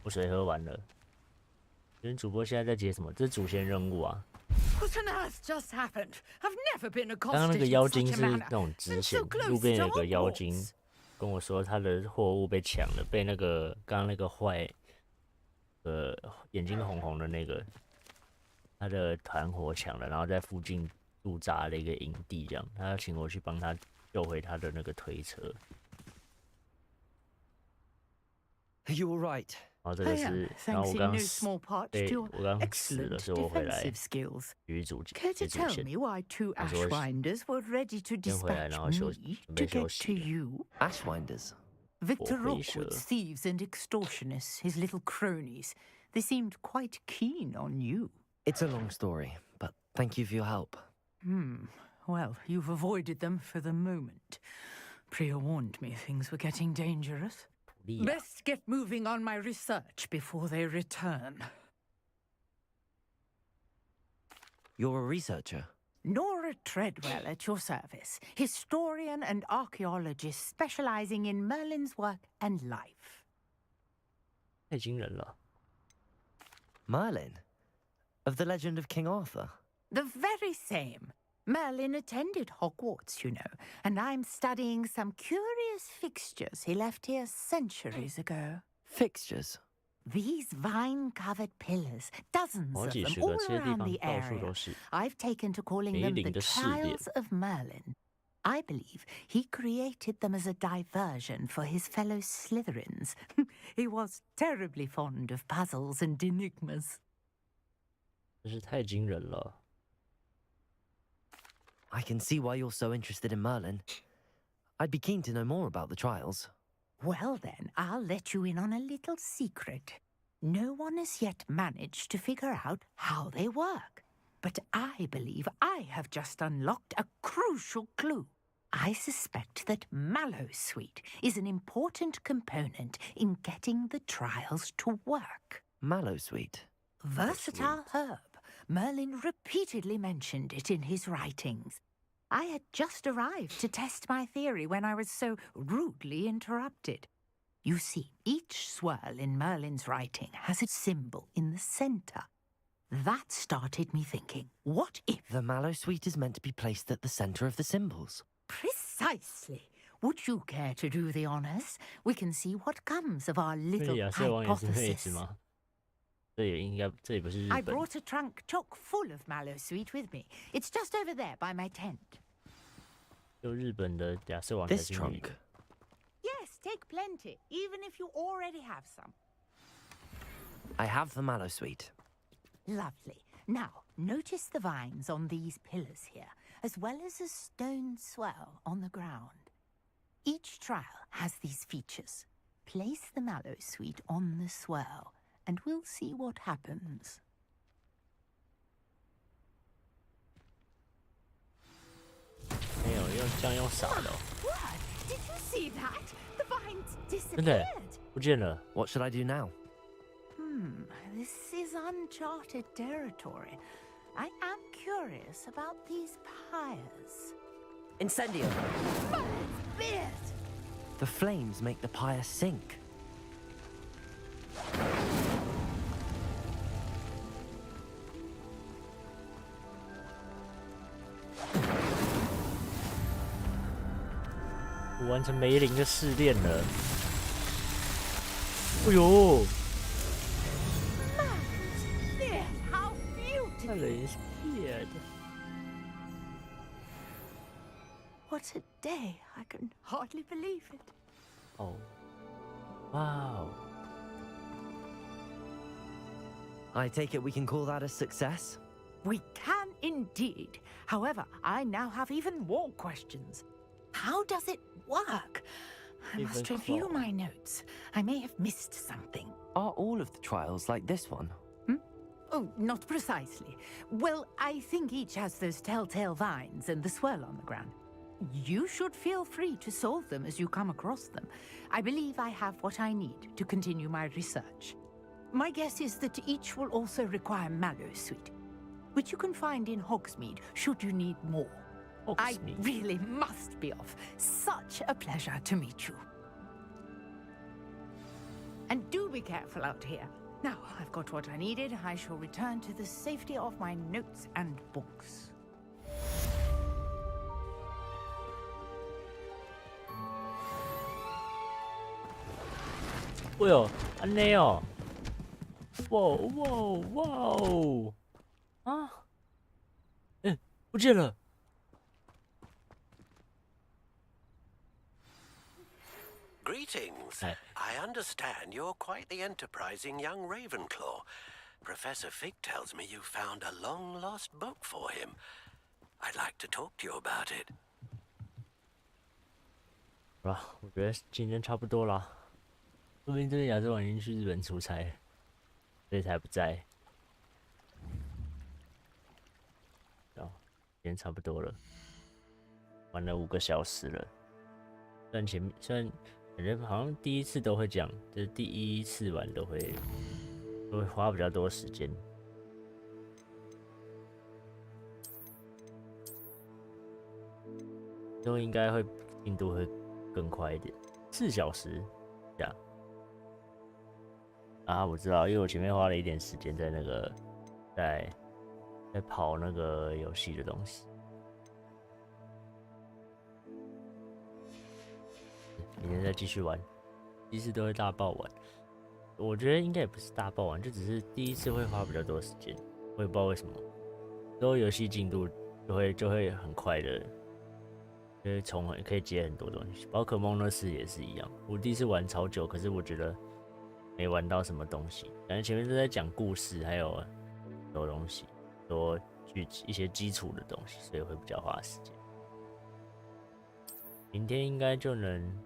我水喝完了。今天主播现在在解什么？这是主线任务啊。 What on earth just happened? I've never been 刚刚那 accosted 个 in 妖 such 精 a 是 manner. 那种支 And 线 so， close 路边 to 有个妖 Hogwarts. 精跟我说他的货物被抢了，被那个刚刚那个坏，眼睛红红的那个他的团伙抢了，然后在附近驻扎了一个营地，这样他要请我去帮他救回他的那个推车。 Are you all right? 然后这个是，然后我刚被我刚死的时候回来，女主角 Care to tell me why two Ashwinders were ready to dispatch me to get to you? Ashwinders? Victor Rookwood's thieves and extortionists, his little cronies. They seemed quite keen on you. It's a long story, but thank you for your help. Well, you've avoided them for the moment. Priya warned me things were getting dangerous. Best get moving on my research before they return. You're a researcher? Nora Treadwell at your service, historian and archaeologist specializing in Merlin's work and life. 太惊人了。 Merlin? Of the legend of King Arthur? The very same. Merlin attended Hogwarts, you know, and I'm studying some curious fixtures he left here centuries ago. Fixtures? These vine-covered pillars, dozens of them all around the area. I've taken to calling them the Trials of Merlin. I believe he created them as a diversion for his fellow Slytherins. He was terribly fond of puzzles and enigmas. 真是太惊人了。 I can see why you're so interested in Merlin. I'd be keen to know more about the trials. Well then, I'll let you in on a little secret. No one has yet managed to figure out how they work. But I believe I have just unlocked a crucial clue. I suspect that Mallowsweet is an important component in getting the trials to work. Mallowsweet? Versatile herb. Merlin repeatedly mentioned it in his writings. I had just arrived to test my theory when I was so rudely interrupted. You see, each swirl in Merlin's writing has a symbol in the center. That started me thinking, what if... The Mallowsweet is meant to be placed at the center of the symbols. Precisely. Would you care to do the honors? We can see what comes of our little hypothesis. I brought a trunk chock full of Mallowsweet with me. It's just over there by my tent. This trunk? Yes, take plenty, even if you already have some. I have the Mallowsweet. Lovely. Now, notice the vines on these pillars here, as well as a stone swell on the ground. Each trial has these features. Place the Mallowsweet on the swirl, and we'll see what happens. What? Did you see that? The vines disappeared. What should I do now? This is uncharted territory. I am curious about these pyres. Incendio! Beard! The flames make the pyre sink.我完成梅林的试炼了。哎呦！ What a day! I can hardly believe it. Oh, wow! I take it we can call that a success? We can indeed. However, I now have even more questions. How does it work? I must review my notes. I may have missed something. Are all of the trials like this one? Oh, not precisely. Well, I think each has those telltale vines and the swirl on the ground. You should feel free to solve them as you come across them. I believe I have what I need to continue my research. My guess is that each will also require Mallowsweet, which you can find in Hogsmeade should you need more. I really must be off. Such a pleasure to meet you. And do be careful out here. Now, I've got what I needed. I shall return to the safety of my notes and books.哎呦，安内哦！哇哇哇哦！啊！哎，不见了！ Greetings. I understand you're quite the enterprising young Ravenclaw. Professor Fig tells me you found a long-lost book for him. I'd like to talk to you about it. 好了，我觉得今天差不多啦。说不定这个亚瑟王已经去日本出差了，所以才不在。哦，今天差不多了，玩了5个小时了。虽然感觉好像第一次都会这样，就是第一次玩都会花比较多时间。之后应该会进度会更快一点，4小时这样。啊，我知道，因为我前面花了一点时间在那个在跑那个游戏的东西。明天再继续玩，第一次都会大爆玩。我觉得应该也不是大爆玩，就只是第一次会花比较多时间，我也不知道为什么。之后游戏进度就会很快的，就会可以接很多东西。宝可梦那次也是一样，我第一次玩超久，可是我觉得没玩到什么东西，感觉前面都在讲故事，还有很多东西，多一些基础的东西，所以会比较花时间。明天应该就能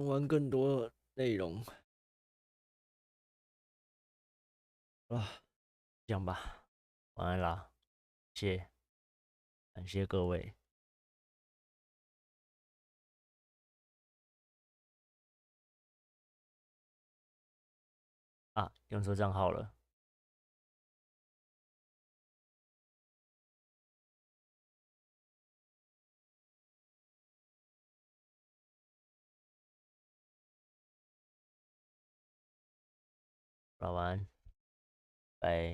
玩更多内容啊，这样吧，晚安啦，感谢各位。啊，用错账号了。晚安，拜。